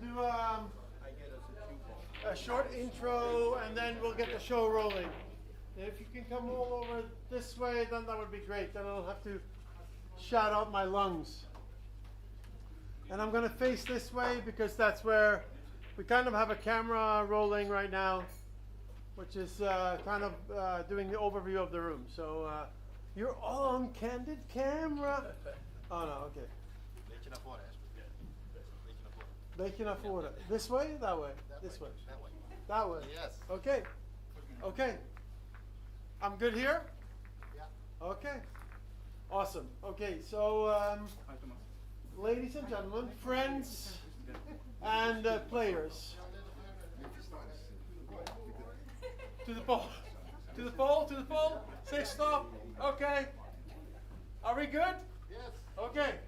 do a short intro, and then we'll get the show rolling. If you can come all over this way, then that would be great. Then I don't have to shout out my lungs. And I'm going to face this way because that's where we kind of have a camera rolling right now, which is kind of doing the overview of the room. So you're all on candid camera. Oh no, okay. Beetje naar voren. This way? That way? This way? That way. That way? Yes. Okay. Okay. I'm good here? Yeah. Okay. Awesome. Okay, so ladies and gentlemen, friends and players. To the pole. To the pole, to the pole. Say stop. Okay. Are we good? Yes. Okay.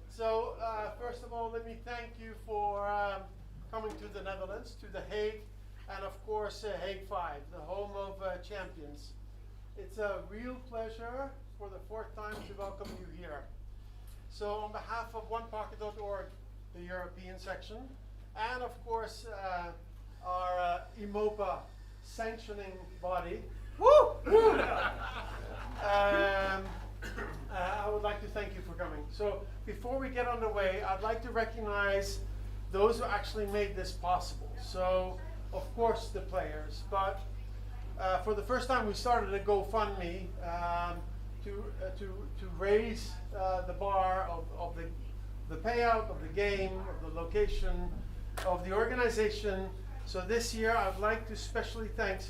So, first of all, let me thank you for coming to the Netherlands, to The Hague, and of course, Hague 5, the home of champions. It's a real pleasure for the fourth time to welcome you here. So, on behalf of onepocket.org, the European section, and of course, our IMOPA sanctioning body, woo! Woo! I would like to thank you for coming. So before we get underway, I'd like to recognize those who actually made this possible. So of course the players, but for the first time we started a GoFundMe to raise the bar of the payout, of the game, of the location, of the organization. So this year I'd like to specially thank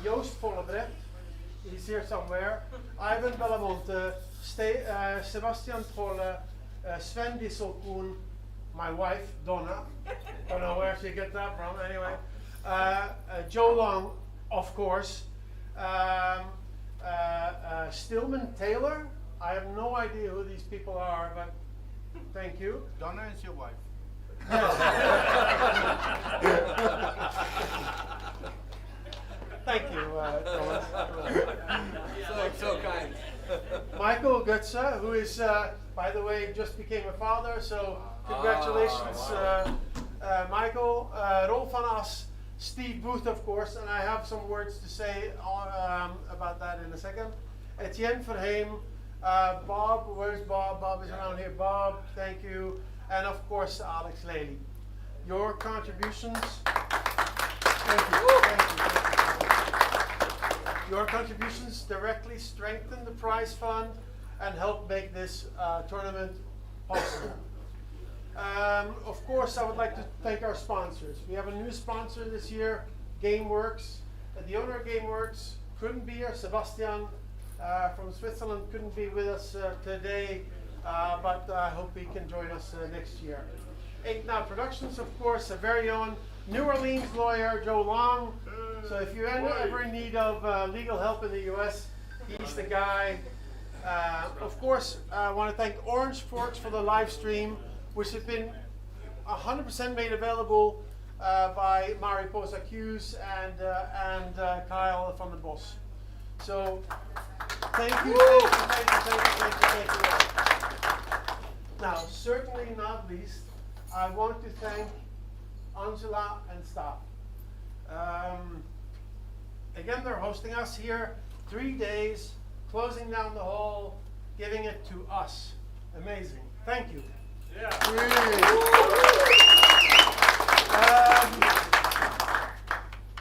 Joost Vollebrecht. He's here somewhere. Ivan Bellamonte, Sebastian Trolle, Sven Disselkoen, my wife, Donna. Don't know where she get that from, anyway. Joe Long, of course. Stillman Taylor. I have no idea who these people are, but thank you. Donna is your wife. Thank you, Thomas. So kind. Michael Gutsa, who is, by the way, just became a father, so congratulations, Michael. Rolf van As, Steve Booth, of course, and I have some words to say about that in a second. Etienne Verheem, Bob, where's Bob? Bob is around here. Bob, thank you. And of course, Alex Lely. Your contributions, thank you. Thank you. Your contributions directly strengthen the prize fund and help make this tournament possible. Of course, I would like to thank our sponsors. We have a new sponsor this year, GameWorks. The owner of GameWorks couldn't be here. Sebastian from Switzerland couldn't be with us today, but I hope he can join us next year. 8 Now Productions, of course, a very own New Orleans lawyer, Joe Long. So if you're ever in need of legal help in the US, he's the guy. Of course, I want to thank Orange Forks for the live stream, which has been 100% made available by Mariposa Hughes and Kyle from the Bos. So thank you, thank you. Now, certainly not least, I want to thank Angela and staff. Again, they're hosting us here 3 days, closing down the hall, giving it to us. Amazing. Thank you. Yeah.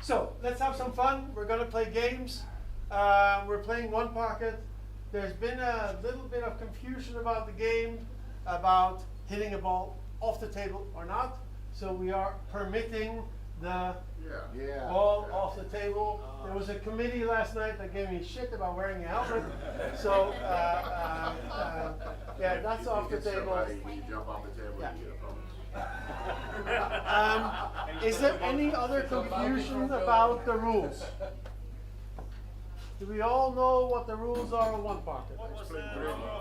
So let's have some fun. We're going to play games. We're playing One Pocket. There's been a little bit of confusion about the game, about hitting a ball off the table or not. So we are permitting the ball off the table. There was a committee last night that gave me shit about wearing a helmet. So yeah, that's off the table. When you jump off the table, Yeah. you get a phone. Is there any other confusion about the rules? Do we all know what the rules are on One Pocket? What was the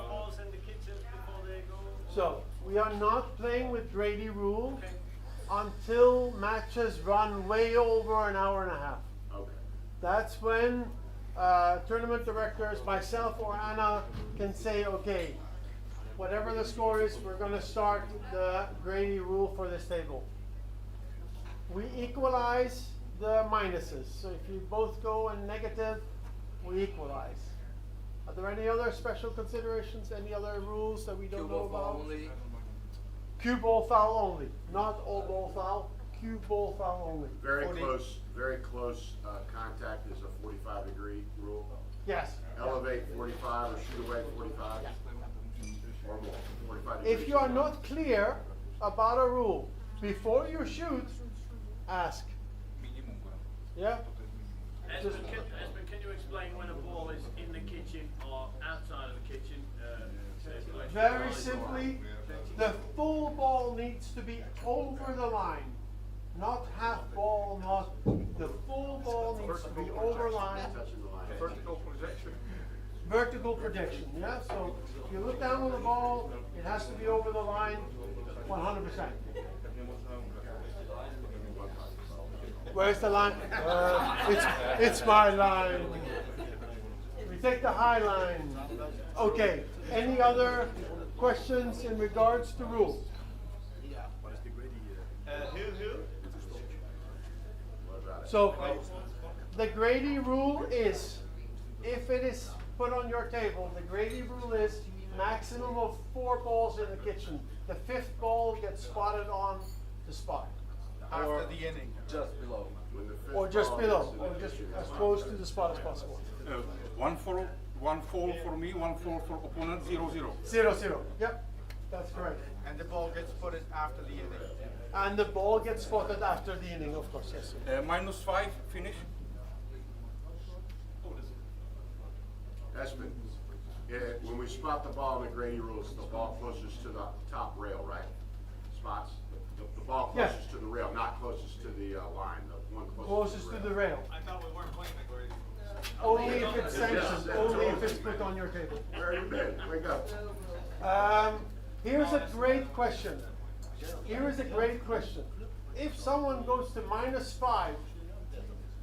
balls in the kitchen before they go? So we are not playing with Grady rule until matches run way over an hour and a half. Okay. That's when tournament directors, myself or Anna, can say, okay, whatever the score is, we're going to start the Grady rule for this table. We equalize the minuses. So if you both go in negative, we equalize. Are there any other special considerations? Any other rules that we don't know about? Cue ball foul only, not all ball foul. Cue ball foul only. Very close contact is a 45-degree rule. Yes. Elevate 45 or shoot away 45 or more. 45 degrees. If you are not clear about a rule, before you shoot, ask. Yeah? Espen, can you explain when a ball is in the kitchen or outside of the kitchen? Very simply, the full ball needs to be over the line. Not half ball, not the full ball needs to be over line. Touching the line. Vertical projection. Vertical projection, yeah? So if you look down on the ball, it has to be over the line 100%. Where's the line? It's my line. We take the high line. Okay, any other questions in regards to rules? Who? What about it? So, the Grady rule is, if it is put on your table, the Grady rule is maximum of 4 balls in the kitchen. The 5th ball gets spotted on the spot. After the inning. Just below. When the fifth Or just ball below, is or in just the as close to the spot as possible. One fall for me, one fall for opponent, 0-0. 0-0, yep, that's correct. And the ball gets spotted after the inning. And the ball gets spotted after the inning, of course, yes. -5, finish. Espen, when we spot the ball in the Grady rules, the ball closest to the top rail, right? Spots? The ball Yeah. closest to the rail, not closest to the line, the one Closest to the rail. I thought we weren't playing the Grady. Only if it's sanctioned, only if it's put on your table. Very good, wake up. Here's a great question. Here is a great question. If someone goes to -5,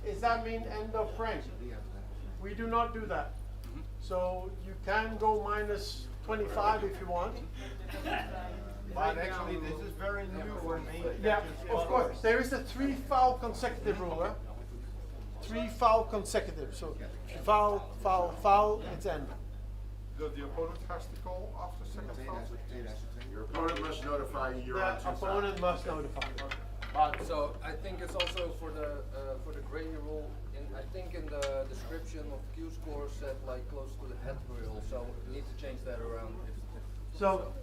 does that mean end of frame? We do not do that. So you can go -25 if you want. But actually, this is very new for me. Yeah, of course. There is a 3 foul consecutive rule. Huh? 3 foul consecutive. So if you foul, foul, foul, it's end. The opponent has to call after second foul. Your opponent must notify you you're on The 2 fouls. opponent must notify. So I think it's also for the Grady rule. I think in the description of Q score said like close to the head rail. So we need to change that around. So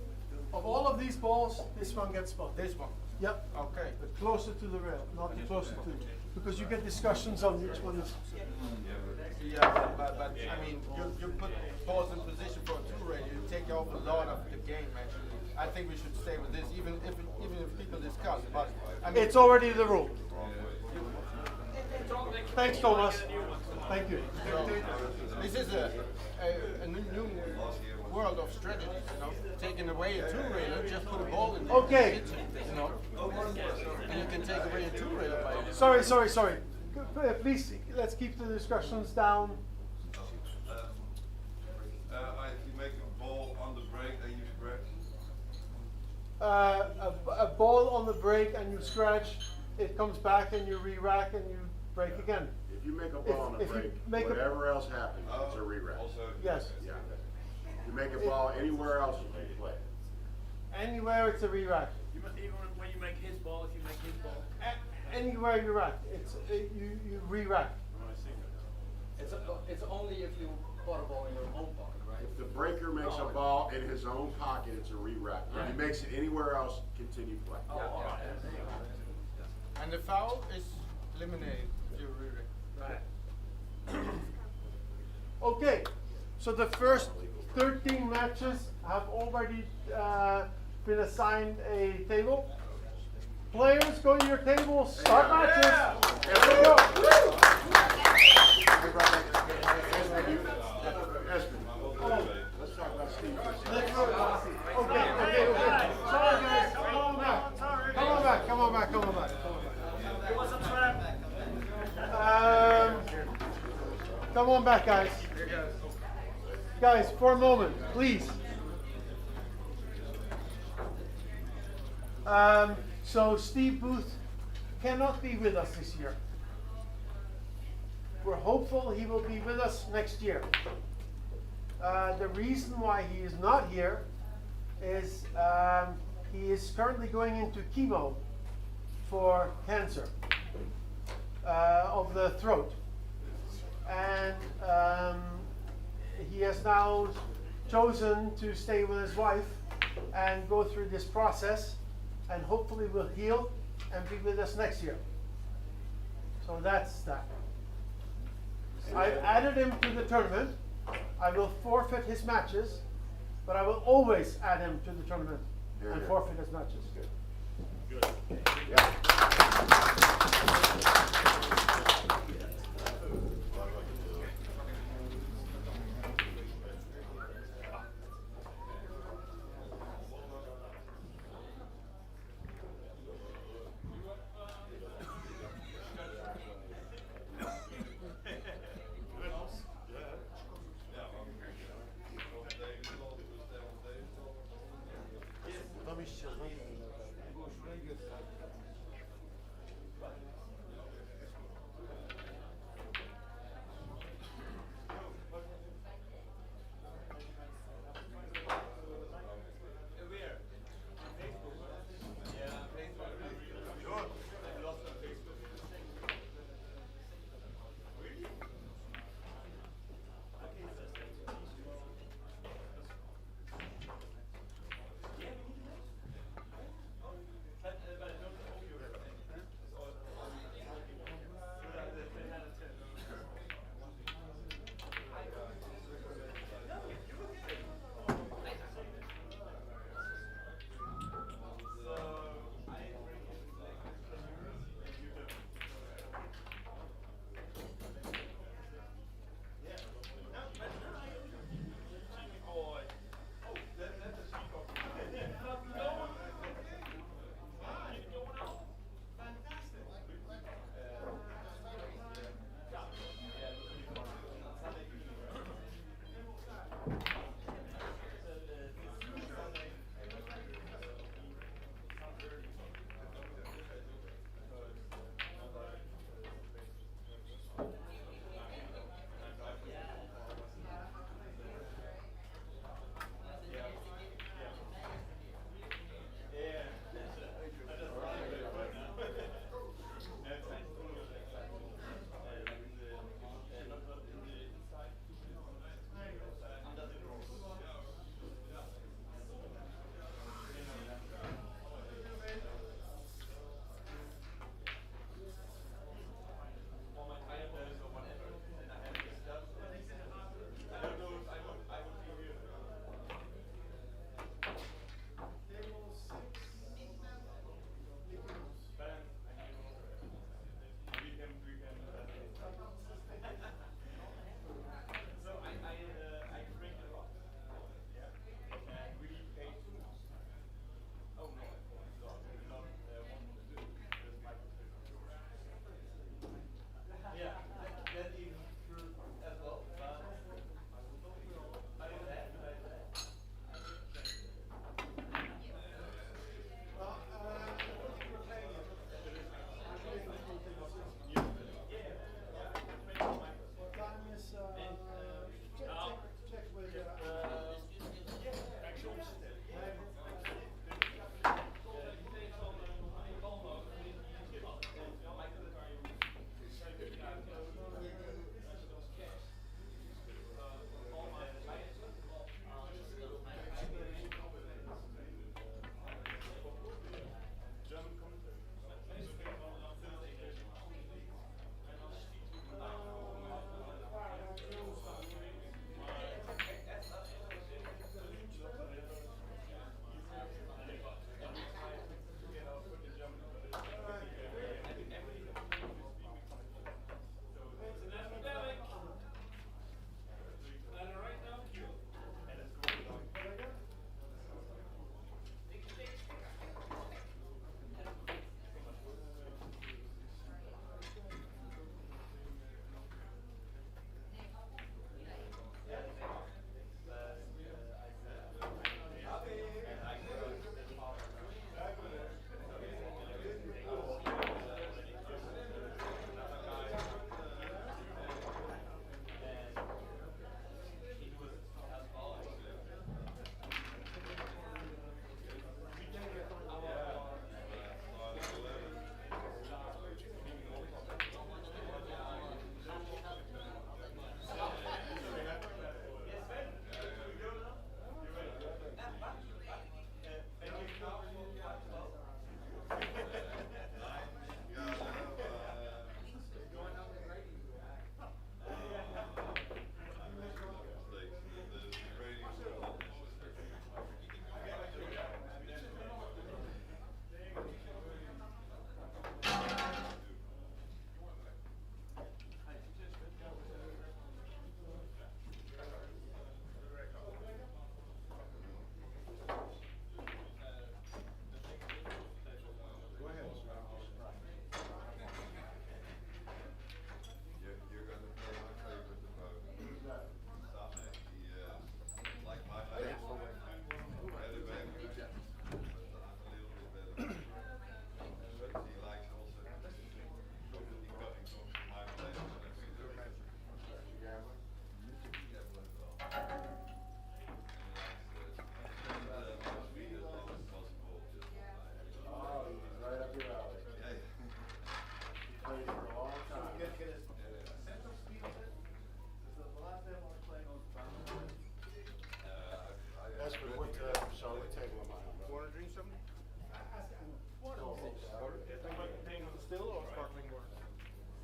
of all of these balls, this one gets spotted. This one. Yep. Okay. But closer to the rail, not the closer to, because you get discussions on which one is. Yeah, but I mean, you put balls in position for a 2-rail, you take off a lot of the game actually. I think we should stay with this, even if people discuss. But I mean, It's already the rule. Thanks, Thomas. Thank you. this is a new world of strategies, you know. Taking away a 2-railer, just put a ball in there. Okay. You know, and you can take away a 2-railer by it. Sorry. Please, let's keep the discussions down. If you make a ball on the break and you scratch, A ball on the break and you scratch, it comes back and you re-rack and you break again. If you make a ball on a If you break, make a- whatever else happens, it's a re-rack. also. Yes. Yeah. You make a ball anywhere else, you can play. Anywhere it's a re-rack. Even when you make his ball, if you make his ball. Anywhere you rack, you re-rack. It's only if you put a ball in your own pocket, right? If the breaker makes a ball in his own pocket, it's a re-rack. If he makes it anywhere else, continue play. And the foul is eliminated if you re-rack. Right. Okay, so the first 13 matches have already been assigned a table. Players, go to your table, start matches. Here we go. Let's talk about Steve. Okay. Sorry guys, come on back. It was a trap. Come on back, guys. Guys, for a moment, please. So Steve Booth cannot be with us this year. We're hopeful he will be with us next year. The reason why he is not here is he is currently going into chemo for cancer of the throat. And he has now chosen to stay with his wife and go through this process, and hopefully will heal and be with us next year. So that's that. I've added him to the tournament. I will forfeit his matches, but I will always add him to the tournament and forfeit his matches. Good.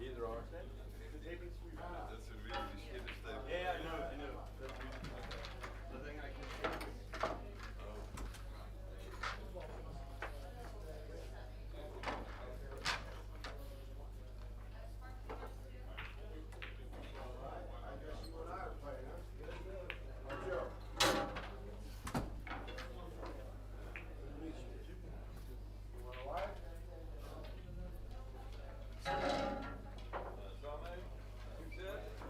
Either or. That's a really shitty statement. Yeah, I know. The thing I can say is, Succes.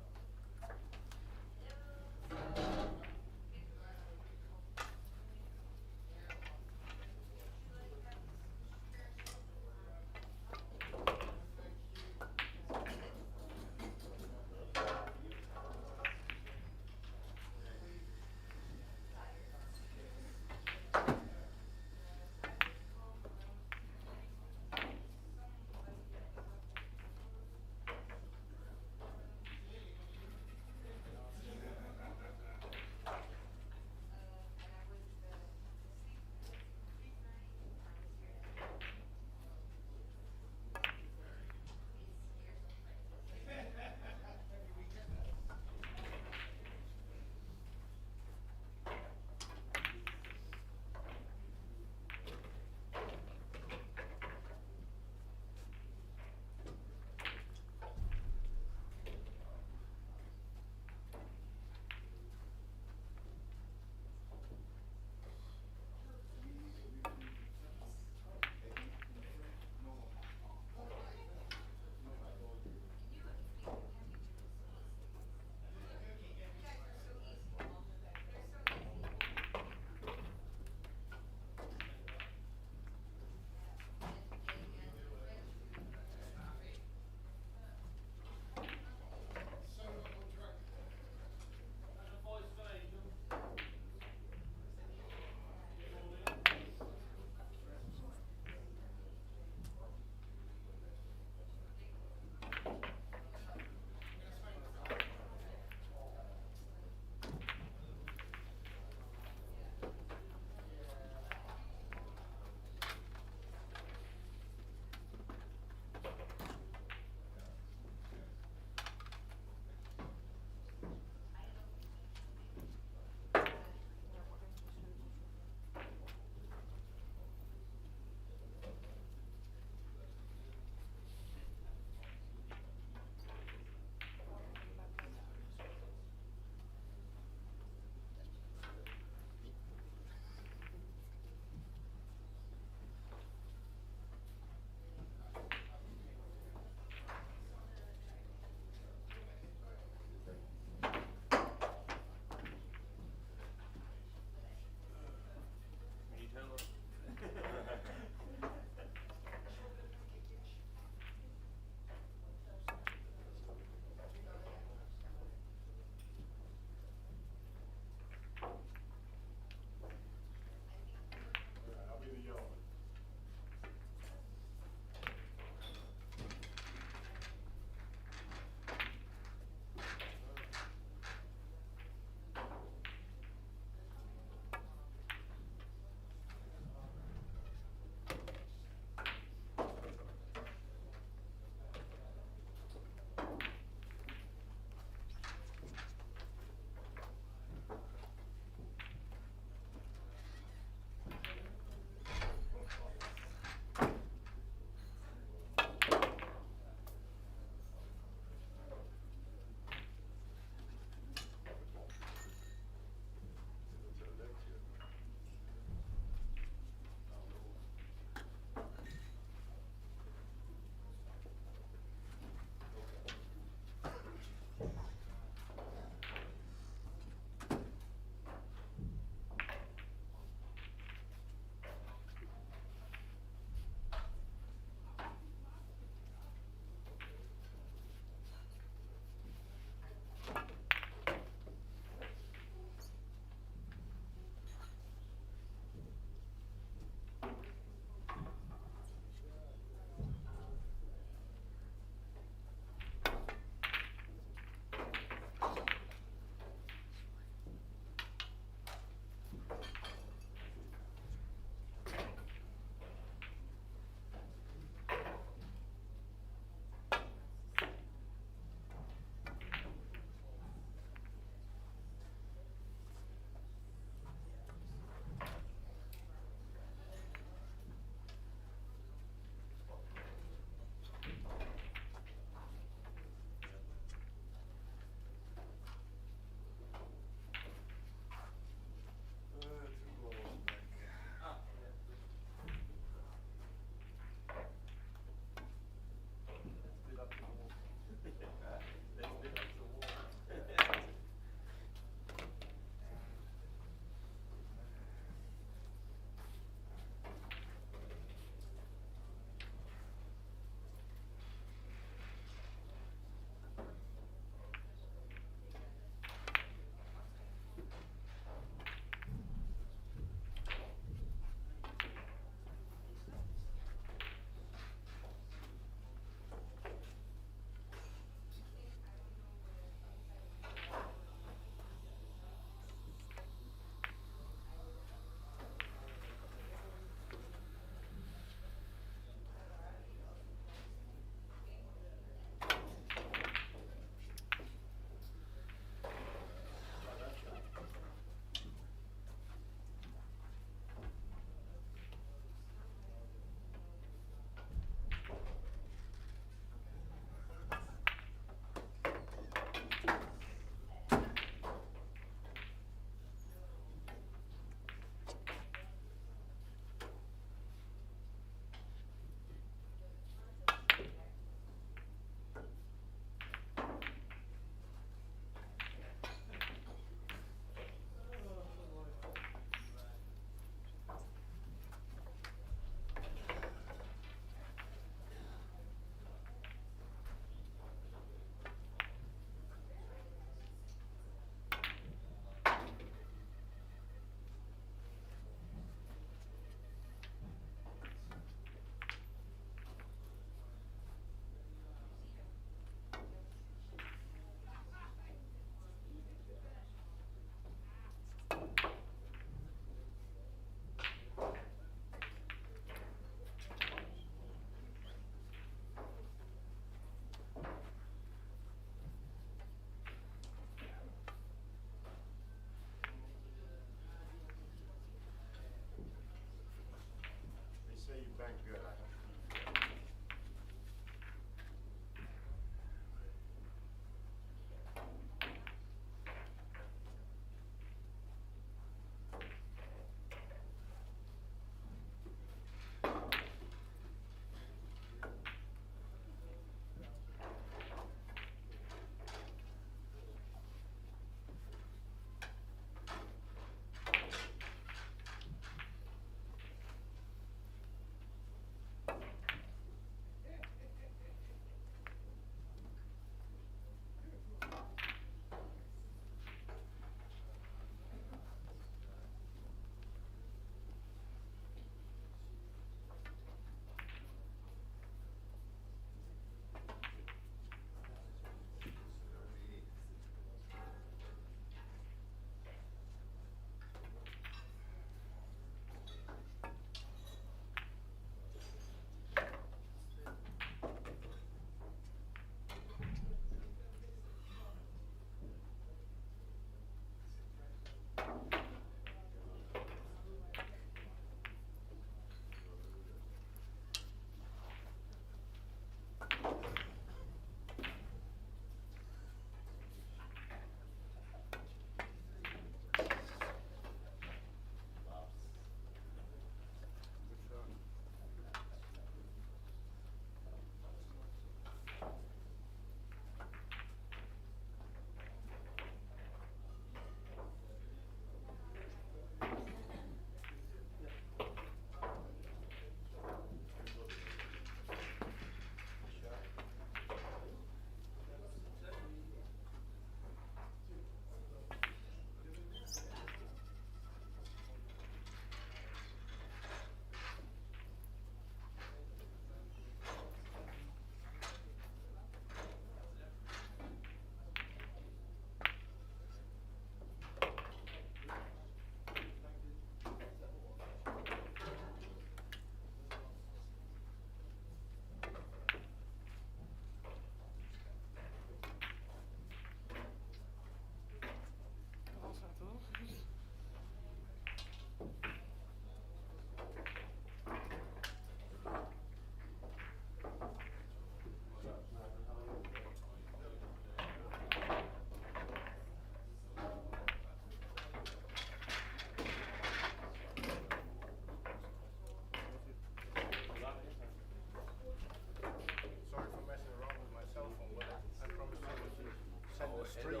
stream.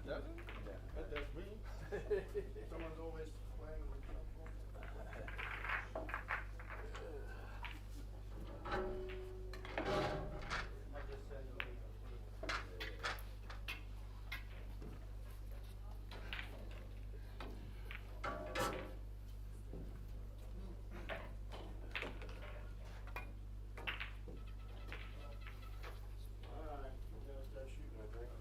Doesn't? That's me. Someone's always playing with the phone. Alright, we're gonna start shooting, I think.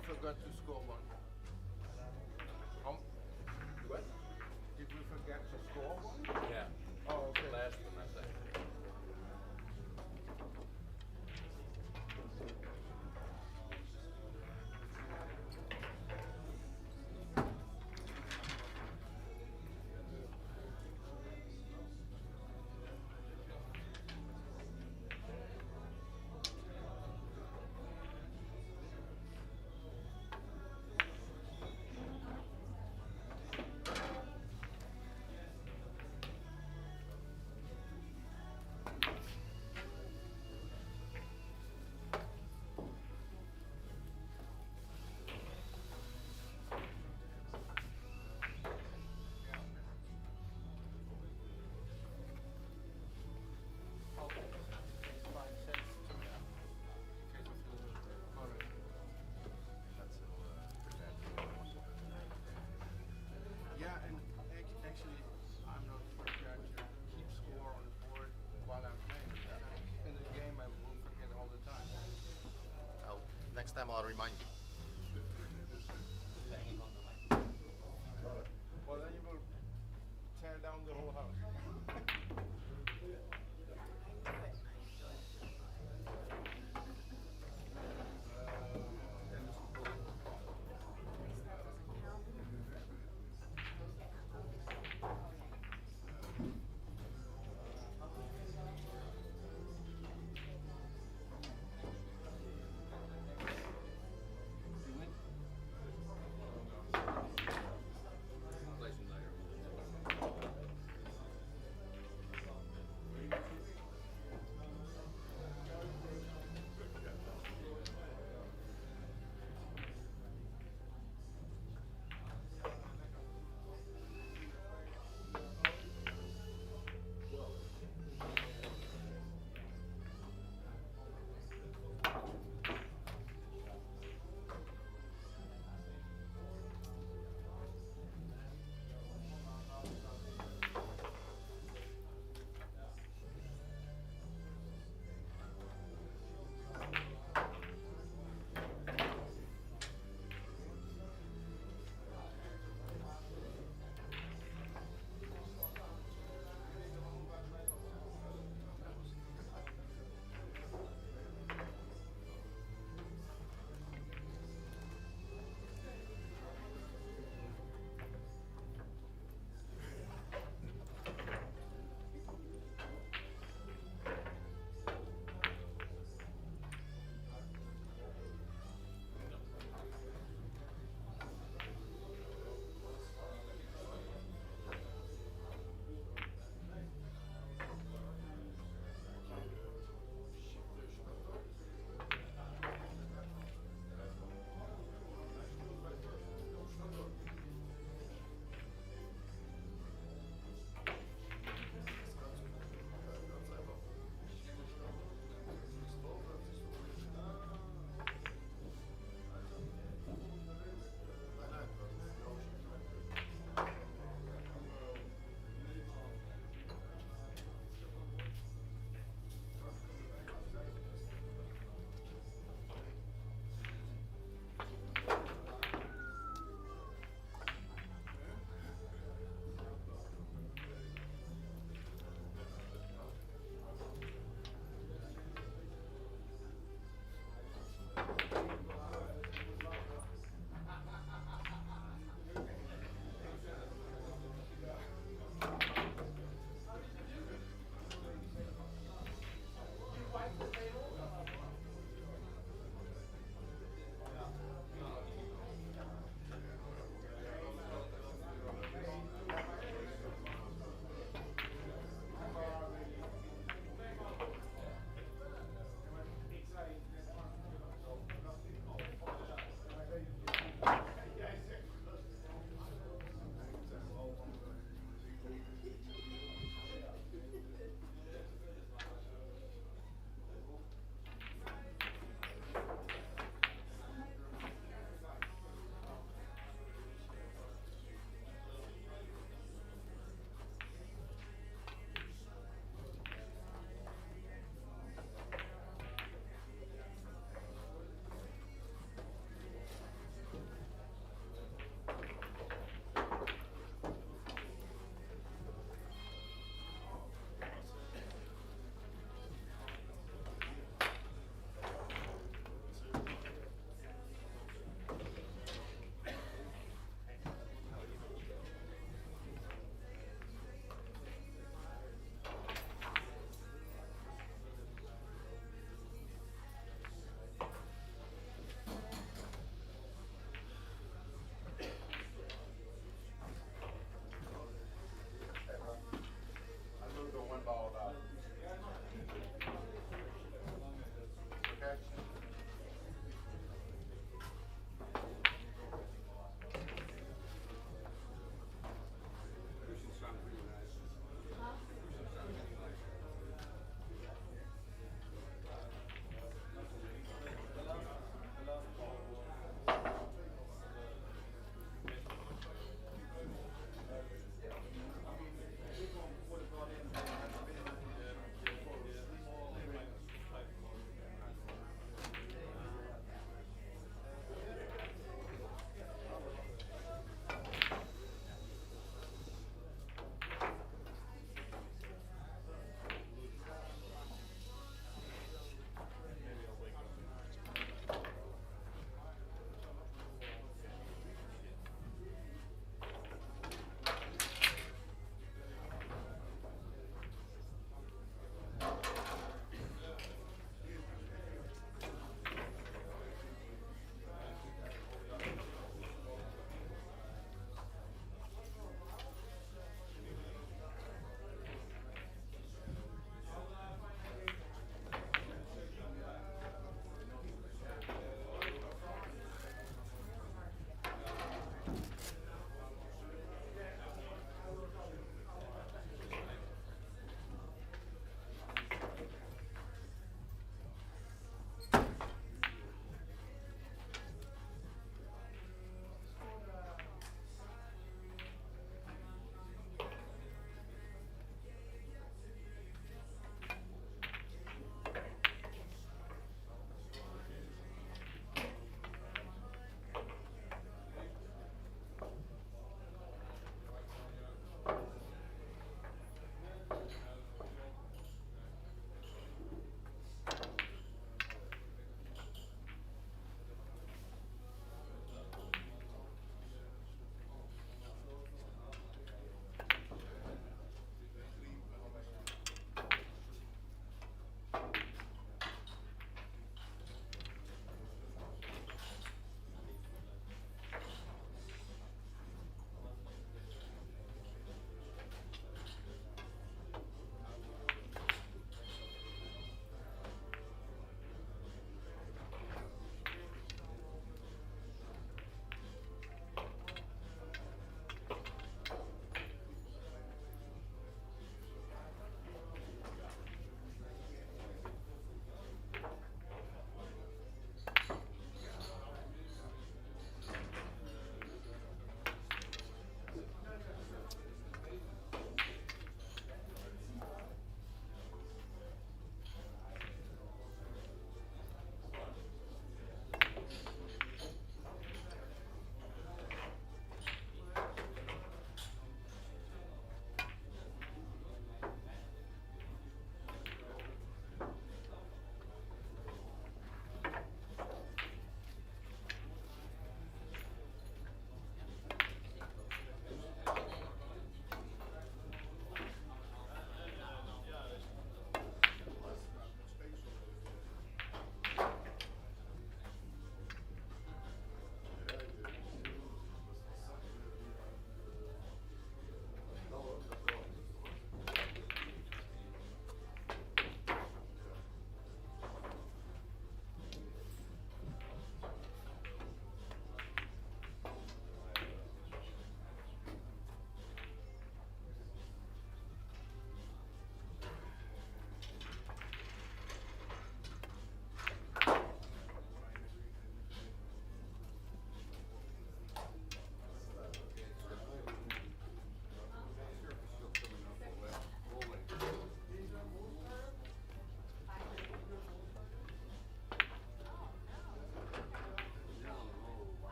we forgot to score one. What? Did we forget to score one? Yeah. Oh, okay. Last one, I think. Yeah, and actually, I'm not prepared to keep score on the board while I'm playing. In the game, I will forget all the time. Next time I'll remind you. Well, then you will tear down the whole house.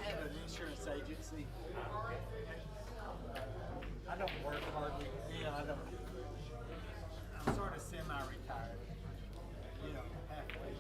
have an insurance agency. I don't work hardly. I don't. I'm sort of semi-retired. Halfway.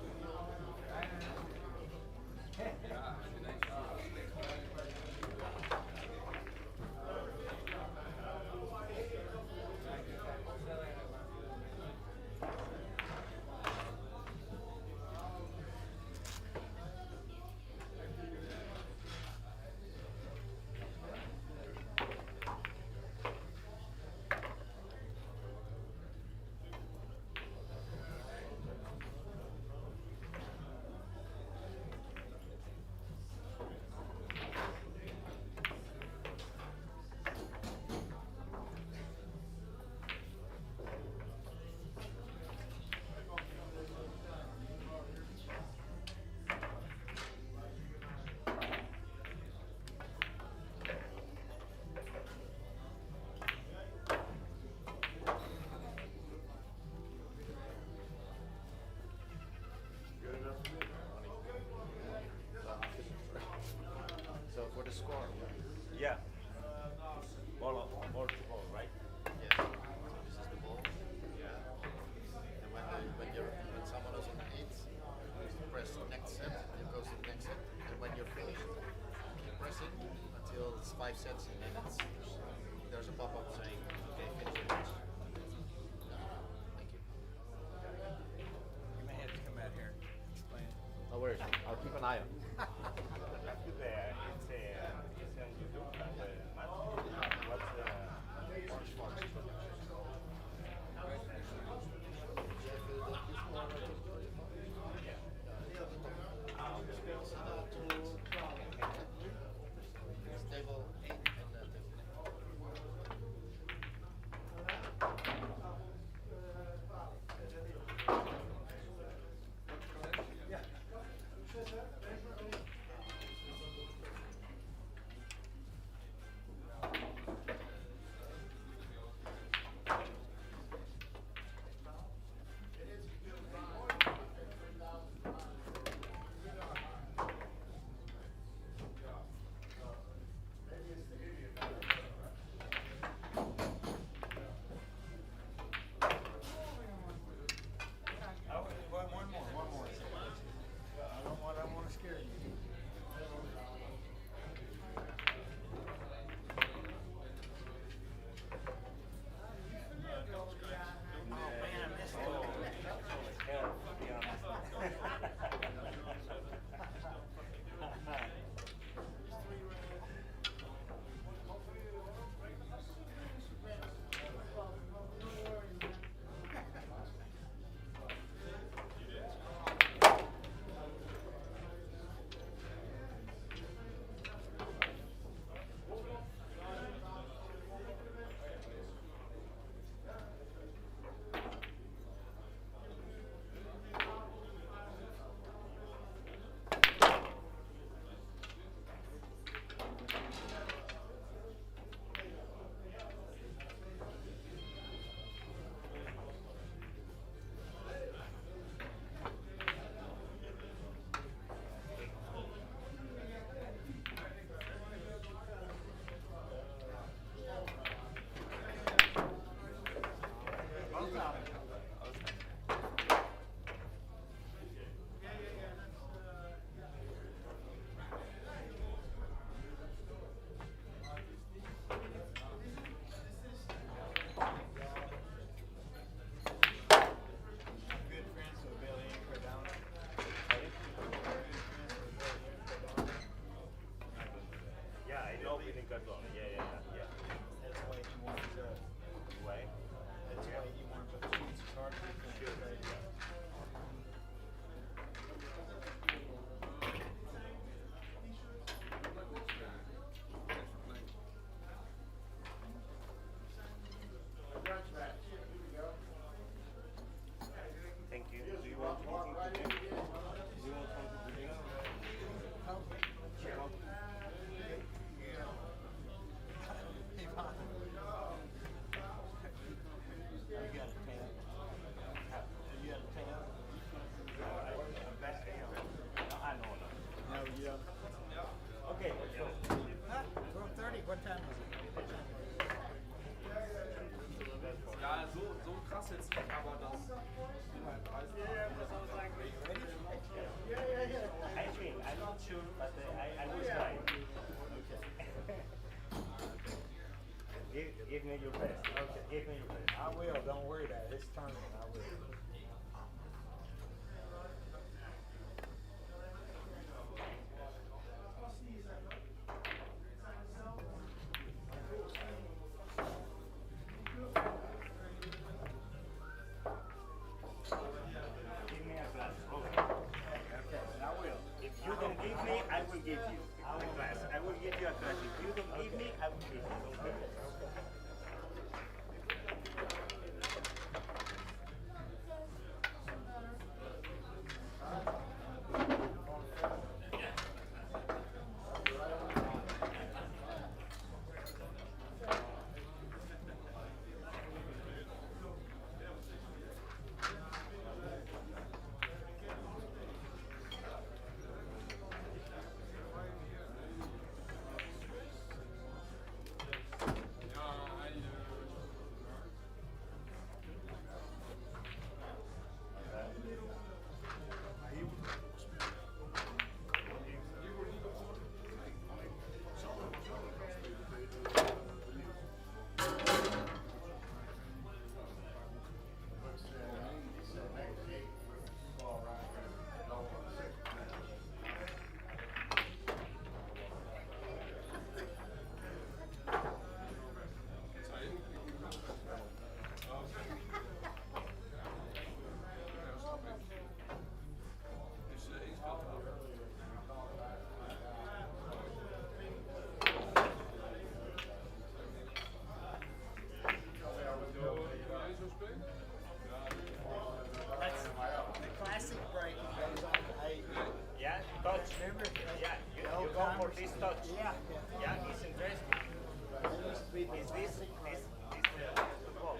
So for the score, Yeah. Ball to ball, right? yes, this is the ball. And when someone is on 8, you press next set, you go to the next set, and when you're finished, keep pressing until it's 5 sets, and then there's a pop-up saying, okay, finish your match. Thank you. You may have to come out here and explain it. No worries, I'll keep an eye on. It's on YouTube. What's the Table 8 and table 9. What time is it? What time is it? Ja, so krass jetzt nicht, aber das innerhalb 30 I think, I'm not sure, but I will try. Give me your best. Okay, give me your best. I will. Don't worry about it. It's tournament. I will. Give me a glass. Okay. Okay, I will. If you don't give me, I will give you a glass. I will give you a glass. If you don't give me, I will give you. Okay? That's the classic break. Goes on to 8. Yeah, touch. Remember? Yeah, you The old go for timers? this touch. Yeah. Yeah, it's interesting. That used to be the Is this classic break. the ball?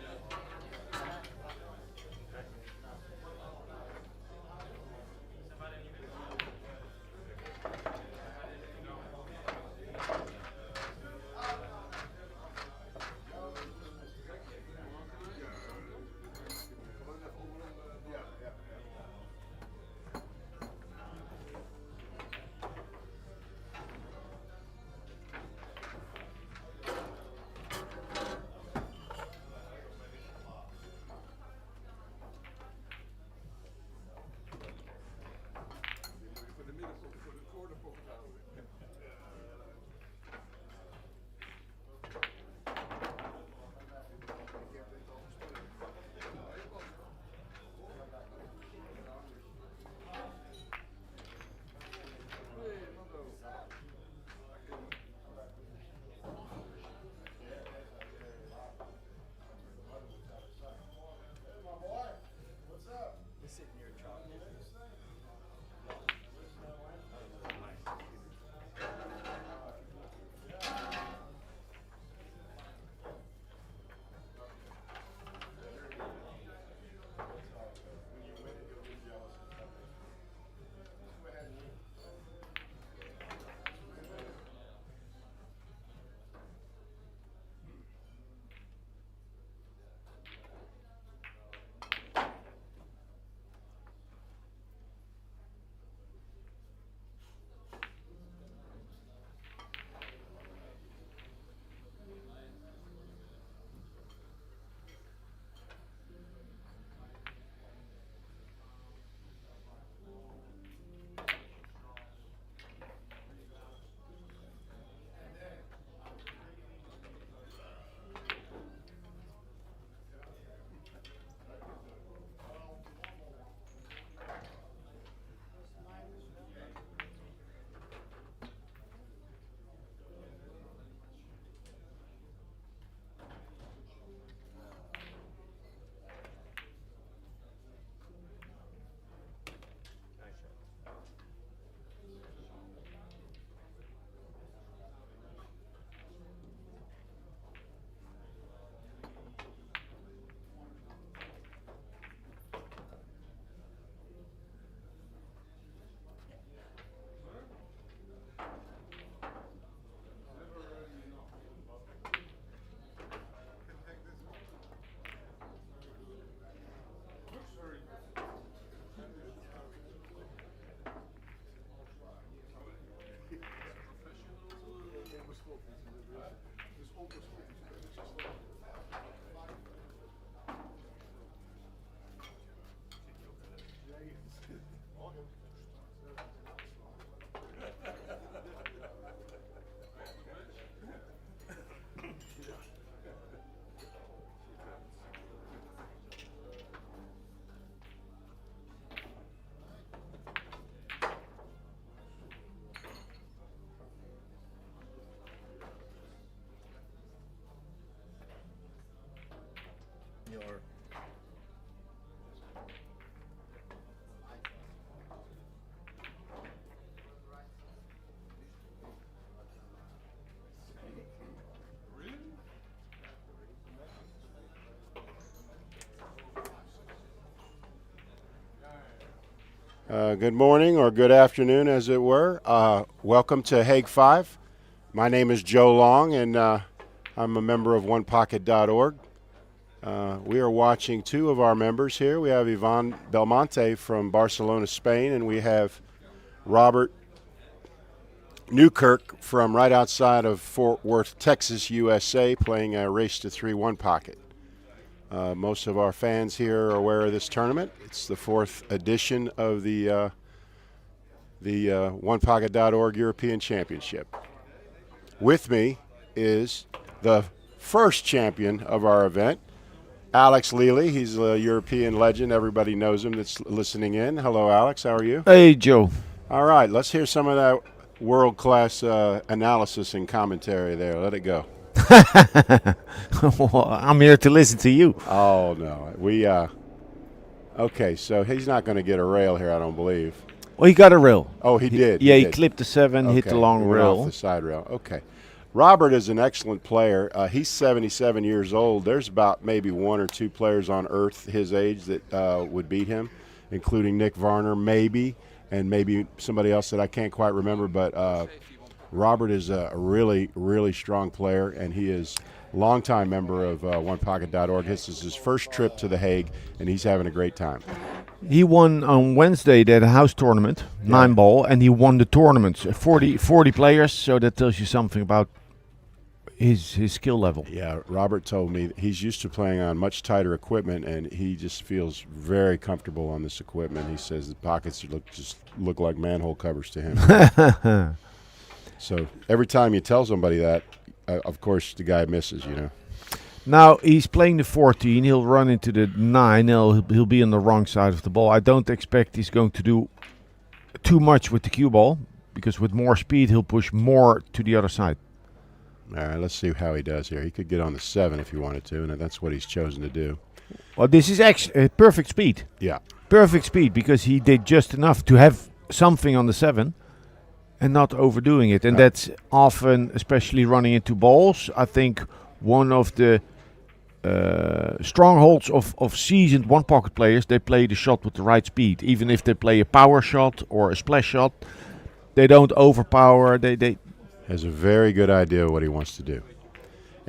Good morning or good afternoon, as it were. Welcome to Hague 5. My name is Joe Long, and I'm a member of OnePocket.org. We are watching two of our members here. We have Ivan Belmonte from Barcelona, Spain, and we have Robert Newkirk from right outside of Fort Worth, Texas, USA, playing a Race to 3 OnePocket. Most of our fans here are aware of this tournament. It's the 4th edition of the OnePocket.org European Championship. With me is the first champion of our event, Alex Lely. He's a European legend. Everybody knows him that's listening in. Hello, Alex. How are you? Hey, Joe. All right. Let's hear some of that world-class analysis and commentary there. Let it go. Well, I'm here to listen to you. Oh, no. Okay, so he's not going to get a rail here, I don't believe. Well, he got a rail. Oh, he did. Yeah, he did. clipped the 7, hit the long he went rail. off the side rail. Okay. Robert is an excellent player. He's 77 years old. There's about maybe 1 or 2 players on earth his age that would beat him, including Nick Varner, maybe, and maybe somebody else that I can't quite remember. But Robert is a really, really strong player, and he is a longtime member of OnePocket.org. This is his first trip to The Hague, and he's having a great time. He won on Wednesday that house tournament, 9-ball, and he won the tournament. 40 players, so that tells you something about his skill level. Yeah, Robert told me he's used to playing on much tighter equipment, and he just feels very comfortable on this equipment. He says the pockets look like manhole covers to him. So every time you tell somebody that, of course, the guy misses, you know. Now, he's playing the 14. He'll run into the 9. He'll be on the wrong side of the ball. I don't expect he's going to do too much with the cue ball, because with more speed, he'll push more to the other side. All right, let's see how he does here. He could get on the 7 if he wanted to, and that's what he's chosen to do. Well, this is actually perfect speed. Yeah. Perfect speed, because he did just enough to have something on the 7 and not overdoing it. And that's often, especially running into balls, I think one of the strongholds of seasoned one-pocket players. They play the shot with the right speed. Even if they play a power shot or a splash shot, they don't overpower. They has a very good idea of what he wants to do.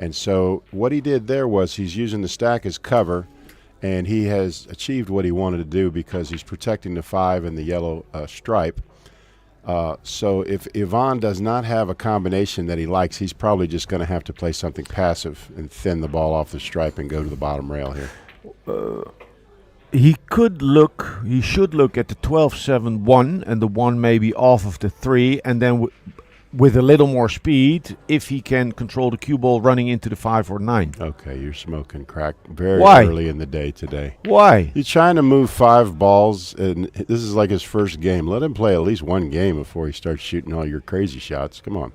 And so what he did there was he's using the stack as cover, and he has achieved what he wanted to do because he's protecting the 5 and the yellow stripe. So if Ivan does not have a combination that he likes, he's probably just going to have to play something passive and thin the ball off the stripe and go to the bottom rail here. He should look at the 12-7-1 and the 1 maybe off of the 3, and then with a little more speed, if he can control the cue ball running into the 5 or 9. Okay, you're smoking crack very Why? early in the day today. Why? He's trying to move 5 balls, and this is like his first game. Let him play at least 1 game before he starts shooting all your crazy shots. Come on.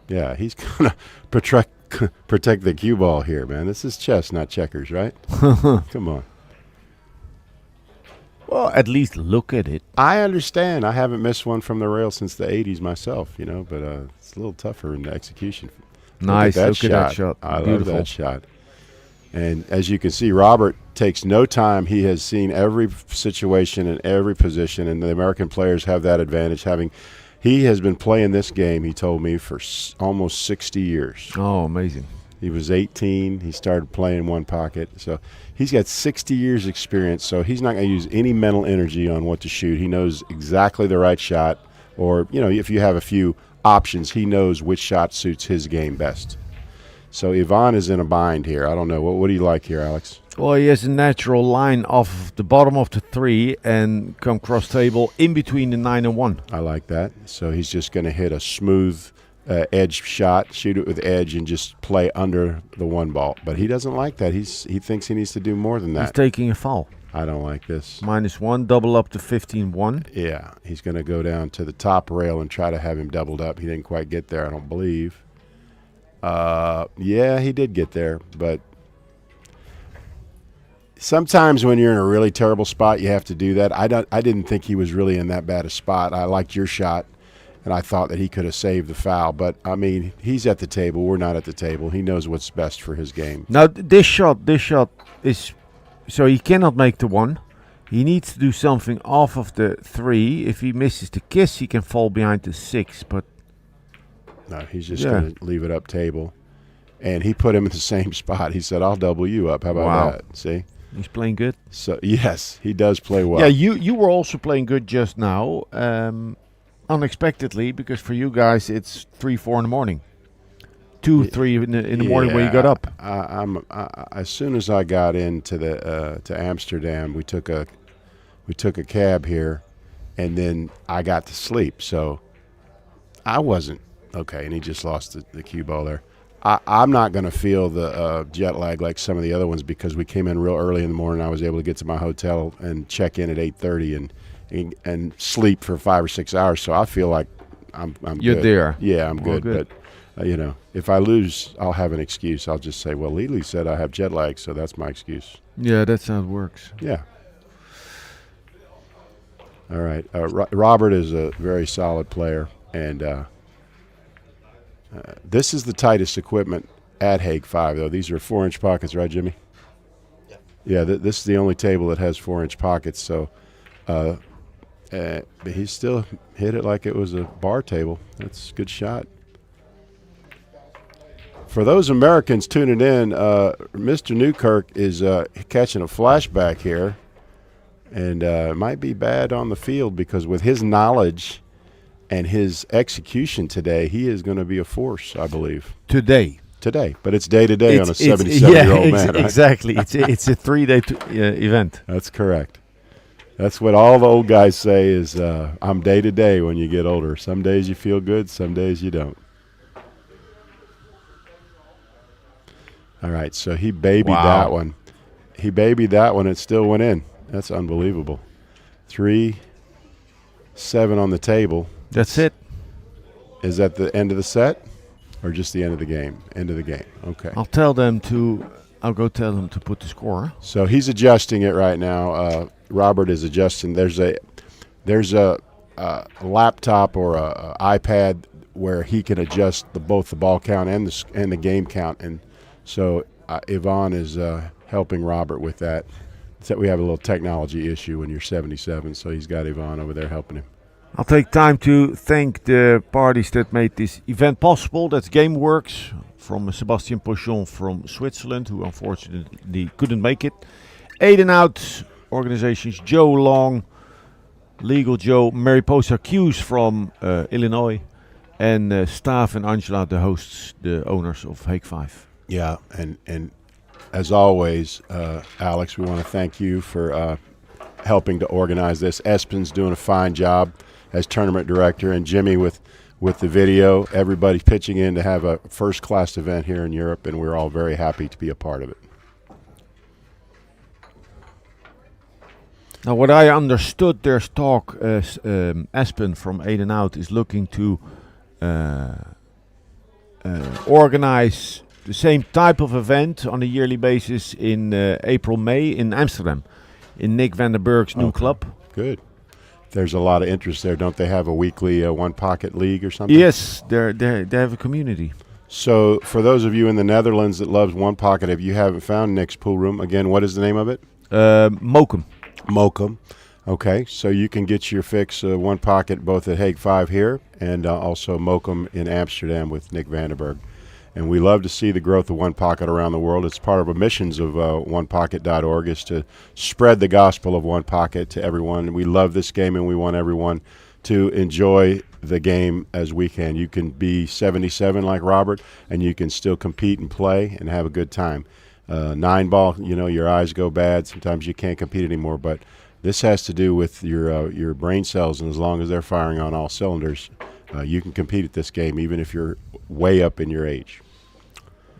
Yeah, he's going to protect the cue ball here, man. This is chess, not checkers, right? Come on. Well, at least look at it. I understand. I haven't missed one from the rail since the 80s myself, you know, but it's a little tougher in the execution. Nice. Look at that shot. I Beautiful. love that shot. And as you can see, Robert takes no time. He has seen every situation and every position, and the American players have that advantage. He has been playing this game, he told me, for almost 60 years. Oh, amazing. He was 18. He started playing OnePocket. So he's got 60 years experience, so he's not going to use any mental energy on what to shoot. He knows exactly the right shot, or, you know, if you have a few options, he knows which shot suits his game best. So Ivan is in a bind here. I don't know. What do you like here, Alex? Well, he has a natural line off the bottom of the 3 and come cross table in between the 9 and 1. I like that. So he's just going to hit a smooth edge shot, shoot it with edge, and just play under the 1 ball. But he doesn't like that. He thinks he needs to do more than that. He's taking a foul. I don't like this. -1, double up to 15-1. Yeah, he's going to go down to the top rail and try to have him doubled up. He didn't quite get there, I don't believe. Yeah, he did get there, but sometimes when you're in a really terrible spot, you have to do that. I didn't think he was really in that bad a spot. I liked your shot, and I thought that he could have saved the foul. But, I mean, he's at the table. We're not at the table. He knows what's best for his game. Now, this shot is... So he cannot make the 1. He needs to do something off of the 3. If he misses the kiss, he can fall behind the 6. But no, he's just going to leave it up table. And he put him in the same spot. He said, I'll double you up. How about that? See? He's playing good. So, yes, he does play well. Yeah, you were also playing good just now. Unexpectedly, because for you guys, it's 3, 4 in the morning. 2, 3 in the morning when you got up. As soon as I got into to Amsterdam, we took a cab here, and then I got to sleep. So I wasn't okay. And he just lost the cue ball there. I'm not going to feel the jet lag like some of the other ones because we came in real early in the morning. I was able to get to my hotel and check in at 8:30 and sleep for 5 or 6 hours. So I feel like I'm You're good. there. Yeah, I'm good. But if I lose, I'll have an excuse. I'll just say, well, Lily said I have jet lag, so that's my excuse. Yeah, that's how it works. Yeah. All right. Robert is a very solid player, and this is the tightest equipment at Hague 5, though. These are 4-inch pockets, right, Jimmy? Yeah. Yeah, this is the only table that has 4-inch pockets, so but he still hit it like it was a bar table. That's a good shot. For those Americans tuning in, Mr. Newkirk is catching a flashback here, and it might be bad on the field because with his knowledge and his execution today, he is going to be a force, I believe. Today, but it's day to day on a 77-year-old man. Right? Exactly. It's a 3-day event. That's correct. That's what all the old guys say is, I'm day to day when you get older. Some days you feel good, some days you don't. All right, so he babied that one. He babied that one. It still went in. That's unbelievable. 3-7 on the table. That's it. Is that the end of the set or just the end of the game? End of the game. Okay. I'll go tell them to put the score. So he's adjusting it right now. Robert is adjusting. There's a laptop or a iPad where he can adjust both the ball count and the game count, and so Yvonne is helping Robert with that. So we have a little technology issue when you're 77, so he's got Yvonne over there helping him. I'll take time to thank the parties that made this event possible. That's GameWorks, from Sebastian Pochon from Switzerland, who unfortunately couldn't make it. Aid and Out organizations, Joe Long, Legal Joe, Mariposa Hughes from Illinois, and Staff and Angela, the hosts, the owners of Hague 5. Yeah, and as always, Alex, we want to thank you for helping to organize this. Espen's doing a fine job as tournament director, and Jimmy with the video. Everybody pitching in to have a first-class event here in Europe, and we're all very happy to be a part of it. Now, what I understood, there's talk as Espen from Aid and Out is looking to organize the same type of event on a yearly basis in April, May in Amsterdam, in Nick van der Burg's new club. Good. There's a lot of interest there. Don't they have a weekly one pocket league or something? Yes, they have a community. So for those of you in the Netherlands that loves one pocket, if you haven't found Nick's pool room, again, what is the name of it? Mokum. Mokum. Okay, so you can get your fix one pocket both at Hague 5 here and also Mokum in Amsterdam with Nick Vandenberg. And we love to see the growth of One Pocket around the world. It's part of our missions of onepocket.org is to spread the gospel of One Pocket to everyone. We love this game, and we want everyone to enjoy the game as we can. You can be 77 like Robert, and you can still compete and play and have a good time. 9-ball, your eyes go bad. Sometimes you can't compete anymore, but this has to do with your brain cells, and as long as they're firing on all cylinders, you can compete at this game, even if you're way up in your age.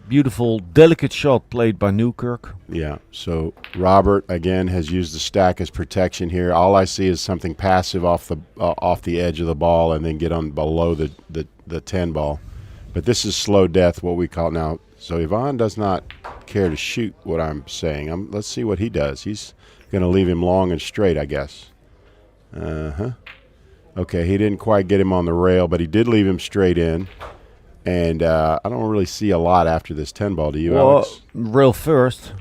Beautiful, delicate shot played by Newkirk. Yeah, so Robert, again, has used the stack as protection here. All I see is something passive off the edge of the ball and then get on below the 10 ball. But this is slow death, what we call now. So Yvonne does not care to shoot what I'm saying. Let's see what he does. He's going to leave him long and straight, I guess. Okay, he didn't quite get him on the rail, but he did leave him straight in. And I don't really see a lot after this 10 ball. Do you, Alex? Rail first.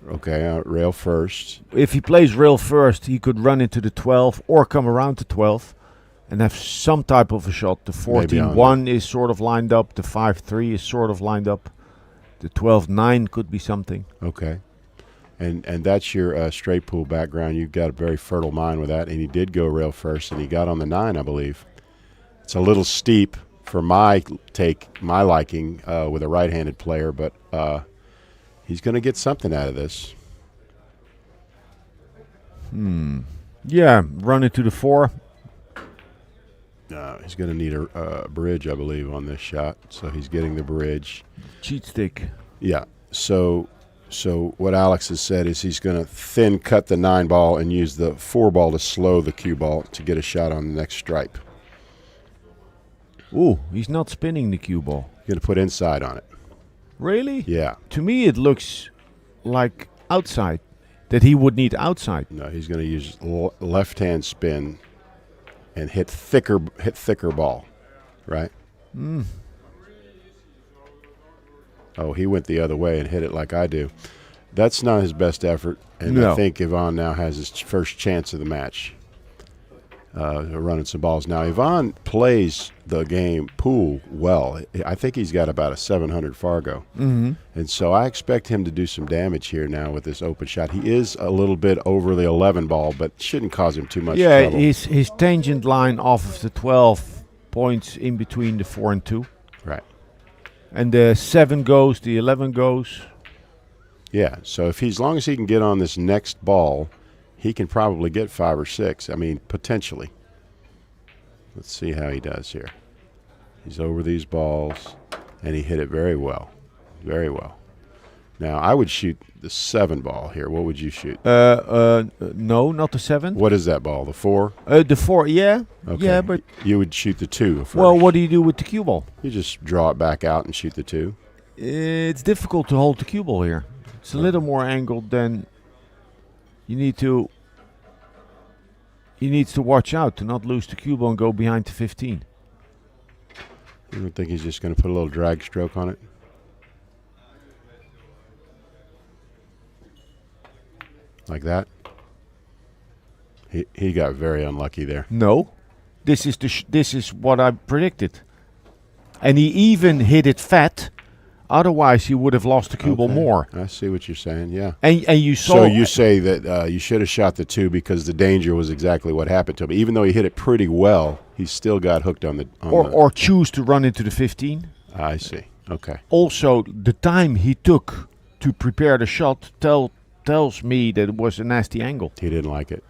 Okay, rail first. If he plays rail first, he could run into the 12 or come around to 12 and have some type of a shot. The Maybe on 14-1 is sort of lined up. The 5-3 is sort of lined up. The 12-9 could be something. Okay. And that's your straight pool background. You've got a very fertile mind with that. And he did go rail first, and he got on the 9, I believe. It's a little steep for my liking with a right-handed player, but he's going to get something out of this. Yeah, run into the 4. He's going to need a bridge, I believe, on this shot. So he's getting the bridge. Cheat stick. Yeah. So what Alex has said is he's going to thin cut the 9 ball and use the 4 ball to slow the cue ball to get a shot on the next stripe. Ooh, he's not spinning the cue ball. You're going to put inside on it. Really? Yeah. To me, it looks like outside. That he would need outside. No, he's going to use left-hand spin and hit thicker ball, right? Oh, he went the other way and hit it like I do. That's not his best effort, and No. I think Ivan now has his first chance of the match. Running some balls. Now, Ivan plays the game pool well. I think he's got about a 700 Fargo. Mm-hmm. And so I expect him to do some damage here now with this open shot. He is a little bit over the 11 ball, but shouldn't cause him too much trouble. His tangent line off of the 12 points in between the 4 and 2. Right. And the 7 goes, the 11 goes. Yeah, so as long as he can get on this next ball, he can probably get 5 or 6. I mean, potentially. Let's see how he does here. He's over these balls, and he hit it very well. Very well. Now, I would shoot the 7 ball here. What would you shoot? No, not the 7. What is that ball, the 4? The 4, yeah. Okay. Yeah, but... You would shoot the 2 first. Well, what do you do with the cue ball? You just draw it back out and shoot the 2. It's difficult to hold the cue ball here. It's a little more angled than... You need to watch out to not lose the cue ball and go behind the 15. You don't think he's just going to put a little drag stroke on it? Like that? He got very unlucky there. No, this is what I predicted, and he even hit it fat. Otherwise, he would have lost the cue ball more. I see what you're saying. Yeah. And you saw. So you say that you should have shot the 2 because the danger was exactly what happened to him. Even though he hit it pretty well, he still got hooked on the. Or choose to run into the 15. I see. Okay. Also, the time he took to prepare the shot tells me that it was a nasty angle. He didn't like it.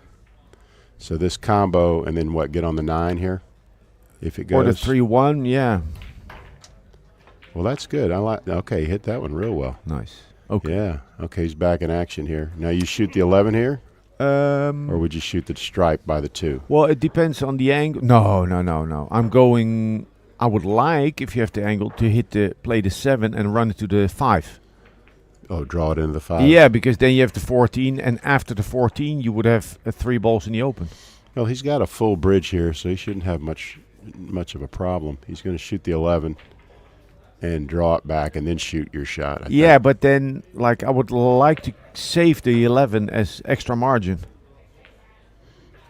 So this combo, and then what? Get on the 9 here, if it goes. Or the 3-1, yeah. Well, that's good. I like. Okay, hit that one real well. Nice. Okay. Yeah. Okay, he's back in action here. Now you shoot the 11 here, or would you shoot the stripe by the 2? Well, it depends on the angle. No. I'm going. I would like, if you have the angle, to play the 7 and run it to the 5. Oh, draw it into the 5. Yeah, because then you have the 14, and after the 14, you would have 3 balls in the open. Well, he's got a full bridge here, so he shouldn't have much of a problem. He's going to shoot the 11. And draw it back and then shoot your shot. I think. But then, I would like to save the 11 as extra margin.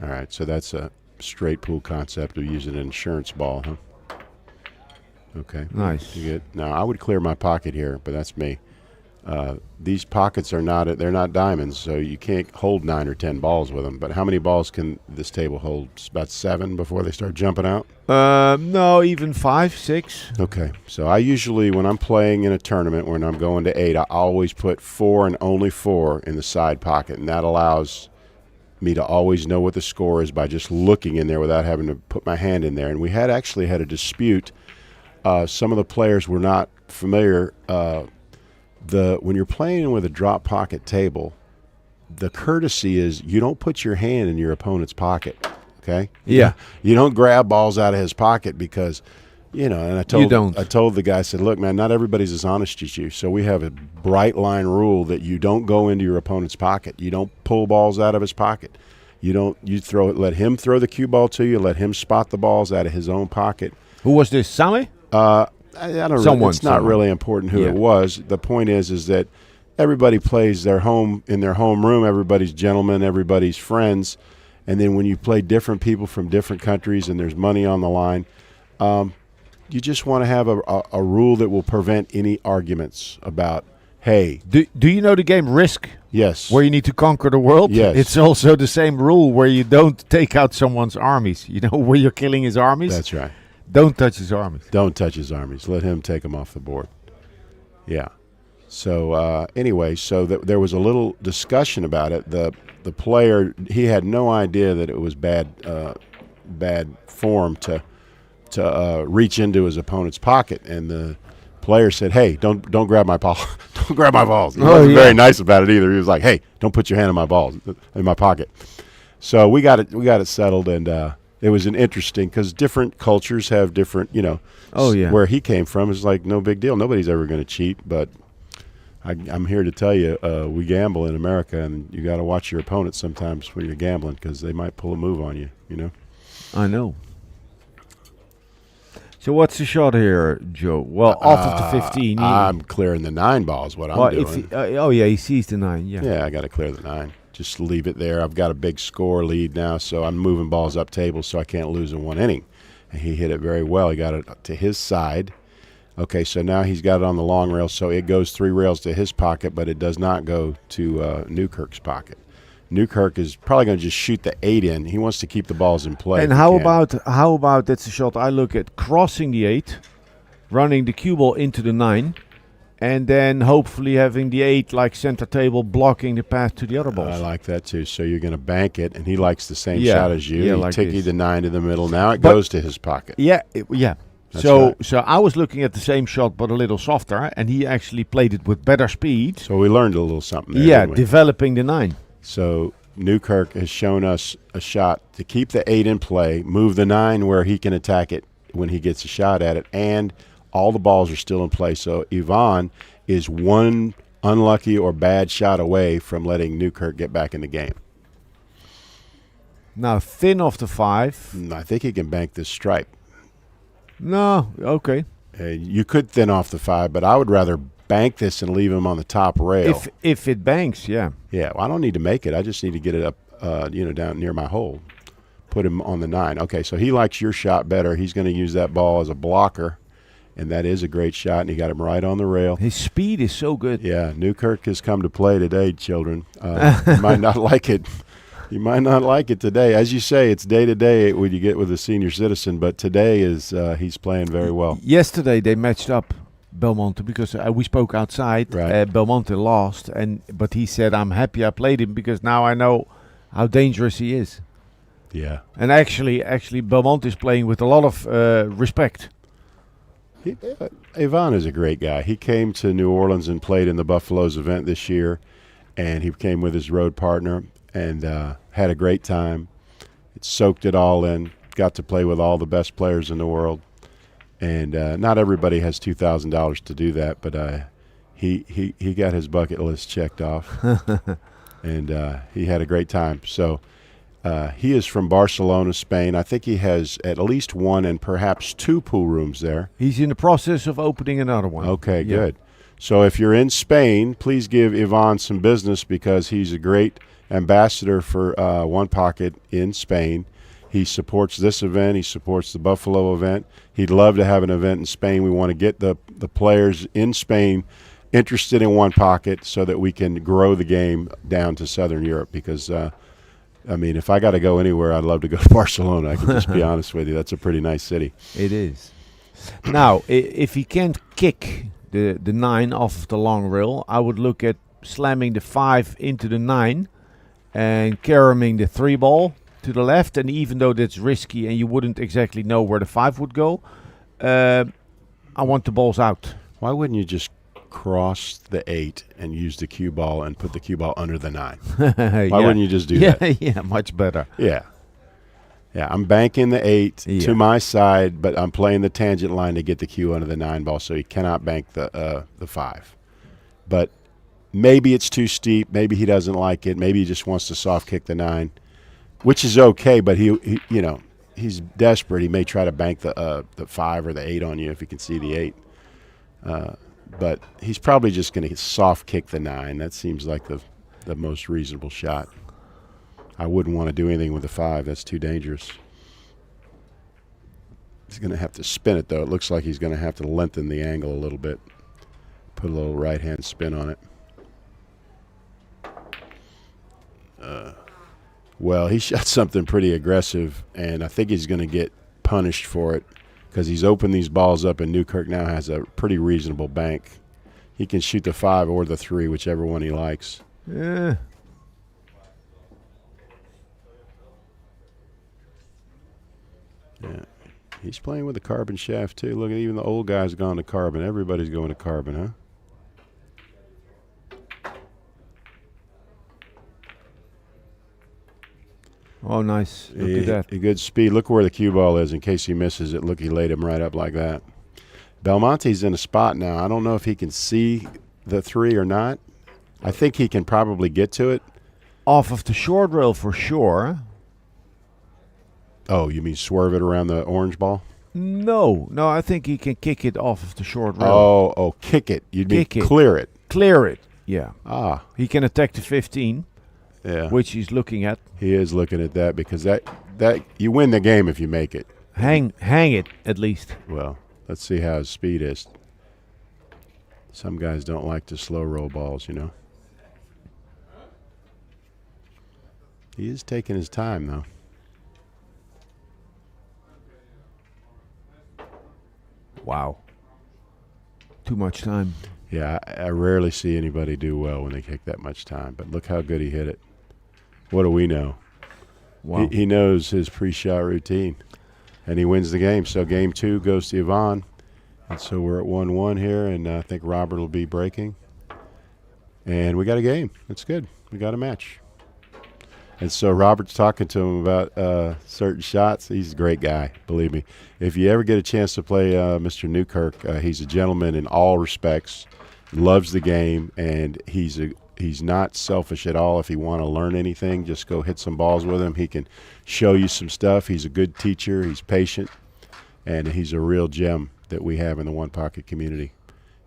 All right, so that's a straight pool concept of using an insurance ball, huh? Okay. Nice. You get, now, I would clear my pocket here, but that's me. These pockets are not diamonds, so you can't hold 9 or 10 balls with them. But how many balls can this table hold? It's about 7 before they start jumping out? No, even 5, 6. Okay. So I usually, when I'm playing in a tournament, when I'm going to 8, I always put 4 and only 4 in the side pocket. And that allows me to always know what the score is by just looking in there without having to put my hand in there. And we actually had a dispute. Some of the players were not familiar. When you're playing with a drop pocket table, the courtesy is you don't put your hand in your opponent's pocket, okay? Yeah. You don't grab balls out of his pocket because, and I told the guy, I said, look, man, not everybody's as honest as you. So we have a bright line rule that you don't go into your opponent's pocket. You don't pull balls out of his pocket. You let him throw the cue ball to you, let him spot the balls out of his own pocket. Who was this, Sami? I don't know. It's not really important who it was. The point is that everybody plays their home in their home room. Everybody's gentlemen, everybody's friends. And then when you play different people from different countries and there's money on the line, you just want to have a rule that will prevent any arguments about, hey. Do you know the game Risk? Yes. Where you need to conquer the world? Yes. It's also the same rule where you don't take out someone's armies. You know, where you're killing his armies? That's right. Don't touch his armies. Don't touch his armies. Let him take them off the board. Yeah. So anyway, so there was a little discussion about it. The player, he had no idea that it was bad form to reach into his opponent's pocket, and the player said, "Hey, don't grab my ball, don't grab my balls." He wasn't very nice about it either. He was like, "Hey, don't put your hand in my balls, in my pocket." So we got it settled, and it was an interesting because different cultures have different, where he came from is like no big deal. Nobody's ever going to cheat, but I'm here to tell you, we gamble in America, and you got to watch your opponents sometimes when you're gambling because they might pull a move on you. I know. So what's the shot here, Joe? Well, off of the 15. I'm clearing the 9 balls. What I'm doing. He sees the 9. Yeah. Yeah, I got to clear the 9. Just leave it there. I've got a big score lead now, so I'm moving balls up table so I can't lose in one inning. And he hit it very well. He got it to his side. Okay, so now he's got it on the long rail, so it goes 3 rails to his pocket, but it does not go to Newkirk's pocket. Newkirk is probably going to just shoot the 8 in. He wants to keep the balls in play. And how about that's a shot I look at crossing the 8, running the cue ball into the 9, and then hopefully having the 8 like center table blocking the path to the other balls. I like that too. So you're going to bank it, and he likes the same shot as you. Yeah, you like take this. the 9 to the middle. Now it goes to his pocket. Yeah. That's So right. so I was looking at the same shot but a little softer, and he actually played it with better speed. So we learned a little something there. Yeah, didn't we? developing the 9. So Newkirk has shown us a shot to keep the 8 in play, move the 9 where he can attack it when he gets a shot at it, and all the balls are still in play. So Yvonne is one unlucky or bad shot away from letting Newkirk get back in the game. Now thin off the 5. I think he can bank this stripe. No, okay. You could thin off the 5, but I would rather bank this and leave him on the top rail. If it banks, yeah. Yeah, well, I don't need to make it. I just need to get it up, down near my hole. Put him on the 9. Okay, so he likes your shot better. He's going to use that ball as a blocker, and that is a great shot, and he got him right on the rail. His speed is so good. Yeah, Newkirk has come to play today, children. You might not like it. You might not like it today. As you say, it's day to day when you get with a senior citizen, but today is he's playing very well. Yesterday they matched up Belmonte because we spoke outside. Right. Belmonte lost, but he said, "I'm happy I played him because now I know how dangerous he is." Yeah. And actually, Belmonte is playing with a lot of respect. Ivan is a great guy. He came to New Orleans and played in the Buffaloes event this year, and he came with his road partner and had a great time. It soaked it all in. Got to play with all the best players in the world. And not everybody has $2,000 to do that, but he got his bucket list checked off, and he had a great time. So he is from Barcelona, Spain. I think he has at least 1 and perhaps 2 pool rooms there. He's in the process of opening another one. Okay, Yeah. good. So if you're in Spain, please give Ivan some business because he's a great ambassador for One Pocket in Spain. He supports this event. He supports the Buffalo event. He'd love to have an event in Spain. We want to get the players in Spain interested in One Pocket so that we can grow the game down to Southern Europe because, if I got to go anywhere, I'd love to go to Barcelona. I can just be honest with you. That's a pretty nice city. It is. Now, if he can't kick the 9 off of the long rail, I would look at slamming the 5 into the 9 and carrying the 3 ball to the left. And even though that's risky and you wouldn't exactly know where the 5 would go, I want the balls out. Why wouldn't you just cross the 8 and use the cue ball and put the cue ball under the 9? Why wouldn't you just do that? Yeah, much better. Yeah. Yeah, I'm banking the 8 to my side, but I'm playing the tangent line to get the cue under the 9 ball, so he cannot bank the 5. But maybe it's too steep. Maybe he doesn't like it. Maybe he just wants to soft kick the 9, which is okay. But he's desperate. He may try to bank the 5 or the 8 on you if he can see the 8. but he's probably just going to soft kick the 9. That seems like the most reasonable shot. I wouldn't want to do anything with the 5. That's too dangerous. He's going to have to spin it, though. It looks like he's going to have to lengthen the angle a little bit. Put a little right-hand spin on it. Well, he shot something pretty aggressive, and I think he's going to get punished for it because he's opened these balls up, and Newkirk now has a pretty reasonable bank. He can shoot the 5 or the 3, whichever one he likes. Yeah. Yeah. He's playing with a carbon shaft, too. Look, even the old guy's gone to carbon. Everybody's going to carbon, huh? Oh, nice. Look at that. A good speed. Look where the cue ball is in case he misses it. Look, he laid him right up like that. Belmonte's in a spot now. I don't know if he can see the 3 or not. I think he can probably get to it. Off of the short rail for sure. Oh, you mean swerve it around the orange ball? No, I think he can kick it off of the short rail. Oh, kick it. You mean Kick it. clear it. Clear it, yeah. Ah. He can attack the 15, which he's looking at. He is looking at that because that you win the game if you make it. Hang it, at least. Well, let's see how his speed is. Some guys don't like to slow roll balls, you know. He is taking his time, though. Wow. Too much time. Yeah, I rarely see anybody do well when they take that much time. But look how good he hit it. What do we know? Wow. He knows his pre-shot routine. And he wins the game. So game 2 goes to Yvonne. And so we're at 1-1 here. And I think Robert will be breaking. And we got a game. That's good. We got a match. And so Robert's talking to him about certain shots. He's a great guy, believe me. If you ever get a chance to play Mr. Newkirk, he's a gentleman in all respects, loves the game, and he's not selfish at all. If you want to learn anything, just go hit some balls with him. He can show you some stuff. He's a good teacher. He's patient, and he's a real gem that we have in the One Pocket community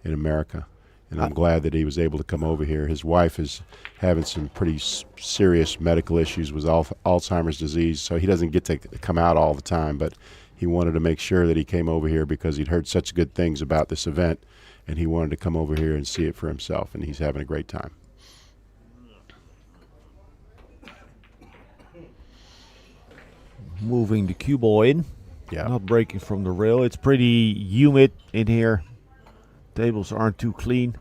in America. And I'm glad that he was able to come over here. His wife is having some pretty serious medical issues with Alzheimer's disease, so he doesn't get to come out all the time. But he wanted to make sure that he came over here because he'd heard such good things about this event, and he wanted to come over here and see it for himself, and he's having a great time. Moving the cue ball in. Yeah. Not breaking from the rail. It's pretty humid in here. Tables aren't too clean.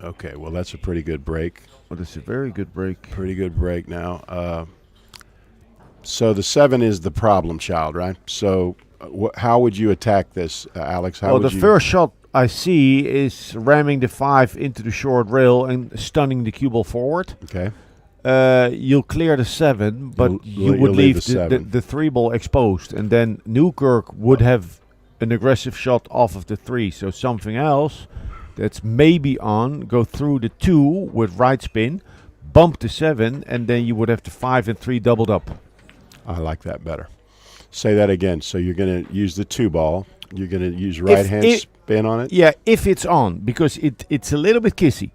Okay, well, that's a pretty good break. Well, that's a very good break. Pretty good break now. So the 7 is the problem child, right? So how would you attack this, Alex? How would the first shot I see is ramming the 5 into the short rail and stunning the cue ball forward. Okay. You'll clear the 7, but you would leave the 3 ball exposed. And then Newkirk would have an aggressive shot off of the 3. So something else that's maybe on, go through the 2 with right spin, bump the 7, and then you would have the 5 and 3 doubled up. I like that better. Say that again. So you're going to use the 2 ball. You're going to use right hand spin on it? Yeah, if it's on, because it's a little bit kissy.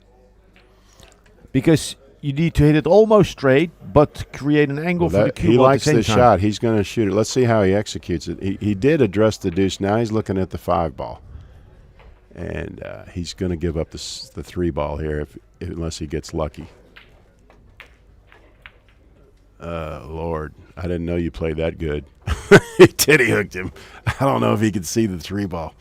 Because you need to hit it almost straight, but create an angle for the cue he ball likes at the the same time. shot. He's going to shoot it. Let's see how he executes it. He did address the deuce. Now he's looking at the 5 ball. And he's going to give up the 3 ball here unless he gets lucky. Lord, I didn't know you played that good. He titty hooked him. I don't know if he could see the 3 ball.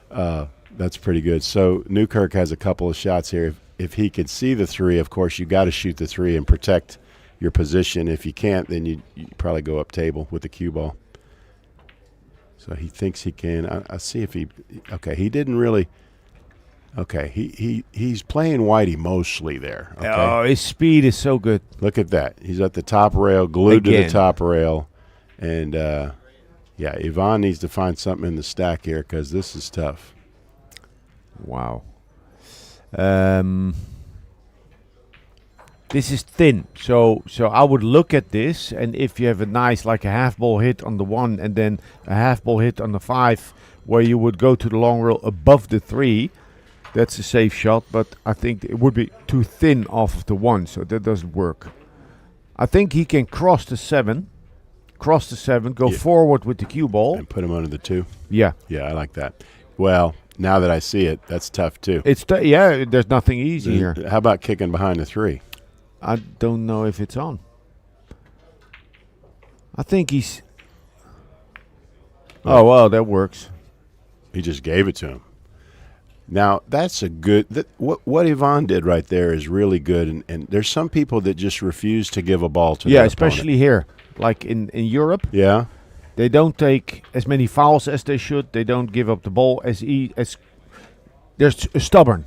That's pretty good. So Newkirk has a couple of shots here. If he could see the 3, of course, you got to shoot the 3 and protect your position. If you can't, then you probably go up table with the cue ball. So he thinks he can. I see if he. Okay, he didn't really. Okay, he's playing whitey mostly there. Okay? Oh, his speed is so good. Look at that. He's at the top rail, glued to the top rail, and yeah, Yvonne needs to find something in the stack here because this is tough. Wow. this is thin. So I would look at this, and if you have a nice, like a half ball hit on the 1 and then a half ball hit on the 5, where you would go to the long rail above the 3, that's a safe shot. But I think it would be too thin off of the 1, so that doesn't work. I think he can cross the 7, go forward with the cue ball. And put him under the 2. Yeah. Yeah, I like that. Well, now that I see it, that's tough too. It's yeah, there's nothing easy here. How about kicking behind the 3? I don't know if it's on. I think he's... Oh, well, that works. He just gave it to him. Now, that's a good... what Yvonne did right there is really good, and there's some people that just refuse to give a ball to their especially here. Like in Europe. Yeah. They don't take as many fouls as they should. They don't give up the ball as they're stubborn.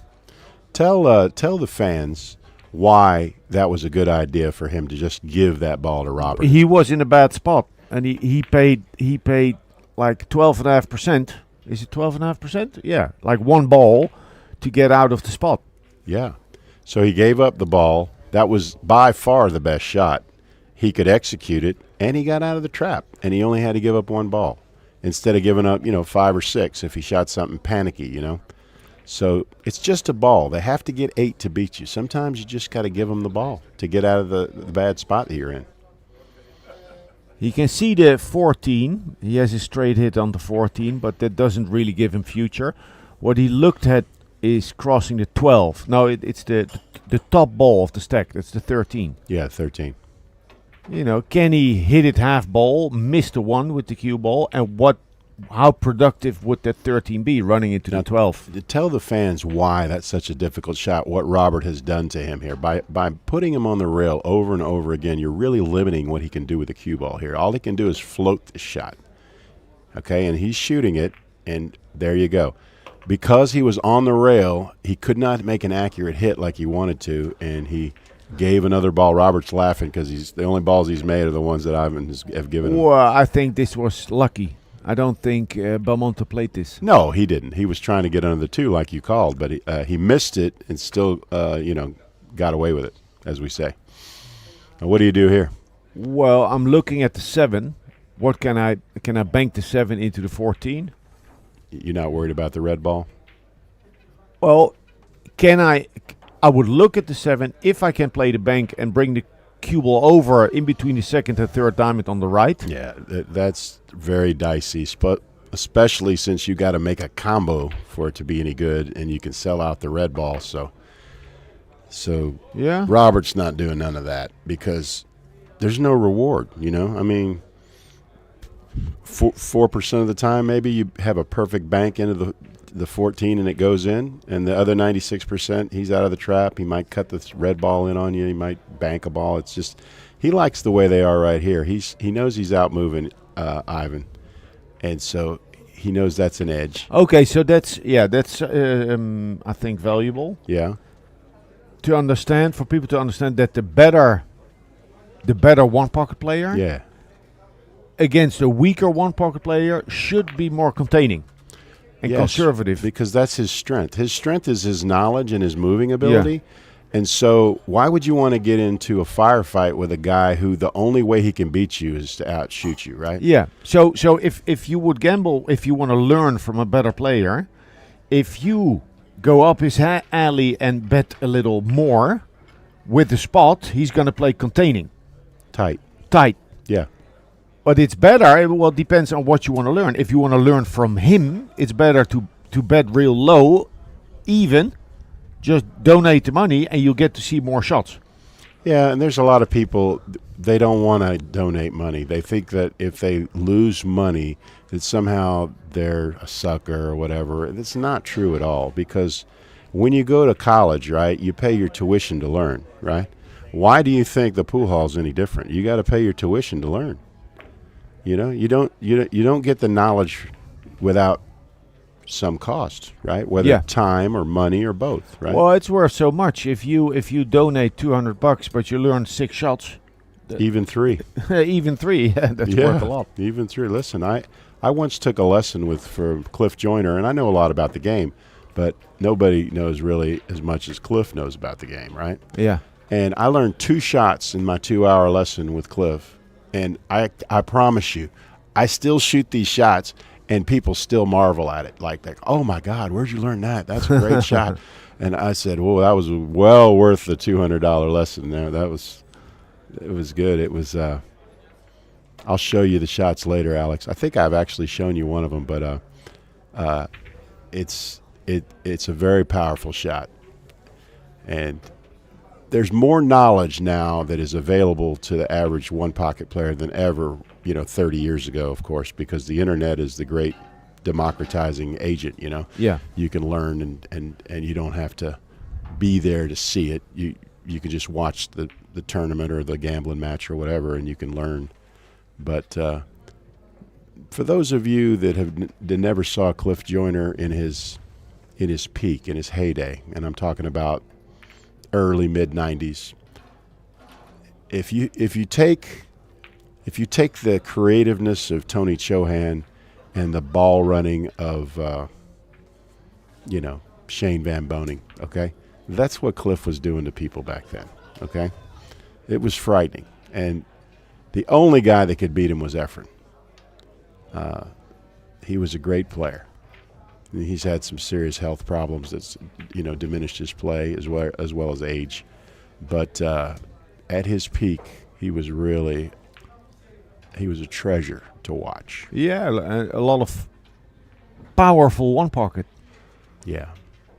Tell the fans why that was a good idea for him to just give that ball to Robert. He was in a bad spot, and he paid like 12.5%. Is it 12.5%? Yeah, like one ball to get out of the spot. Yeah. So he gave up the ball. That was by far the best shot. He could execute it, and he got out of the trap, and he only had to give up one ball instead of giving up, 5 or 6 if he shot something panicky, So it's just a ball. They have to get 8 to beat you. Sometimes you just got to give them the ball to get out of the bad spot that you're in. He can see the 14. He has a straight hit on the 14, but that doesn't really give him future. What he looked at is crossing the 12. No, it's the top ball of the stack. That's the 13. Yeah, 13. Can he hit it half ball, miss the 1 with the cue ball, and how productive would that 13 be running into the 12? Tell the fans why that's such a difficult shot, what Robert has done to him here. By putting him on the rail over and over again, you're really limiting what he can do with the cue ball here. All he can do is float the shot. Okay, and he's shooting it, and there you go. Because he was on the rail, he could not make an accurate hit like he wanted to, and he gave another ball. Robert's laughing because the only balls he's made are the ones that Ivan have given him. Well, I think this was lucky. I don't think Belmonte played this. No, he didn't. He was trying to get under the 2 like you called, but he missed it and still, got away with it, as we say. Now, what do you do here? Well, I'm looking at the 7. What can I bank the 7 into the 14? You're not worried about the red ball? Well, I would look at the 7 if I can play the bank and bring the cue ball over in between the 2nd and 3rd diamond on the right. Yeah, that's very dicey, especially since you got to make a combo for it to be any good, and you can sell out the red ball. So yeah, Robert's not doing none of that because there's no reward. I mean, 4% of the time maybe you have a perfect bank into the 14 and it goes in, and the other 96% he's out of the trap. He might cut the red ball in on you. He might bank a ball. It's just he likes the way they are right here. He knows he's out moving Ivan, and so he knows that's an edge. Okay, so that's I think valuable. Yeah. For people to understand that the better one pocket player. Yeah. Against a weaker one pocket player should be more containing. And conservative. Because that's his strength. His strength is his knowledge and his moving ability. Yeah. And so why would you want to get into a firefight with a guy who the only way he can beat you is to outshoot you, right? Yeah. So if you would gamble, if you want to learn from a better player, if you go up his alley and bet a little more with the spot, he's going to play containing. Tight. Yeah. But it's better, well, it depends on what you want to learn. If you want to learn from him, it's better to bet real low, even, just donate the money, and you'll get to see more shots. Yeah, and there's a lot of people, they don't want to donate money. They think that if they lose money, that somehow they're a sucker or whatever. It's not true at all, because when you go to college, right, you pay your tuition to learn, right? Why do you think the pool hall's any different? You got to pay your tuition to learn. You don't get the knowledge without some cost, right? Whether time or money or both, right? Well, it's worth so much. If you donate $200, but you learn 6 shots, even 3, even 3, that's worth a lot. Even 3. Listen, I once took a lesson from Cliff Joyner, and I know a lot about the game, but nobody knows really as much as Cliff knows about the game, right? Yeah. And I learned 2 shots in my 2-hour lesson with Cliff. And I promise you, I still shoot these shots, and people still marvel at it. Like, oh, my God, where'd you learn that? That's a great shot. And I said, well, that was well worth the $200 lesson there. It was good. It was I'll show you the shots later, Alex. I think I've actually shown you one of them, but it's a very powerful shot. And there's more knowledge now that is available to the average one-pocket player than ever, 30 years ago, of course, because the internet is the great democratizing agent, Yeah. You can learn and you don't have to be there to see it. You can just watch the tournament or the gambling match or whatever, and you can learn. But for those of you that never saw Cliff Joyner in his peak, in his heyday, and I'm talking about early mid-90s, if you take the creativeness of Tony Chohan and the ball running of Shane Van Boning, okay, that's what Cliff was doing to people back then, okay. It was frightening, and the only guy that could beat him was Efren. He was a great player. He's had some serious health problems that's diminished his play as well as age. But at his peak, he was a treasure to watch. Yeah, a lot of powerful one pocket. Yeah.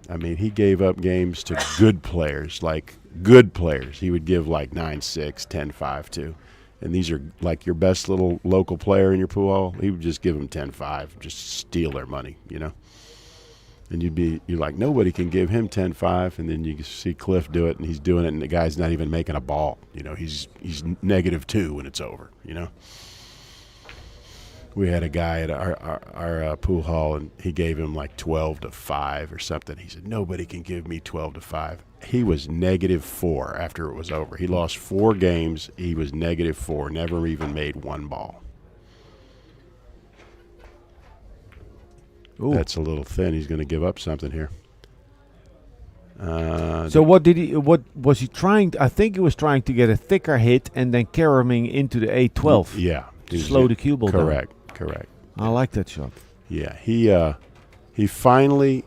I mean, he gave up games to good players, like good players. He would give like 9-6, 10-5 to. And these are like your best little local player in your pool hall. He would just give them 10-5, just steal their money, And you're like, nobody can give him 10-5, and then you see Cliff do it, and he's doing it, and the guy's not even making a ball. He's -2 when it's over. We had a guy at our pool hall, and he gave him like 12-5 or something. He said, nobody can give me 12-5. He was -4 after it was over. He lost 4 games. He was -4, never even made one ball. Ooh. That's a little thin. He's going to give up something here. So what was he trying? I think he was trying to get a thicker hit and then caroming into the 8-12. Yeah. Slow the cue ball down. Correct. I like that shot. Yeah, he finally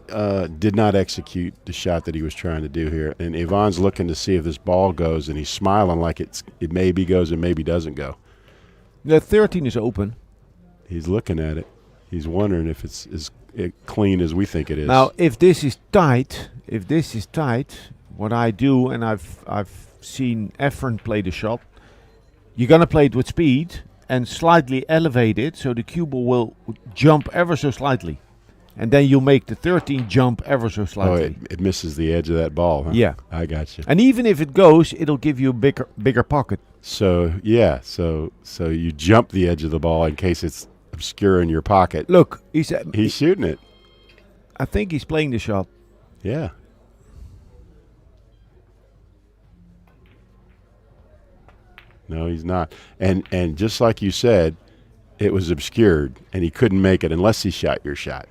did not execute the shot that he was trying to do here. And Yvonne's looking to see if this ball goes, and he's smiling like it maybe goes and maybe doesn't go. The 13 is open. He's looking at it. He's wondering if it's as clean as we think it is. Now, if this is tight, what I do, and I've seen Efren play the shot, you're gonna play it with speed and slightly elevate it so the cue ball will jump ever so slightly. And then you make the 13 jump ever so slightly. Oh, it misses the edge of that ball, huh? Yeah. I got you. And even if it goes, it'll give you a bigger pocket. So, yeah, so you jump the edge of the ball in case it's obscure in your pocket. Look, he's shooting it. I think he's playing the shot. Yeah. No, he's not. And just like you said, it was obscured, and he couldn't make it unless he shot your shot.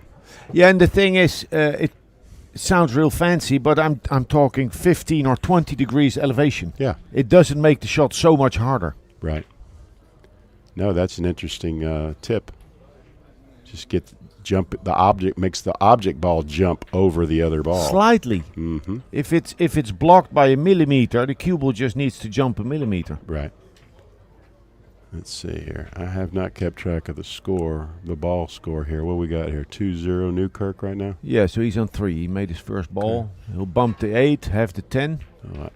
Yeah, and the thing is, it sounds real fancy, but I'm talking 15 or 20 degrees elevation. Yeah. It doesn't make the shot so much harder. Right. No, that's an interesting tip. Just makes the object ball jump over the other ball. Slightly. Mm-hmm. If it's blocked by a millimeter, the cue ball just needs to jump a millimeter. Right. Let's see here. I have not kept track of the ball score here. What we got here? 2-0 Newkirk right now? Yeah, so he's on 3. He made his first ball. Okay. He'll bump the 8, have the 10.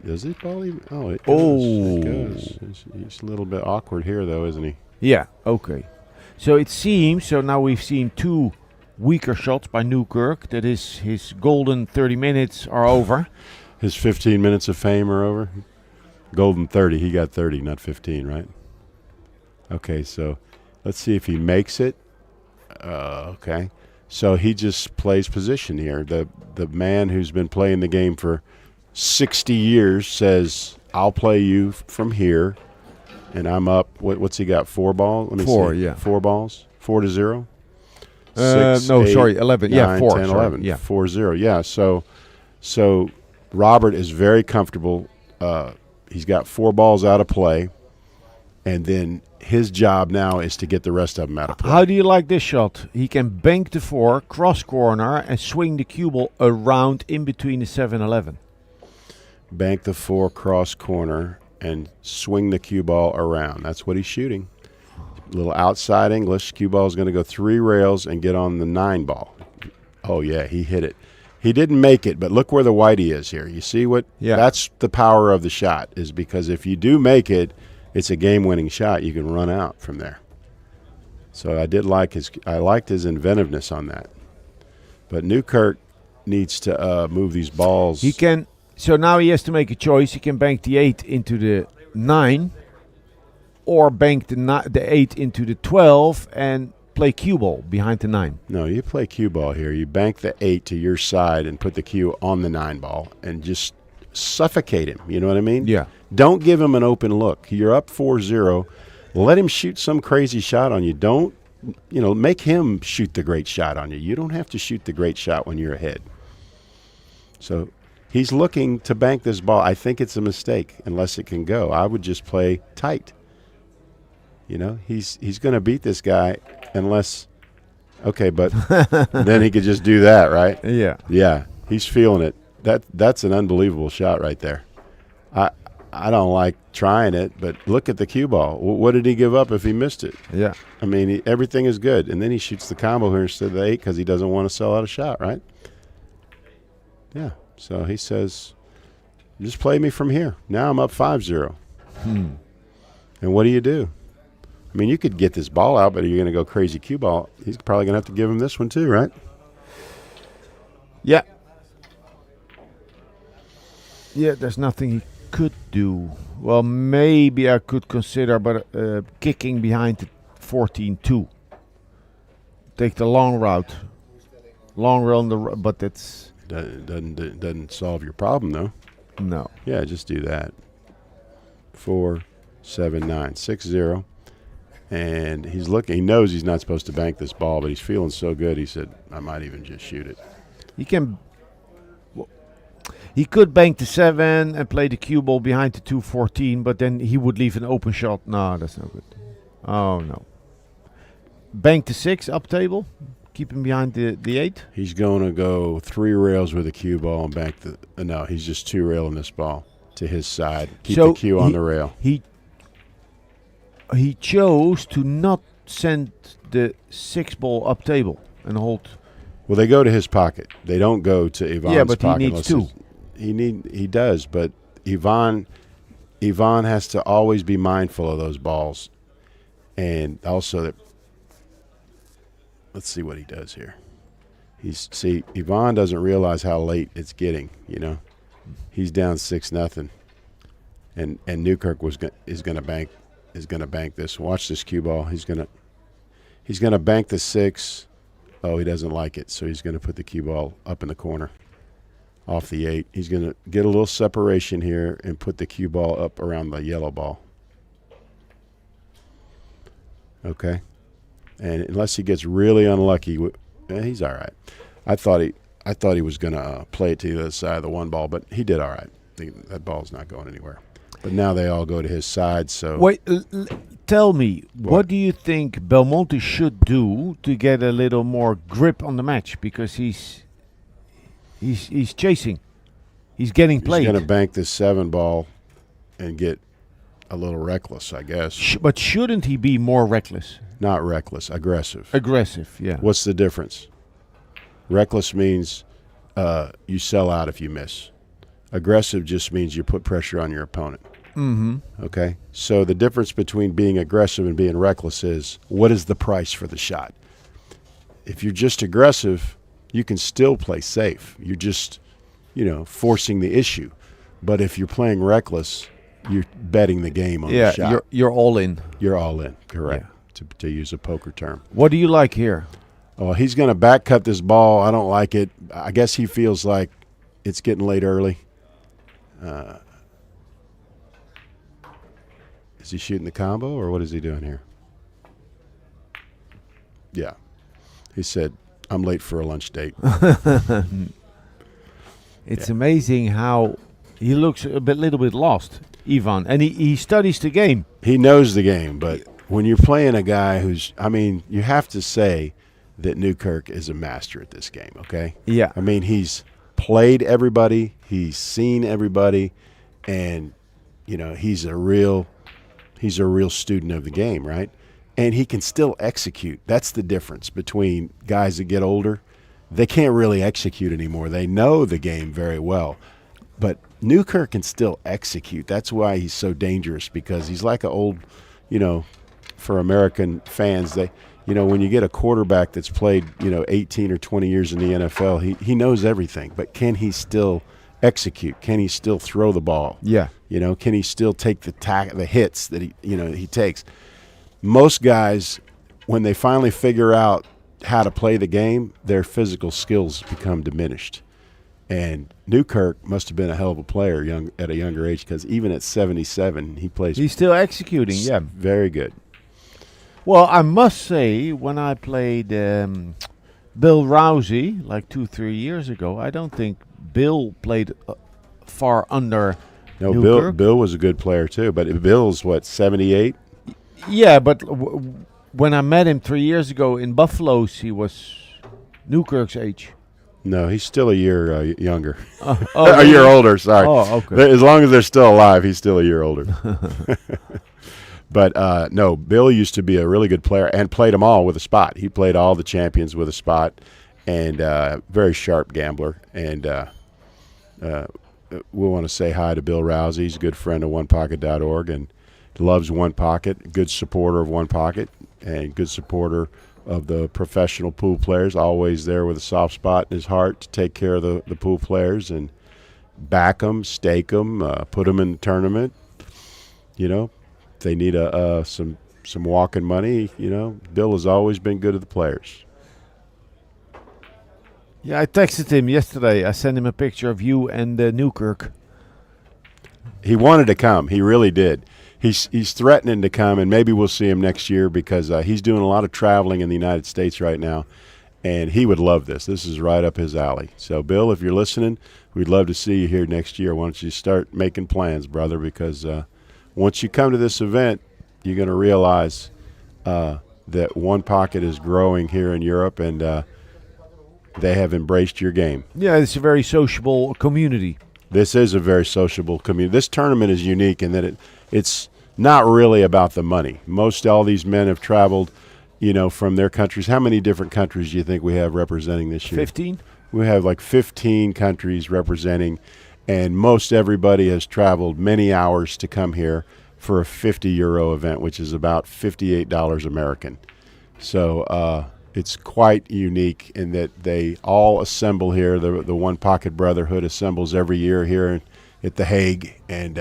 Does it ball even? Oh, it goes. Oh. It goes. He's a little bit awkward here, though, isn't he? Yeah, okay. So it seems, so now we've seen 2 weaker shots by Newkirk. That is, his golden 30 minutes are over. His 15 minutes of fame are over? Golden 30. He got 30, not 15, right? Okay, so let's see if he makes it. Okay. So he just plays position here. The man who's been playing the game for 60 years says, I'll play you from here, and I'm up. What's he got, 4 balls? Let me 4, see. yeah. 4 balls? 4-0? 11. 9, 4. 10, sorry. 11. Yeah. 4-0. Yeah, so Robert is very comfortable he's got 4 balls out of play, and then his job now is to get the rest of them out of play. How do you like this shot? He can bank the 4, cross corner, and swing the cue ball around in between the 7-11. Bank the 4 cross corner and swing the cue ball around. That's what he's shooting. Little outside English. Cue ball is going to go 3 rails and get on the 9 ball. Oh, yeah, he hit it. He didn't make it, but look where the whitey is here. You see what? Yeah. That's the power of the shot, is because if you do make it, it's a game-winning shot. You can run out from there. So I liked his inventiveness on that. But Newkirk needs to move these balls. He can. So now he has to make a choice. He can bank the 8 into the 9, or bank the 8 into the 12 and play cue ball behind the 9. No, you play cue ball here. You bank the 8 to your side and put the cue on the 9 ball and just suffocate him. You know what I mean? Yeah. Don't give him an open look. You're up 4-0. Let him shoot some crazy shot on you. Don't, make him shoot the great shot on you. You don't have to shoot the great shot when you're ahead. So he's looking to bank this ball. I think it's a mistake unless it can go. I would just play tight. He's going to beat this guy unless – okay, but then he could just do that, right? Yeah. Yeah, he's feeling it. That's an unbelievable shot right there. I don't like trying it, but look at the cue ball. What did he give up if he missed it? Yeah. I mean, everything is good. And then he shoots the combo here instead of the 8 because he doesn't want to sell out a shot, right? Yeah. So he says, just play me from here. Now I'm up 5-0. And what do? I mean, you could get this ball out, but you're going to go crazy cue ball. He's probably going to have to give him this one too, right? Yeah. Yeah, there's nothing he could do. Well, maybe I could consider, but kicking behind the 14-2. Take the long route. Long run, but it's... Doesn't solve your problem, though. No. Yeah, just do that. 4, 7, 9, 6-0. And he's looking. He knows he's not supposed to bank this ball, but he's feeling so good. He said, "I might even just shoot it." He can. He could bank the 7 and play the cue ball behind the 2-14, but then he would leave an open shot. No, that's not good. Oh no. Bank the 6 up table. Keep him behind the 8. He's going to go 3 rails with a cue ball and bank the. No, he's just 2 railing this ball to his side. Keep the cue on the rail. He chose to not send the 6 ball up table and hold. Well, they go to his pocket. They don't go to Ivan's pocket. Yeah, but he needs to. He does, but Ivan has to always be mindful of those balls, and also that. Let's see what he does here. Ivan doesn't realize how late it's getting. He's down 6-0, and Newkirk is going to bank this. Watch this cue ball. He's gonna bank the 6. Oh, he doesn't like it, so he's gonna put the cue ball up in the corner, off the 8. He's gonna get a little separation here and put the cue ball up around the yellow ball. Okay, and unless he gets really unlucky, he's all right. I thought he was gonna play it to the other side of the 1 ball, but he did all right. That ball's not going anywhere. But now they all go to his side. So wait, tell me, what do you think Belmonte should do to get a little more grip on the match? Because he's chasing, he's getting played. He's going to bank this 7 ball and get a little reckless, I guess. But shouldn't he be more reckless? Not reckless, aggressive. Aggressive, yeah. What's the difference? Reckless means you sell out if you miss. Aggressive just means you put pressure on your opponent. Mm-hmm. Okay? So the difference between being aggressive and being reckless is, what is the price for the shot? If you're just aggressive, you can still play safe. You're just, forcing the issue. But if you're playing reckless, you're betting the game on the shot. You're all in. You're all in, correct, to use a poker term. What do you like here? Oh, he's going to back cut this ball. I don't like it. I guess he feels like it's getting late early. Is he shooting the combo, or what is he doing here? Yeah. He said, I'm late for a lunch date. It's amazing how he looks little bit lost. Ivan, and he studies the game. He knows the game, but when you're playing a guy who's, I mean, you have to say that Newkirk is a master at this game, okay? Yeah. I mean, he's played everybody, he's seen everybody, and, you know, he's a real student of the game, right? And he can still execute. That's the difference between guys that get older. They can't really execute anymore. They know the game very well. But Newkirk can still execute. That's why he's so dangerous, because he's like an old, you know, for American fans, they, you know, when you get a quarterback that's played, you know, 18 or 20 years in the NFL, he knows everything. But can he still execute? Can he still throw the ball? Yeah. You know, can he still take the hits that he takes? Most guys, when they finally figure out how to play the game, their physical skills become diminished. And Newkirk must have been a hell of a player at a younger age, because even at 77, he plays. He's still executing, yeah. Very good. Well, I must say, when I played Bill Rousey like 2-3 years ago, I don't think Bill played far under. No, Newkirk. Bill was a good player too, but Bill's what, 78? Yeah, but when I met him 3 years ago in Buffalo, he was Newkirk's age. No, he's still a year younger. Oh, a year older, sorry. Oh, okay. As long as they're still alive, he's still a year older. But no, Bill used to be a really good player and played them all with a spot. He played all the champions with a spot, and very sharp gambler. And we want to say hi to Bill Rousey. He's a good friend of OnePocket.org and loves One Pocket, good supporter of One Pocket, and good supporter of the professional pool players, always there with a soft spot in his heart to take care of the pool players and back them, stake them, put them in the tournament. You know, if they need some walking money, you know, Bill has always been good to the players. Yeah, I texted him yesterday. I sent him a picture of you and Newkirk. He wanted to come. He really did. He's threatening to come, and maybe we'll see him next year, because he's doing a lot of traveling in the United States right now, and he would love this. This is right up his alley. So, Bill, if you're listening, we'd love to see you here next year. Why don't you start making plans, brother, because once you come to this event, you're going to realize that One Pocket is growing here in Europe, and they have embraced your game. Yeah, it's a very sociable community. This is a very sociable community. This tournament is unique in that it's not really about the money. All these men have traveled, you know, from their countries. How many different countries do you think we have representing this year? 15? We have like 15 countries representing, and most everybody has traveled many hours to come here for a €50 event, which is about $58 American. So it's quite unique in that they all assemble here. The One Pocket Brotherhood assembles every year here at The Hague, and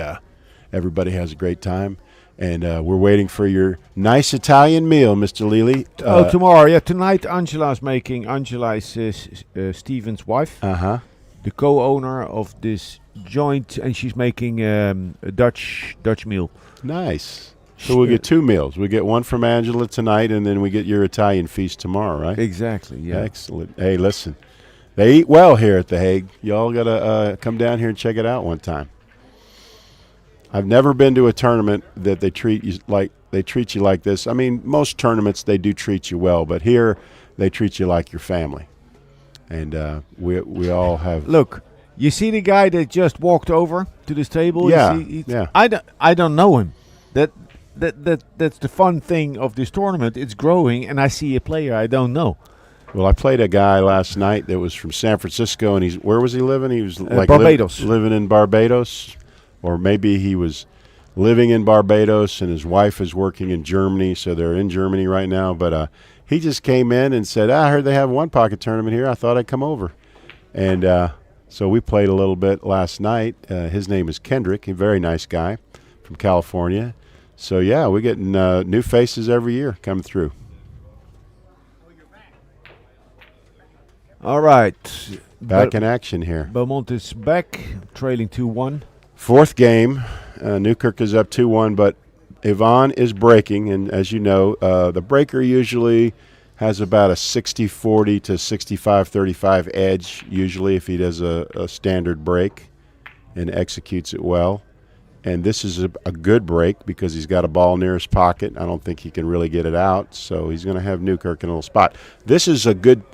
everybody has a great time. And we're waiting for your nice Italian meal, Mr. Lely. Tomorrow. Yeah, tonight Angela's making. Angela is Steven's wife. The co-owner of this joint, and she's making a Dutch meal. Nice. So we'll get two meals. We get one from Angela tonight, and then we get your Italian feast tomorrow, right? Exactly, yeah. Excellent. Hey, listen, they eat well here at The Hague. Y'all got to come down here and check it out one time. I've never been to a tournament that they treat you like this. I mean, most tournaments, they do treat you well, but here they treat you like your family. And we all have... Look, you see the guy that just walked over to this table? Yeah, yeah. I don't know him. That's the fun thing of this tournament. It's growing, and I see a player I don't know. Well, I played a guy last night that was from San Francisco, and where was he living? He was like Barbados. Living in Barbados, or maybe he was living in Barbados, and his wife is working in Germany, so they're in Germany right now. But he just came in and said, I heard they have One Pocket tournament here. I thought I'd come over. And so we played a little bit last night. His name is Kendrick, a very nice guy from California. So, yeah, we're getting new faces every year coming through. All right. Back in action here. Beaumont is back, trailing 2-1. Fourth game. Newkirk is up 2-1, but Ivan is breaking. And as you know, the breaker usually has about a 60-40 to 65-35 edge, usually, if he does a standard break and executes it well. And this is a good break because he's got a ball near his pocket. I don't think he can really get it out, so he's going to have Newkirk in a little spot. This is a good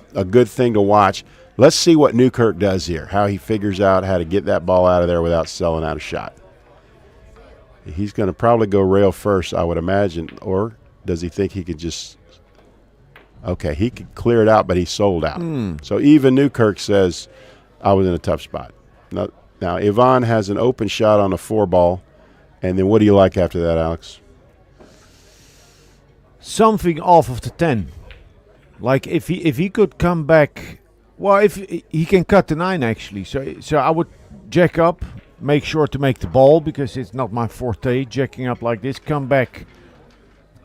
thing to watch. Let's see what Newkirk does here, how he figures out how to get that ball out of there without selling out a shot. He's going to probably go rail first, I would imagine, or does he think he could just – okay, he could clear it out, but he sold out. So even Newkirk says, I was in a tough spot. Now, Ivan has an open shot on a 4-ball, and then what do you like after that, Alex? Something off of the 10. Like if he could come back, well, if he can cut the 9 actually. So I would jack up, make sure to make the ball because it's not my forte. Jacking up like this, come back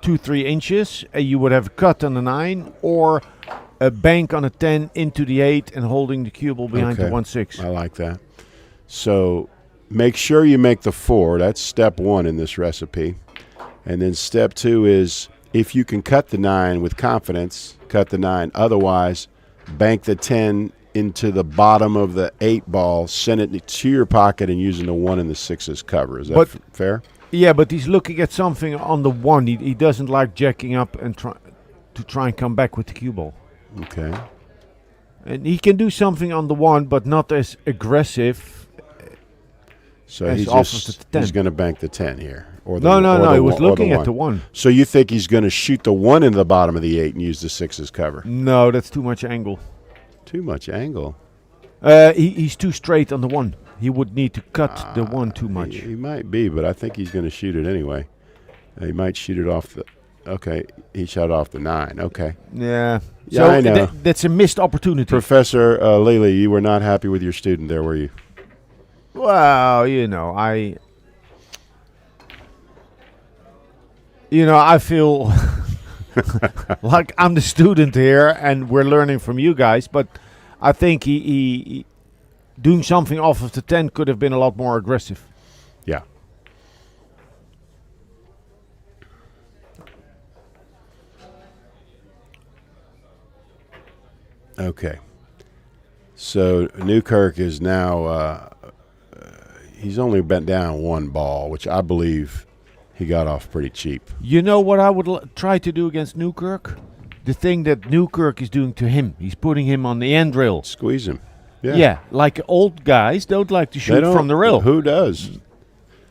2-3 inches, and you would have a cut on the 9 or a bank on a 10 into the 8 and holding the cue ball behind the 1-6. I like that. So make sure you make the 4. That's step 1 in this recipe. And then step 2 is if you can cut the 9 with confidence, cut the 9. Otherwise, bank the 10 into the bottom of the 8 ball, send it to your pocket, and using the 1 and the 6 as cover. Is that fair? Yeah, but he's looking at something on the 1. He doesn't like jacking up and try and come back with the cue ball. Okay. And he can do something on the 1, but not as aggressive. So he's going to bank the 10 here. Or the, no. He was looking at the 1. So you think he's going to shoot the 1 into the bottom of the 8 and use the 6 as cover? No, that's too much angle. Too much angle? He's too straight on the 1. He would need to cut the 1 too much. He might be, but I think he's going to shoot it anyway. He might shoot it off the... Okay, he shot off the 9. Okay. Yeah. Yeah, I know. That's a missed opportunity. Professor Lely, you were not happy with your student there, were you? Well, I feel like I'm the student here and we're learning from you guys, but I think he doing something off of the 10 could have been a lot more aggressive. Yeah. Okay. So Newkirk is now he's only bent down 1 ball, which I believe he got off pretty cheap. You know what I would try to do against Newkirk? The thing that Newkirk is doing to him. He's putting him on the end rail. Squeeze him. Yeah. Yeah, like old guys don't like to shoot from the rail. Who does?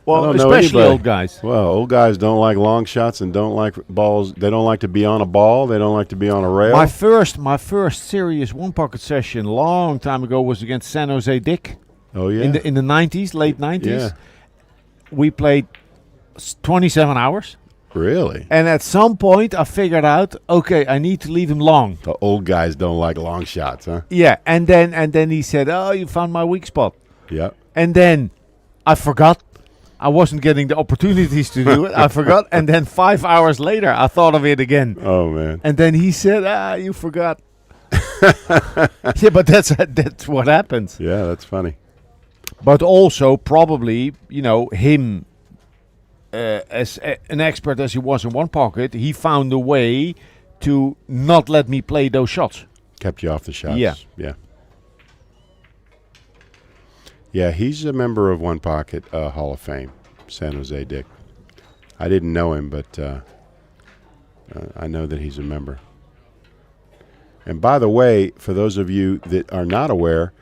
Well, especially old guys. Well, old guys don't like long shots and don't like balls. They don't like to be on a ball. They don't like to be on a rail. My first serious 1-pocket session long time ago was against San Jose Dick. Oh yeah. In the 90s, late 90s. Yeah. We played 27 hours. Really? And at some point I figured out, okay, I need to leave him long. The old guys don't like long shots, huh? Yeah, and then he said, "Oh, you found my weak spot." Yeah. And then I forgot. I wasn't getting the opportunities to do it. I forgot. And then 5 hours later, I thought of it again. Oh, man. And then he said, you forgot. Yeah, but that's what happens. Yeah, that's funny. But also probably, him as an expert as he was in 1-pocket, he found a way to not let me play those shots. Kept you off the shots. Yeah. Yeah. Yeah, he's a member of 1-Pocket Hall of Fame, San Jose Dick. I didn't know him, but I know that he's a member. And by the way, for those of you that are not aware,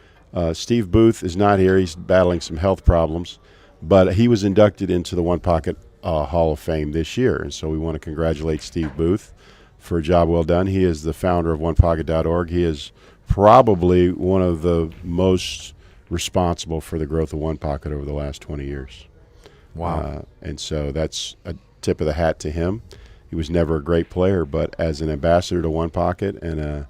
Steve Booth is not here. He's battling some health problems, but he was inducted into the 1-Pocket Hall of Fame this year. And so we want to congratulate Steve Booth for a job well done. He is the founder of onepocket.org. He is probably one of the most responsible for the growth of 1-Pocket over the last 20 years. Wow. And so that's a tip of the hat to him. He was never a great player, but as an ambassador to 1-Pocket and a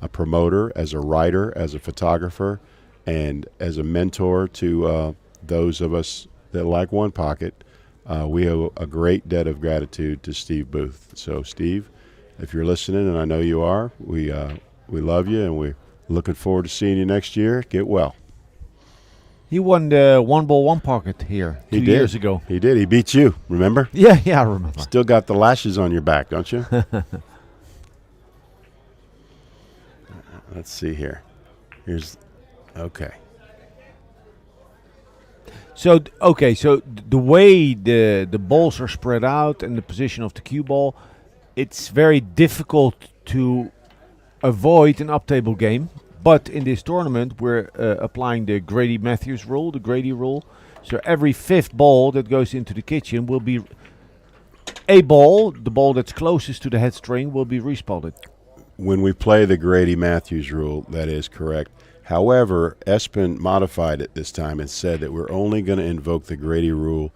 promoter, as a writer, as a photographer, and as a mentor to those of us that like 1-Pocket, we owe a great debt of gratitude to Steve Booth. So, Steve, if you're listening, and I know you are, we love you, and we're looking forward to seeing you next year. Get well. He won the 1-ball 1-pocket here 2 years ago. He did. He beat you, remember? Yeah, I remember. Still got the lashes on your back, don't you? Let's see here. Okay. So the way the balls are spread out and the position of the cue ball, it's very difficult to avoid an up-table game. But in this tournament, we're applying the Grady Matthews rule, the Grady rule. So every fifth ball that goes into the kitchen will be a ball. The ball that's closest to the head string will be respotted. When we play the Grady Matthews rule, that is correct. However, Espen modified it this time and said that we're only going to invoke the Grady rule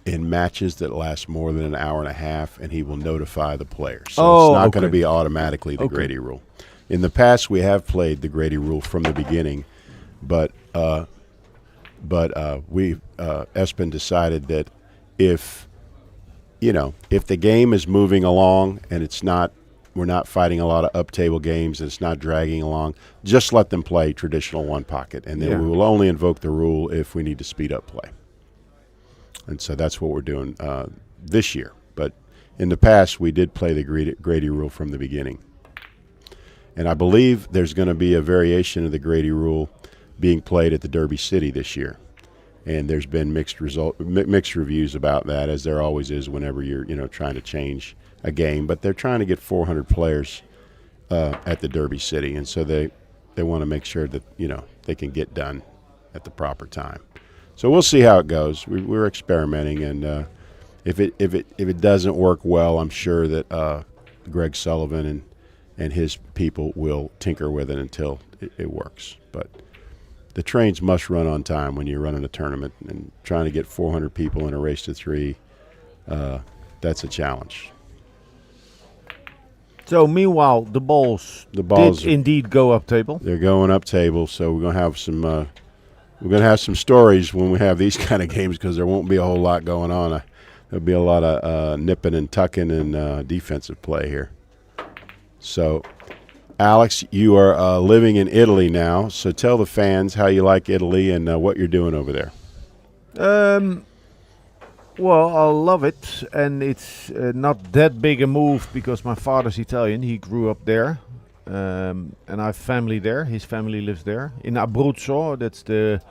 in matches that last more than an hour and a half, and he will notify the player. So it's not going to be automatically the Grady rule. In the past, we have played the Grady rule from the beginning, but Espen decided that if the game is moving along and we're not fighting a lot of up-table games and it's not dragging along, just let them play traditional one pocket, and then we will only invoke the rule if we need to speed up play. And so that's what we're doing this year. But in the past, we did play the Grady rule from the beginning. And I believe there's going to be a variation of the Grady rule being played at the Derby City this year. And there's been mixed reviews about that, as there always is whenever you're trying to change a game. But they're trying to get 400 players at the Derby City, and so they want to make sure that they can get done at the proper time. So we'll see how it goes. We're experimenting, and if it doesn't work well, I'm sure that Greg Sullivan and his people will tinker with it until it works. But the trains must run on time when you're running a tournament, and trying to get 400 people in a race to 3, that's a challenge. So meanwhile, the balls did indeed go up table. They're going up table, so we're gonna have some stories when we have these kind of games, because there won't be a whole lot going on. There'll be a lot of nipping and tucking and defensive play here. So, Alex, you are living in Italy now, so tell the fans how you like Italy and what you're doing over there. Well, I love it, and it's not that big a move because my father's Italian. He grew up there, and I have family there. His family lives there. In Abruzzo, that's the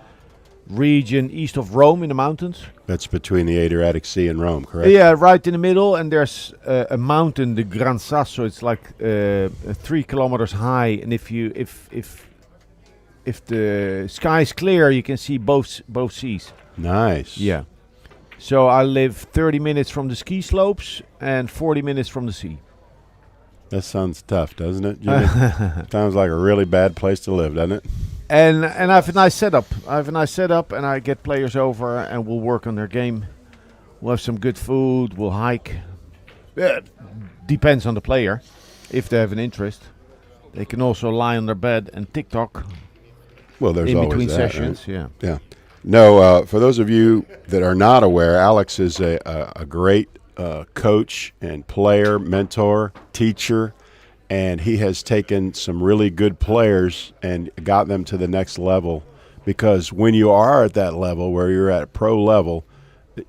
region east of Rome in the mountains. That's between the Adriatic Sea and Rome, correct? Yeah, right in the middle, and there's a mountain, the Gran Sasso. It's like 3 kilometers high, and if the sky is clear, you can see both seas. Nice. Yeah. So I live 30 minutes from the ski slopes and 40 minutes from the sea. That sounds tough, doesn't it, Jimmy? Sounds like a really bad place to live, doesn't it? And I have a nice setup. And I get players over, and we'll work on their game. We'll have some good food. We'll hike. Depends on the player. If they have an interest, they can also lie on their bed and TikTok. Well, there's in always between that, sessions. right? Yeah. No, for those of you that are not aware, Alex is a great coach and player, mentor, teacher, and he has taken some really good players and got them to the next level. Because when you are at that level, where you're at pro level,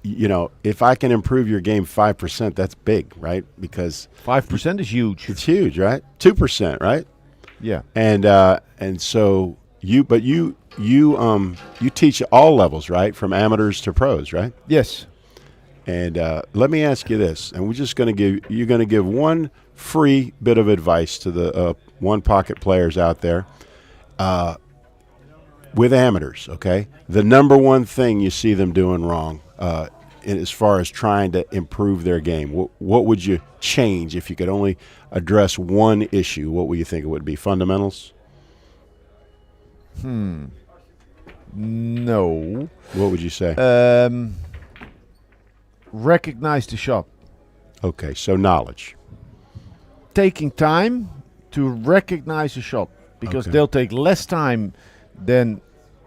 if I can improve your game 5%, that's big, right? Because 5% is huge. It's huge, right? 2%, right? Yeah. And so you teach at all levels, right? From amateurs to pros, right? Yes. And let me ask you this, and you're going to give one free bit of advice to the one pocket players out there with amateurs, okay? The number one thing you see them doing wrong as far as trying to improve their game, what would you change if you could only address one issue? What would you think it would be? Fundamentals? No. What would you say? Recognize the shot. Okay, so knowledge. Taking time to recognize a shot, because they'll take less time than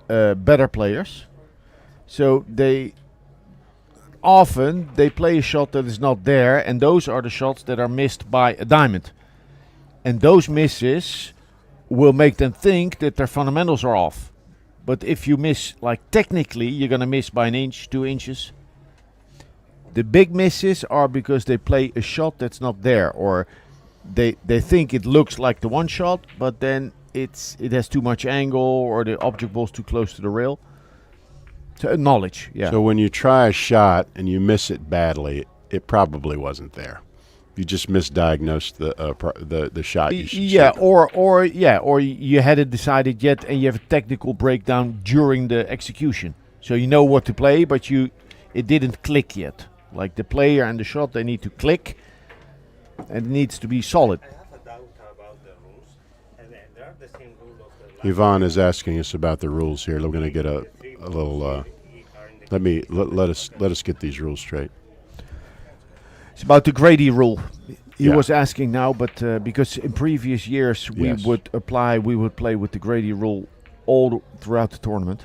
better players. So they play a shot that is not there, and those are the shots that are missed by a diamond. And those misses will make them think that their fundamentals are off. But if you miss, technically, you're going to miss by an inch, 2 inches. The big misses are because they play a shot that's not there, or they think it looks like the one shot, but then it has too much angle, or the object ball's too close to the rail. To acknowledge, yeah. So when you try a shot and you miss it badly, it probably wasn't there. You just misdiagnosed the shot you should Yeah, shoot. or you hadn't decided yet, and you have a technical breakdown during the execution. So you know what to play, but it didn't click yet. Like the player and the shot, they need to click, and it needs to be solid. I have a doubt about the rules, and they are the same rule of the. Yvonne is asking us about the rules here. We're going to get a little. Let us get these rules straight. It's about the Grady rule. He Yeah. was asking now, but because in previous years Yes. we would play with the Grady rule throughout the tournament.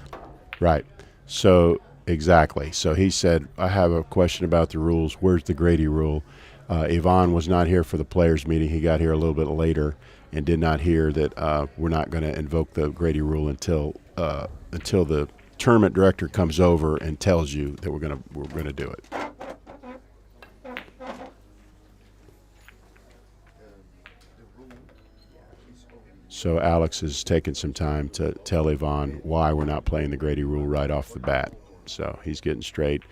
Right. So exactly. So he said, I have a question about the rules. Where's the Grady rule? Yvonne was not here for the players meeting. He got here a little bit later and did not hear that we're not going to invoke the Grady rule until the tournament director comes over and tells you that we're gonna do it. So Alex has taken some time to tell Yvonne why we're not playing the Grady rule right off the bat. So he's getting straight,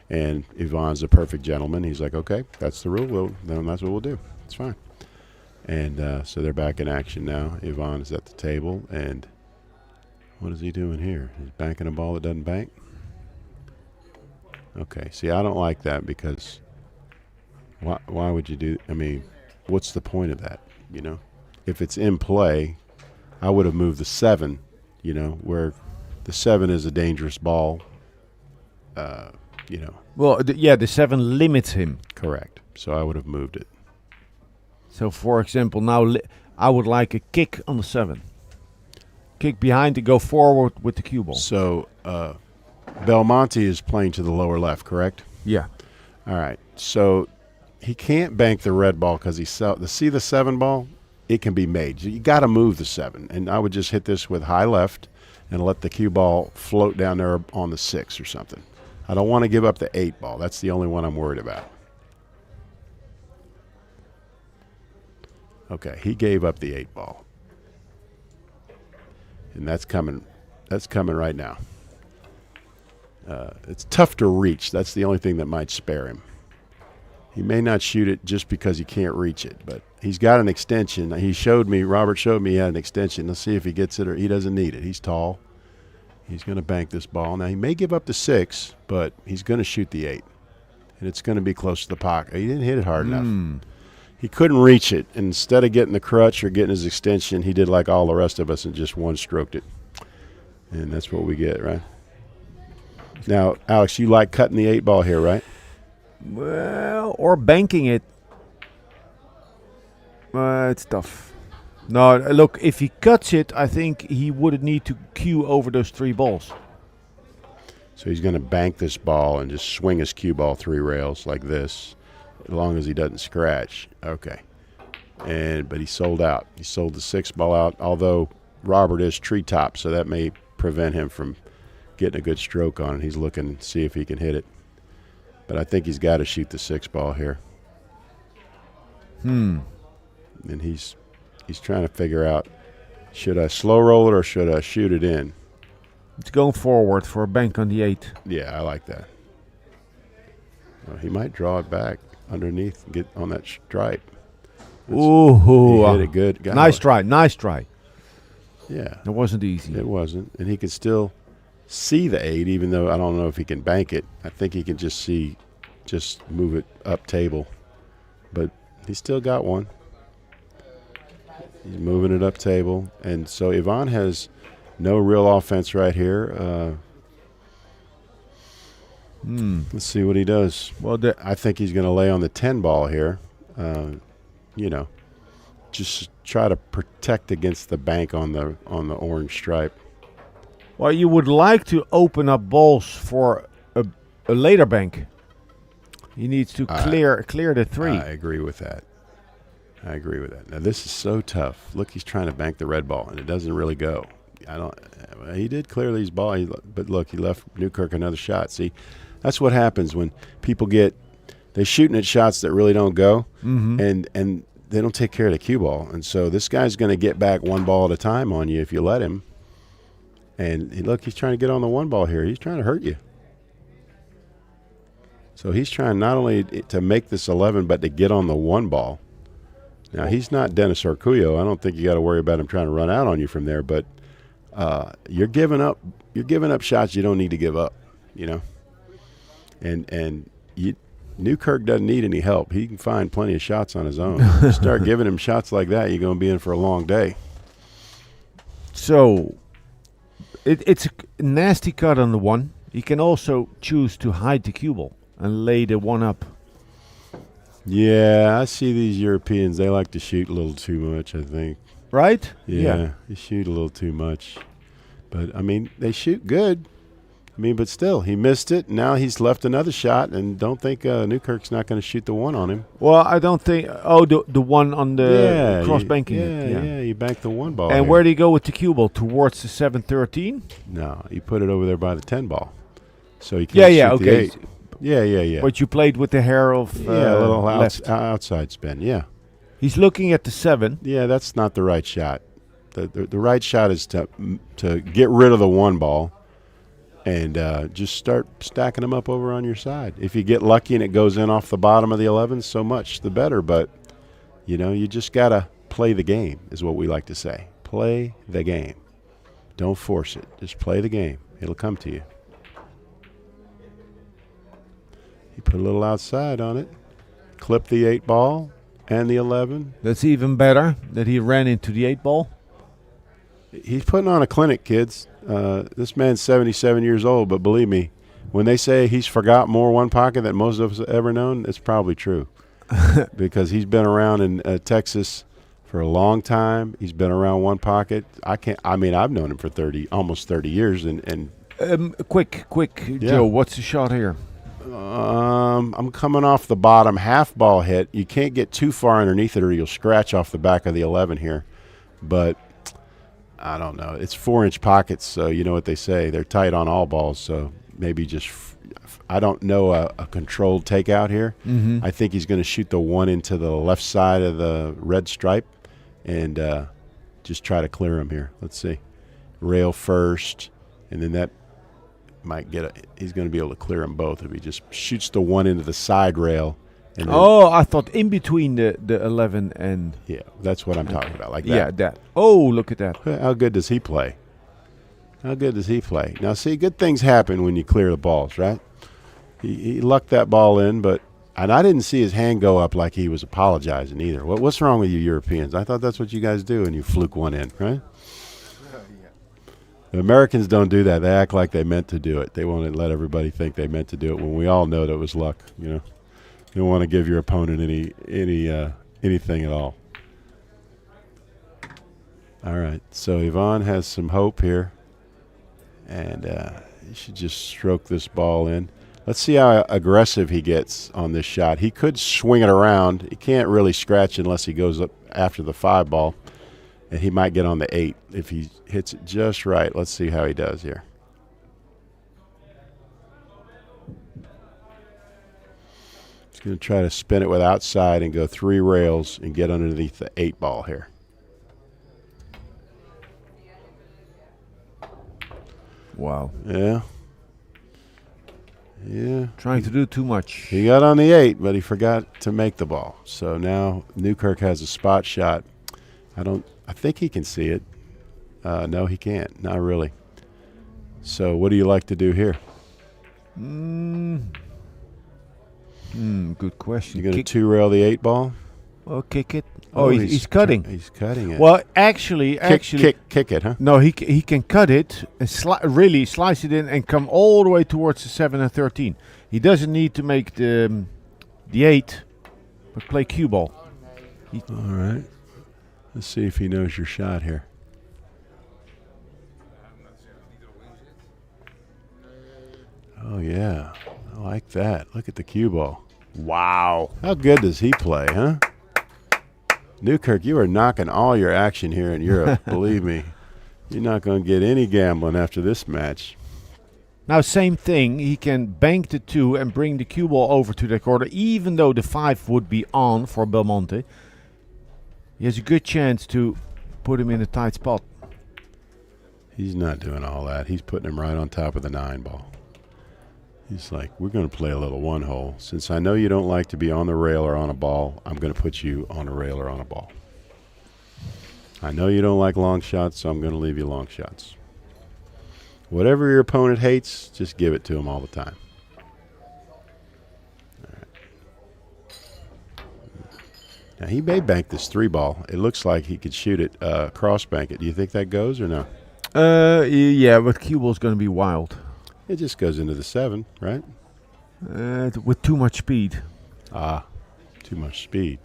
and Yvonne's a perfect gentleman. He's like, okay, that's the rule. Then that's what we'll do. It's fine. And so they're back in action now. Yvonne is at the table, and what is he doing here? He's banking a ball that doesn't bank? Okay, see, I don't like that because why would you do, I mean, what's the point of that, you know? If it's in play, I would have moved the 7, you know, where the 7 is a dangerous ball, you know. Well, the 7 limits him. Correct. So I would have moved it. So, for example, now I would like a kick on the 7. Kick behind to go forward with the cue ball. So Belmonte is playing to the lower left, correct? Yeah. All right. So he can't bank the red ball because see the 7 ball? It can be made. You got to move the 7. And I would just hit this with high left and let the cue ball float down there on the 6 or something. I don't want to give up the 8 ball. That's the only one I'm worried about. Okay, he gave up the 8 ball. And that's coming right now. It's tough to reach. That's the only thing that might spare him. He may not shoot it just because he can't reach it, but he's got an extension. Robert showed me he had an extension. Let's see if he gets it or he doesn't need it. He's tall. He's going to bank this ball. Now, he may give up the 6, but he's going to shoot the 8. And it's going to be close to the pocket. He didn't hit it hard enough. He couldn't reach it. And instead of getting the crutch or getting his extension, he did like all the rest of us and just one-stroked it. And that's what we get, right? Now, Alex, you like cutting the 8 ball here, right? Well, or banking it. It's tough. No, look, if he cuts it, I think he would need to cue over those 3 balls. So he's going to bank this ball and just swing his cue ball 3 rails like this, as long as he doesn't scratch. Okay. But he sold out. He sold the 6 ball out, although Robert is treetop, so that may prevent him from getting a good stroke on it. He's looking to see if he can hit it. But I think he's got to shoot the 6 ball here. And he's trying to figure out, should I slow roll it or should I shoot it in? It's going forward for a bank on the 8. Yeah, I like that. Well, he might draw it back underneath and get on that stripe. Ooh, he hit it good. Nice try. Yeah. It wasn't easy. It wasn't. And he could still see the 8, even though I don't know if he can bank it. I think he can just move it up table. But he still got one. He's moving it up table. And so Yvonne has no real offense right here. Let's see what he does. Well, I think he's going to lay on the 10 ball here. Just try to protect against the bank on the orange stripe. Well, you would like to open up balls for a later bank. He needs to clear the 3. I agree with that. Now, this is so tough. Look, he's trying to bank the red ball, and it doesn't really go. He did clear these balls, but look, he left Newkirk another shot. See, that's what happens when people they're shooting at shots that really don't go, and they don't take care of the cue ball. And so this guy's going to get back 1 ball at a time on you if you let him. And look, he's trying to get on the one ball here. He's trying to hurt you. So he's trying not only to make this 11, but to get on the one ball. Now, he's not Dennis Orcuyo. I don't think you got to worry about him trying to run out on you from there. But you're giving up shots you don't need to give up, you know. And Newkirk doesn't need any help. He can find plenty of shots on his own. You start giving him shots like that, you're going to be in for a long day. So it's a nasty cut on the one. He can also choose to hide the cue ball and lay the one up. Yeah, I see these Europeans. They like to shoot a little too much, I think. Right? Yeah, they shoot a little too much. But, I mean, they shoot good. I mean, but still, he missed it. Now he's left another shot, and don't think Newkirk's not going to shoot the one on him. Well, I don't think. Oh, the one on the cross banking. Yeah, you banked the one ball. And here. where did he go with the cue ball? Towards the 713? No, you put it over there by the 10 ball. So he can't shoot the 8. Yeah. But you played with the hair of a little left. outside spin, yeah. He's looking at the 7. Yeah, that's not the right shot. The right shot is to get rid of the one ball and just start stacking them up over on your side. If you get lucky and it goes in off the bottom of the 11, so much the better. But, you know, you just got to play the game is what we like to say. Play the game. Don't force it. Just play the game. It'll come to you. He put a little outside on it. Clip the 8 ball and the 11. That's even better that he ran into the 8 ball. He's putting on a clinic, kids. This man's 77 years old, but believe me, when they say he's forgot more one pocket than most of us have ever known, it's probably true. Because he's been around in Texas for a long time. He's been around one pocket. I've known him for almost 30 years. And quick, Joe, what's the shot here? I'm coming off the bottom half ball hit. You can't get too far underneath it or you'll scratch off the back of the 11 here. But I don't know. It's 4-inch pockets, so you know what they say. They're tight on all balls, so maybe just I don't know a controlled takeout here. Mm-hmm. I think he's going to shoot the one into the left side of the red stripe and just try to clear him here. Let's see. Rail first, and then that might he's going to be able to clear them both if he just shoots the one into the side rail. And I thought in between the 11 and... Yeah, that's what I'm talking about, like that. Yeah, that. Oh, look at that. How good does he play? Now, see, good things happen when you clear the balls, right? He lucked that ball in, and I didn't see his hand go up like he was apologizing either. What's wrong with you Europeans? I thought that's what you guys do, and you fluke one in, right? The Americans don't do that. They act like they meant to do it. They want to let everybody think they meant to do it when we all know that it was luck, you know. You don't want to give your opponent anything at all. All right, so Yvonne has some hope here, and he should just stroke this ball in. Let's see how aggressive he gets on this shot. He could swing it around. He can't really scratch unless he goes up after the 5 ball, and he might get on the 8 if he hits it just right. Let's see how he does here. He's going to try to spin it with outside and go 3 rails and get underneath the 8 ball here. Wow. Yeah. Trying to do too much. He got on the 8, but he forgot to make the ball. So now Newkirk has a spot shot. I think he can see it. No, he can't. Not really. So what do you like to do here? Good question. You're going to 2-rail the 8 ball? Oh, kick it. Oh, he's cutting. He's cutting it. Well, actually, kick it, huh? No, he can cut it and really slice it in and come all the way towards the 7 and 13. He doesn't need to make the 8, but play cue ball. All right. Let's see if he knows your shot here. Oh, yeah. I like that. Look at the cue ball. Wow. How good does he play, huh? Newkirk, you are knocking all your action here in Europe. Believe me. You're not going to get any gambling after this match. Now, same thing. He can bank the 2 and bring the cue ball over to the corner, even though the 5 would be on for Belmonte. He has a good chance to put him in a tight spot. He's not doing all that. He's putting him right on top of the 9 ball. He's like, we're going to play a little 1 hole. Since I know you don't like to be on the rail or on a ball, I'm going to put you on a rail or on a ball. I know you don't like long shots, so I'm going to leave you long shots. Whatever your opponent hates, just give it to him all the time. All right. Now, he may bank this 3 ball. It looks like he could shoot it, cross bank it. Do you think that goes or no? Yeah, but cue ball's going to be wild. It just goes into the 7, right? With too much speed. Ah, too much speed.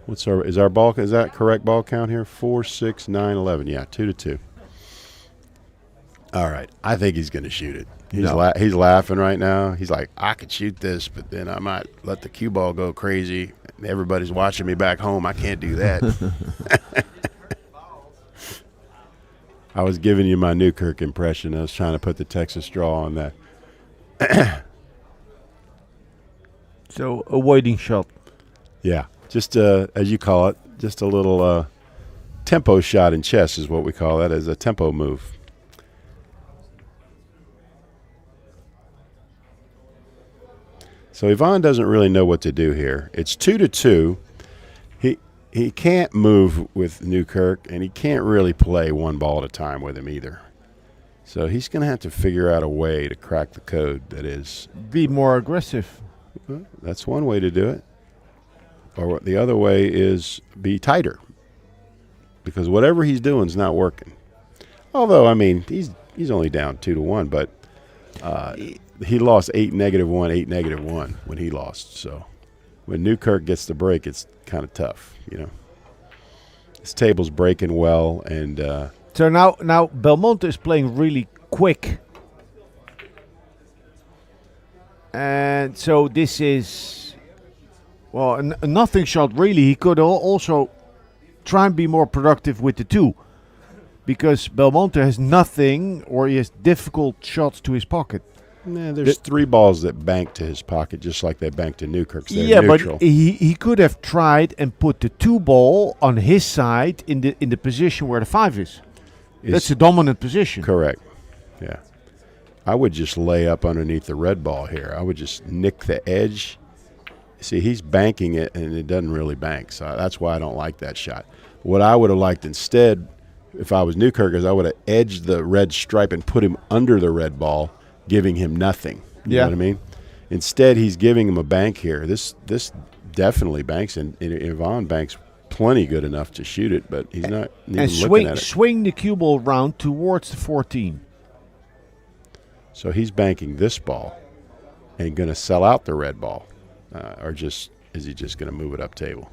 Is that correct ball count here? 4, 6, 9, 11. Yeah, 2-2. All right, I think he's going to shoot it. He's laughing right now. He's like, I could shoot this, but then I might let the cue ball go crazy. Everybody's watching me back home. I can't do that. I was giving you my Newkirk impression. I was trying to put the Texas draw on that. So, a waiting shot. Yeah, just as you call it, just a little tempo shot in chess is what we call that, as a tempo move. So Yvonne doesn't really know what to do here. It's 2-2. He can't move with Newkirk, and he can't really play 1 ball at a time with him either. So he's going to have to figure out a way to crack the code. That is, be more aggressive. Well, that's one way to do it. Or the other way is be tighter, because whatever he's doing is not working. Although, I mean, he's only down 2-1, but he lost 8-1, 8-1 when he lost. So when Newkirk gets the break, it's kind of tough, you know. This table's breaking well, and so now Belmonte is playing really quick, and so this is a nothing shot really. He could also try and be more productive with the 2, because Belmonte has nothing, or he has difficult shots to his pocket. Nah, there's 3 balls that bank to his pocket, just like they bank to Newkirk's. Yeah, neutral. but he could have tried and put the 2 ball on his side in the position where the 5 is. That's a dominant position. Correct. Yeah. I would just lay up underneath the red ball here. I would just nick the edge. See, he's banking it, and it doesn't really bank, so that's why I don't like that shot. What I would have liked instead, if I was Newkirk, is I would have edged the red stripe and put him under the red ball, giving him nothing. You know what I mean? Instead, he's giving him a bank here. This definitely banks, and Yvonne banks plenty good enough to shoot it, but he's not even looking at it. Swing the cue ball round towards the 14. So he's banking this ball and going to sell out the red ball, or is he just going to move it up table?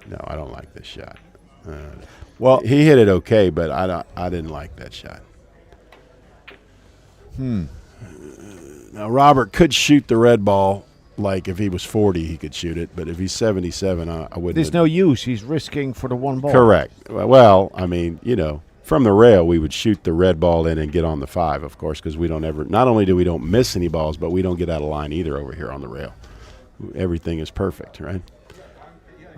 No, I don't like this shot. Well, he hit it okay, but I didn't like that shot. Now, Robert could shoot the red ball. Like, if he was 40, he could shoot it. But if he's 77, I wouldn't. There's no use. He's risking for the 1 ball. Correct. Well, I mean, you know, from the rail, we would shoot the red ball in and get on the 5, of course, because we don't ever, not only do we don't miss any balls, but we don't get out of line either over here on the rail. Everything is perfect, right?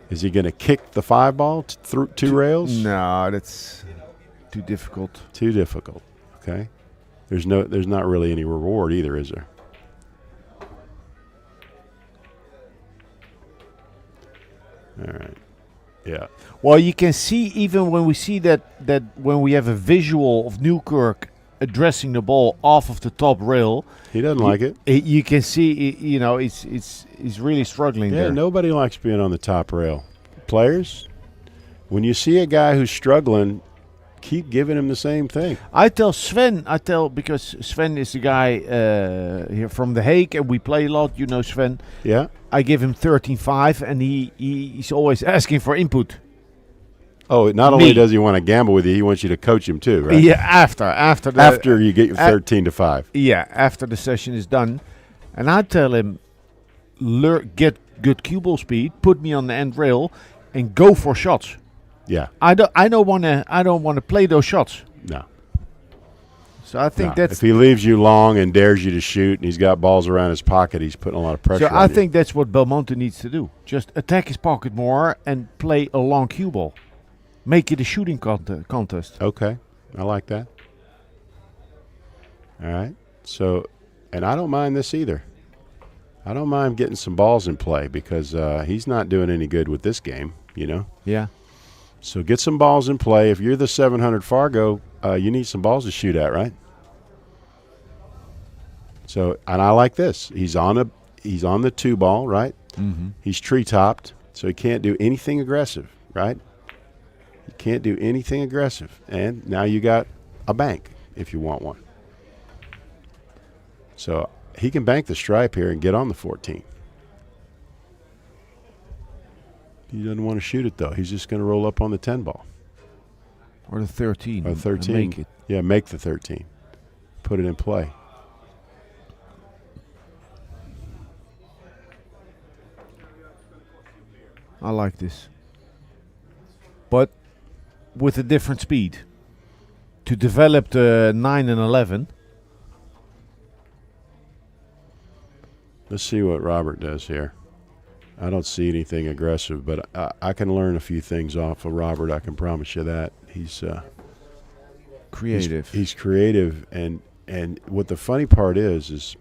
Is he going to kick the 5 ball through 2 rails? No, that's too difficult. Too difficult. Okay. There's not really any reward either, is there? All right. Yeah. Well, you can see even when we see that when we have a visual of Newkirk addressing the ball off of the top rail, he doesn't like it. You can see, you know, he's really struggling there. Yeah, nobody likes being on the top rail. Players, when you see a guy who's struggling, keep giving him the same thing. I tell Sven, because Sven is the guy here from The Hague, and we play a lot. You know Sven. Yeah. I give him 13-5, and he's always asking for input. Oh, not only does he want to gamble with you, he wants you to coach him too, right? Yeah, after you get your 13-5. Yeah, after the session is done, and I tell him, get good cue ball speed, put me on the end rail, and go for shots. Yeah. I don't want to play those shots. No. So I think that's. If he leaves you long and dares you to shoot, and he's got balls around his pocket, he's putting a lot of pressure. So I think that's what Belmonte needs to do. Just attack his pocket more and play a long cue ball. Make it a shooting contest. Okay, I like that. All right. So, and I don't mind this either. I don't mind getting some balls in play because he's not doing any good with this game, you know. Yeah. So get some balls in play. If you're the 700 Fargo, you need some balls to shoot at, right? So, and I like this. He's on the 2 ball, right? Mm-hmm. He's tree topped, so he can't do anything aggressive, right? He can't do anything aggressive. And now you got a bank if you want one. So he can bank the stripe here and get on the 14. He doesn't want to shoot it, though. He's just going to roll up on the 10 ball. Or the 13. Or 13. Make it. Yeah, make the 13. Put it in play. I like this. But with a different speed. To develop the 9 and 11. Let's see what Robert does here. I don't see anything aggressive, but I can learn a few things off of Robert. I can promise you that. He's creative. He's creative, and what the funny part is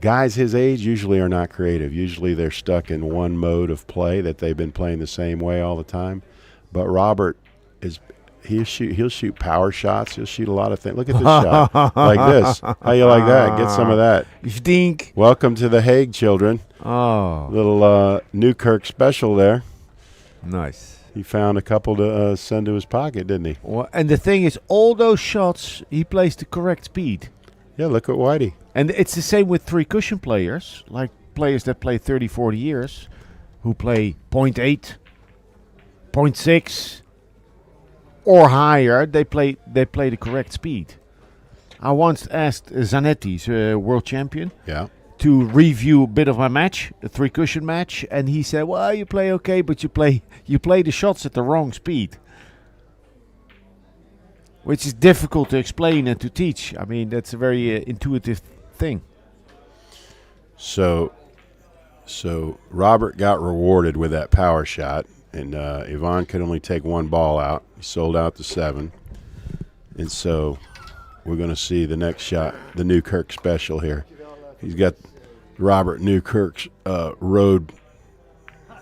guys his age usually are not creative. Usually they're stuck in one mode of play that they've been playing the same way all the time. But Robert he'll shoot power shots. He'll shoot a lot of things. Look at this shot. Like this. How you like that? Get some of that. Stink. Welcome to The Hague, children. Oh. Little Newkirk special there. Nice. He found a couple to send to his pocket, didn't he? Well, and the thing is, all those shots, he plays the correct speed. Yeah, look at Whitey. And it's the same with 3 cushion players, like players that play 30, 40 years, who play 0.8, 0.6, or higher. They play the correct speed. I once asked Zanetti's world champion, to review a bit of my match, a 3 cushion match, and he said, "Well, you play okay, but you play the shots at the wrong speed," which is difficult to explain and to teach. I mean, that's a very intuitive thing. So Robert got rewarded with that power shot, and Ivan could only take 1 ball out. He sold out to 7, and so we're going to see the next shot, the Newkirk special here. He's got Robert Newkirk's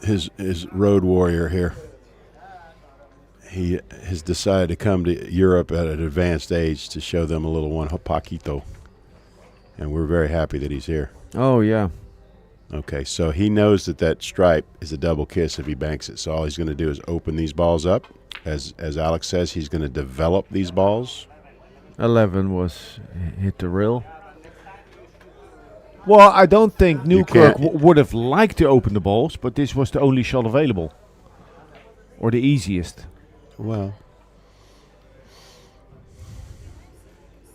his road warrior here. He has decided to come to Europe at an advanced age to show them a little one poquito, and we're very happy that he's here. Oh yeah. Okay, so he knows that stripe is a double kiss if he banks it. So all he's going to do is open these balls up. As Alex says, he's going to develop these balls. 11 was hit the rail. Well, I don't think Newkirk would have liked to open the balls, but this was the only shot available. Or the easiest. Well,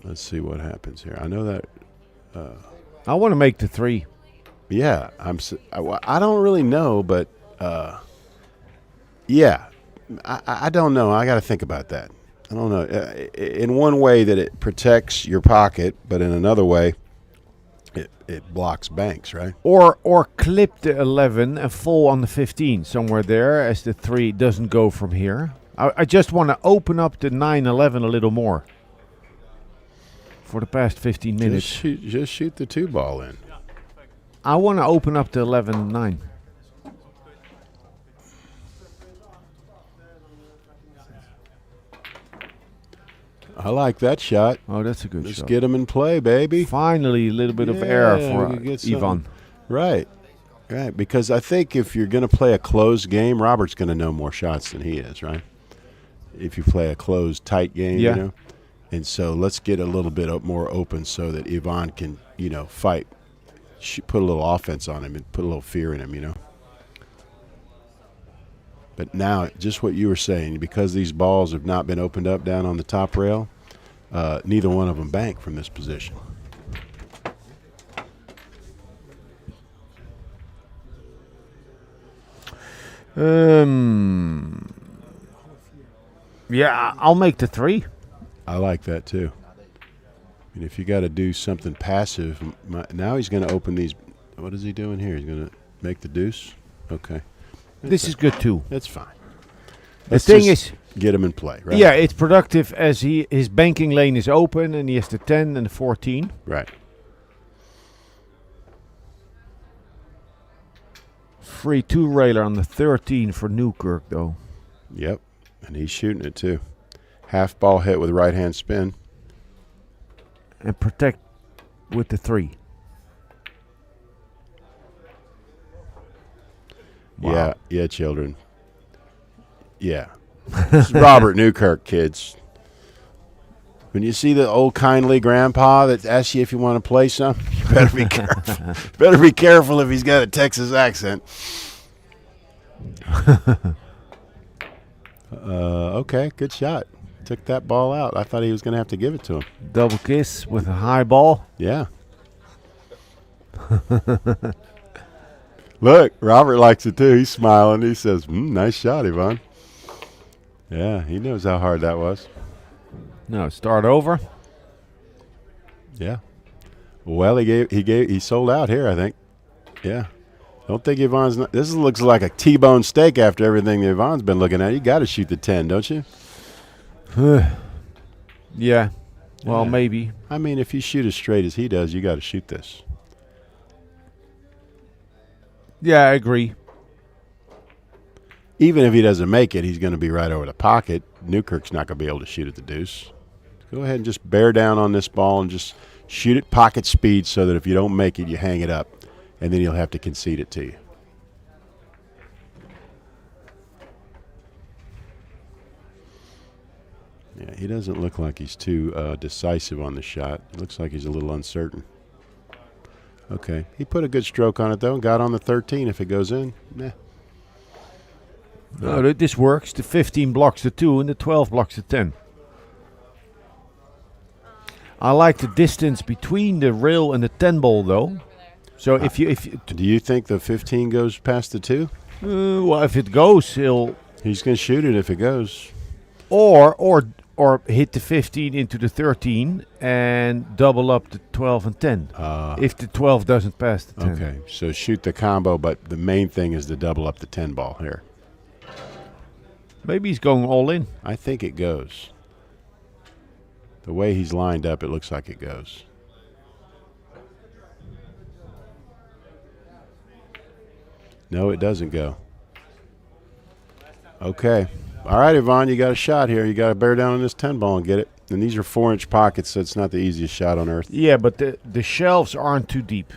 let's see what happens here. I know that... I want to make the 3. Yeah, I don't really know, but yeah, I don't know. I got to think about that. I don't know. In one way that it protects your pocket, but in another way, it blocks banks, right? Or clip the 11 and fall on the 15 somewhere there, as the 3 doesn't go from here. I just want to open up the 9-11 a little more for the past 15 minutes. Just shoot the 2 ball in. I want to open up the 11-9. I like that shot. Oh, that's a good shot. Let's get him in play, baby. Finally, a little bit of air for Ivan. Right. Because I think if you're going to play a closed game, Robert's going to know more shots than he is, right? If you play a closed, tight game, you know. And so let's get a little bit more open so that Ivan can, fight. Put a little offense on him and put a little fear in him, But now, just what you were saying, because these balls have not been opened up down on the top rail, neither one of them bank from this position. Yeah, I'll make the 3. I like that too. I mean, if you got to do something passive, now he's going to open these. What is he doing here? He's going to make the deuce? Okay. This is good too. That's fine. The thing is, get him in play, right? yeah, it's productive as his banking lane is open and he has the 10 and the 14. Right. Free two-railer on the 13 for Newkirk, though. Yep, and he's shooting it too. Half ball hit with right hand spin. And protect with the 3. Wow. Yeah, children. Yeah. This is Robert Newkirk, kids. When you see the old kindly grandpa that asks you if you want to play something, you better be careful. Better be careful if he's got a Texas accent. Okay, good shot. Took that ball out. I thought he was going to have to give it to him. Double kiss with a high ball. Yeah. Look, Robert likes it too. He's smiling. He says, nice shot, Yvonne. Yeah, he knows how hard that was. No, start over. Yeah. Well, he sold out here, I think. Yeah. Don't think Yvonne's not. This looks like a T-bone steak after everything that Yvonne's been looking at. You got to shoot the 10, don't you? Yeah. Well, Yeah. maybe. I mean, if you shoot as straight as he does, you got to shoot this. Yeah, I agree. Even if he doesn't make it, he's going to be right over the pocket. Newkirk's not going to be able to shoot at the deuce. Go ahead and just bear down on this ball and just shoot it pocket speed so that if you don't make it, you hang it up. And then he'll have to concede it to you. Yeah, he doesn't look like he's too decisive on the shot. It looks like he's a little uncertain. Okay. He put a good stroke on it, though, and got on the 13. If it goes in, nah. No, this works. The 15 blocks the 2 and the 12 blocks the 10. I like the distance between the rail and the 10 ball, though. So if you do you think the 15 goes past the 2? Well, if it goes, he's going to shoot it if it goes. Or hit the 15 into the 13 and double up the 12 and 10. If the 12 doesn't pass the 10. Okay, so shoot the combo, but the main thing is to double up the 10 ball here. Maybe he's going all in. I think it goes. The way he's lined up, it looks like it goes. No, it doesn't go. Okay. All right, Yvonne, you got a shot here. You got to bear down on this 10 ball and get it. And these are 4-inch pockets, so it's not the easiest shot on earth. Yeah, but the shelves aren't too deep.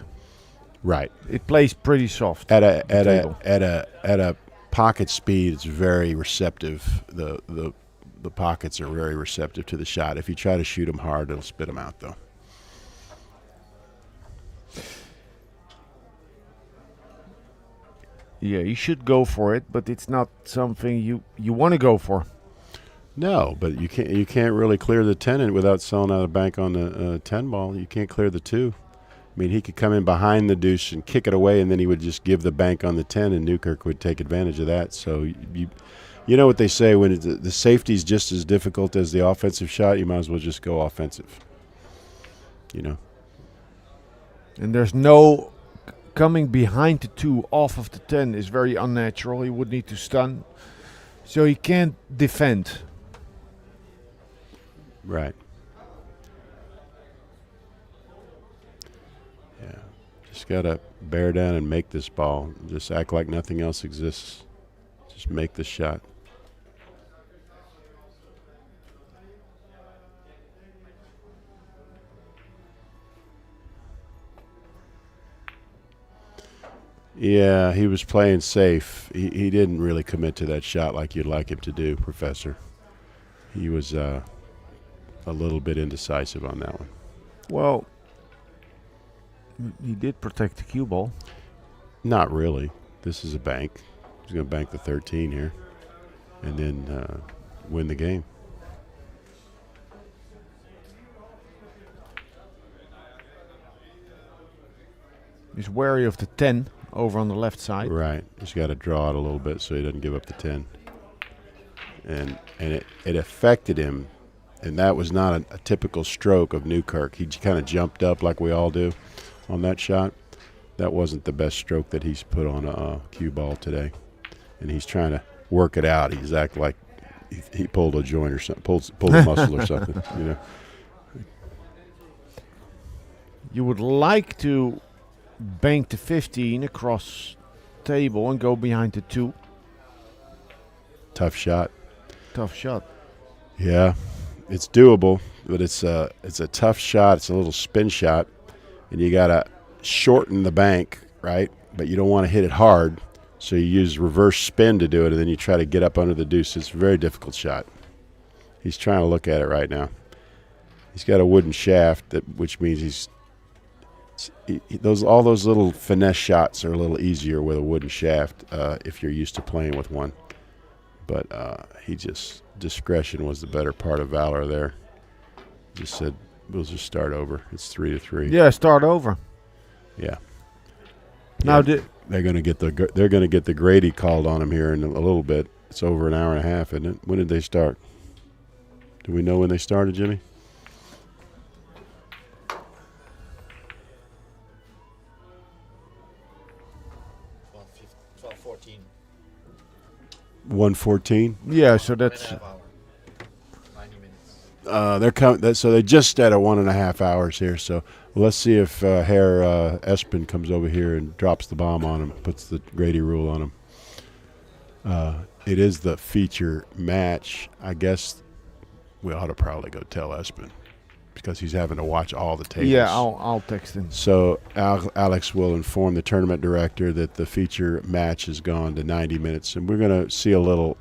Right. It plays pretty soft. At a pocket speed, it's very receptive. The pockets are very receptive to the shot. If you try to shoot them hard, it'll spit them out, though. Yeah, you should go for it, but it's not something you want to go for. No, but you can't really clear the 10 without selling out a bank on the 10 ball. You can't clear the 2. I mean, he could come in behind the deuce and kick it away, and then he would just give the bank on the 10, and Newkirk would take advantage of that. So you know what they say, when the safety's just as difficult as the offensive shot, you might as well just go offensive. You know. And there's no coming behind the 2 off of the 10 is very unnatural. He would need to stun. So he can't defend. Right. Yeah. Just got to bear down and make this ball. Just act like nothing else exists. Just make the shot. Yeah, he was playing safe. He didn't really commit to that shot like you'd like him to do, Professor. He was a little bit indecisive on that one. Well, he did protect the cue ball. Not really. This is a bank. He's going to bank the 13 here and then win the game. He's wary of the 10 over on the left side. Right. He's got to draw it a little bit so he doesn't give up the 10. And it affected him, and that was not a typical stroke of Newkirk. He kind of jumped up like we all do on that shot. That wasn't the best stroke that he's put on a cue ball today. And he's trying to work it out. He's act like he pulled a joint or something, pulled a muscle or something. You know. You would like to bank the 15 across table and go behind the 2. Tough shot. Tough shot. Yeah, it's doable, but it's a tough shot. It's a little spin shot, and you gotta shorten the bank, right? But you don't want to hit it hard, so you use reverse spin to do it, and then you try to get up under the deuce. It's a very difficult shot. He's trying to look at it right now. He's got a wooden shaft, which means all those little finesse shots are a little easier with a wooden shaft if you're used to playing with one. But discretion was the better part of valor there. Just said, we'll just start over. It's 3-3. Yeah, start over. Yeah. Now they're going to get the Grady called on them here in a little bit. It's over an hour and a half, isn't it? When did they start? Do we know when they started, Jimmy? Well, 12:14. 1:14. Yeah, so that's 90 minutes. they're coming. So they just at 1.5 hours here. So let's see if Herr Espen comes over here and drops the bomb on him, puts the Grady rule on him. It is the feature match. I guess we ought to probably go tell Espen because he's having to watch all the tables. Yeah, I'll text him. So Alex will inform the tournament director that the feature match has gone to 90 minutes, and we're going to see a little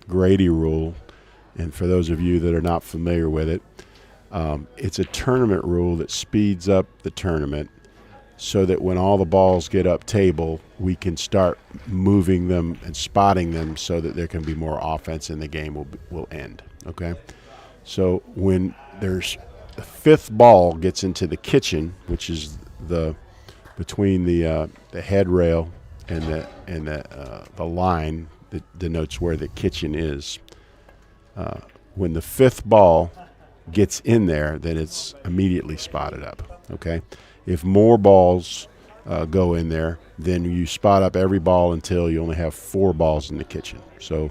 Grady rule. And for those of you that are not familiar with it, it's a tournament rule that speeds up the tournament so that when all the balls get up table, we can start moving them and spotting them so that there can be more offense and the game will end. Okay? So when there's the 5th ball gets into the kitchen, which is between the head rail and the line that denotes where the kitchen is. When the 5th ball gets in there, then it's immediately spotted up. Okay, if more balls go in there, then you spot up every ball until you only have 4 balls in the kitchen. So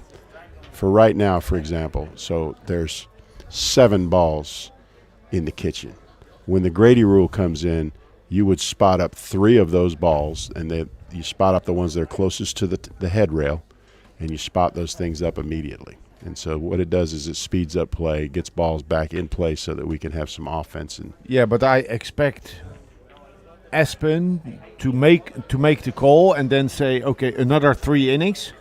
for right now, for example, so there's 7 balls in the kitchen. When the Grady rule comes in, you would spot up 3 of those balls, and you spot up the ones that are closest to the head rail, and you spot those things up immediately. And so what it does is it speeds up play, gets balls back in play so that we can have some offense. Yeah, but I expect Espen to make the call and then say, okay, another 3 innings,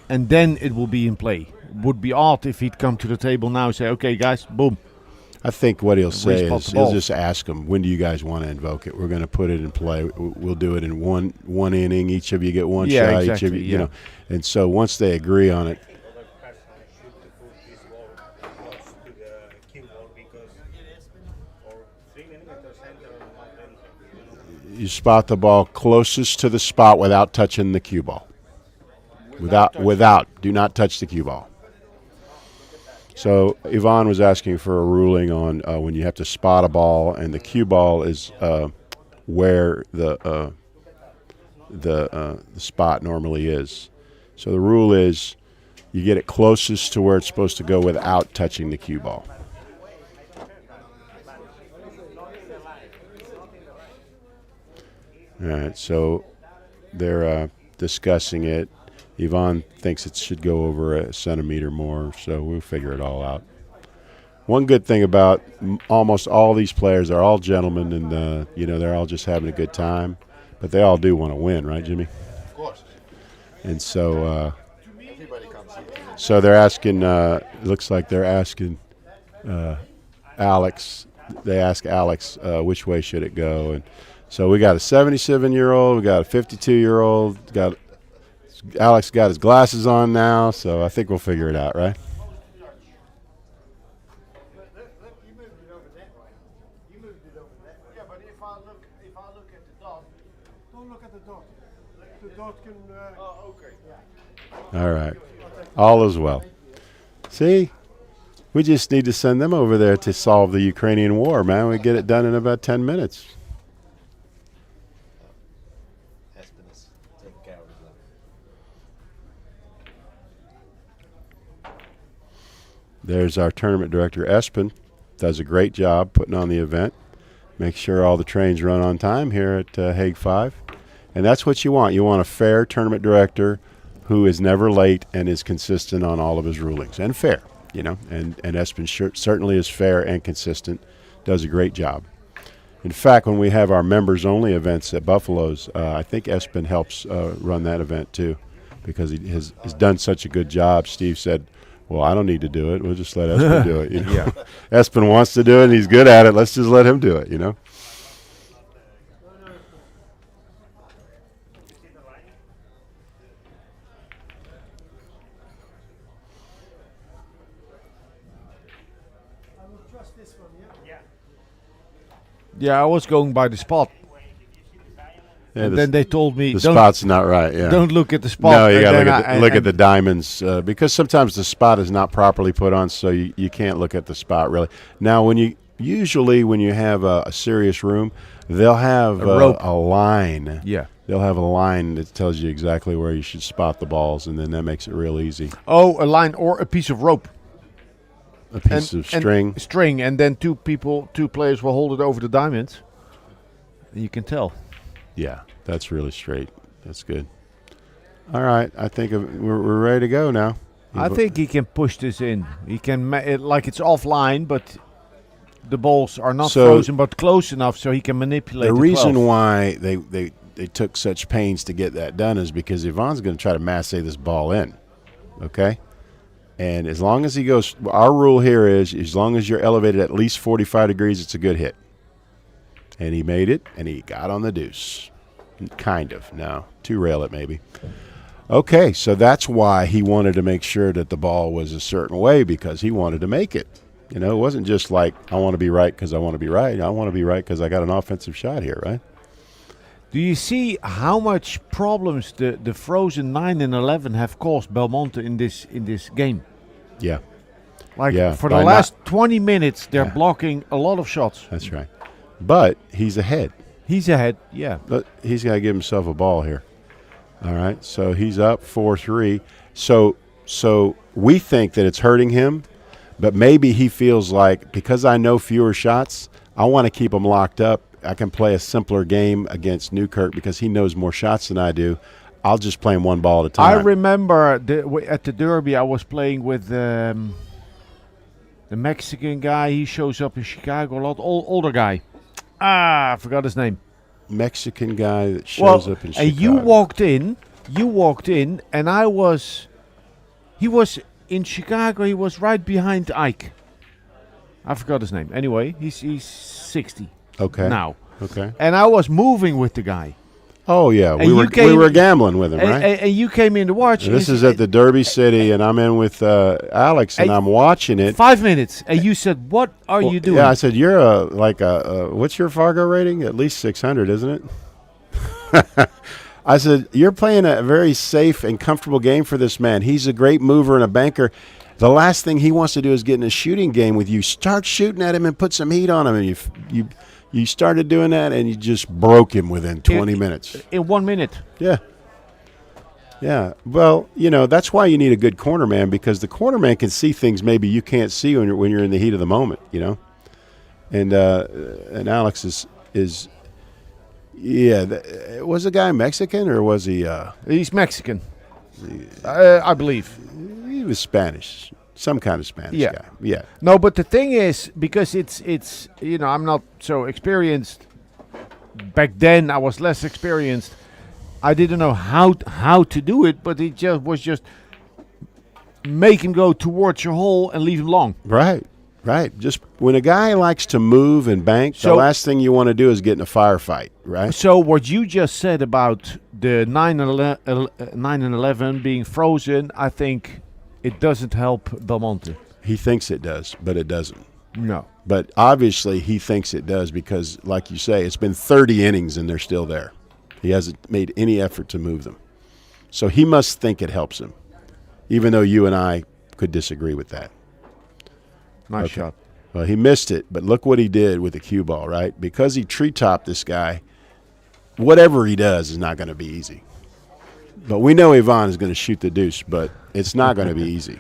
and then it will be in play. Would be odd if he'd come to the table now and say, okay, guys, boom. I think what he'll say Respot is the he'll balls. just ask them, when do you guys want to invoke it? We're going to put it in play. We'll do it in one inning. Each of you get one Yeah, shot. exactly, Each of you, yeah. you know. And so once they agree on it, you spot the ball closest to the spot without touching the cue ball. Do not touch the cue ball. So Yvonne was asking for a ruling on when you have to spot a ball and the cue ball is where the spot normally is. So the rule is you get it closest to where it's supposed to go without touching the cue ball. All right, so they're discussing it. Yvonne thinks it should go over a centimeter more, so we'll figure it all out. One good thing about almost all these players, they're all gentlemen, and they're all just having a good time, but they all do want to win, right, Jimmy? Of course. And so, Everybody comes here. so they're asking. Looks like they're asking Alex. They ask Alex which way should it go, and so we got a 77-year-old, we got a 52-year-old, Alex got his glasses on now, so I think we'll figure it out, right? You moved it over that way. You moved it over that way. Yeah, but if I look at the dot, don't look at the dot. The dot can. Oh, okay. Yeah. All right. All is well. See? We just need to send them over there to solve the Ukrainian war, man. We get it done in about 10 minutes. There's our tournament director, Espen. Does a great job putting on the event. Make sure all the trains run on time here at Hague 5. And that's what you want. You want a fair tournament director who is never late and is consistent on all of his rulings. And fair, you know. And Espen certainly is fair and consistent. Does a great job. In fact, when we have our members-only events at Buffalo's, I think Espen helps run that event too, because he has done such a good job. Steve said, well, I don't need to do it. We'll just let Espen do it. You know? Yeah. Espen wants to do it, and he's good at it. Let's just let him do it, you know. I will trust this one, yeah? Yeah, I was going by the spot. Yeah, And then they told me, the don't, spot's not right. Yeah. don't look at the spot. No, you and got to then look I- at the diamonds because sometimes the spot is not properly put on, so you can't look at the spot really. Now, when you have a serious room, they'll have A rope. a line. Yeah. They'll have a line that tells you exactly where you should spot the balls, and then that makes it real easy. Oh, a line or a piece of rope. A piece of string. String, and then two players will hold it over the diamonds. And you can tell. Yeah, that's really straight. That's good. All right, I think we're ready to go now. I think he can push this in. He can, like it's offline, but the balls are not So- frozen, but close enough so he can manipulate The the reason 12. why they took such pains to get that done is because Yvonne's going to try to masse this ball in, okay? And as long as he goes, our rule here is as long as you're elevated at least 45 degrees, it's a good hit. And he made it, and he got on the deuce. Kind of. No, two rail it maybe. Okay, so that's why he wanted to make sure that the ball was a certain way, because he wanted to make it. You know, it wasn't just like, I want to be right because I want to be right. I want to be right because I got an offensive shot here, right? Do you see how much problems the frozen 9 and 11 have caused Belmonte in this game? Yeah. Like Yeah, for by the not- last 20 minutes, they're Yeah. blocking a lot of shots. That's right. But he's ahead. He's ahead, yeah. But he's got to give himself a ball here. All right. So he's up 4-3. So we think that it's hurting him, but maybe he feels like because I know fewer shots, I want to keep him locked up. I can play a simpler game against Newkirk because he knows more shots than I do. I'll just play him one ball at a I time. remember at the Derby, I was playing with the Mexican guy. He shows up in Chicago a lot. Older guy. I forgot his name. Mexican guy that shows up in Chicago. And you walked in, and he was in Chicago. He was right behind Ike. I forgot his name. Anyway, he's 60 Okay. now. Okay. And I was moving with the guy. Oh, yeah. And We you were gambling with him, And, right? and you came in to watch. And this is at the Derby City, and I'm in with Alex, and Hey, I'm watching it. 5 minutes. And you said, what are you doing? Yeah, I said, you're what's your Fargo rating? At least 600, isn't it? I said, you're playing a very safe and comfortable game for this man. He's a great mover and a banker. The last thing he wants to do is get in a shooting game with you. Start shooting at him and put some heat on him. And you started doing that, and you just broke him within 20 minutes. In 1 minute. Yeah. Yeah. Well, that's why you need a good corner man, because the corner man can see things maybe you can't see when you're in the heat of the moment, And Alex is was the guy Mexican or was he? He's Mexican. I believe. He was Spanish. Some kind of Spanish guy. Yeah. No, but the thing is, because it's I'm not so experienced. Back then, I was less experienced. I didn't know how to do it, but it was just make him go towards your hole and leave him long. Right. Just when a guy likes to move and bank, the last thing you want to do is get in a firefight, right? So what you just said about the 9 and 11 being frozen, I think it doesn't help Belmonte. He thinks it does, but it doesn't. No. But obviously he thinks it does because, like you say, it's been 30 innings and they're still there. He hasn't made any effort to move them. So he must think it helps him, even though you and I could disagree with that. Nice shot. Well, he missed it, but look what he did with the cue ball, right? Because he tree-topped this guy, whatever he does is not going to be easy. But we know Yvonne is going to shoot the deuce, but it's not going to be easy.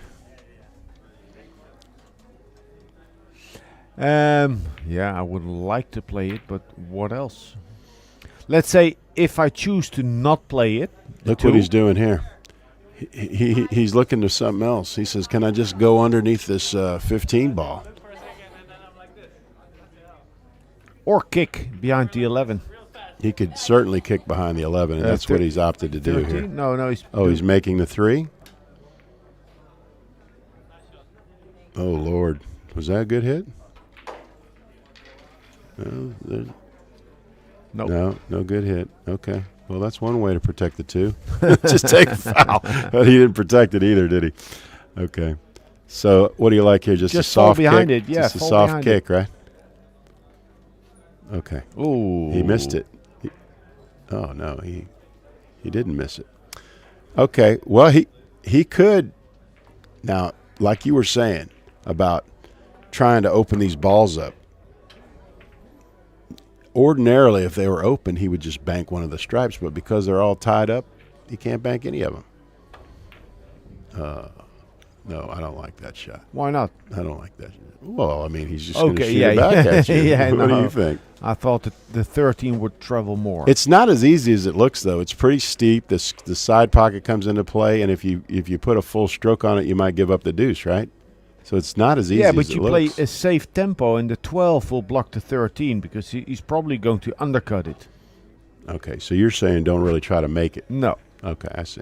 Yeah, I would like to play it, but what else? Let's say if I choose to not play it. Look what he's doing here. He's looking to something else. He says, "Can I just go underneath this 15 ball?" Or kick behind the 11. He could certainly kick behind the 11, and that's what he's opted to do 13? here. No, he's making the 3? Oh, Lord. Was that a good hit? No, no good hit. Okay. Well, that's one way to protect the 2. Just take a foul. But he didn't protect it either, did he? Okay. So what do you like here? Just a fall soft behind kick? it. Yeah, just a fall soft behind kick, right? Okay. Oh, he missed it. Oh no, he didn't miss it. Okay. Well, he could. Now, like you were saying about trying to open these balls up. Ordinarily, if they were open, he would just bank one of the stripes, but because they're all tied up, he can't bank any of them. No, I don't like that shot. Why not? I don't like that. Well, I mean, he's just going to shoot yeah, it back at you. Yeah, What do no. you think? I thought that the 13 would travel more. It's not as easy as it looks, though. It's pretty steep. The side pocket comes into play, and if you put a full stroke on it, you might give up the deuce, right? So it's not as easy yeah, as but it you looks. play a safe tempo, and the 12 will block the 13 because he's probably going to undercut it. Okay, so you're saying don't really try to make it. No. Okay, I see.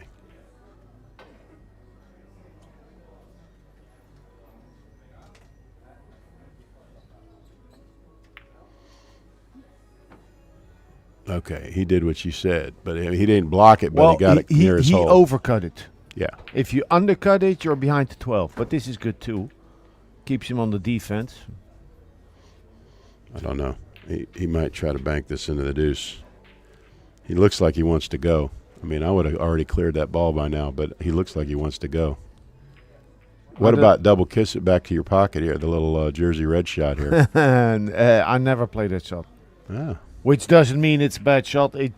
Okay, he did what you said, but he didn't block it, but he got it near his hole. He overcut it. Yeah. If you undercut it, you're behind the 12. But this is good too. Keeps him on the defense. I don't know. He might try to bank this into the deuce. He looks like he wants to go. I mean, I would have already cleared that ball by now, but he looks like he wants to go. What about double kiss it back to your pocket here, the little Jersey Red shot here? And, I never played that shot. Ah. Which doesn't mean it's a bad shot. I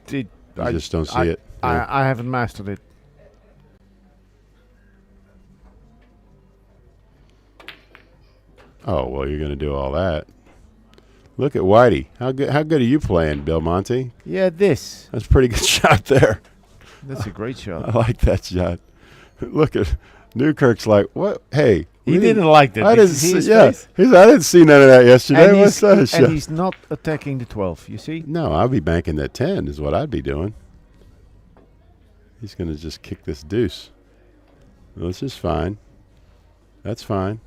just don't see it. Yeah. I haven't mastered it. Oh, well, you're going to do all that. Look at Whitey. How good are you playing, Belmonte? Yeah, this. That's a pretty good shot there. That's a great shot. I like that shot. Look at Newkirk's like, what? Hey. He didn't like that. I didn't see his yeah. face? I didn't see none of that yesterday. What's that shot? And he's not attacking the 12, you see? No, I'd be banking that 10 is what I'd be doing. He's going to just kick this deuce. Well, this is fine. That's fine.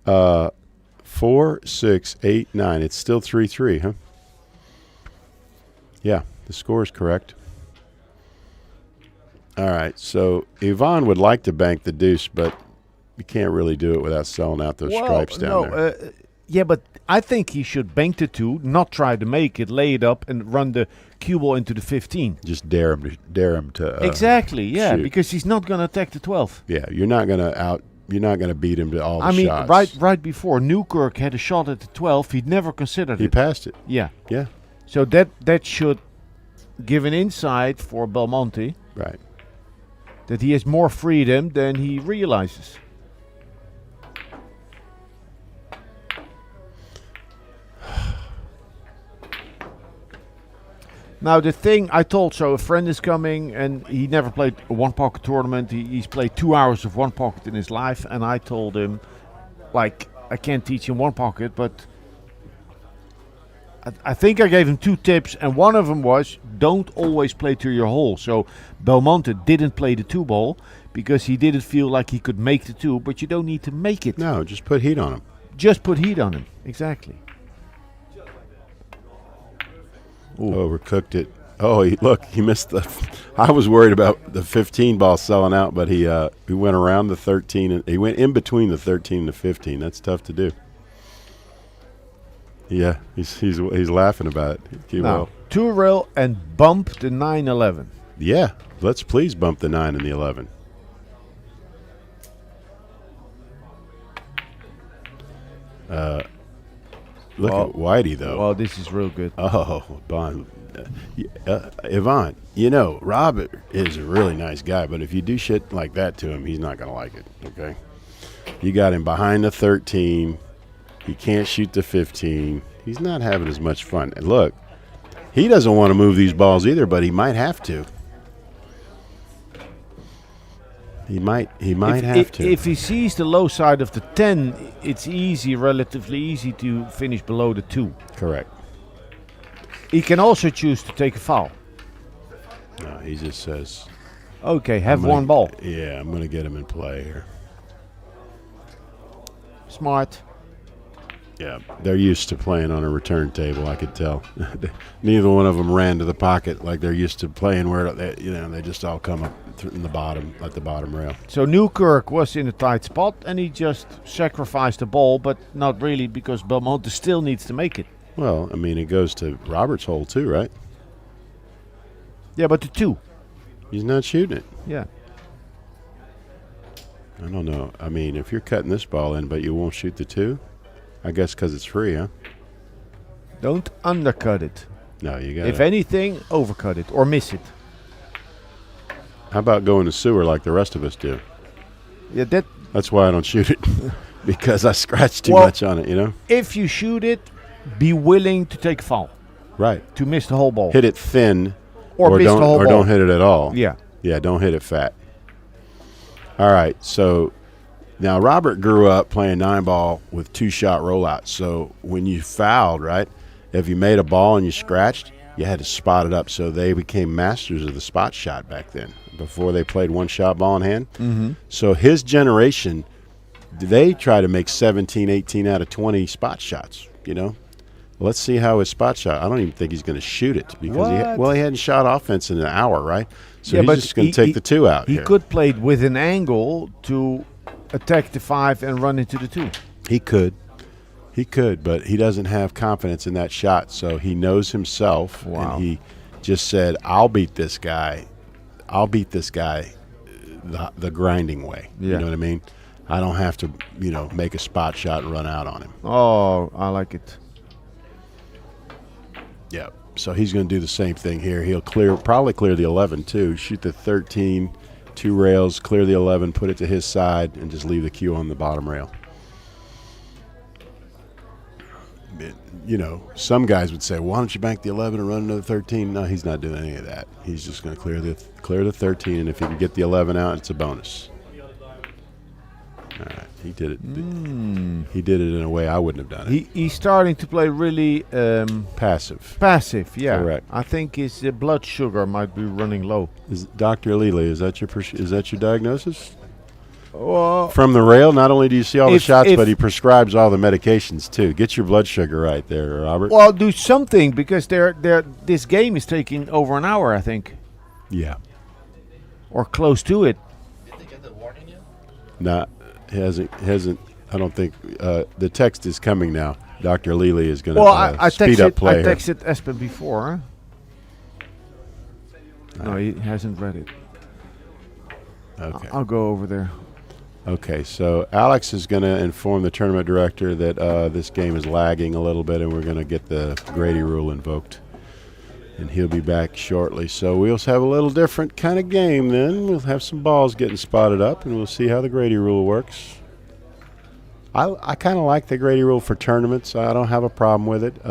4, 6, 8, 9. It's still 3-3, huh? Yeah, the score is correct. All right, so Yvonne would like to bank the deuce, but you can't really do it without selling out those stripes down there. Yeah, but I think he should bank the 2, not try to make it, lay it up, and run the cue ball into the 15. Just dare him to exactly, yeah, shoot. Because he's not going to attack the 12. Yeah, you're not going to beat him to all the shots. I mean, right before Newkirk had a shot at the 12, he'd never considered it. He passed it. Yeah. Yeah. So that should give an insight for Belmonte. Right. That he has more freedom than he realizes. Now the thing I told, so a friend is coming and he never played a one pocket tournament. He's played 2 hours of one pocket in his life, and I told him, like, I can't teach him one pocket, but I think I gave him 2 tips, and one of them was don't always play to your hole. So Belmonte didn't play the 2 ball because he didn't feel like he could make the 2, but you don't need to make it. No, just put heat on him. Just put heat on him, exactly. Ooh. Overcooked it. Oh, he missed the. I was worried about the 15 ball selling out, but he went around the 13 and he went in between the 13 and the 15. That's tough to do. Yeah, he's laughing about it. Now, 2 rail and bump the 9-11. Yeah, let's please bump the 9 and the 11. Look at Whitey, though. Well, this is real good. Oh, Bon. Yvonne, you know, Rob is a really nice guy, but if you do shit like that to him, he's not going to like it, okay? You got him behind the 13. He can't shoot the 15. He's not having as much fun. And look, he doesn't want to move these balls either, but he might have to. He might have to. If he sees the low side of the 10, it's relatively easy to finish below the 2. Correct. He can also choose to take a foul. No, he just says, okay, have one ball. Yeah, I'm going to get him in play here. Smart. Yeah, they're used to playing on a return table, I could tell. Neither one of them ran to the pocket like they're used to playing where they just all come up in the bottom, at the bottom rail. So Newkirk was in a tight spot and he just sacrificed the ball, but not really because Belmonte still needs to make it. Well, I mean, it goes to Robert's hole too, right? Yeah, but the 2. He's not shooting it. Yeah. I don't know. I mean, if you're cutting this ball in, but you won't shoot the 2, I guess because it's free, huh? Don't undercut it. No, you got. If anything, overcut it or miss it. How about going to sewer like the rest of us do? Yeah, that's why I don't shoot it because I scratch too much on it. You know. If you shoot it, be willing to take a foul. Right. To miss the whole ball. Hit it thin, or miss the whole ball. Don't hit it at all. Yeah. Yeah, don't hit it fat. All right, so now Robert grew up playing 9-ball with 2-shot rollouts. So when you fouled, right, if you made a ball and you scratched, you had to spot it up. So they became masters of the spot shot back then before they played 1-shot ball in hand. Mm-hmm. So his generation, they try to make 17, 18 out of 20 spot shots, you know. Let's see how his spot shot. I don't even think he's going to shoot it because he hadn't shot offense in an hour, right? So he's just going to take the 2 out. He could play it with an angle to attack the 5 and run into the 2. He could, but he doesn't have confidence in that shot. So he knows himself, and he just said, "I'll beat this guy. I'll beat this guy the grinding way." Yeah. You know what I mean? I don't have to, make a spot shot and run out on him. Oh, I like it. Yeah. So he's going to do the same thing here. He'll probably clear the 11 too. Shoot the 13, 2 rails, clear the 11, put it to his side, and just leave the cue on the bottom rail. Some guys would say, "Why don't you bank the 11 and run another 13?" No, he's not doing any of that. He's just going to clear the 13, and if he can get the 11 out, it's a bonus. All right, he did it. He did it in a way I wouldn't have done it. He's starting to play really passive. Passive, yeah. Correct. I think his blood sugar might be running low. Dr. Lely, is that your diagnosis? Well, from the rail, not only do you see all the shots, but he prescribes all the medications too. Get your blood sugar right there, Robert. Well, do something because this game is taking over an hour, I think. Yeah. Or close to it. Did they get the warning yet? No, hasn't. I don't think the text is coming now. Dr. Lely is going to speed up play. I texted Espen before. No, he hasn't read it. Okay. I'll go over there. Okay, so Alex is going to inform the tournament director that this game is lagging a little bit and we're going to get the Grady rule invoked. And he'll be back shortly. So we'll have a little different kind of game then. We'll have some balls getting spotted up and we'll see how the Grady rule works. I kind of like the Grady rule for tournaments. I don't have a problem with it.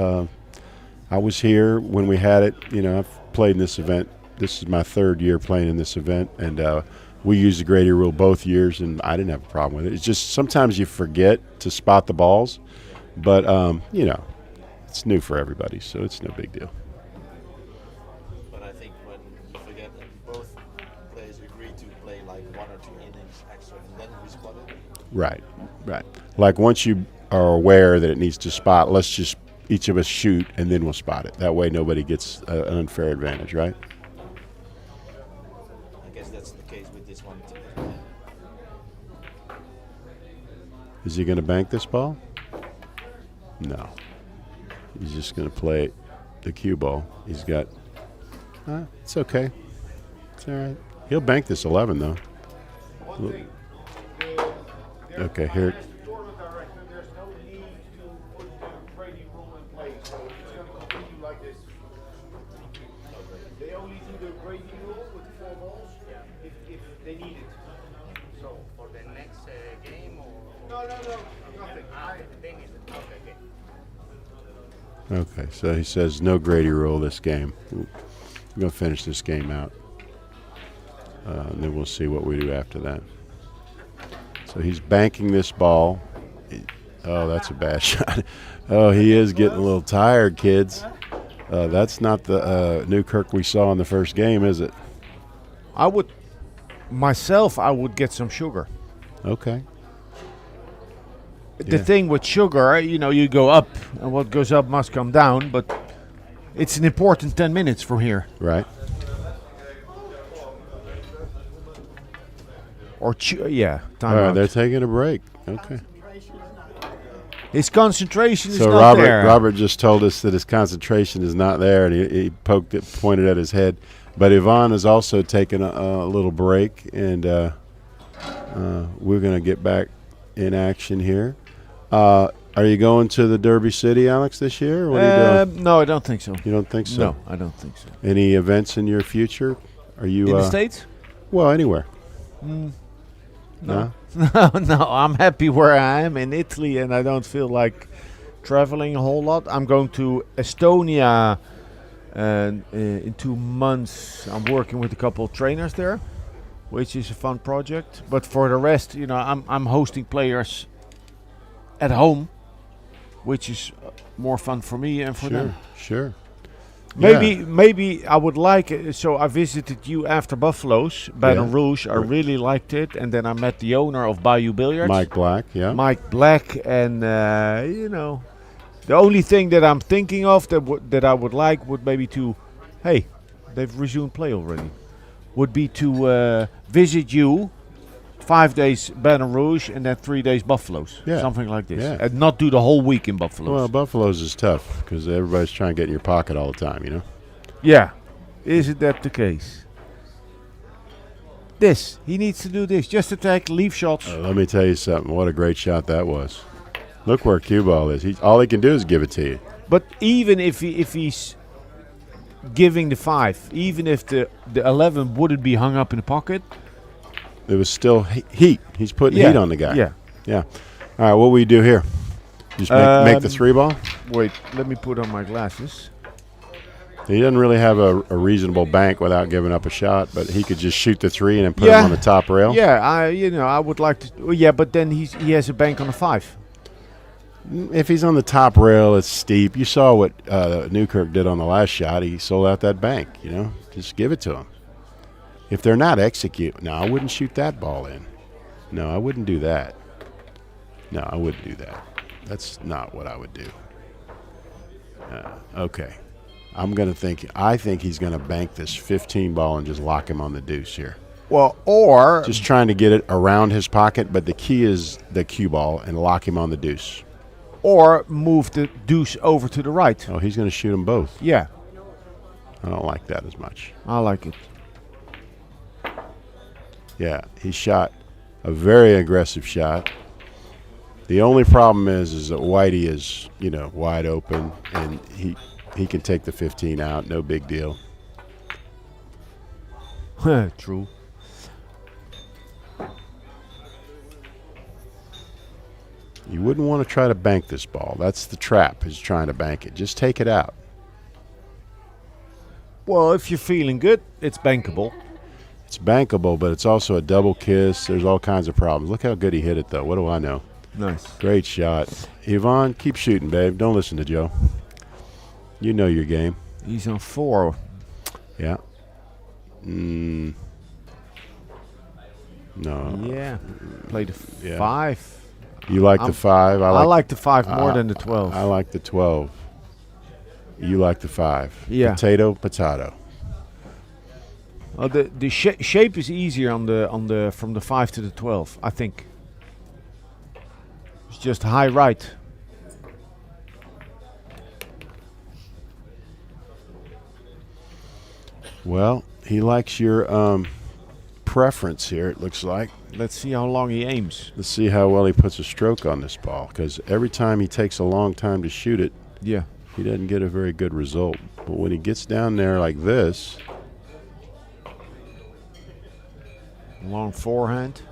I was here when we had it. I've played in this event. This is my 3rd year playing in this event, and we used the Grady rule both years, and I didn't have a problem with it. It's just sometimes you forget to spot the balls, but, it's new for everybody, so it's no big deal. But I think when you forget that both players agree to play like 1 or 2 innings extra, and then we spot it. Right. Like once you are aware that it needs to spot, let's just each of us shoot, and then we'll spot it. That way nobody gets an unfair advantage, right? That's the case with this one too. Is he going to bank this ball? No. He's just going to play the cue ball. He's got. It's okay. It's all right. He'll bank this 11 though. Okay, here. There's no need to put the Brady rule in place, so it's going to continue like this. They only do the Brady rule with 4 balls if they need it. So for the next game or? No, nothing. Then it's okay. Okay, so he says no Grady rule this game. We're going to finish this game out. And then we'll see what we do after that. So he's banking this ball. Oh, that's a bad shot. Oh, he is getting a little tired, kids. That's not the Newkirk we saw in the first game, is it? I would get some sugar. Okay. The thing with sugar, you go up, and what goes up must come down, but it's an important 10 minutes from here. Right. Time All right, out. they're taking a break. Okay. His concentration is So not there. Robert just told us that his concentration is not there, and he pointed at his head. But Yvonne has also taken a little break, and we're going to get back in action here. Are you going to the Derby City, Alex, this year? Or what are you doing? No, I don't think so. You don't think so? No, I don't think so. Any events in your future? Are you In the States? Well, anywhere. No. No, I'm happy where I am in Italy, and I don't feel like traveling a whole lot. I'm going to Estonia in 2 months. I'm working with a couple of trainers there, which is a fun project. But for the rest, I'm hosting players at home, which is more fun for me and for them. Sure. Maybe I would like it. So I visited you after Buffalo's, Baton Rouge. I really liked it, and then I met the owner of Bayou Billiards, Mike Black. Yeah. Mike Black, and the only thing that I'm thinking of that I would like would maybe they've resumed play already. Would be to visit you. 5 days Baton Rouge and then 3 days Buffalo's. Yeah. Something like this. Yeah. And not do the whole week in Buffalo's. Well, Buffalo's is tough because everybody's trying to get in your pocket all the time, Yeah. Isn't that the case? He needs to do this. Just attack, leave shots. Let me tell you something. What a great shot that was. Look where cue ball is. All he can do is give it to you. But even if he's giving the 5, even if the 11 wouldn't be hung up in the pocket, it was still heat. He's putting heat on the guy. Yeah. All right, what will you do here? Just make the 3 ball? Wait, let me put on my glasses. He doesn't really have a reasonable bank without giving up a shot, but he could just shoot the 3 and then put him on the top rail. Yeah, I would like to. Yeah, but then he has a bank on a 5. If he's on the top rail, it's steep. You saw what Newkirk did on the last shot. He sold out that bank, Just give it to him. If they're not executing, no, I wouldn't shoot that ball in. No, I wouldn't do that. No, I wouldn't do that. That's not what I would do. Okay. I think he's going to bank this 15 ball and just lock him on the deuce here. Well, or just trying to get it around his pocket, but the key is the cue ball and lock him on the deuce. Or move the deuce over to the right. Oh, he's going to shoot them both. Yeah. I don't like that as much. I like it. Yeah, he shot a very aggressive shot. The only problem is that Whitey is, wide open, and he can take the 15 out, no big deal. True. You wouldn't want to try to bank this ball. That's the trap, is trying to bank it. Just take it out. Well, if you're feeling good, it's bankable. It's bankable, but it's also a double kiss. There's all kinds of problems. Look how good he hit it, though. What do I know? Nice. Great shot. Yvonne, keep shooting, babe. Don't listen to Joe. You know your game. He's on 4. Yeah. No. Yeah. Play the 5. You like the 5? I like the 5 more than the 12. I like the 12. You like the 5. Yeah. Potato. The shape is easier on the from the 5 to the 12, I think. It's just high right. Well, he likes your preference here, it looks like. Let's see how long he aims. Let's see how well he puts a stroke on this ball, because every time he takes a long time to shoot it, he doesn't get a very good result. But when he gets down there like this, long forehand.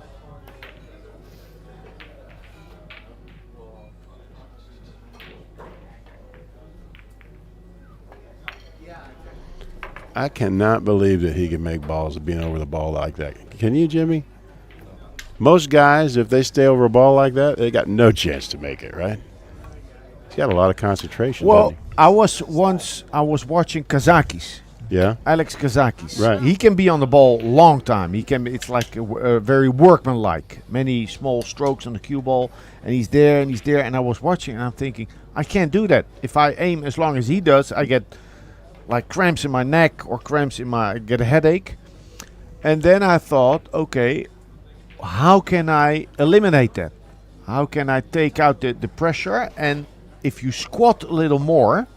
I cannot believe that he can make balls being over the ball like that. Can you, Jimmy? Most guys, if they stay over a ball like that, they got no chance to make it, right? He's got a lot of concentration. Well, I was watching Kazakis. Yeah. Alex Kazakis. Right. He can be on the ball long time. He can. It's like a very workmanlike. Many small strokes on the cue ball, and he's there and he's there. And I was watching, and I'm thinking, I can't do that. If I aim as long as he does, I get like cramps in my neck or I get a headache. And then I thought, okay, how can I eliminate that? How can I take out the pressure? And if you squat a little more,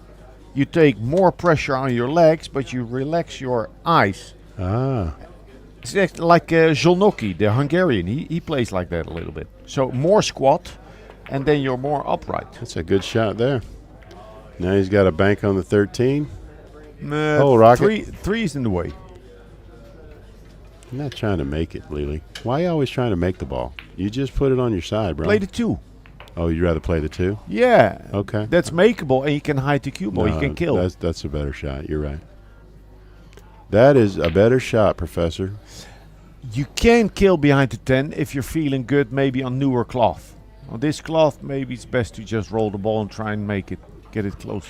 you take more pressure on your legs, but you relax your eyes. Ah. It's like Zsolnoki, the Hungarian. He plays like that a little bit. So more squat, and then you're more upright. That's a good shot there. Now he's got a bank on the 13. Oh, rocket. Three is in the way. I'm not trying to make it, Lily. Why are you always trying to make the ball? You just put it on your side, bro. Play the 2. Oh, you'd rather play the 2? Yeah. Okay. That's makeable, and you can hide the cue ball. You can kill. That's a better shot. You're right. That is a better shot, Professor. You can kill behind the 10 if you're feeling good, maybe on newer cloth. On this cloth, maybe it's best to just roll the ball and try and get it close.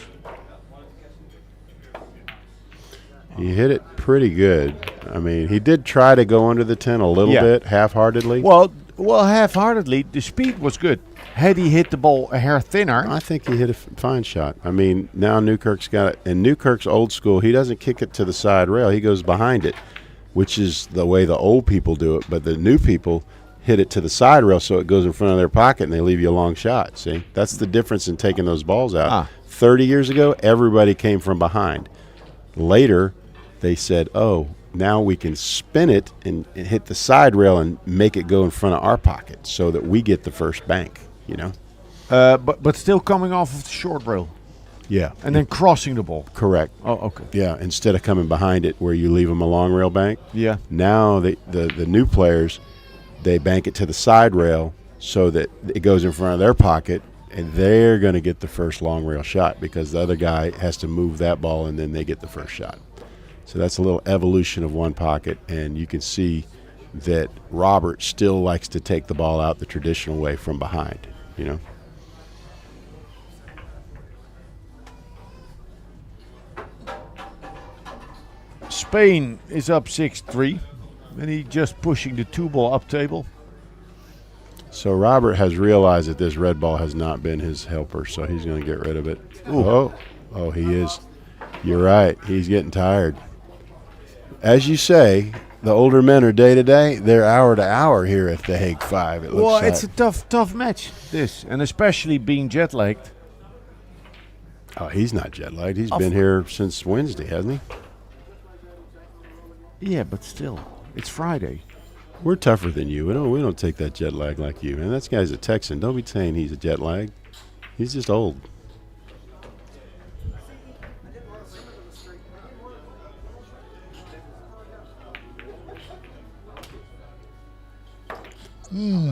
He hit it pretty good. I mean, he did try to go under the 10 a little bit, half-heartedly. Well, half-heartedly, the speed was good. Had he hit the ball a hair thinner, I think he hit a fine shot. I mean, now Newkirk's got it. And Newkirk's old school, he doesn't kick it to the side rail. He goes behind it, which is the way the old people do it. But the new people hit it to the side rail so it goes in front of their pocket and they leave you a long shot. See? That's the difference in taking those balls out. 30 years ago, everybody came from behind. Later, they said, oh, now we can spin it and hit the side rail and make it go in front of our pocket so that we get the first bank, you know? but still coming off of the short rail. Yeah. And then crossing the ball. Correct. Oh, okay. Yeah, instead of coming behind it where you leave them a long rail bank. Yeah. Now the new players, they bank it to the side rail so that it goes in front of their pocket, and they're going to get the first long rail shot because the other guy has to move that ball, and then they get the first shot. So that's a little evolution of one pocket, and you can see that Robert still likes to take the ball out the traditional way from behind, you know. Spain is up 6-3, and he's just pushing the 2-ball up table. So Robert has realized that this red ball has not been his helper, so he's going to get rid of it. Oh, he is. You're right. He's getting tired. As you say, the older men are day to day. They're hour to hour here at the Hague 5. It looks well, like. It's a tough match, this, and especially being jet lagged. Oh, he's not jet lagged. He's been here since Wednesday, hasn't he? Yeah, but still, it's Friday. We're tougher than you. We don't take that jet lag like you. And that guy's a Texan. Don't be saying he's a jet lag. He's just old.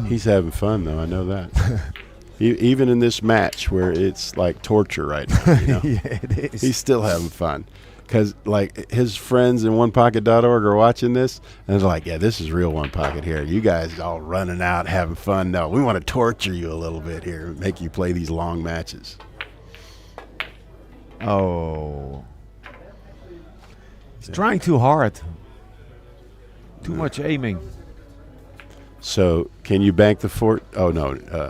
He's having fun, though. I know that. Even in this match where it's like torture right now, you know? Yeah, it is. He's still having fun. Because, like, his friends in onepocket.org are watching this, and they're like, yeah, this is real One Pocket here. You guys all running out, having fun. No, we want to torture you a little bit here, make you play these long matches. Oh. He's trying too hard. Too much aiming. So, can you bank the Oh, no,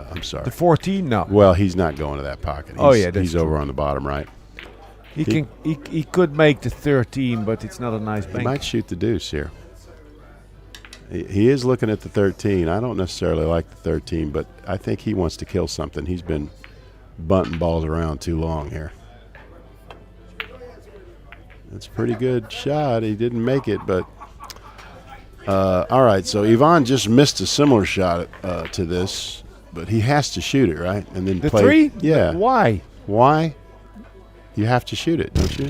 I'm sorry. The 14? No. Well, he's not going to that pocket. He's over on the bottom right. He could make the 13, but it's not a nice bank. He might shoot the deuce here. He is looking at the 13. I don't necessarily like the 13, but I think he wants to kill something. He's been bunting balls around too long here. That's a pretty good shot. He didn't make it, but all right. So Ivan just missed a similar shot to this, but he has to shoot it, right? And then the play. 3? Yeah. Why? Why? You have to shoot it, don't you?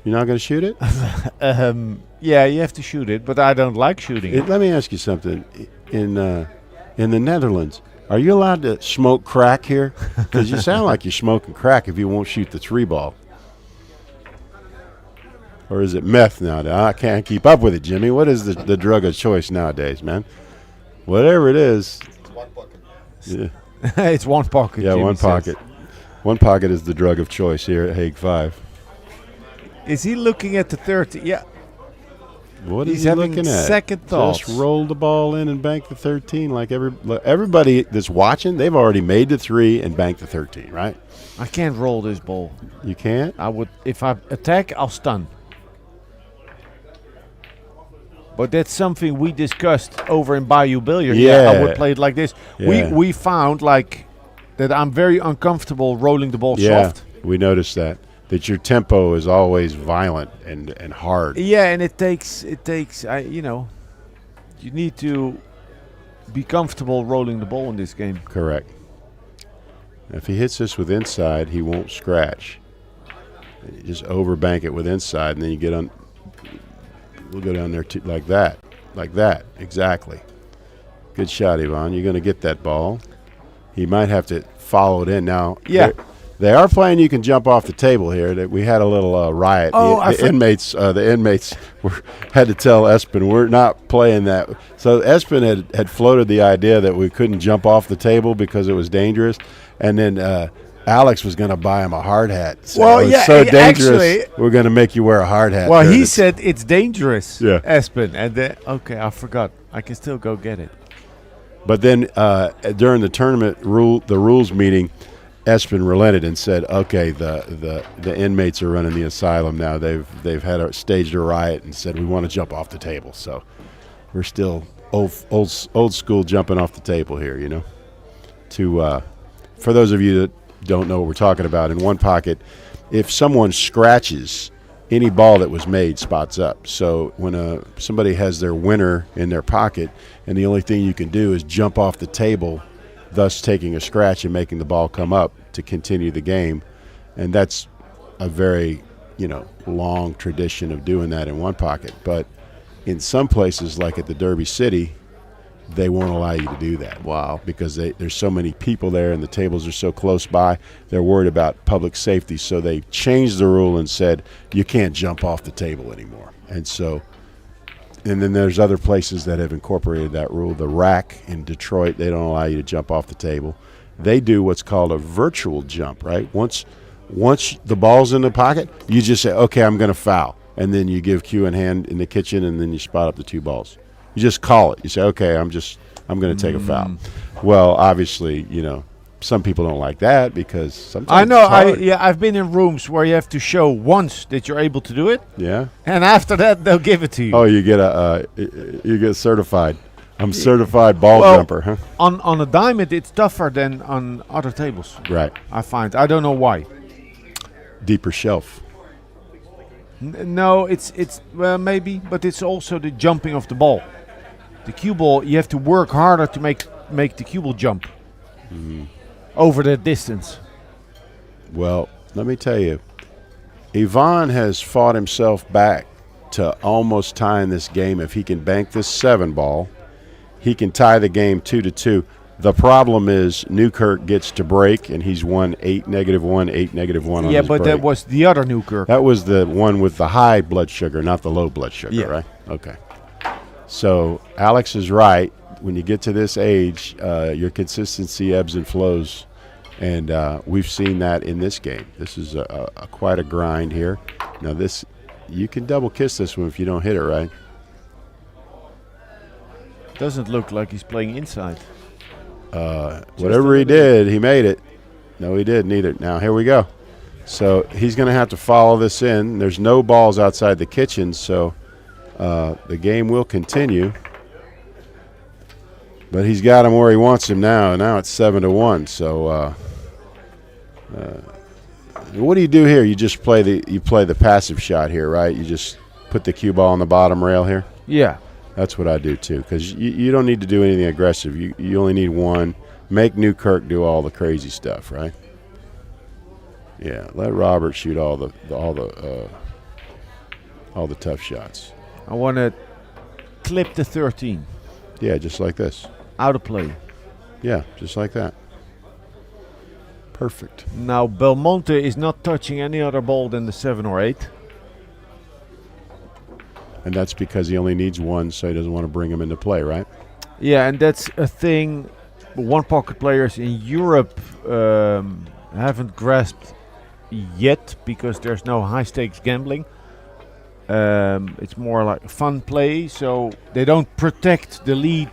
You're not going to shoot it? Yeah, you have to shoot it, but I don't like shooting it. Let me ask you something. In the Netherlands, are you allowed to smoke crack here? Because you sound like you're smoking crack if you won't shoot the 3 ball. or is it meth nowadays? I can't keep up with it, Jimmy. What is the drug of choice nowadays, man? Whatever it is. It's one pocket. Yeah, It's one pocket. yeah, Jimmy one says. pocket. One pocket is the drug of choice here at Hague 5. Is he looking at the 30? Yeah. What He's is he having looking at? second thoughts. Just roll the ball in and bank the 13 like everybody that's watching. They've already made the 3 and banked the 13, right? I can't roll this ball. You can't? I would, if I attack, I'll stun. But that's something we discussed over in Bayou Billiard. I Yeah. would play it like this. Yeah. We found like that I'm very uncomfortable rolling the ball Yeah, soft. we noticed that your tempo is always violent and hard. Yeah, and it takes you need to be comfortable rolling the ball in this game. Correct. If he hits this with inside, he won't scratch. You just overbank it with inside, and then you get on. We'll go down there like that, exactly. Good shot, Yvonne. You're going to get that ball. He might have to follow it in now. Yeah. They are playing. You can jump off the table here. That we had a little riot. Oh, the inmates had to tell Espen we're not playing that. So Espen had floated the idea that we couldn't jump off the table because it was dangerous, and then Alex was going to buy him a hard hat. So Well, it was yeah, so dangerous. actually- We're going to make you wear a hard hat. Well, during he it. said it's dangerous, Yeah. Espen, and then okay, I forgot. I can still go get it. But then during the tournament the rules meeting, Espen relented and said, "Okay, the inmates are running the asylum now. They've staged a riot and said we want to jump off the table. So we're still old school jumping off the table here, you know." For those of you that don't know what we're talking about, in one pocket, if someone scratches, any ball that was made spots up. So when somebody has their winner in their pocket, and the only thing you can do is jump off the table, thus taking a scratch and making the ball come up to continue the game. And that's a very, long tradition of doing that in one pocket. But in some places, like at the Derby City, they won't allow you to do that. Wow. Because there's so many people there and the tables are so close by, they're worried about public safety. So they changed the rule and said you can't jump off the table anymore. And then there's other places that have incorporated that rule. The Rack in Detroit, they don't allow you to jump off the table. They do what's called a virtual jump, right? Once the ball's in the pocket, you just say, okay, I'm going to foul. And then you give cue in hand in the kitchen, and then you spot up the 2 balls. You just call it. You say, okay, I'm going to take a foul. Well, obviously, some people don't like that because sometimes I know. it's hard. I've been in rooms where you have to show once that you're able to do it, Yeah. and after that they'll give it to you. Oh, you get certified. I'm certified ball jumper, huh? On a diamond, it's tougher than on other tables. Right. I find. I don't know why. Deeper shelf. No, it's well maybe, but it's also the jumping of the ball. The cue ball, you have to work harder to make the cue ball jump over the distance. Well, let me tell you, Yvonne has fought himself back to almost tying this game. If he can bank this 7 ball, he can tie the game 2-2. The problem is Newkirk gets to break, and he's won 8-1, 8-1 on Yeah, his but break. that was the other Newkirk. That was the one with the high blood sugar, not the low blood sugar, Yeah. right? Okay. So Alex is right. When you get to this age, your consistency ebbs and flows, and we've seen that in this game. This is quite a grind here. Now you can double kiss this one if you don't hit it right. Doesn't look like he's playing inside. Whatever he did, he made it. No, he didn't either. Now, here we go. So he's going to have to follow this in. There's no balls outside the kitchen, so the game will continue. But he's got him where he wants him now. Now it's 7-1. So what do you do here? You just play the passive shot here, right? You just put the cue ball on the bottom rail here. Yeah. That's what I do too, because you don't need to do anything aggressive. You only need one. Make Newkirk do all the crazy stuff, right? Yeah, let Robert shoot all the tough shots. I want to clip the 13 Yeah, just like this. out of play. Yeah, just like that. Perfect. Now Belmonte is not touching any other ball than the 7 or 8. And that's because he only needs one, so he doesn't want to bring him into play, right? Yeah, and that's a thing one pocket players in Europe haven't grasped yet, because there's no high stakes gambling. It's more like fun play, so they don't protect the lead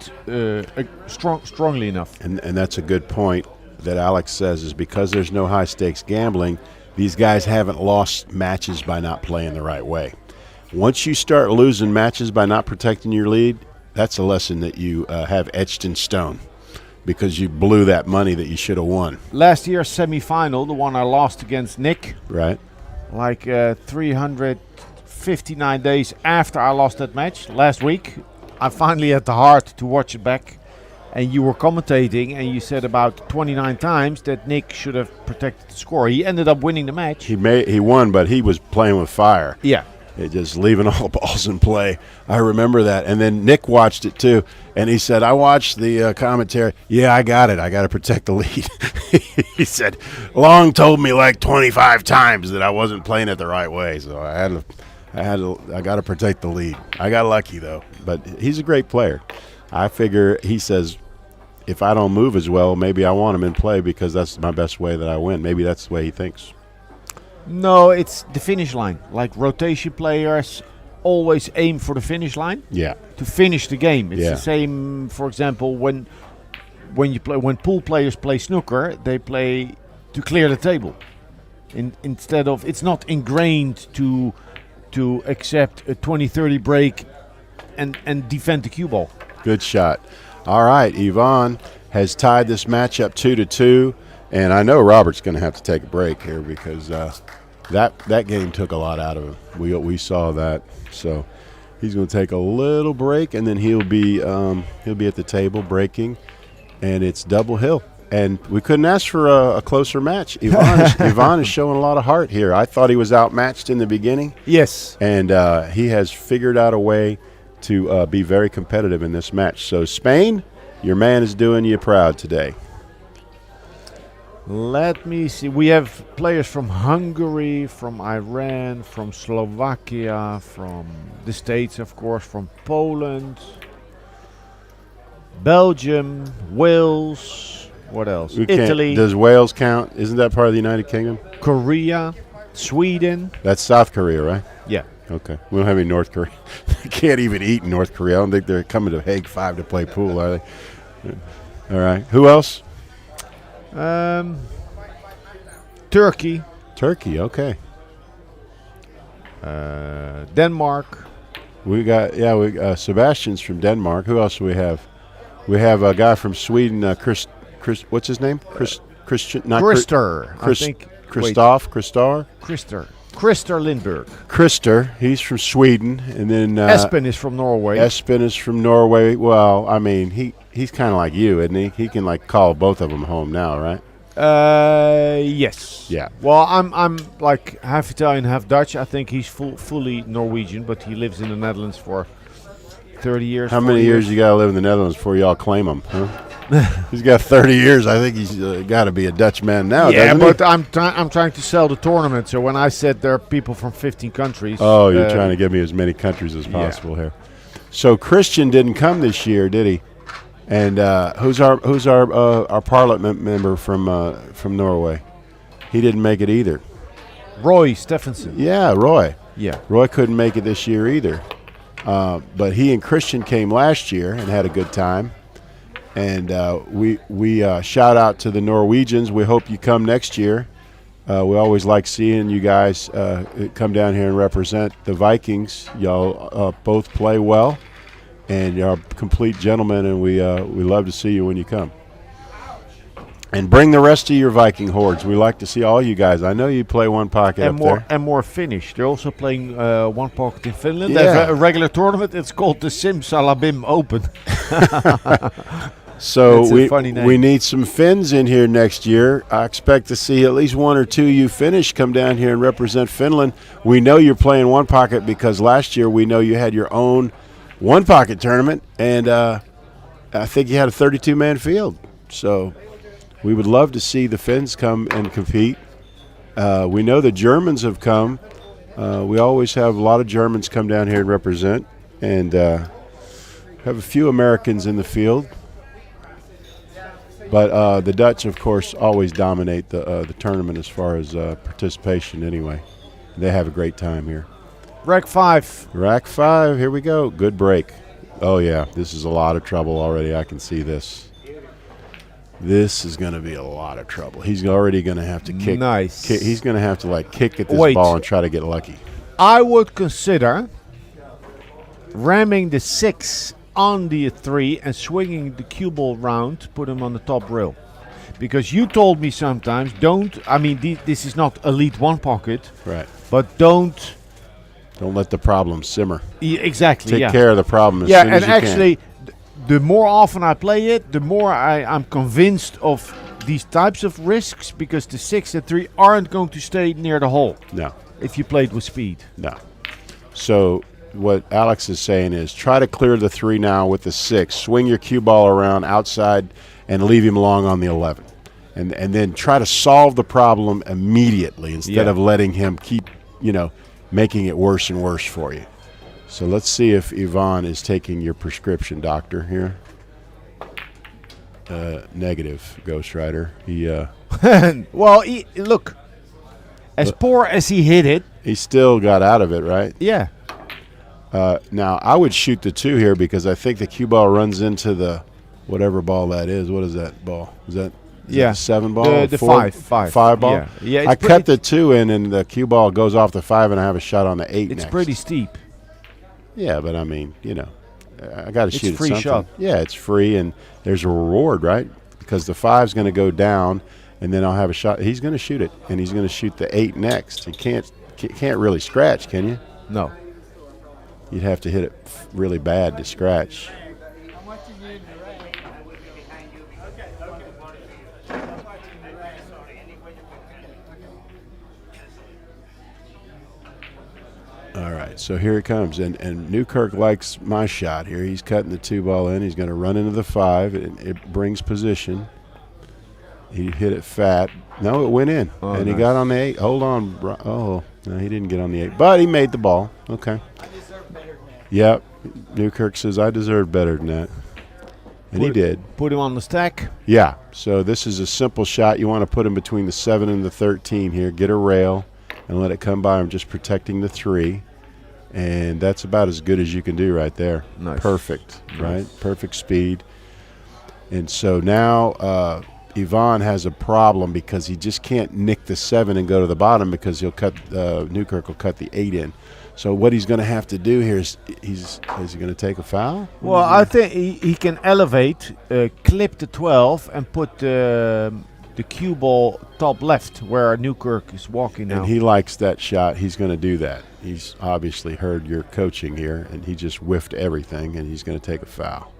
strongly enough. And that's a good point that Alex says, is because there's no high stakes gambling, these guys haven't lost matches by not playing the right way. Once you start losing matches by not protecting your lead, that's a lesson that you have etched in stone, because you blew that money that you should have won. Last year's semi-final, the one I lost against Nick, Right. like 359 days after I lost that match last week, I finally had the heart to watch it back. And you were commentating, and you said about 29 times that Nick should have protected the score. He ended up winning the match. He won, but he was playing with fire. Yeah. Just leaving all the balls in play. I remember that. And then Nick watched it too, and he said, I watched the commentary. Yeah, I got it. I got to protect the lead. He said, Long told me like 25 times that I wasn't playing it the right way, so I got to protect the lead. I got lucky though, but he's a great player. I figure, he says, if I don't move as well, maybe I want him in play because that's my best way that I win. Maybe that's the way he thinks. No, it's the finish line. Like rotation players always aim for the finish line. Yeah. To finish the game. It's Yeah. the same, for example, when pool players play snooker, they play to clear the table. Instead of, it's not ingrained to accept a 20-30 break and defend the cue ball. Good shot. All right, Yvonne has tied this match up 2-2, and I know Robert's going to have to take a break here because that game took a lot out of him. We saw that, so he's going to take a little break, and then he'll be at the table breaking, and it's double hill. And we couldn't ask for a closer match. Yvonne is showing a lot of heart here. I thought he was outmatched in the beginning. Yes. And he has figured out a way to be very competitive in this match. So, Spain, your man is doing you proud today. Let me see. We have players from Hungary, from Iran, from Slovakia, from the States, of course, from Poland, Belgium, Wales. What else? Italy. Does Wales count? Isn't that part of the United Kingdom? Korea, Sweden. That's South Korea, right? Yeah. Okay. We don't have any North Korea. They can't even eat in North Korea. I don't think they're coming to Hague 5 to play pool, are they? All right. Who else? Turkey. Turkey, okay. Denmark. We got, Sebastian's from Denmark. Who else do we have? We have a guy from Sweden, Chris, what's his name? Christian, not Krister. I think. Christoph, Christar? Krister Lindberg. Krister, he's from Sweden, and then Espen is from Norway. Espen is from Norway. Well, I mean, he's kind of like you, isn't he? He can like call both of them home now, right? Yes. Yeah. Well, I'm like half Italian, half Dutch. I think he's fully Norwegian, but he lives in the Netherlands for 30 years. How many years you got to live in the Netherlands before y'all claim him? Huh? He's got 30 years. I think he's got to be a Dutch man now. Yeah, doesn't but he? I'm trying to sell the tournament. So when I said there are people from 15 countries. Oh, you're trying to give me as many countries as possible here. So Christian didn't come this year, did he? And who's our parliament member from Norway? He didn't make it either. Roy Steffensen. Yeah, Roy. Yeah. Roy couldn't make it this year either. But he and Christian came last year and had a good time. And we shout out to the Norwegians. We hope you come next year. We always like seeing you guys come down here and represent the Vikings. Y'all both play well, and you're complete gentlemen, and we love to see you when you come. And bring the rest of your Viking hordes. We like to see all you guys. I know you play one pocket up there. And more Finnish. They're also playing one pocket in Finland. Yeah. They have a regular tournament. It's called the Simsalabim Open. So funny name. we need some Finns in here next year. I expect to see at least one or two you Finnish come down here and represent Finland. We know you're playing one pocket because last year we know you had your own one pocket tournament, and I think you had a 32-man field. So we would love to see the Finns come and compete. We know the Germans have come, We always have a lot of Germans come down here and represent, and have a few Americans in the field. But the Dutch, of course, always dominate the tournament as far as participation anyway. They have a great time here. Rack 5. Rack 5, here we go. Good break. Oh, yeah, this is a lot of trouble already. I can see this. This is going to be a lot of trouble. He's already going to have to kick. Nice. He's going to have to, like, kick at this Wait. ball and try to get lucky. I would consider ramming the 6 on the 3 and swinging the cue ball round, put him on the top rail. Because you told me sometimes, this is not Elite 1 pocket. Right. But don't let the problem simmer. Exactly. Take care of the problem as yeah, soon as and you actually, can. The more often I play it, the more I'm convinced of these types of risks, because the 6 and 3 aren't going to stay near the hole. No. If you played with speed. No. So what Alex is saying is try to clear the 3 now with the 6. Swing your cue ball around outside and leave him long on the 11. And then try to solve the problem immediately instead of letting him keep, making it worse and worse for you. So let's see if Yvonne is taking your prescription, doctor, here. Negative, Ghost Rider. He well, look, as poor as he hit it, he still got out of it, right? Yeah. Now, I would shoot the 2 here because I think the cue ball runs into the whatever ball that is. What is that ball? Is that the 7 ball? The 4? 5 ball? Yeah, I cut the 2 in, and the cue ball goes off the 5, and I have a shot on the 8 It's next. pretty steep. Yeah, but I mean, I got to shoot It's free something. shot. Yeah, it's free, and there's a reward, right? Because the 5's going to go down, and then I'll have a shot. He's going to shoot it, and he's going to shoot the 8 next. You can't really scratch, can you? No. You'd have to hit it really bad to scratch. All right, so here it comes, and Newkirk likes my shot here. He's cutting the 2 ball in. He's going to run into the 5. It brings position. He hit it fat. No, it went in, and he got on the 8. Hold on. Oh, no, he didn't get on the 8, but he made the ball. Okay. I deserve better than that. Yep. Newkirk says, I deserve better than that. And he did. Put him on the stack. Yeah, so this is a simple shot. You want to put him between the 7 and the 13 here. Get a rail and let it come by him, just protecting the 3. And that's about as good as you can do right there. Nice. Perfect, right? Perfect speed. And so now Yvonne has a problem because he just can't nick the 7 and go to the bottom because he'll cut Newkirk will cut the 8 in. So what he's going to have to do here is is he going to take a foul? Well, I think he can elevate, clip the 12, and put the cue ball top left where Newkirk is walking now. And he likes that shot. He's going to do that. He's obviously heard your coaching here, and he just whiffed everything, and he's going to take a foul.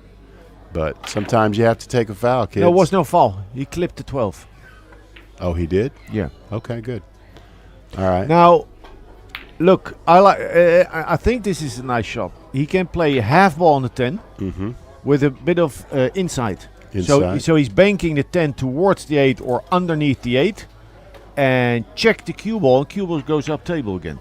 But sometimes you have to take a foul, kids. There was no foul. He clipped the 12. Oh, he did? Yeah. Okay, good. All right. Now, look, I think this is a nice shot. He can play a half ball on the 10 with a bit of inside. So he's banking the 10 towards the 8 or underneath the 8, and check the cue ball, and cue ball goes up table again.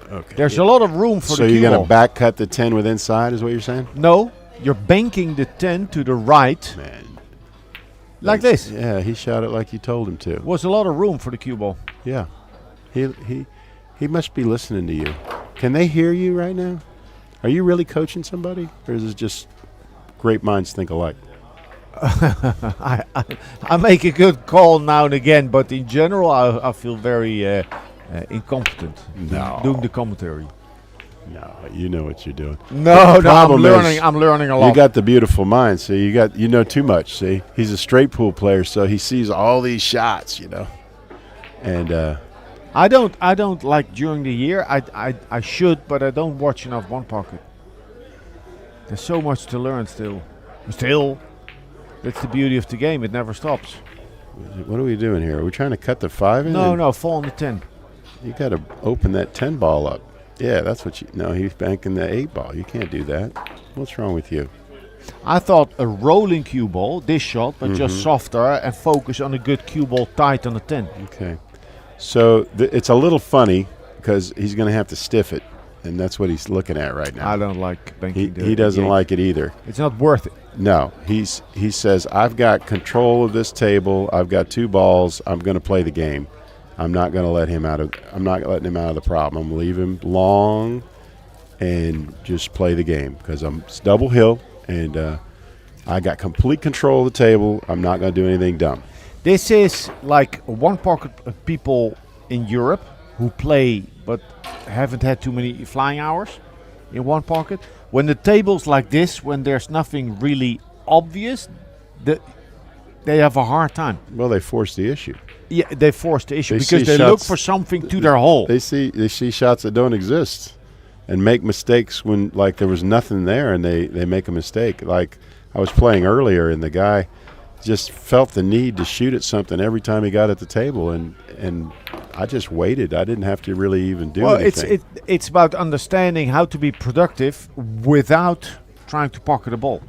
Okay. There's a lot of room for the cue ball. So you're going to back cut the 10 with inside is what you're saying? No, you're banking the 10 to the right. Man. Like this. Yeah, he shot it like you told him to. Was a lot of room for the cue ball. Yeah. He must be listening to you. Can they hear you right now? Are you really coaching somebody? Or is it just great minds think alike? I make a good call now and again, but in general I feel very incompetent doing the commentary. No, you know what you're doing. No, I'm learning a lot. You got the beautiful mind, so you know too much. See, he's a straight pool player, so he sees all these shots, and I don't like during the year. I should, but I don't watch enough one pocket. There's so much to learn still. That's the beauty of the game. It never stops. What are we doing here? Are we trying to cut the 5 in? No, fall on the 10. You got to open that 10 ball up. Yeah, that's what you. No, he's banking the 8 ball. You can't do that. What's wrong with you? I thought a rolling cue ball, this shot, but just softer and focus on a good cue ball tight on the 10. Okay. So it's a little funny because he's going to have to stiff it, and that's what he's looking at right now. I don't like banking. He doesn't like it either. It's not worth it. No, he says, I've got control of this table. I've got 2 balls. I'm going to play the game. I'm not going to let him out of. I'm not letting him out of the problem. I'm going to leave him long, and just play the game because it's double hill, and I got complete control of the table. I'm not going to do anything dumb. This is like one pocket of people in Europe who play but haven't had too many flying hours in one pocket. When the table's like this, when there's nothing really obvious, they have a hard time. Well, they force the issue. Yeah, they force the issue They because see they look shots- for something to their hole. They see shots that don't exist, and make mistakes when like there was nothing there, and they make a mistake. Like I was playing earlier, and the guy just felt the need to shoot at something every time he got at the table, and I just waited. I didn't have to really even do anything. It's about understanding how to be productive without trying to pocket a ball.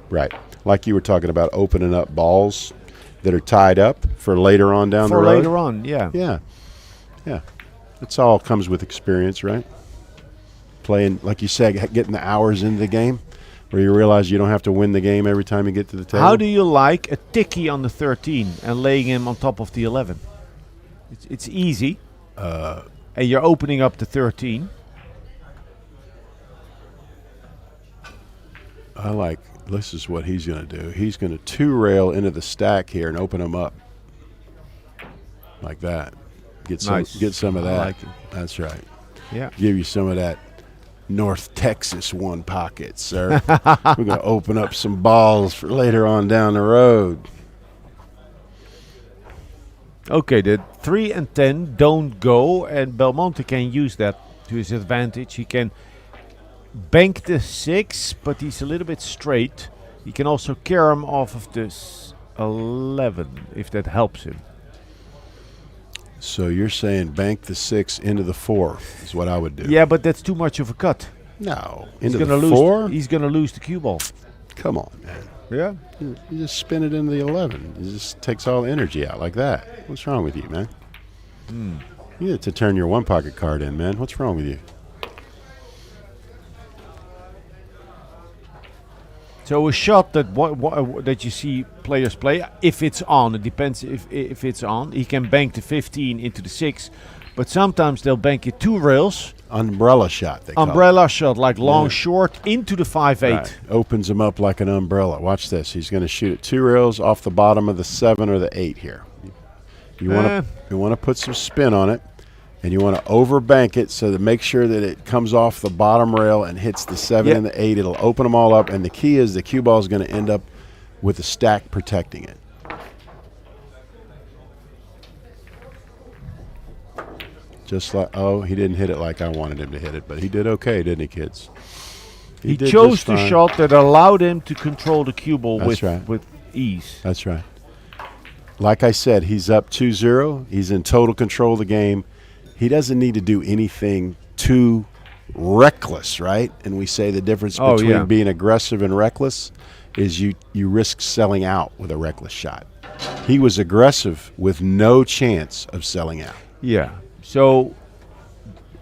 Right. Like you were talking about opening up balls that are tied up for later on down the road. For later on, yeah. Yeah. Yeah. It's all comes with experience, right? Playing, like you said, getting the hours into the game where you realize you don't have to win the game every time you get to the table. How do you like a ticky on the 13 and laying him on top of the 11? It's easy. And you're opening up the 13. I like, this is what he's going to do. He's going to 2-rail into the stack here and open them up. Like that. Get some of that. I like it. That's right. Yeah. Give you some of that North Texas one pocket, sir. We're going to open up some balls for later on down the road. Okay, the 3 and 10 don't go, and Belmonte can use that to his advantage. He can bank the 6, but he's a little bit straight. He can also carry him off of this 11, if that helps him. So you're saying bank the 6 into the 4 is what I would do. Yeah, but that's too much of a cut. No, He's into gonna the lose. 4? He's gonna lose the cue ball. Come on, man. Yeah. You just spin it into the 11. It just takes all the energy out like that. What's wrong with you, man? You need to turn your one pocket card in, man. What's wrong with you? So a shot that that you see players play, if it's on, it depends if it's on. He can bank the 15 into the 6, but sometimes they'll bank it 2 rails. Umbrella shot, they call it. Umbrella shot, like long Yeah. short into the 5-8. Right. Opens them up like an umbrella. Watch this. He's going to shoot it 2 rails off the bottom of the 7 or the 8 here. You want to put some spin on it, and you want to overbank it so to make sure that it comes off the bottom rail and hits the 7 Yep. and the 8. It'll open them all up, and the key is the cue ball is going to end up with the stack protecting it. Just like, oh, he didn't hit it like I wanted him to hit it, but he did okay, didn't he, kids? He did chose just the fine. shot that allowed him to control the cue ball That's right. with ease. That's right. Like I said, he's up 2-0. He's in total control of the game. He doesn't need to do anything too reckless, right? And we say the difference between being aggressive and reckless is you risk selling out with a reckless shot. He was aggressive with no chance of selling out. Yeah. So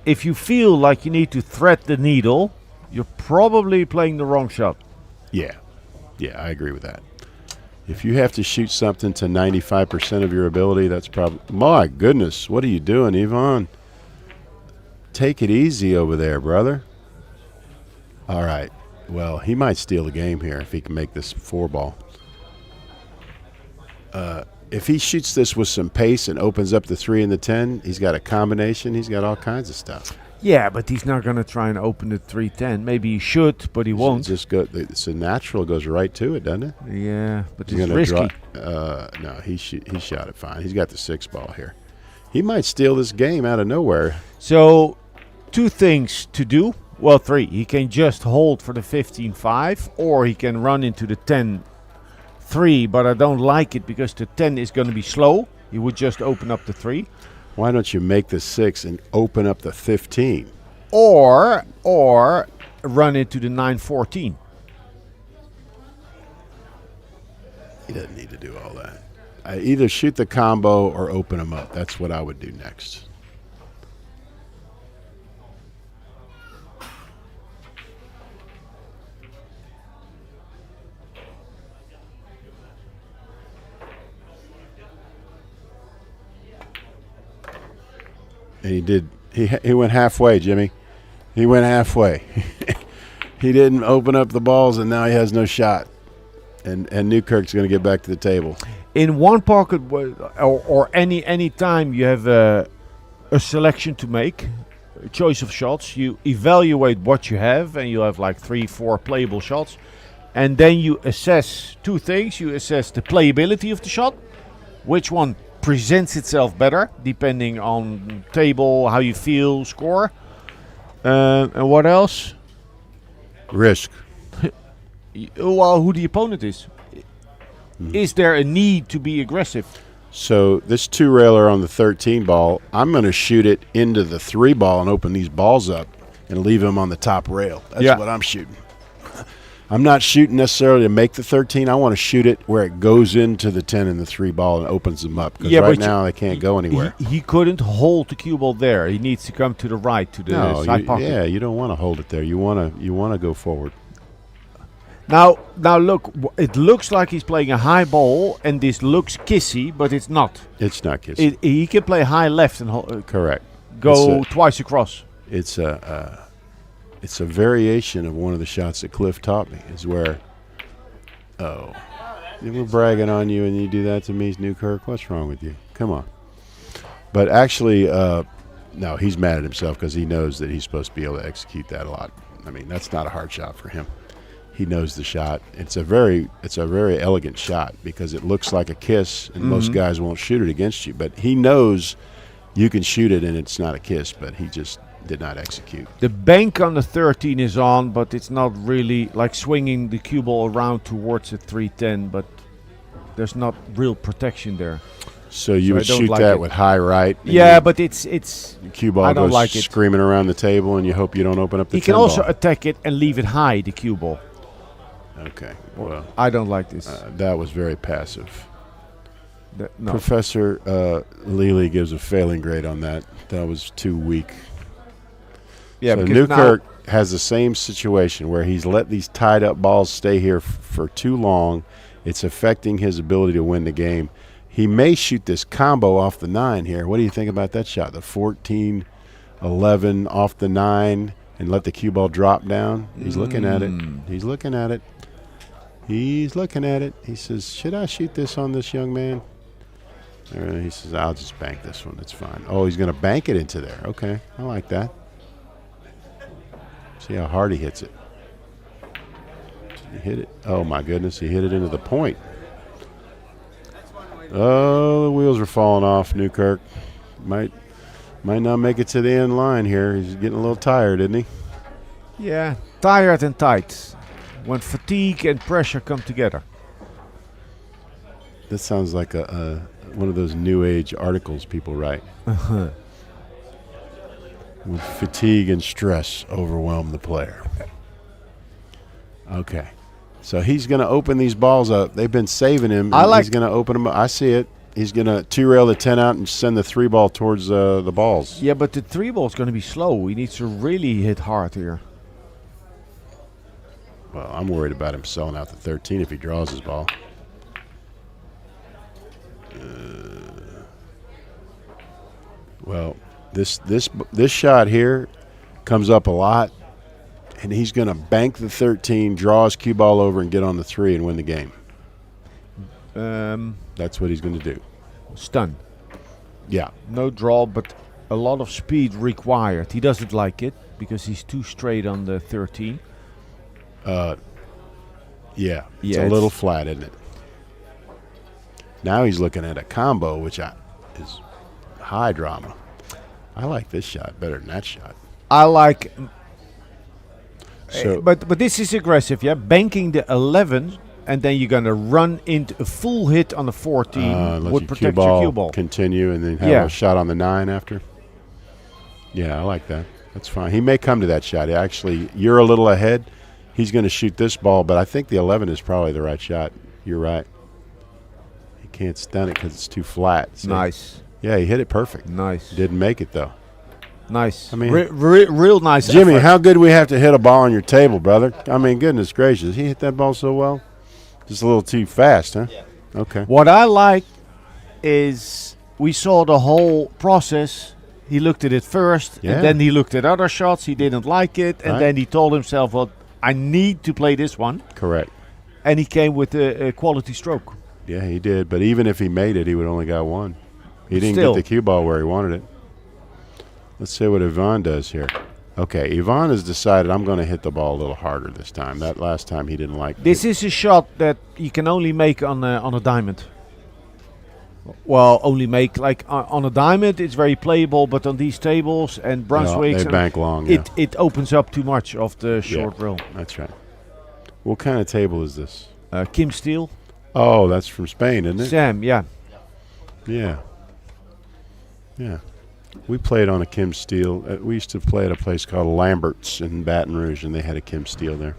if you feel like you need to thread the needle, you're probably playing the wrong shot. Yeah. Yeah, I agree with that. If you have to shoot something to 95% of your ability, that's probably... My goodness, what are you doing, Yvonne? Take it easy over there, brother. All right. Well, he might steal the game here if he can make this 4 ball. If he shoots this with some pace and opens up the 3 and the 10, he's got a combination. He's got all kinds of stuff. Yeah, but he's not going to try and open the 3-10. Maybe he should, but he won't. Just go. It's a natural. Goes right to it, doesn't it? Yeah, but He's it's gonna risky. No, he shot it fine. He's got the 6 ball here. He might steal this game out of nowhere. So 2 things to do. Well, 3. He can just hold for the 15-5, or he can run into the 10-3, but I don't like it because the 10 is going to be slow. He would just open up the 3. Why don't you make the 6 and open up the 15? Or run into the 9-14. He doesn't need to do all that. I either shoot the combo or open them up. That's what I would do next. And he did. He went halfway, Jimmy. He went halfway. He didn't open up the balls, and now he has no shot. And Newkirk's going to get back to the table. In one pocket, or any time you have a selection to make, a choice of shots, you evaluate what you have, and you have like 3-4 playable shots, and then you assess two things. You assess the playability of the shot, which one presents itself better, depending on table, how you feel, score, and what else? Risk. Well, who the opponent is. Is there a need to be aggressive? So this 2-railer on the 13 ball, I'm going to shoot it into the 3 ball and open these balls up and leave them on the top rail. That's what I'm shooting. I'm not shooting necessarily to make the 13. I want to shoot it where it goes into the 10 and the 3 ball and opens them up. Because right now they can't go anywhere. He couldn't hold the cue ball there. He needs to come to the right, to the side pocket. Yeah, you don't want to hold it there. You want to go forward. Now look, it looks like he's playing a high ball, and this looks kissy, but it's not. It's not kissy. He can play high left and correct. Go twice across. It's a variation of one of the shots that Cliff taught me. Is where, we're bragging on you, and you do that to me, Newkirk. What's wrong with you? Come on. But actually, no, he's mad at himself because he knows that he's supposed to be able to execute that a lot. I mean, that's not a hard shot for him. He knows the shot. It's a very elegant shot because it looks like a kiss, and most guys won't shoot it against you. But he knows you can shoot it, and it's not a kiss. But he just did not execute. The bank on the 13 is on, but it's not really like swinging the cue ball around towards the 310. But there's not real protection there. So you would shoot that with high right. Yeah, but it's the cue ball I don't goes like it. Screaming around the table, and you hope you don't open up the 10 He can also ball. attack it and leave it high, the cue ball. Okay, well, I don't like this. That was very passive. No. Professor Lely gives a failing grade on that. That was too weak. Yeah, so because Newkirk has the same situation where he's let these tied up balls stay here for too long. It's affecting his ability to win the game. He may shoot this combo off the 9 here. What do you think about that shot? The 14, 11 off the 9 and let the cue ball drop down. He's looking at it. He's looking at it. He's looking at it. He says, should I shoot this on this young man? He says, I'll just bank this one. It's fine. Oh, he's going to bank it into there. Okay, I like that. See how hard he hits it. He hit it. Oh, my goodness. He hit it into the point. Oh, the wheels are falling off, Newkirk. Might not make it to the end line here. He's getting a little tired, isn't he? Yeah, tired and tight. When fatigue and pressure come together. That sounds like one of those new age articles people write. When fatigue and stress overwhelm the player. Okay. So he's going to open these balls up. They've been saving him. He's going to open them up. I see it. He's going to 2-rail the 10 out and send the 3 ball towards the balls. Yeah, but the 3 ball is going to be slow. He needs to really hit hard here. Well, I'm worried about him selling out the 13 if he draws his ball. Well, this shot here comes up a lot, and he's going to bank the 13, draw his cue ball over, and get on the 3 and win the game. That's what he's going to do. Stun. Yeah. No draw, but a lot of speed required. He doesn't like it because he's too straight on the 13. Yeah, it's a little flat, isn't it? Now he's looking at a combo, which is high drama. I like this shot better than that shot. I like, so, but this is aggressive, yeah. Banking the 11, and then you're gonna run into a full hit on the 14 would protect your cue ball. Continue, and then have a shot on the 9 after. Yeah, I like that. That's fine. He may come to that shot. Actually, you're a little ahead. He's going to shoot this ball, but I think the 11 is probably the right shot. You're right. can't stun it because it's too flat. See? Nice. Yeah, he hit it perfect. Nice. Didn't make it though. Nice. I mean, real nice. Jimmy, effort. how good we have to hit a ball on your table, brother? I mean, goodness gracious, he hit that ball so well. Just a little too fast, huh? Yeah. Okay. What I like is we saw the whole process. He looked at it first, Yeah. and then he looked at other shots. He didn't like it, and Right. then he told himself, "Well, I need to play this one," Correct. and he came with a quality stroke. Yeah, he did. But even if he made it, he would only got one. He didn't Still. get the cue ball where he wanted it. Let's see what Yvonne does here. Okay, Yvonne has decided I'm going to hit the ball a little harder this time. That last time he didn't like This is a shot that you can only make on a diamond. Well, only make like on a diamond. It's very playable, but on these tables and Brunswicks, they bank long. Yeah. it opens up too much of the short Yeah. roll. That's right. What kind of table is this? Kim Steele, Oh, that's from Spain, isn't it? Sam, yeah. Yeah. Yeah. We played on a Kim Steele. We used to play at a place called Lambert's in Baton Rouge, and they had a Kim Steele there.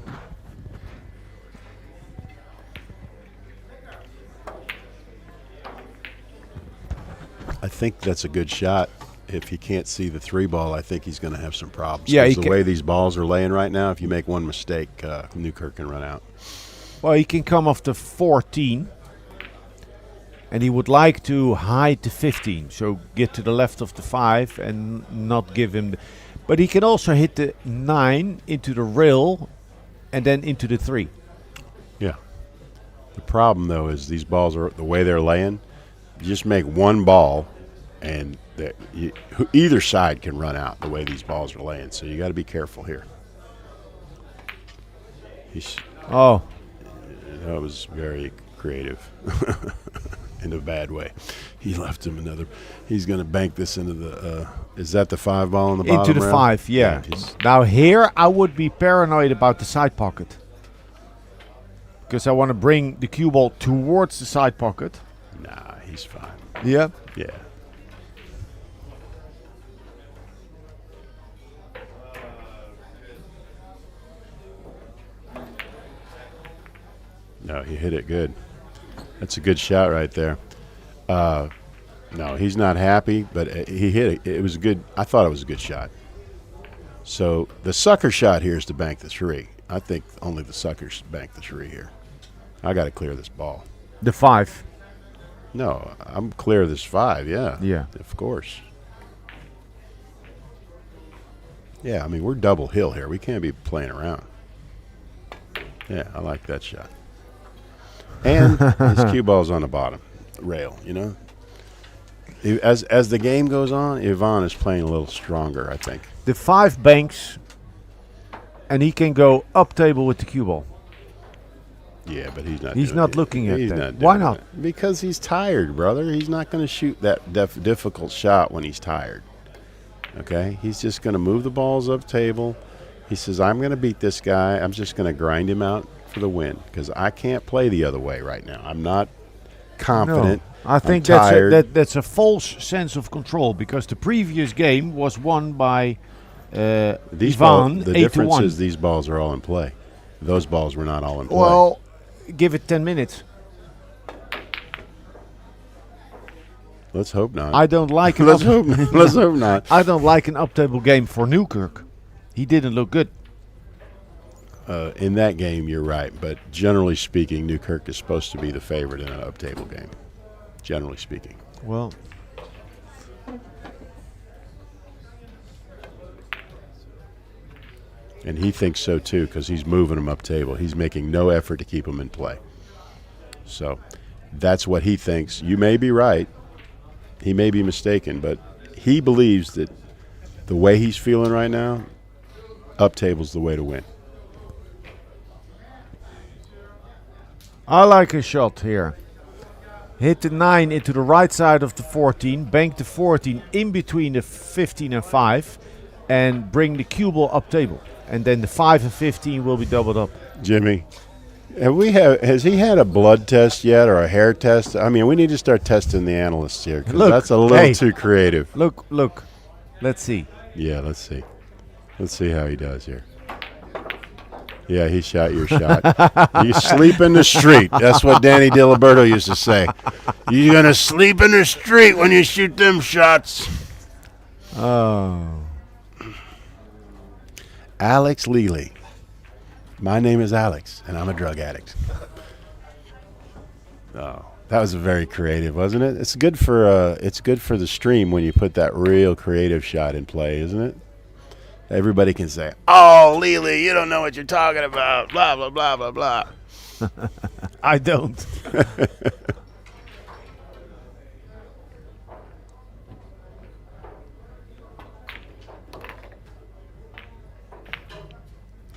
I think that's a good shot. If he can't see the three ball, I think he's going to have some problems. Yeah, 'Cause he the way these balls are laying right now, if you make one mistake, Newkirk can run out. Well, he can come off the 14, and he would like to hide the 15, so get to the left of the 5 and not give him. But he can also hit the 9 into the rail, and then into the 3. Yeah. The problem, though, is these balls are the way they're laying. You just make one ball, and either side can run out the way these balls are laying. So you got to be careful here. Oh, that was very creative in a bad way. He left him another. He's going to bank this into the. Is that the 5 ball in the bottom into the rail? 5, yeah. he's- Now here I would be paranoid about the side pocket, because I want to bring the cue ball towards the side pocket. Nah, he's fine. Yeah. Yeah. No, he hit it good. That's a good shot right there. No, he's not happy, but he hit it. It was good. I thought it was a good shot. So the sucker shot here is to bank the 3. I think only the suckers bank the 3 here. I got to clear this ball. The 5. No, I'm clear of this 5, yeah. Yeah. Of course. Yeah, I mean, we're double hill here. We can't be playing around. Yeah, I like that shot. And his cue ball's on the bottom rail, you know. As the game goes on, Yvonne is playing a little stronger, I think. The 5 banks, and he can go up table with the cue ball. Yeah, but he's not. He's doing not it. looking at He's that. not Why doing not? that. Because he's tired, brother. He's not going to shoot that difficult shot when he's tired. Okay? He's just going to move the balls up table. He says, I'm going to beat this guy. I'm just going to grind him out for the win because I can't play the other way right now. I'm not confident. No, I think I'm tired. that's a false sense of control, because the previous game was won by These Ivan the 8-1. difference is these balls are all in play. Those balls were not all in play. Well, give it 10 minutes. Let's hope not. I don't like an Let's hope not. Let's hope not. I don't like an up-table game for Newkirk. He didn't look good. In that game, you're right. But generally speaking, Newkirk is supposed to be the favorite in an up-table game. Generally speaking. Well, and he thinks so too because he's moving them up table. He's making no effort to keep them in play. So that's what he thinks. You may be right. He may be mistaken, but he believes that the way he's feeling right now, up table's the way to win. I like a shot here. Hit the 9 into the right side of the 14, bank the 14 in between the 15 and 5, and bring the cue ball up table. And then the 5 and 15 will be doubled up. Jimmy, has he had a blood test yet or a hair test? I mean, we need to start testing the analysts here because that's a little too creative. Look. Let's see. Yeah, let's see. Let's see how he does here. Yeah, he shot your shot. You sleep in the street. That's what Danny Diliberto used to say. You're going to sleep in the street when you shoot them shots. Oh. Alex Lely. My name is Alex, and I'm a drug addict. Oh, that was very creative, wasn't it? It's good for the stream when you put that real creative shot in play, isn't it? Everybody can say, "Oh, Lely, you don't know what you're talking about." Blah blah blah blah blah. I don't.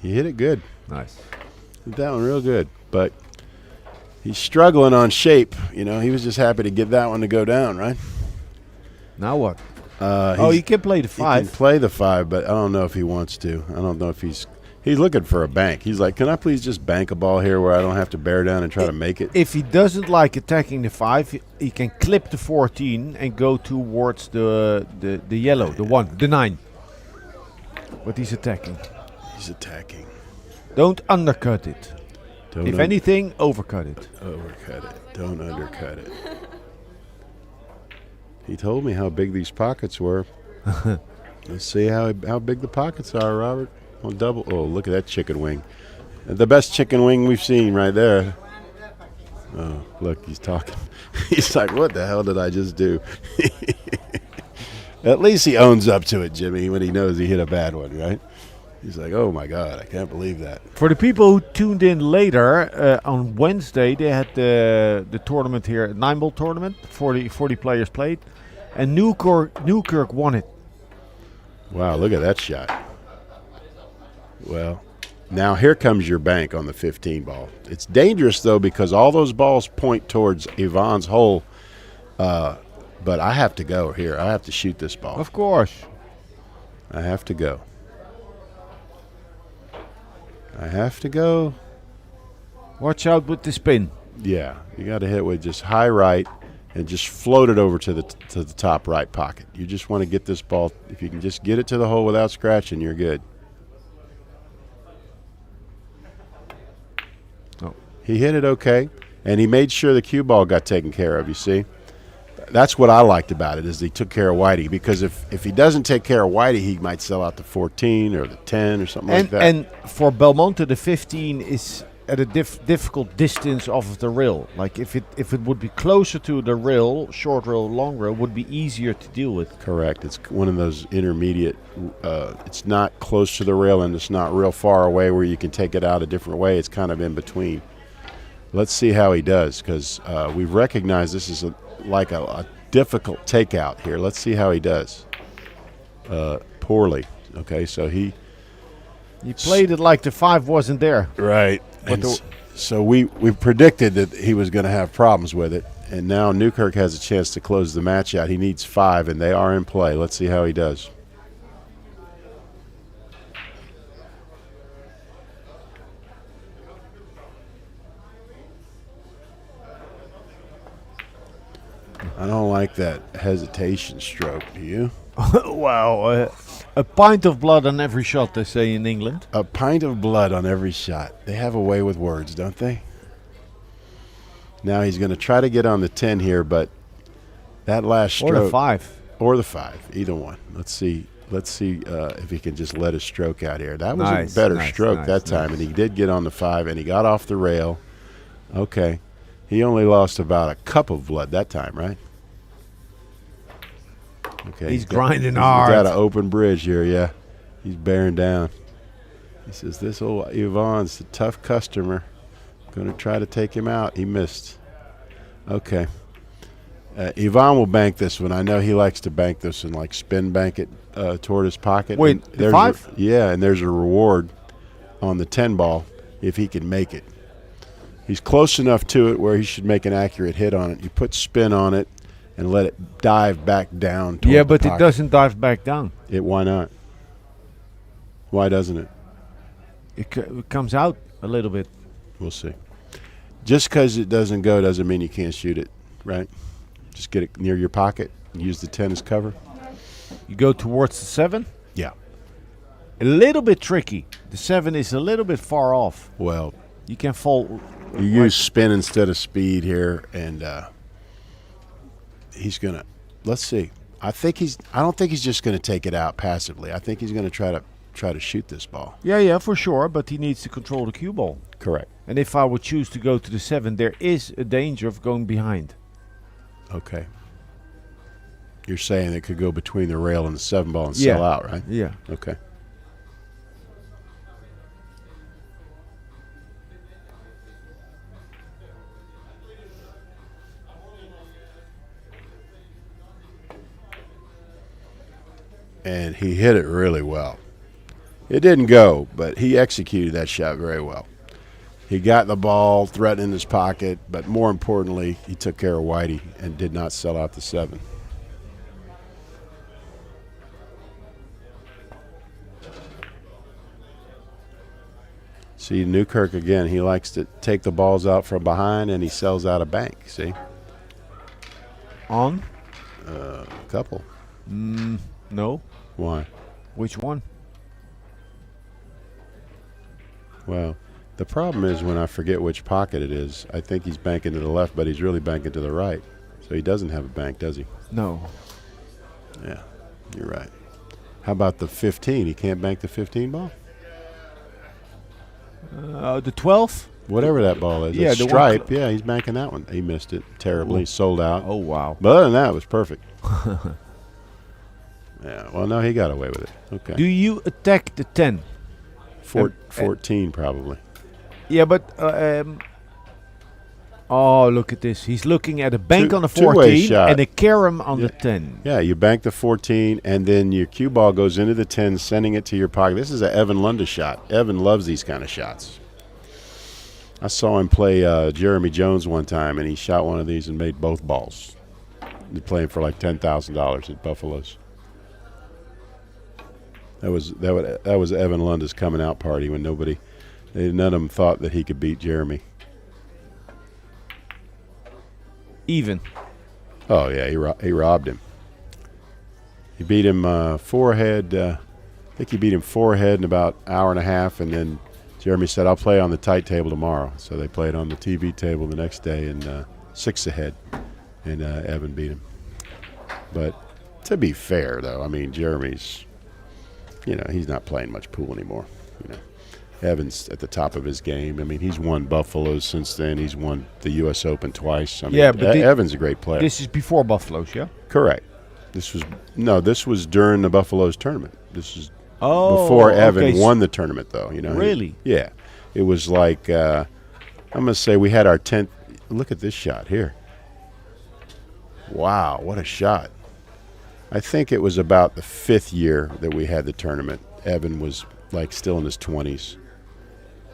He hit it good. Nice. Hit that one real good, but he's struggling on shape. You know, he was just happy to get that one to go down, right? Now what? He you can play the 5. He can play the 5, but I don't know if he wants to. I don't know if he's looking for a bank. He's like, can I please just bank a ball here where I don't have to bear down and try to make it? If he doesn't like attacking the 5, he can clip the 14 and go towards the yellow, the 1, the 9. But he's attacking. He's attacking. Don't undercut it. If anything, overcut it. Overcut it. Don't undercut it. He told me how big these pockets were. Let's see how big the pockets are, Robert. Oh, look at that chicken wing. The best chicken wing we've seen right there. Oh, look, he's talking. He's like, what the hell did I just do? At least he owns up to it, Jimmy, when he knows he hit a bad one, right? He's like, oh, my God, I can't believe that. For the people who tuned in later, on Wednesday, they had the tournament here, 9-ball tournament, 40 players played, and Newkirk won it. Wow, look at that shot. Well, now here comes your bank on the 15 ball. It's dangerous, though, because all those balls point towards Yvonne's hole, but I have to go here. I have to shoot this ball. Of course. I have to go. I have to go. Watch out with the spin. Yeah, you got to hit with just high right and just float it over to the top right pocket. You just want to get this ball. If you can just get it to the hole without scratching, you're good. Oh. He hit it okay, and he made sure the cue ball got taken care of, you see. That's what I liked about it, is he took care of Whitey, because if he doesn't take care of Whitey, he might sell out the 14 or the 10 or something like that. And for Belmonte, the 15 is at a difficult distance off of the rail. Like if it would be closer to the rail, short rail, long rail, would be easier to deal with. Correct. It's one of those intermediate. It's not close to the rail and it's not real far away where you can take it out a different way. It's kind of in between. Let's see how he does, because we've recognized this is like a difficult takeout here. Let's see how he does. Poorly. Okay, so he played it like the 5 wasn't there. Right. And so we predicted that he was going to have problems with it, and now Newkirk has a chance to close the match out. He needs 5, and they are in play. Let's see how he does. I don't like that hesitation stroke, do you? Wow. A pint of blood on every shot, they say in England. A pint of blood on every shot. They have a way with words, don't they? Now he's going to try to get on the 10 here, but that last stroke. Or the 5. Or the 5, either one. Let's see if he can just let his stroke out here. That was nice, a better nice, stroke nice, that time, and he did get on the 5, and he got off the rail. Okay. He only lost about a cup of blood that time, right? Okay. He's grinding hard. He's got an open bridge here, yeah. He's bearing down. He says, this old Yvonne's a tough customer. Going to try to take him out. He missed. Okay. Yvonne will bank this one. I know he likes to bank this and like spin bank it toward his pocket. Wait, the 5? Yeah, and there's a reward on the 10 ball if he can make it. He's close enough to it where he should make an accurate hit on it. You put spin on it and let it dive back down. Yeah, but it doesn't dive back down. Why not? Why doesn't it? It comes out a little bit. We'll see. Just because it doesn't go doesn't mean you can't shoot it, right? Just get it near your pocket and use the 10 as cover. You go towards the 7? Yeah. A little bit tricky. The 7 is a little bit far off. Well, You can fall. you use spin instead of speed here, and he's gonna. Let's see. I don't think he's just gonna take it out passively. I think he's gonna try to shoot this ball. Yeah, for sure. But he needs to control the cue ball. Correct. And if I would choose to go to the 7, there is a danger of going behind. Okay. You're saying it could go between the rail and the 7 ball and sell out, right? Yeah. Okay. And he hit it really well. It didn't go, but he executed that shot very well. He got the ball, threatened in his pocket, but more importantly, he took care of Whitey and did not sell out the 7. See, Newkirk again, he likes to take the balls out from behind and he sells out a bank, see? On? A couple. No. Why? Which one? Well, the problem is when I forget which pocket it is, I think he's banking to the left, but he's really banking to the right. So he doesn't have a bank, does he? No. Yeah, you're right. How about the 15? He can't bank the 15 ball? The 12? Whatever that ball is. Yeah, That the one stripe. Yeah, he's banking that one. He missed it terribly. Oh. Sold out. Oh, wow. But other than that, it was perfect. Yeah, well, no, he got away with it. Okay. Do you attack the 10? 14 probably. Yeah, but oh, look at this. He's looking at a bank on the Two-way 14 shot. and a carom on the 10. Yeah, you bank the 14, and then your cue ball goes into the 10, sending it to your pocket. This is an Evan Lunda shot. Evan loves these kind of shots. I saw him play Jeremy Jones one time, and he shot one of these and made both balls. He played him for like $10,000 at Buffalo's. That was Evan Lunda's coming out party when none of them thought that he could beat Jeremy. Even. Oh yeah, he robbed him. He beat him forehead. I think he beat him forehead in about an hour and a half, and then Jeremy said, "I'll play on the tight table tomorrow." So they played on the TV table the next day, and 6 ahead, and Evan beat him. But to be fair, though, I mean Jeremy's. He's not playing much pool anymore. Evan's at the top of his game. I mean, he's won Buffalo's since then. He's won the U.S. Open twice. I mean, Yeah, but Evan's a great player. This is before Buffalo's, yeah? Correct. This was during the Buffalo's tournament. This is Oh, before Evan okay. won the tournament, though. Really? Yeah. It was like I'm going to say we had our 10th. Look at this shot here. Wow, what a shot. I think it was about the 5th year that we had the tournament. Evan was like still in his 20s.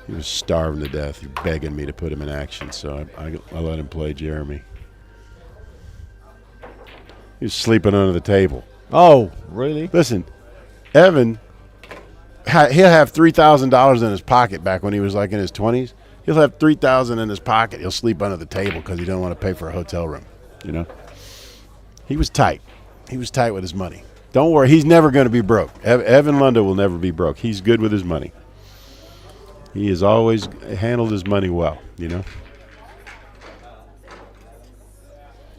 He was starving to death. He was begging me to put him in action, so I let him play Jeremy. He was sleeping under the table. Oh, really? Listen, Evan, he'll have $3,000 in his pocket back when he was like in his 20s. He'll have $3,000 in his pocket. He'll sleep under the table because he don't want to pay for a hotel room. He was tight. He was tight with his money. Don't worry, he's never going to be broke. Evan Lunda will never be broke. He's good with his money. He has always handled his money well,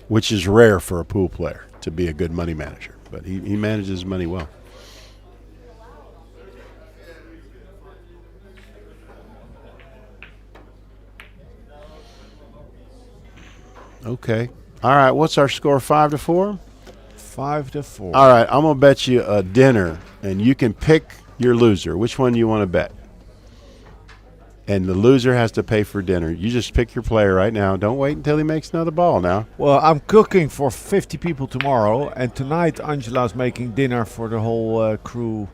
which is rare for a pool player to be a good money manager. But he manages his money well. Okay. All right, what's our score, 5-4? 5-4. All right, I'm going to bet you a dinner, and you can pick your loser. Which one do you want to bet? And the loser has to pay for dinner. You just pick your player right now. Don't wait until he makes another ball now. Well, I'm cooking for 50 people tomorrow, and tonight Angela's making dinner for the whole crew.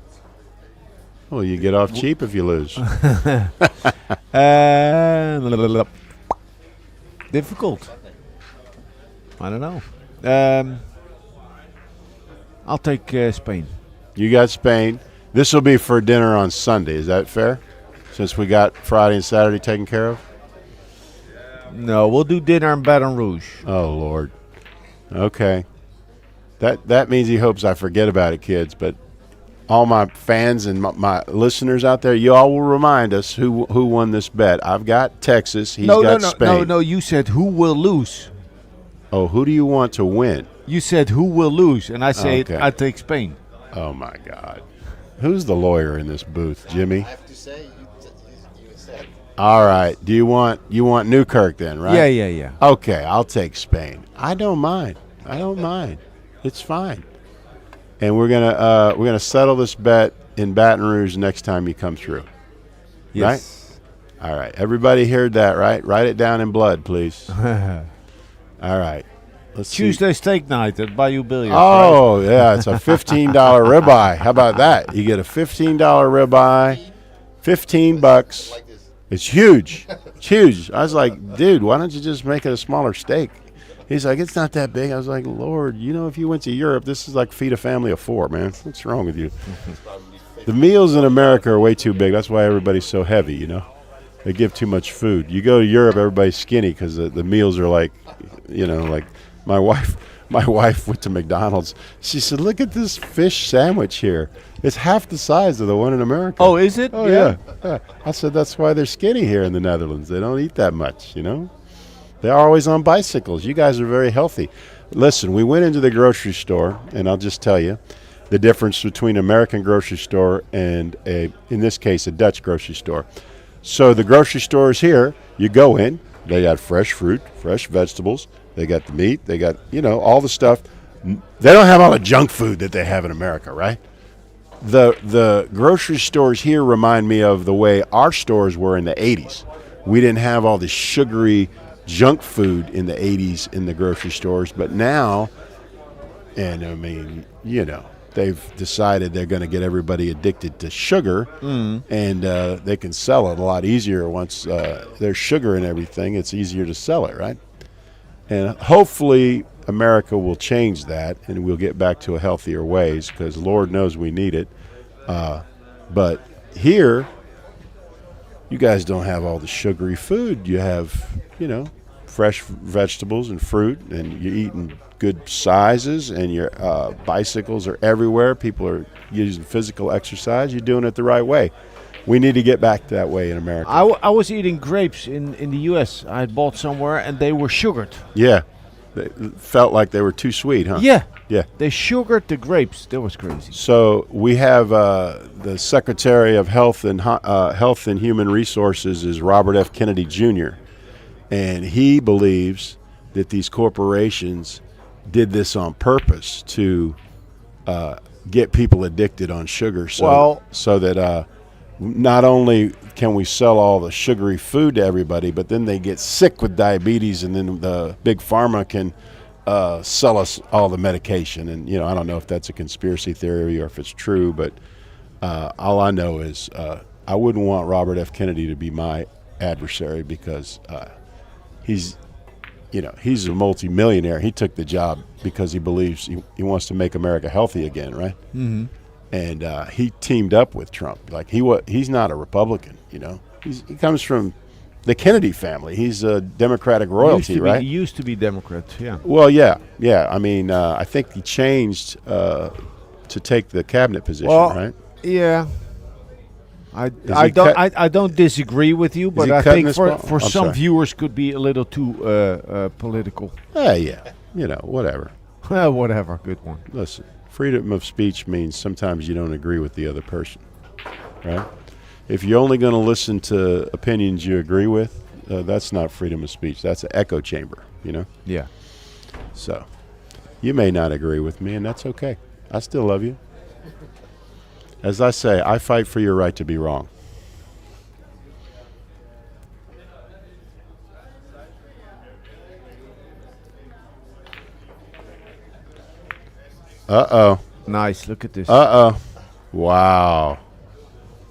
Well, you get off cheap if you lose. Difficult. I don't know. I'll take Spain. You got Spain. This will be for dinner on Sunday. Is that fair? Since we got Friday and Saturday taken care of? No, we'll do dinner in Baton Rouge. Oh, Lord. Okay. That means he hopes I forget about it, kids, but all my fans and my listeners out there, you all will remind us who won this bet. I've got Texas. He's got Spain. No. You said who will lose. Oh, who do you want to win? You said who will lose, and I say Okay. I take Spain. Oh my God, who's the lawyer in this booth, Jimmy? I have to say, you said. All right. Do you want Newkirk then, right? Yeah. Okay, I'll take Spain. I don't mind. It's fine. And we're gonna settle this bet in Baton Rouge next time you come through. Yes. Right? All right. Everybody heard that, right? Write it down in blood, please. All right. Let's see. Tuesday steak night at Bayou Billiards. Oh, yeah, it's a $15 ribeye. How about that? You get a $15 ribeye, $15. Like this. It's huge. It's huge. I was like, dude, why don't you just make it a smaller steak? He's like, it's not that big. I was like, Lord, if you went to Europe, this is like feed a family of 4, man. What's wrong with you? The meals in America are way too big. That's why everybody's so heavy, They give too much food. You go to Europe, everybody's skinny because the meals are like, like my wife went to McDonald's. She said, look at this fish sandwich here. It's half the size of the one in America. Oh, is it? Oh, yeah. I said, that's why they're skinny here in the Netherlands. They don't eat that much, They're always on bicycles. You guys are very healthy. Listen, we went into the grocery store, and I'll just tell you the difference between an American grocery store and, in this case, a Dutch grocery store. So the grocery stores here, you go in, they got fresh fruit, fresh vegetables, they got the meat, they got, all the stuff. They don't have all the junk food that they have in America, right? The grocery stores here remind me of the way our stores were in the 80s. We didn't have all this sugary junk food in the 80s in the grocery stores, but now, and I mean, they've decided they're going to get everybody addicted to sugar, and they can sell it a lot easier once there's sugar in everything. It's easier to sell it, right? And hopefully America will change that, and we'll get back to a healthier ways, because Lord knows we need it. But here, you guys don't have all the sugary food. You have, fresh vegetables and fruit, and you're eating good sizes, and your bicycles are everywhere. People are using physical exercise. You're doing it the right way. We need to get back to that way in America. I was eating grapes in the U.S. I had bought somewhere, and they were sugared. Yeah. They felt like they were too sweet, huh? Yeah. Yeah. They sugared the grapes. That was crazy. So we have the Secretary of Health and Human Resources is Robert F. Kennedy Jr., and he believes that these corporations did this on purpose to get people addicted on sugar, so that not only can we sell all the sugary food to everybody, but then they get sick with diabetes, and then the big pharma can sell us all the medication. And I don't know if that's a conspiracy theory or if it's true, but all I know is I wouldn't want Robert F. Kennedy to be my adversary, because he's a multimillionaire. He took the job because he believes he wants to make America healthy again, right? Mm-hmm. And he teamed up with Trump. Like he's not a Republican, He comes from the Kennedy family. He's a Democratic royalty, right? He used to be Democrat, yeah. Well, yeah. I mean, I think he changed to take the cabinet position, right? Yeah. I don't disagree with you, but I think for some viewers could be a little too political. Yeah. Whatever. Whatever, good one. Listen, freedom of speech means sometimes you don't agree with the other person, right? If you're only going to listen to opinions you agree with, that's not freedom of speech. That's an echo chamber, Yeah. So you may not agree with me, and that's okay. I still love you. As I say, I fight for your right to be wrong. Uh-oh. Nice, look at this. Uh-oh. Wow.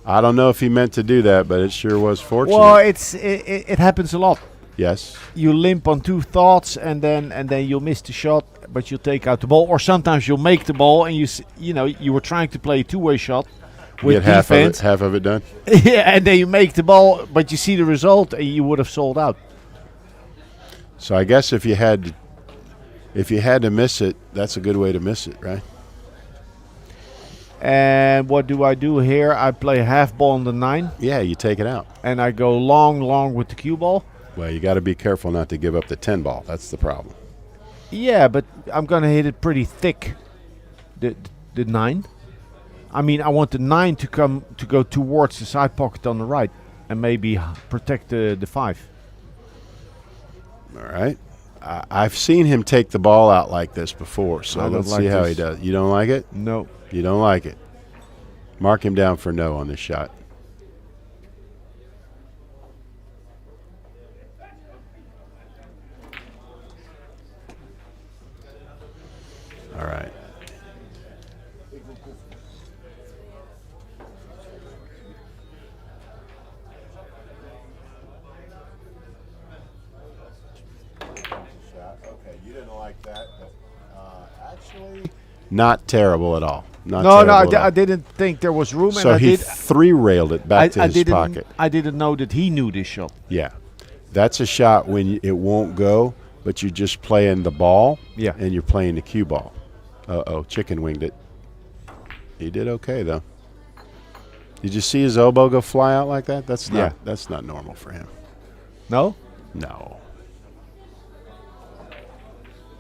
I don't know if he meant to do that, but it sure was fortunate. Well, it happens a lot. Yes. You limp on two thoughts, and then you'll miss the shot, but you'll take out the ball. Or sometimes you'll make the ball, and you were trying to play a two-way shot with defense. Half of it done. Yeah, and then you make the ball, but you see the result, and you would have sold out. So I guess if you had to miss it, that's a good way to miss it, right? And what do I do here? I play half ball on the 9, Yeah, you take it out. and I go long with the cue ball. Well, you got to be careful not to give up the 10 ball. That's the problem. Yeah, but I'm gonna hit it pretty thick. The 9. I mean, I want the 9 to go towards the side pocket on the right, and maybe protect the 5. All right. I've seen him take the ball out like this before, so I don't let's like see how he this. does. You don't like it? No. You don't like it. Mark him down for no on this shot. All right. Okay, you didn't like that, but actually, not terrible at all. Not No, terrible at all. I didn't think there was room, So and he I did. 3-railed it back to his didn't, pocket. I didn't know that he knew this shot. Yeah, that's a shot when it won't go, but you're just playing the ball. Yeah. And you're playing the cue ball. Chicken winged it. He did okay though. Did you see his elbow go fly out like that? That's not. Yeah. That's not normal for him. No? No.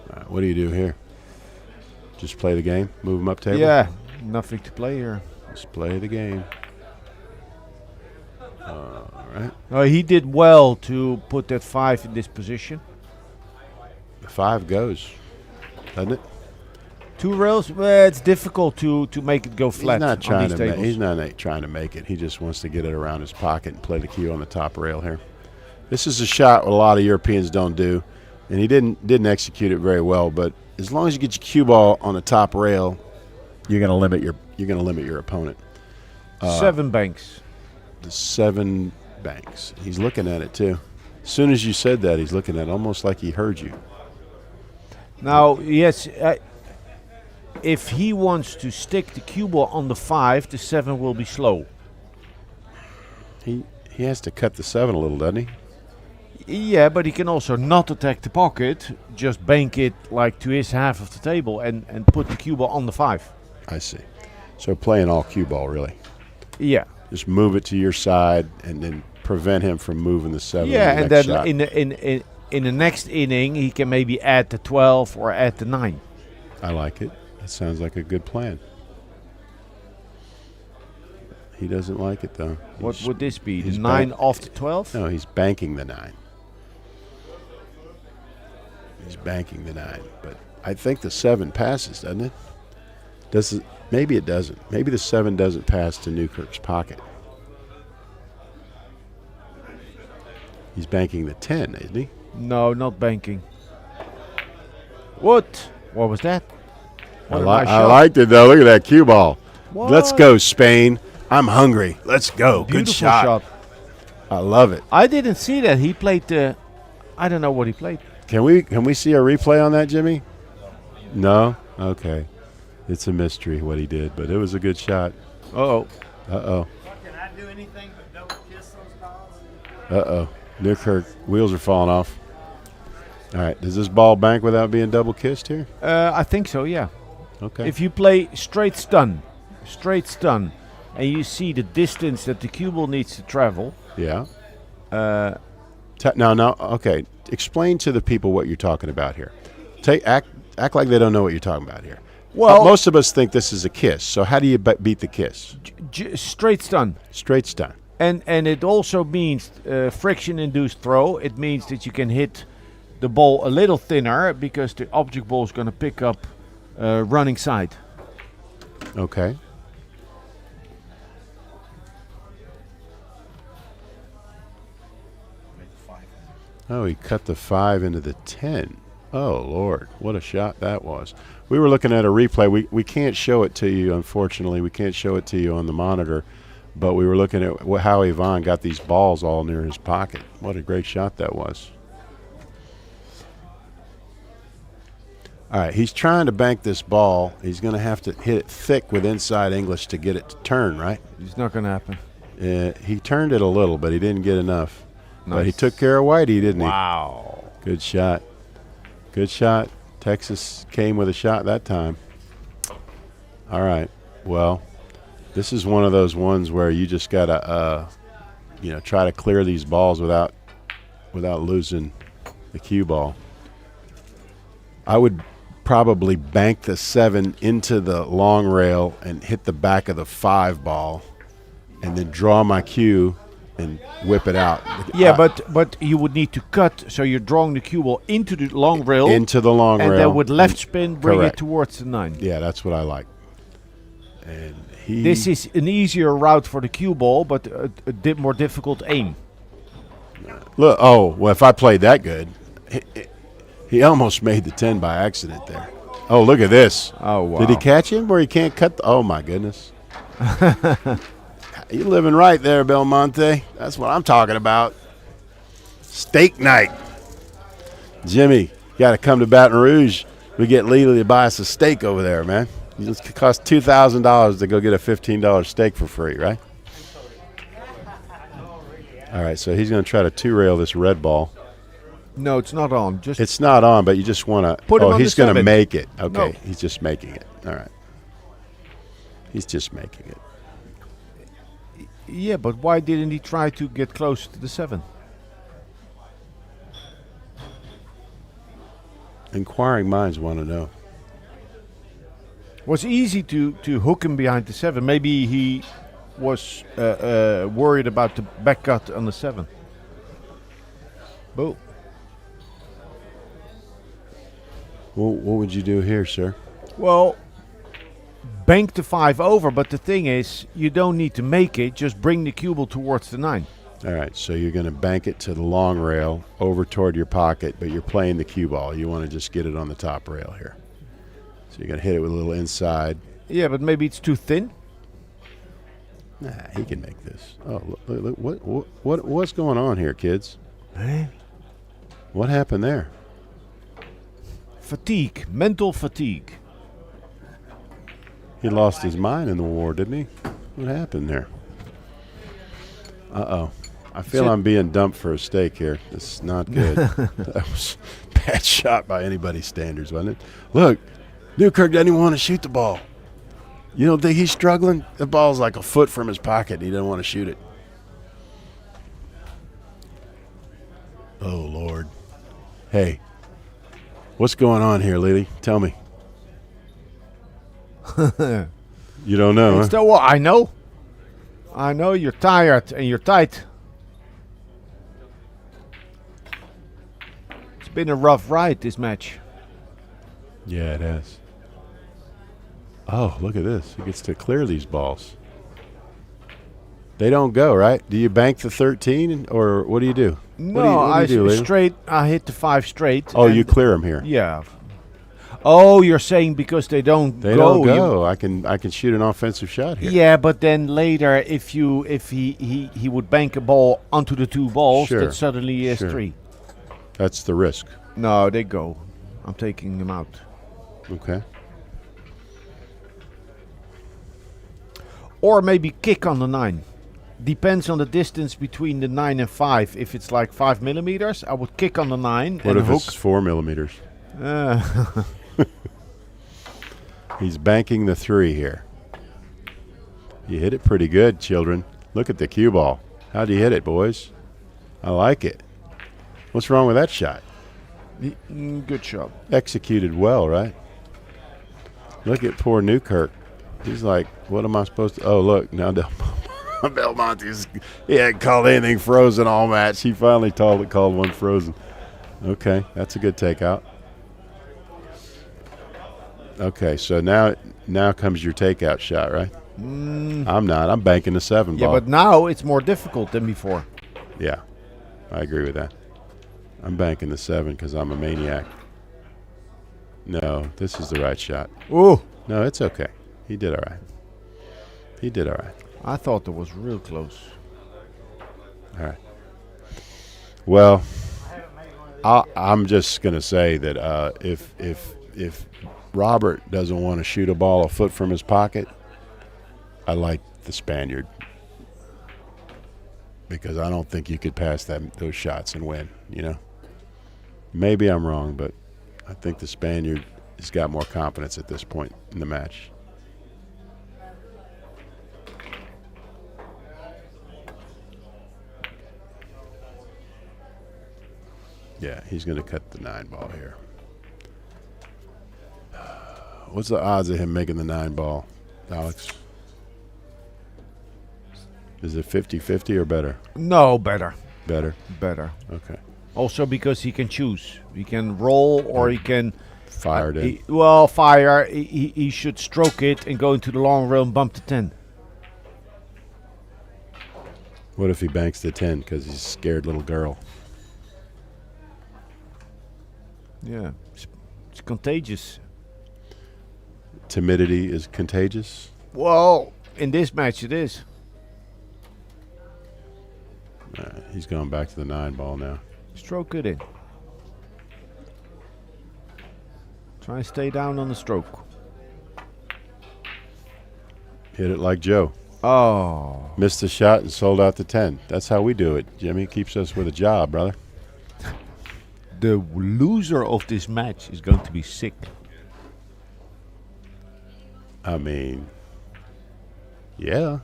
All right, what do you do here? Just play the game. Move him up table. Yeah, nothing to play here. Just play the game. All right. He did well to put that 5 in this position. The 5 goes, doesn't it? 2 rails. Well, it's difficult to make it go flat. He's not on trying these to. tables. He's not trying to make it. He just wants to get it around his pocket and play the cue on the top rail here. This is a shot a lot of Europeans don't do, and he didn't execute it very well. But as long as you get your cue ball on the top rail, you're going to limit your opponent. 7 banks. The 7 banks. He's looking at it too. As soon as you said that, he's looking at it almost like he heard you. Now, yes, if he wants to stick the cue ball on the 5, the 7 will be slow. He has to cut the 7 a little, doesn't he? Yeah, but he can also not attack the pocket, just bank it like to his half of the table and put the cue ball on the 5. I see. So playing all cue ball, really. Yeah. Just move it to your side and then prevent him from moving the 7. Yeah, in the and next then shot. in the next inning, he can maybe add the 12 or add the 9. I like it. That sounds like a good plan. He doesn't like it, though. What would this be? The he's 9 off the 12? No, he's banking the 9. He's banking the 9. But I think the 7 passes, doesn't it? Does it? Maybe it doesn't. Maybe the 7 doesn't pass to Newkirk's pocket. He's banking the 10, isn't he? No, not banking. What? What was that? What a nice I shot. liked it, though. Look at that cue ball. What? Let's go, Spain. I'm hungry. Let's go. Beautiful Good shot. I love it. I didn't see that. He played the... I don't know what he played. Can we see a replay on that, Jimmy? No? Okay. It's a mystery what he did, but it was a good shot. Uh-oh. Uh-oh. Can I do anything but double kiss those balls? Uh-oh. Newkirk, wheels are falling off. All right. Does this ball bank without being double kissed here? I think so, yeah. Okay. If you play straight stun, and you see the distance that the cue ball needs to travel... Yeah. Now, okay. Explain to the people what you're talking about here. Act like they don't know what you're talking about here. Well, most of us think this is a kiss. So how do you beat the kiss? Straight stun. Straight stun. And it also means friction-induced throw. It means that you can hit the ball a little thinner because the object ball is going to pick up running side. Okay. Oh, he cut the 5 into the 10. Oh, Lord. What a shot that was. We were looking at a replay. We can't show it to you, unfortunately. We can't show it to you on the monitor. But we were looking at how Yvonne got these balls all near his pocket. What a great shot that was. All right, he's trying to bank this ball. He's going to have to hit it thick with inside English to get it to turn, right? It's not going to happen. He turned it a little, but he didn't get enough. Nice. But he took care of Whitey, didn't he? Wow. Good shot. Good shot. Texas came with a shot that time. All right. Well, this is one of those ones where you just gotta, try to clear these balls without losing the cue ball. I would probably bank the 7 into the long rail and hit the back of the 5 ball, and then draw my cue and whip it out. Yeah, but you would need to cut, so you're drawing the cue ball into the long rail. Into the long rail. And then with left spin, bring Correct. it towards the 9. Yeah, that's what I like. And This is an easier route for the cue ball, but a more difficult aim. Look, well, if I played that good, he almost made the 10 by accident there. Oh, look at this. Oh, wow. Did he catch him where he can't cut? Oh, my goodness. You living right there, Belmonte. That's what I'm talking about. Steak night. Jimmy, got to come to Baton Rouge. We get Lily to buy us a steak over there, man. It costs $2,000 to go get a $15 steak for free, right? All right, so he's going to try to 2-rail this red ball. No, it's not on. It's not on, but you just want to. Put him on he's the going to 7. make it. Okay, No. He's just making it. All right. He's just making it. Yeah, but why didn't he try to get closer to the 7? Inquiring minds want to know. It was easy to hook him behind the 7. Maybe he was worried about the back cut on the 7. Boom. Well, what would you do here, sir? Well, bank the 5 over, but the thing is, you don't need to make it. Just bring the cue ball towards the 9. All right, so you're going to bank it to the long rail over toward your pocket, but you're playing the cue ball. You want to just get it on the top rail here. So you're going to hit it with a little inside. Yeah, but maybe it's too thin. Nah, he can make this. Oh, look, what's going on here, kids? Hey? What happened there? Fatigue, mental fatigue. He lost his mind in the war, didn't he? What happened there? Uh-oh. I feel I'm being dumped for a steak here. This is not good. That was a bad shot by anybody's standards, wasn't it? Look, Newkirk doesn't even want to shoot the ball. You don't think he's struggling? The ball's like a foot from his pocket, and he doesn't want to shoot it. Oh, Lord. Hey, what's going on here, Lily? Tell me. You don't know, huh? Well, I know. I know you're tired and you're tight. It's been a rough ride, this match. Yeah, it has. Oh, look at this. He gets to clear these balls. They don't go, right? Do you bank the 13 or what do you do? No, what do you do, Lily? I hit the 5 straight. Oh, you clear them here. Yeah. Oh, you're saying because they don't They go. don't go. I can shoot an offensive shot here. Yeah, but then later, if he would bank a ball onto the 2 balls, Sure. that suddenly is Sure. 3. That's the risk. No, they go. I'm taking them out. Okay. Or maybe kick on the 9. Depends on the distance between the 9 and 5. If it's like 5 millimeters, I would kick on the 9 What and if hook. it's 4 millimeters? Uh, He's banking the 3 here. You hit it pretty good, children. Look at the cue ball. How'd you hit it, boys? I like it. What's wrong with that shot? Good shot. Executed well, right? Look at poor Newkirk. He's like, what am I supposed to? Oh, look, now Belmonte's, he hadn't called anything frozen all match. He finally called one frozen. Okay, that's a good takeout. Okay, so now comes your takeout shot, right? I'm not. I'm banking the 7 Yeah, ball. but now it's more difficult than before. Yeah, I agree with that. I'm banking the 7 because I'm a maniac. No, this is the right shot. Ooh. No, it's okay. He did all right. He did all right. I thought that was real close. All right. Well, I'm just going to say that if Robert doesn't want to shoot a ball a foot from his pocket, I like the Spaniard because I don't think you could pass those shots and win, you know. Maybe I'm wrong, but I think the Spaniard has got more confidence at this point in the match. Yeah, he's going to cut the 9 ball here. What's the odds of him making the 9 ball, Alex? Is it 50-50 or better? No, better. Better. Better. Okay. Also because he can choose. He can roll or he can fire it in. Fire. He should stroke it and go into the long rail and bump the 10. What if he banks the 10 because he's a scared little girl? Yeah, it's contagious. Timidity is contagious? Well, in this match it is. He's going back to the 9 ball now. Stroke it in. Try and stay down on the stroke. Hit it like Joe. Oh. Missed the shot and sold out the 10. That's how we do it. Jimmy keeps us with a job, brother. The loser of this match is going to be sick. I mean, yeah.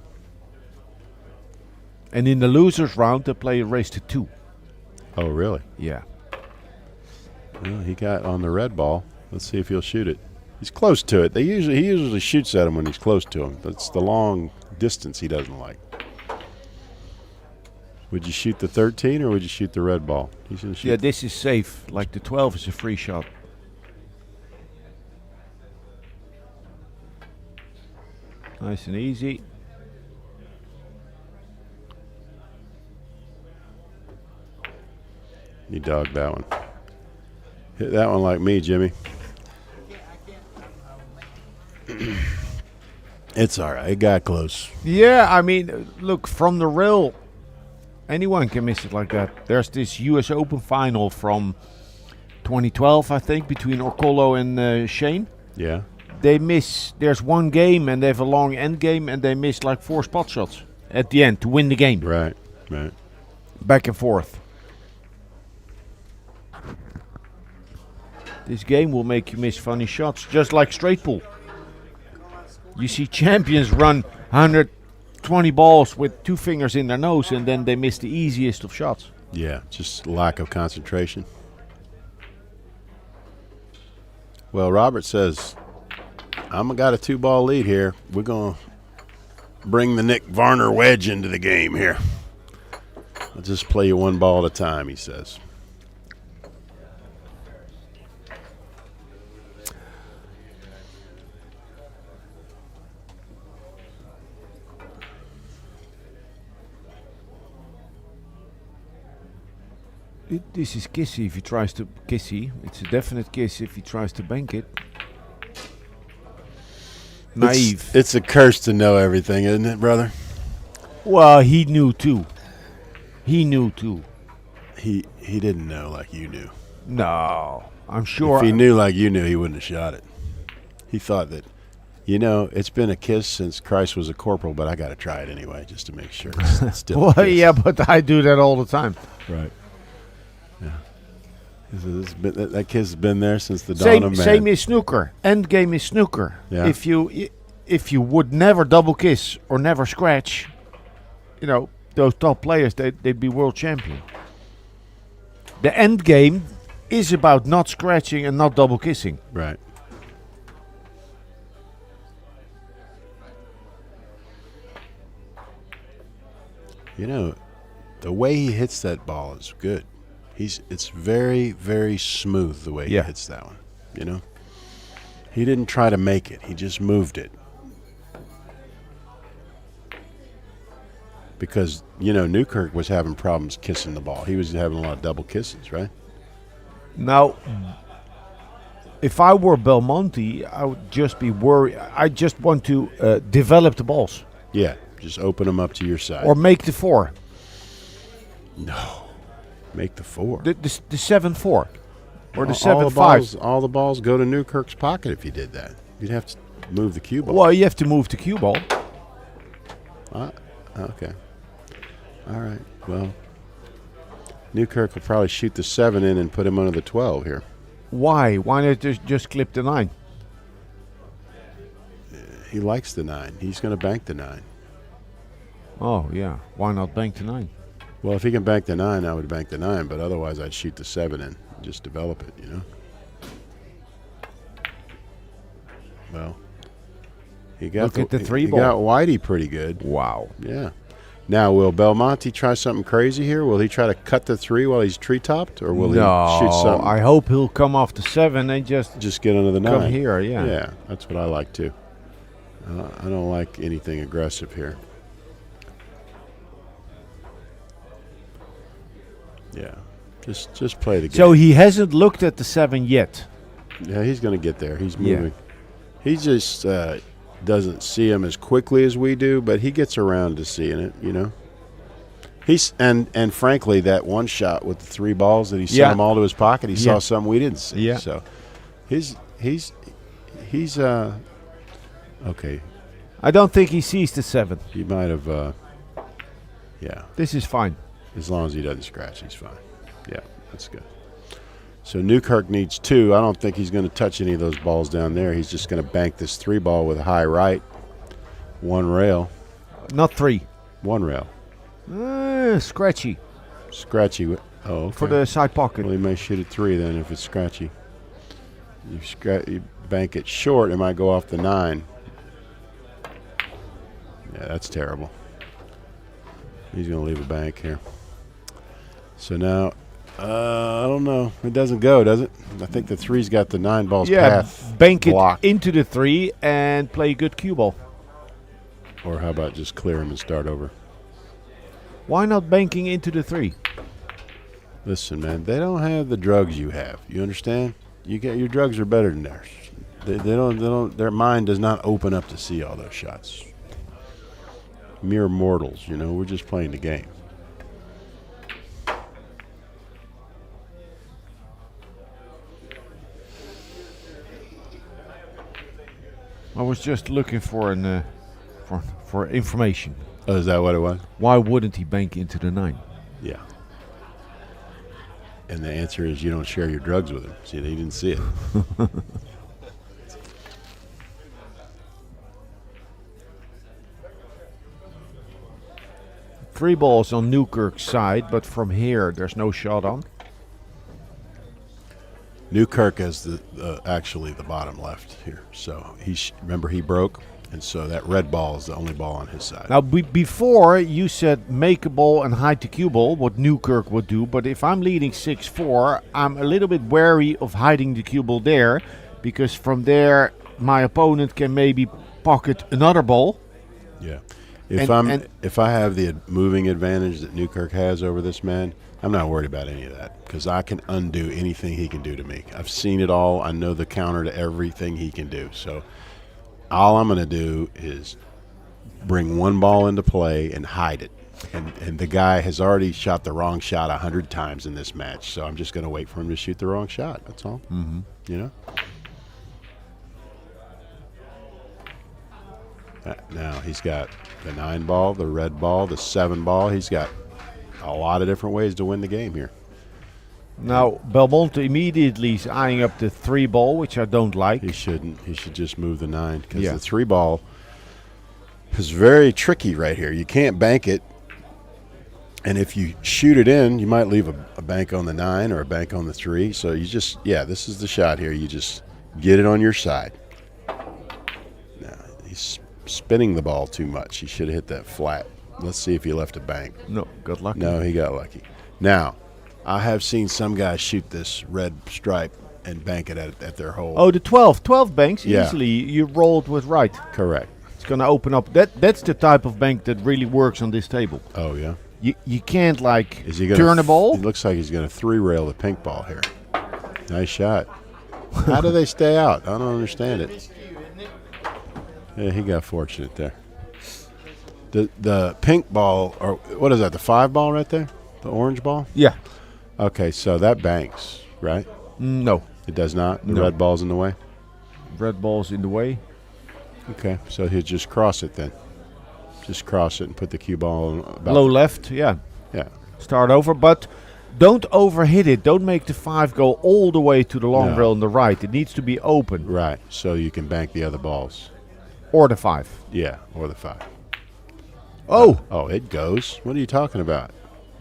And in the losers round, they play a race to 2. Oh, really? Yeah. Well, he got on the red ball. Let's see if he'll shoot it. He's close to it. He usually shoots at him when he's close to him. That's the long distance he doesn't like. Would you shoot the 13 or would you shoot the red ball? He's gonna shoot. Yeah, this is safe. Like the 12 is a free shot. Nice and easy. You dogged that one. Hit that one like me, Jimmy. It's all right. It got close. Yeah, I mean, look, from the rail, anyone can miss it like that. There's this US Open final from 2012, I think, between Orcolo and Shane. Yeah. They miss, there's one game and they have a long end game and they miss like 4 spot shots at the end to win the game. Right, right. Back and forth. This game will make you miss funny shots, just like straight pool. You see champions run 120 balls with 2 fingers in their nose and then they miss the easiest of shots. Yeah, just lack of concentration. Well, Robert says, I'm got a 2-ball lead here. We're going to bring the Nick Varner wedge into the game here. I'll just play you 1 ball at a time, he says. This is kissy if he tries to kissy. It's a definite kiss if he tries to bank it. Naive. It's a curse to know everything, isn't it, brother? Well, he knew too. He knew too. He didn't know like you knew. No, I'm sure. If he knew like you knew, he wouldn't have shot it. He thought that, it's been a kiss since Christ was a corporal, but I got to try it anyway just to make sure it's still well, a kiss. yeah, but I do that all the time. Right. Yeah. That kiss has been there since the dawn of man. Same is snooker. End game is snooker. Yeah. If you would never double kiss or never scratch, those top players, they'd be world champion. The end game is about not scratching and not double kissing. Right. The way he hits that ball is good. It's very, very smooth the way he hits that one. He didn't try to make it. He just moved it. Because, Newkirk was having problems kissing the ball. He was having a lot of double kisses, right? Now, if I were Belmonte, I would just be worried. I just want to develop the balls. Yeah, just open them up to your side. Or make the 4. No. Make the 4. The 7-4. Or the 7-5. All the balls go to Newkirk's pocket if you did that. You'd have to move the cue ball. Well, you have to move the cue ball. Okay. All right. Well, Newkirk will probably shoot the 7 in and put him under the 12 here. Why? Why not just clip the 9? He likes the 9. He's going to bank the 9. Oh, yeah. Why not bank the 9? Well, if he can bank the 9, I would bank the 9, but otherwise I'd shoot the 7 and just develop it, you know? Well, he got Look at the 3 he ball. got Whitey pretty good. Wow. Yeah. Now, will Belmonte try something crazy here? Will he try to cut the 3 while he's tree-topped, or will he shoot something? I hope he'll come off the 7 and Just get under the 9. come here, yeah. Yeah, that's what I like too. I don't like anything aggressive here. Yeah, just play the game. So he hasn't looked at the 7 yet. Yeah, he's going to get there. He's Yeah. moving. He just doesn't see him as quickly as we do, but he gets around to seeing it, you know. He's and frankly, that one shot with the 3 balls that he sent them all to his pocket, he saw something we didn't see. Yeah. So he's okay. I don't think he sees the 7. He might have. Yeah. This is fine. As long as he doesn't scratch, he's fine. Yeah, that's good. So Newkirk needs 2. I don't think he's going to touch any of those balls down there. He's just going to bank this 3 ball with a high right. 1 rail. Not 3. 1 rail. Scratchy. Scratchy. Oh, okay. For the side pocket. Well, he may shoot at 3 then if it's scratchy. You bank it short, it might go off the 9. Yeah, that's terrible. He's going to leave a bank here. So now, I don't know. It doesn't go, does it? I think the 3's got the 9 ball's path bank blocked. it into the 3 and play good cue ball. Or how about just clear him and start over? Why not banking into the 3? Listen, man, they don't have the drugs you have. You understand? Your drugs are better than theirs. They don't. Their mind does not open up to see all those shots. Mere mortals, you know. We're just playing the game. I was just looking for an for information. Oh, is that what it was? Why wouldn't he bank into the 9? Yeah. And the answer is you don't share your drugs with him. See, he didn't see it. 3 balls on Newkirk's side, but from here there's no shot on. Newkirk has actually the bottom left here. So remember he broke, and so that red ball is the only ball on his side. Now before you said make a ball and hide the cue ball, what Newkirk would do. But if I'm leading 6-4, I'm a little bit wary of hiding the cue ball there, because from there my opponent can maybe pocket another ball. Yeah. If I have the moving advantage that Newkirk has over this man, I'm not worried about any of that because I can undo anything he can do to me. I've seen it all. I know the counter to everything he can do. So all I'm going to do is bring 1 ball into play and hide it. And the guy has already shot the wrong shot 100 times in this match. So I'm just going to wait for him to shoot the wrong shot. That's all. Mm-hmm. You know? Now he's got the 9 ball, the red ball, the 7 ball. He's got a lot of different ways to win the game here. Now Belmonte immediately is eyeing up the 3 ball, which I don't like. He shouldn't. He should just move the 9 because the 3 ball is very tricky right here. You can't bank it, and if you shoot it in, you might leave a bank on the 9 or a bank on the 3. So you just, this is the shot here. You just get it on your side. Now he's spinning the ball too much. He should have hit that flat. Let's see if he left a bank. No, got lucky. No, he got lucky. Now, I have seen some guys shoot this red stripe and bank it at their hole. Oh, the 12 banks Yeah. easily. You rolled with right. Correct. It's gonna open up. That's the type of bank that really works on this table. Oh, yeah. You can't like Is he gonna turn a ball. It looks like he's going to 3-rail the pink ball here. Nice shot. How do they stay out? I don't understand it. Yeah, he got fortunate there. The pink ball, or what is that, the 5 ball right there? The orange ball? Yeah. Okay, so that banks, right? No. It does not? The No. red ball's in the way? Red ball's in the way. Okay, so he'll just cross it then. Just cross it and put the cue ball about Low left, yeah. Yeah. Start over, but don't overhit it. Don't make the 5 go all the way to the long No. rail on the right. It needs to be open. Right, so you can bank the other balls. Or the 5. Yeah, or the 5. Oh! Oh, it goes. What are you talking about?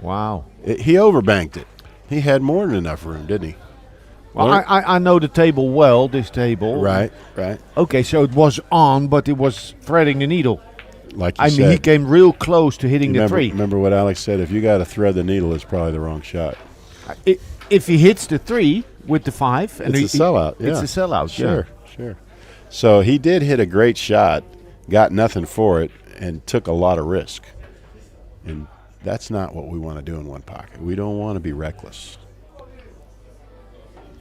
Wow. He overbanked it. He had more than enough room, didn't he? Well, Or- I know the table well, this table. Right. Okay, so it was on, but it was threading the needle. Like you I said. mean, he came real close to hitting the 3. Remember what Alex said? If you got to thread the needle, it's probably the wrong shot. If he hits the 3 with the 5, and It's a sellout. Yeah. it's a sellout. Sure. So he did hit a great shot, got nothing for it, and took a lot of risk. And that's not what we want to do in one pocket. We don't want to be reckless.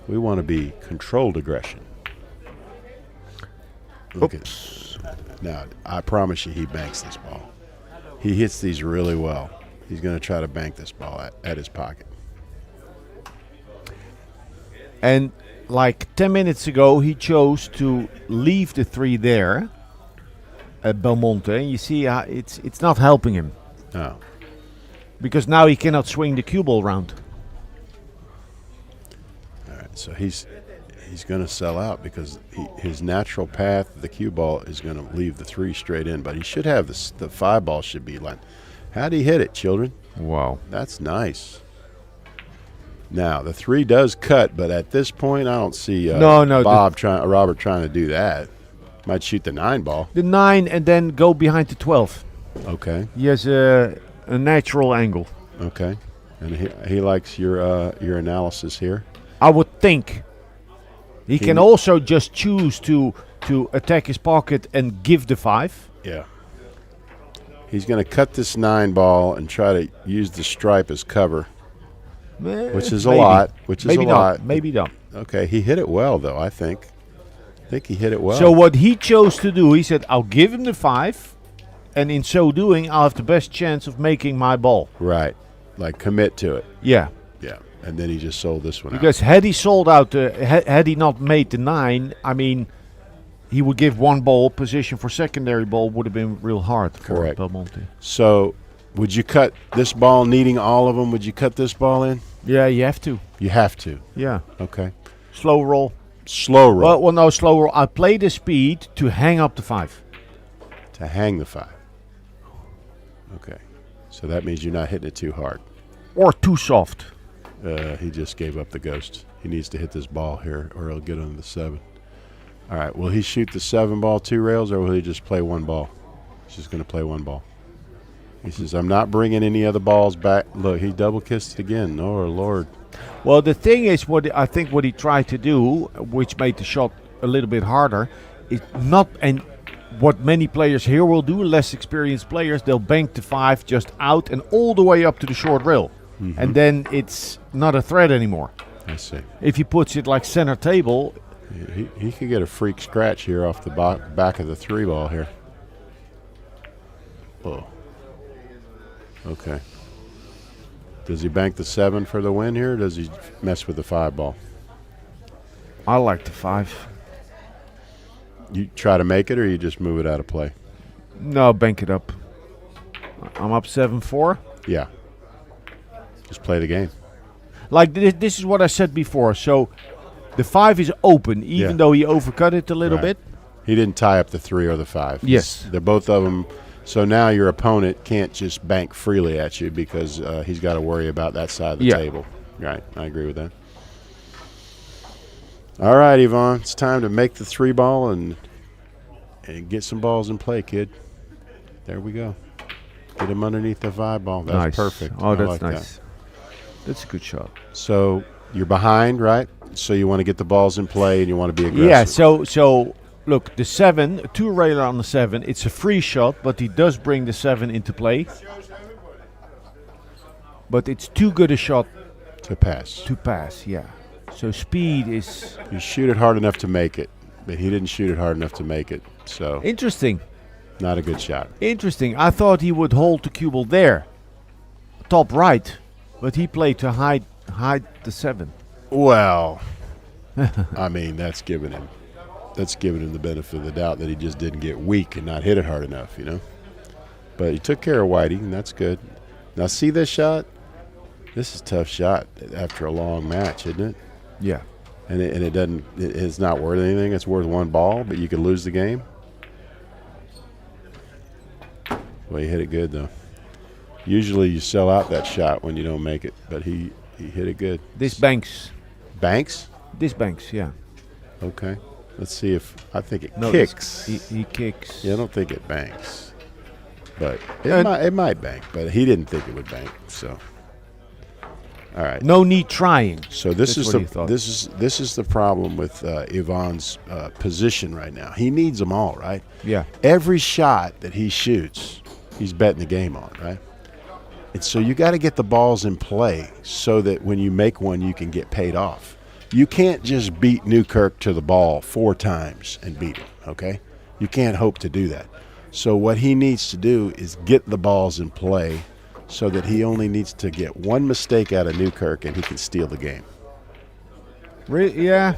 We want to be controlled aggression. Look at now. I promise you, he banks this ball. He hits these really well. He's going to try to bank this ball at his pocket. And like 10 minutes ago, he chose to leave the 3 there at Belmonte. And you see, it's not helping him. No. Because now he cannot swing the cue ball round. All right, so he's going to sell out because his natural path, the cue ball, is going to leave the 3 straight in. But he should have the 5 ball should be like. How'd he hit it, children? Wow. That's nice. Now the 3 does cut, but at this point, I don't see Robert trying to do that. Might shoot the 9 ball. The 9 and then go behind the 12. Okay. He has a natural angle. Okay. And he likes your analysis here. I would think. He can also just choose to attack his pocket and give the 5. Yeah. He's going to cut this 9 ball and try to use the stripe as cover, which is a lot. Maybe not. Okay, he hit it well, though, I think. I think he hit it well. So what he chose to do, he said, I'll give him the 5, and in so doing, I'll have the best chance of making my ball. Right. Like commit to it. Yeah. Yeah. And then he just sold this one because had he sold out, had he not made the 9, I mean, he would give 1 ball position for secondary ball would have been real hard for Belmonte. So would you cut this ball, needing all of them, would you cut this ball in? Yeah, you have to. You have to? Yeah. Okay. Slow roll. Slow roll. Well, no, slow roll. I play the speed to hang up the 5. To hang the 5. Okay. So that means you're not hitting it too hard. Or too soft. He just gave up the ghost. He needs to hit this ball here or he'll get under the 7. All right. Will he shoot the 7 ball 2 rails or will he just play 1 ball? He's just going to play 1 ball. He says, I'm not bringing any other balls back. Look, he double kissed it again. Oh, Lord. Well, the thing is, what he tried to do, which made the shot a little bit harder, is not, and what many players here will do, less experienced players, they'll bank the 5 just out and all the way up to the short rail. Mm-hmm. And then it's not a threat anymore. I see. If he puts it like center table. He could get a freak scratch here off the back of the 3 ball here. Oh. Okay. Does he bank the 7 for the win here, or does he mess with the 5 ball? I like the 5. You try to make it, or you just move it out of play? No, bank it up. I'm up 7-4. Yeah. Just play the game. Like this is what I said before. So the 5 is open, even though he overcut it a little bit. He didn't tie up the 3 or the 5. Yes. They're both of them. So now your opponent can't just bank freely at you because he's got to worry about that side of the table. Right. I agree with that. All right, Yvonne. It's time to make the 3 ball and get some balls in play, kid. There we go. Get him underneath the 5 ball. That's nice. Perfect. Oh, that's like nice. That. That's a good shot. So you're behind, right? So you want to get the balls in play and you want to be aggressive. Yeah, so look, the 7, 2 railer on the 7, it's a free shot, but he does bring the 7 into play. But it's too good a shot to pass. To pass, yeah. So speed is... You shoot it hard enough to make it, but he didn't shoot it hard enough to make it. So interesting. Not a good shot. Interesting. I thought he would hold the cue ball there, top right, but he played to hide the 7. Well, I mean, that's giving him the benefit of the doubt that he just didn't get weak and not hit it hard enough, you know. But he took care of Whitey, and that's good. Now, see this shot? This is a tough shot after a long match, isn't it? Yeah. And it's not worth anything. It's worth 1 ball, but you could lose the game. Well, he hit it good, though. Usually you sell out that shot when you don't make it, but he hit it good. This banks. Banks? This banks, yeah. Okay. Let's see if I think it No, kicks. He kicks. Yeah, I don't think it banks, but it might bank. But he didn't think it would bank. So, all right. No need trying. So this That's is what he thought. this is the problem with Ivan's position right now. He needs them all, right? Yeah. Every shot that he shoots, he's betting the game on, right? And so you got to get the balls in play so that when you make one, you can get paid off. You can't just beat Newkirk to the ball 4 times and beat him, okay? You can't hope to do that. So what he needs to do is get the balls in play so that he only needs to get one mistake out of Newkirk and he can steal the game. Yeah.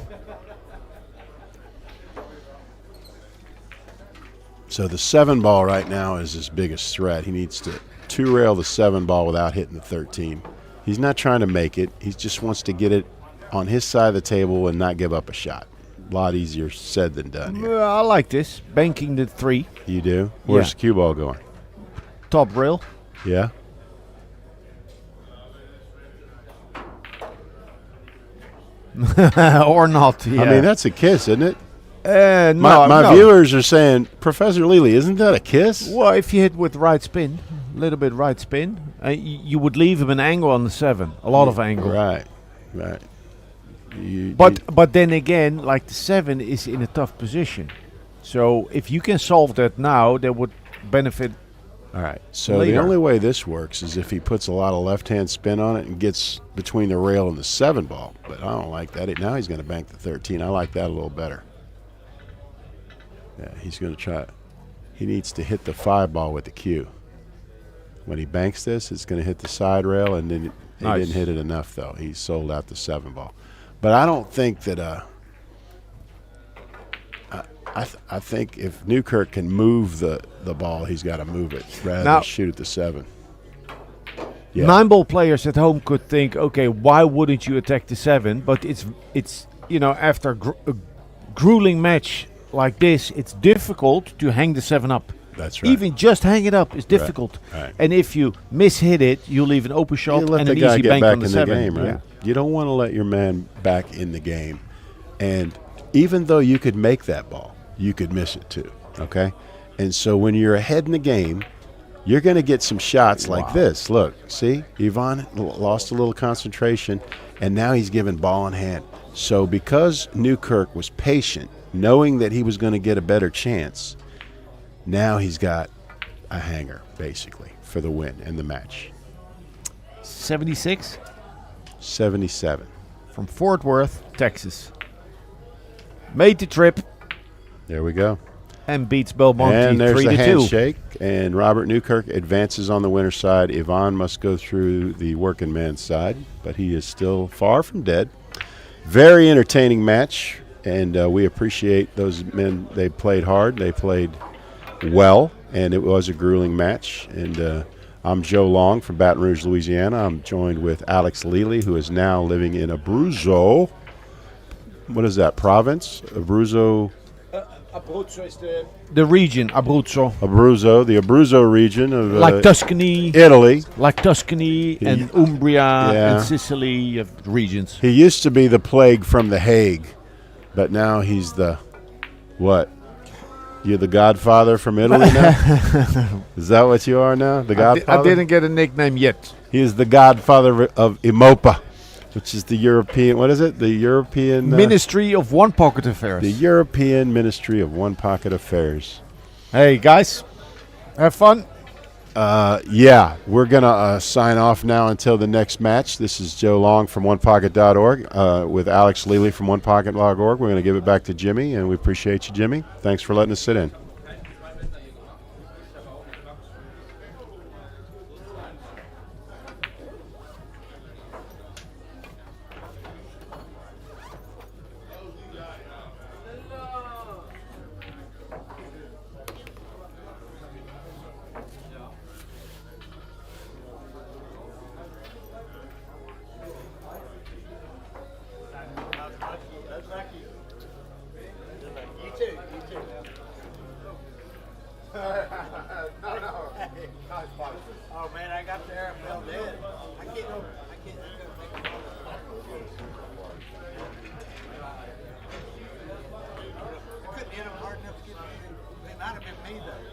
So the 7 ball right now is his biggest threat. He needs to 2-rail the 7 ball without hitting the 13. He's not trying to make it. He just wants to get it on his side of the table and not give up a shot. A lot easier said than done here. I like this. Banking the 3. You do? Where's the cue ball going? Top rail. Yeah? Or not, yeah. I mean, that's a kiss, isn't it? No, my viewers are saying, Professor Lely, isn't that a kiss? Well, if you hit with right spin, a little bit right spin, you would leave him an angle on the 7. A lot of angle. Right. But then again, like the 7 is in a tough position. So if you can solve that now, that would benefit. All right. So later. the only way this works is if he puts a lot of left-hand spin on it and gets between the rail and the 7 ball. But I don't like that. Now he's going to bank the 13. I like that a little better. Yeah, he's going to try. He needs to hit the 5 ball with the cue. When he banks this, it's going to hit the side rail, and then he didn't hit it enough, though. He sold out the 7 ball. But I don't think that I think if Newkirk can move the ball, he's got to move it rather than shoot at the 7. Yeah. 9-ball players at home could think, okay, why wouldn't you attack the 7? But it's after a grueling match like this, it's difficult to hang the 7 up. That's right. Even just hang it up is difficult. Right. And if you mishit it, you leave an open shot You let and the an guy easy get bank back on the in 7. the game, right? Yeah. You don't want to let your man back in the game. And even though you could make that ball, you could miss it too, okay? And so when you're ahead in the game, you're going to get some shots like this. Look, see? Ivan lost a little concentration, and now he's given ball in hand. So because Newkirk was patient, knowing that he was going to get a better chance, now he's got a hanger, basically, for the win and the match. 76? 77. From Fort Worth, Texas. Made the trip. There we go. And beats Belmonte 3-2. And there's the handshake, and Robert Newkirk advances on the winner's side. Ivan must go through the working man's side, but he is still far from dead. Very entertaining match, and we appreciate those men. They played hard. They played well, and it was a grueling match. And I'm Joe Long from Baton Rouge, Louisiana. I'm joined with Alex Lely, who is now living in Abruzzo. What is that, province? Abruzzo? Abruzzo is the region, Abruzzo. Abruzzo, the Abruzzo region of like Tuscany, Italy. Like Tuscany and Umbria and Sicily regions. He used to be the plague from The Hague, but now he's the what? You're the Godfather from Italy now? Is that what you are now? The Godfather? I didn't get a nickname yet. He is the Godfather of Imopa, which is the European, what is it? The European... Ministry of One Pocket Affairs. The European Ministry of One Pocket Affairs. Hey, guys, have fun. Yeah, we're going to sign off now until the next match. This is Joe Long from OnePocket.org with Alex Lely from OnePocket.org. We're going to give it back to Jimmy, and we appreciate you, Jimmy. Thanks for letting us sit in. You too. got there and fell dead. I can't know. I can't make it. I couldn't hit him hard enough to get me. They might have been me though.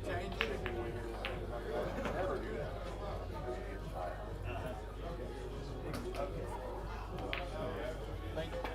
Changed it. Thank you.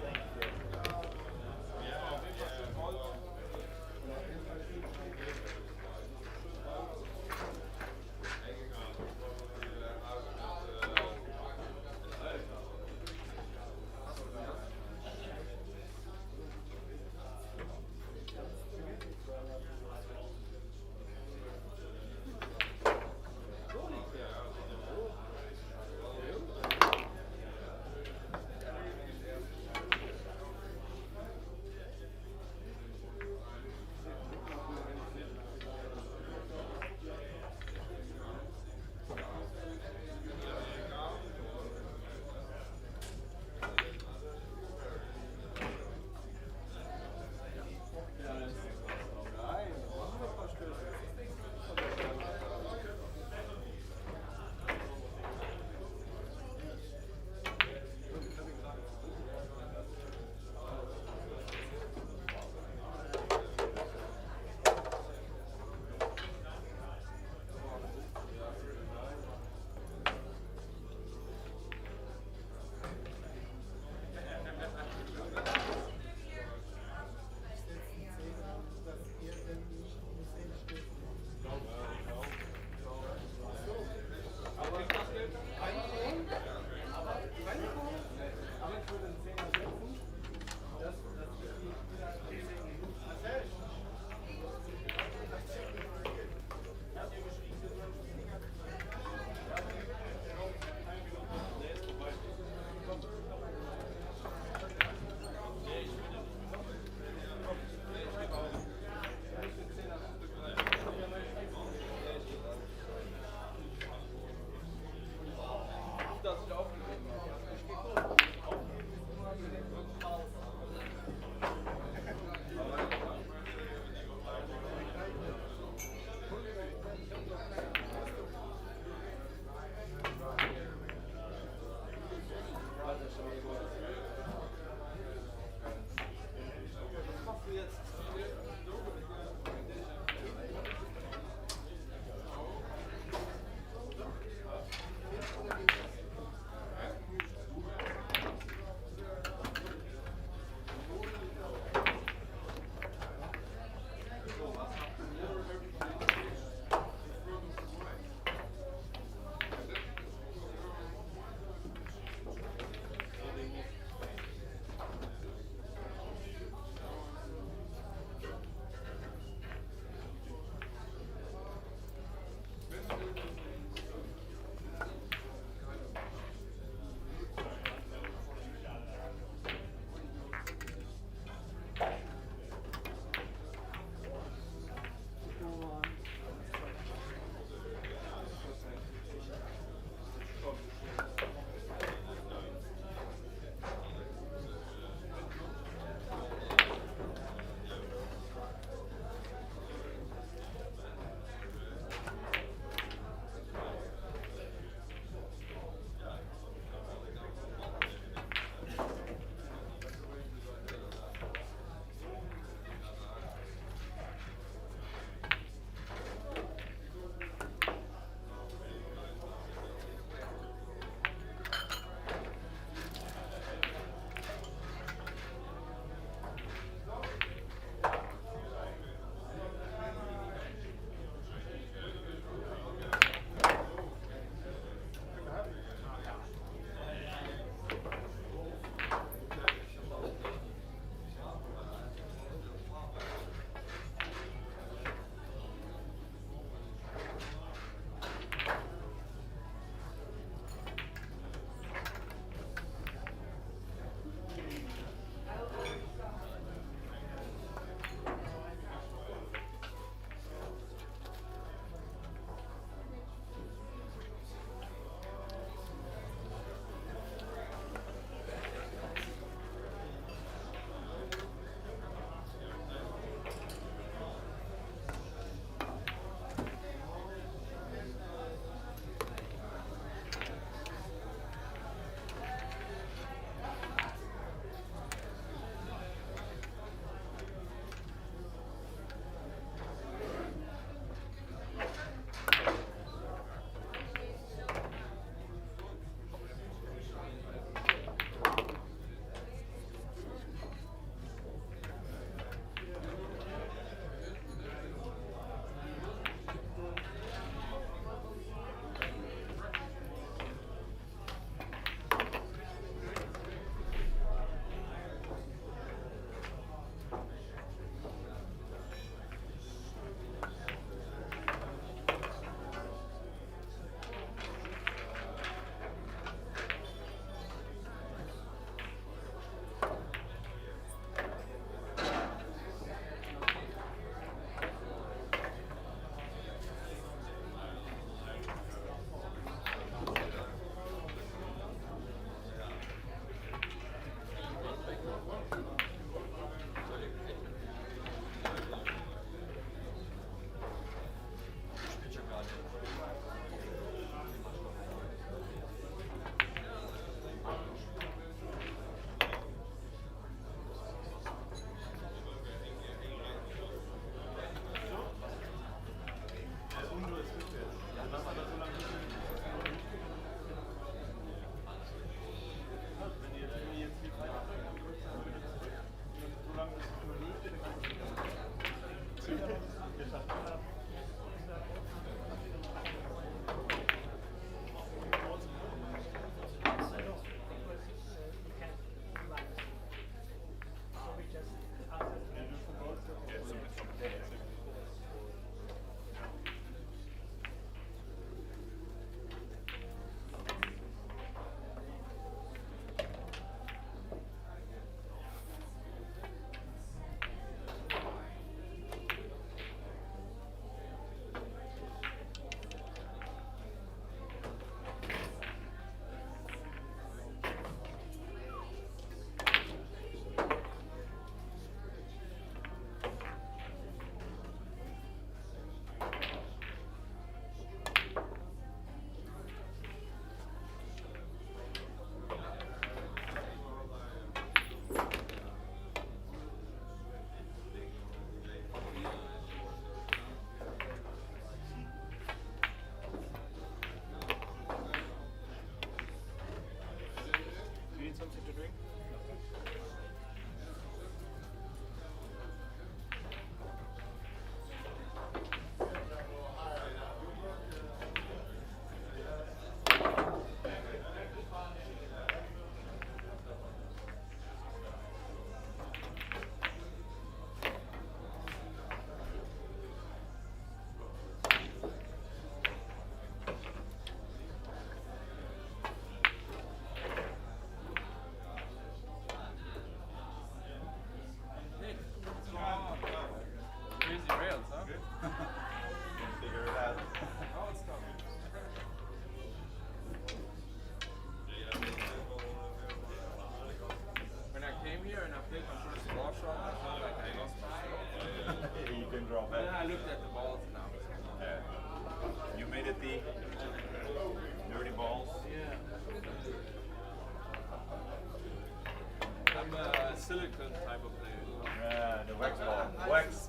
type of player. Yeah, the wax ball. Wax.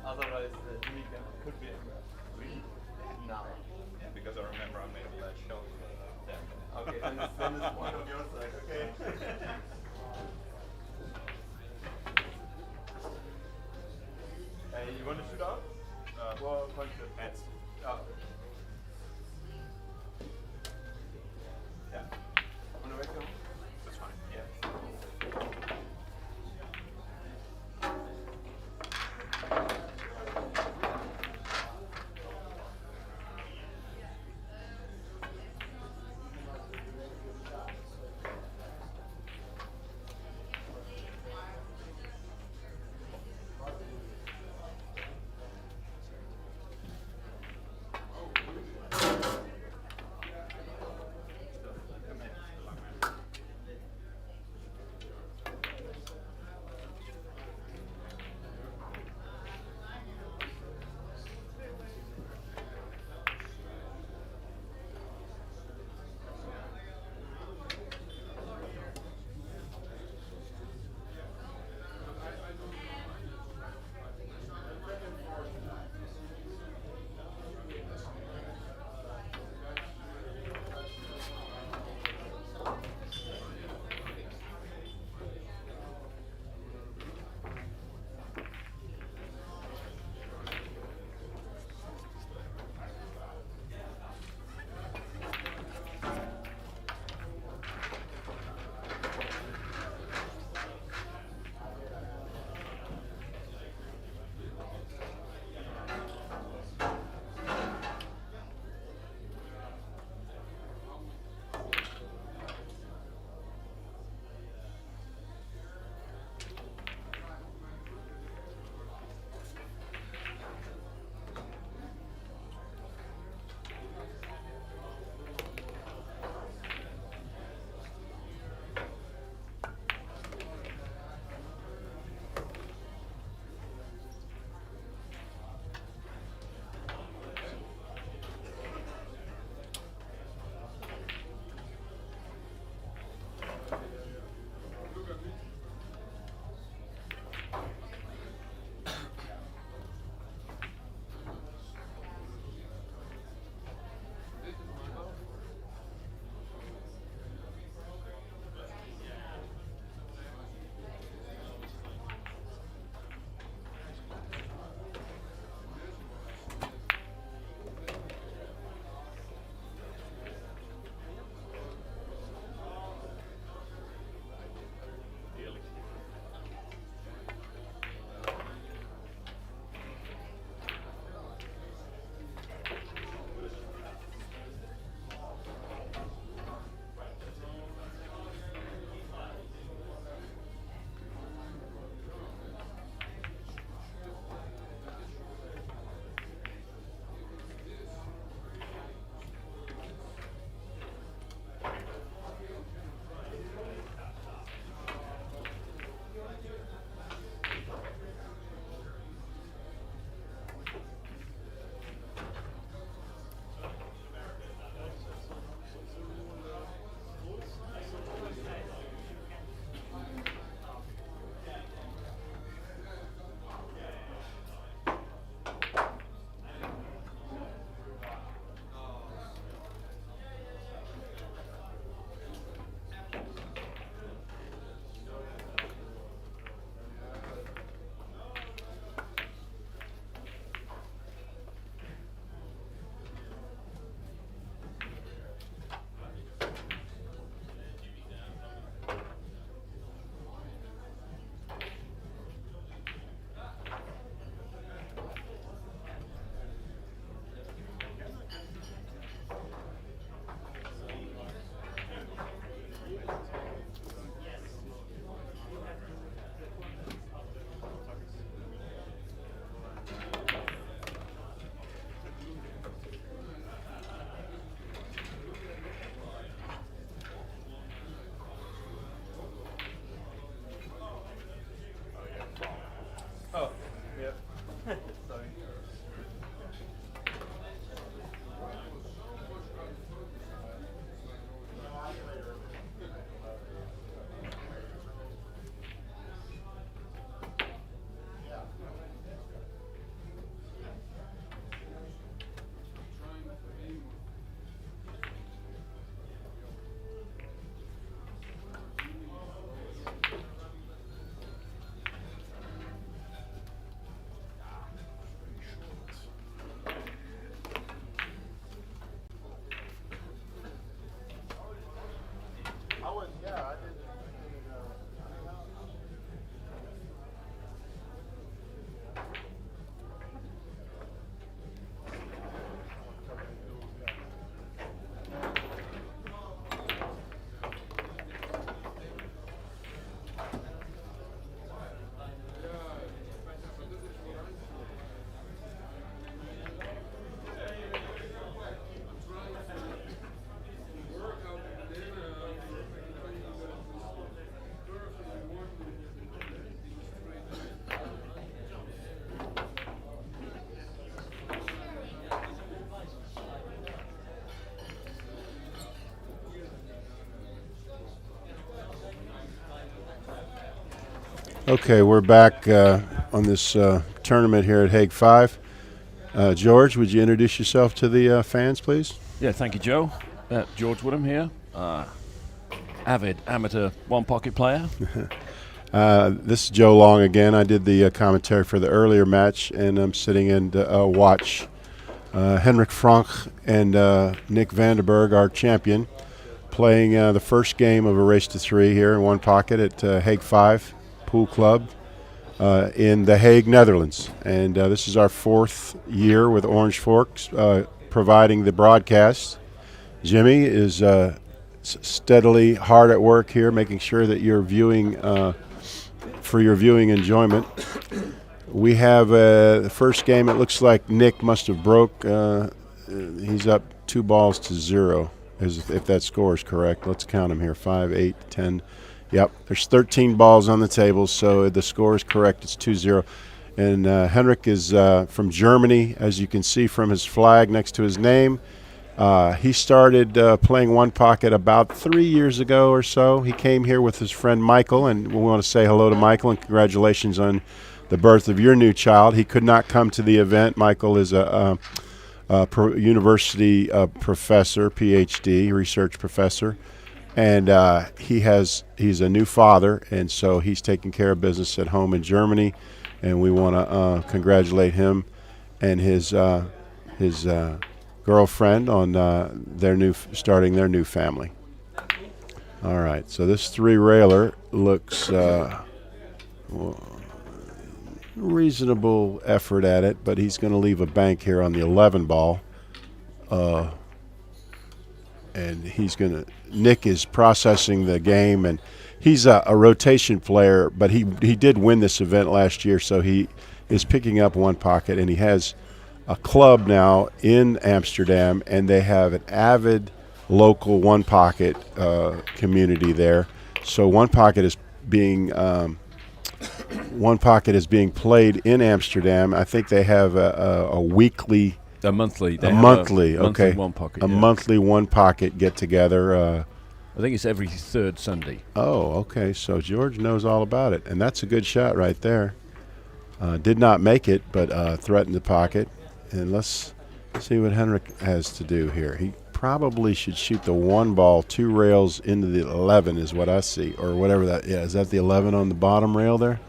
Otherwise, the league could be really now. Yeah, because I remember I made a flash shot. Okay, then it's one of your side. Okay. You want to shoot out? Well, punch the heads. Yeah. On the way go? That's fine. Yeah. Okay, we're back on this tournament here at Hague 5. George, would you introduce yourself to the fans, please? Yeah, thank you, Joe. George Woodham here, avid amateur one-pocket player. This is Joe Long again. I did the commentary for the earlier match, and I'm sitting in to watch Henrik Frank and Nick Vandenberg, our champion, playing the first game of a race to 3 here in one pocket at Hague 5 Pool Club in The Hague, Netherlands. And this is our 4th year with Orange Forks providing the broadcast. Jimmy is steadily hard at work here, making sure that you're viewing for your viewing enjoyment. We have the first game. It looks like Nick must have broke. He's up 2-0, if that score is correct. Let's count them here: 5, 8, 10. Yep, there's 13 balls on the table, so the score is correct. It's 2-0. And Henrik is from Germany, as you can see from his flag next to his name. He started playing one pocket about 3 years ago or so. He came here with his friend Michael, and we want to say hello to Michael and congratulations on the birth of your new child. He could not come to the event. Michael is a university professor, PhD, research professor. And he's a new father, and so he's taking care of business at home in Germany, and we want to congratulate him and his girlfriend on starting their new family. All right, so this 3-railer looks reasonable effort at it, but he's going to leave a bank here on the 11 ball. And Nick is processing the game, and he's a rotation player, but he did win this event last year, so he is picking up one pocket, and he has a club now in Amsterdam, and they have an avid local one pocket community there. So one pocket is being played in Amsterdam. I think they have a weekly. A monthly. Okay. One pocket. A monthly one pocket get together. I think it's every 3rd Sunday. Oh, okay. So George knows all about it, and that's a good shot right there. Did not make it, but threatened the pocket. And let's see what Henrik has to do here. He probably should shoot the 1 ball 2 rails into the 11 is what I see, or whatever that. Yeah, is that the 11 on the bottom rail there?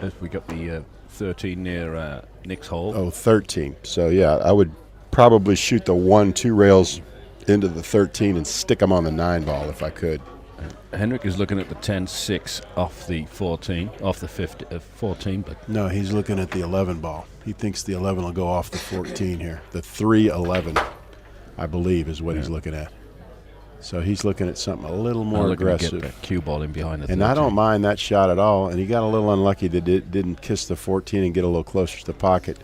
If we got the 13 near Nick's hole. Oh, 13. So, yeah, I would probably shoot the 1 2 rails into the 13 and stick them on the 9 ball if I could. Henrik is looking at the 10-6 off the 14, off the 14. But no, he's looking at the 11 ball. He thinks the 11 will go off the 14 here. The 3-11, I believe, is what he's looking at. So he's looking at something a little more aggressive. Get the cue ball in behind the 13. And I don't mind that shot at all. And he got a little unlucky that it didn't kiss the 14 and get a little closer to the pocket.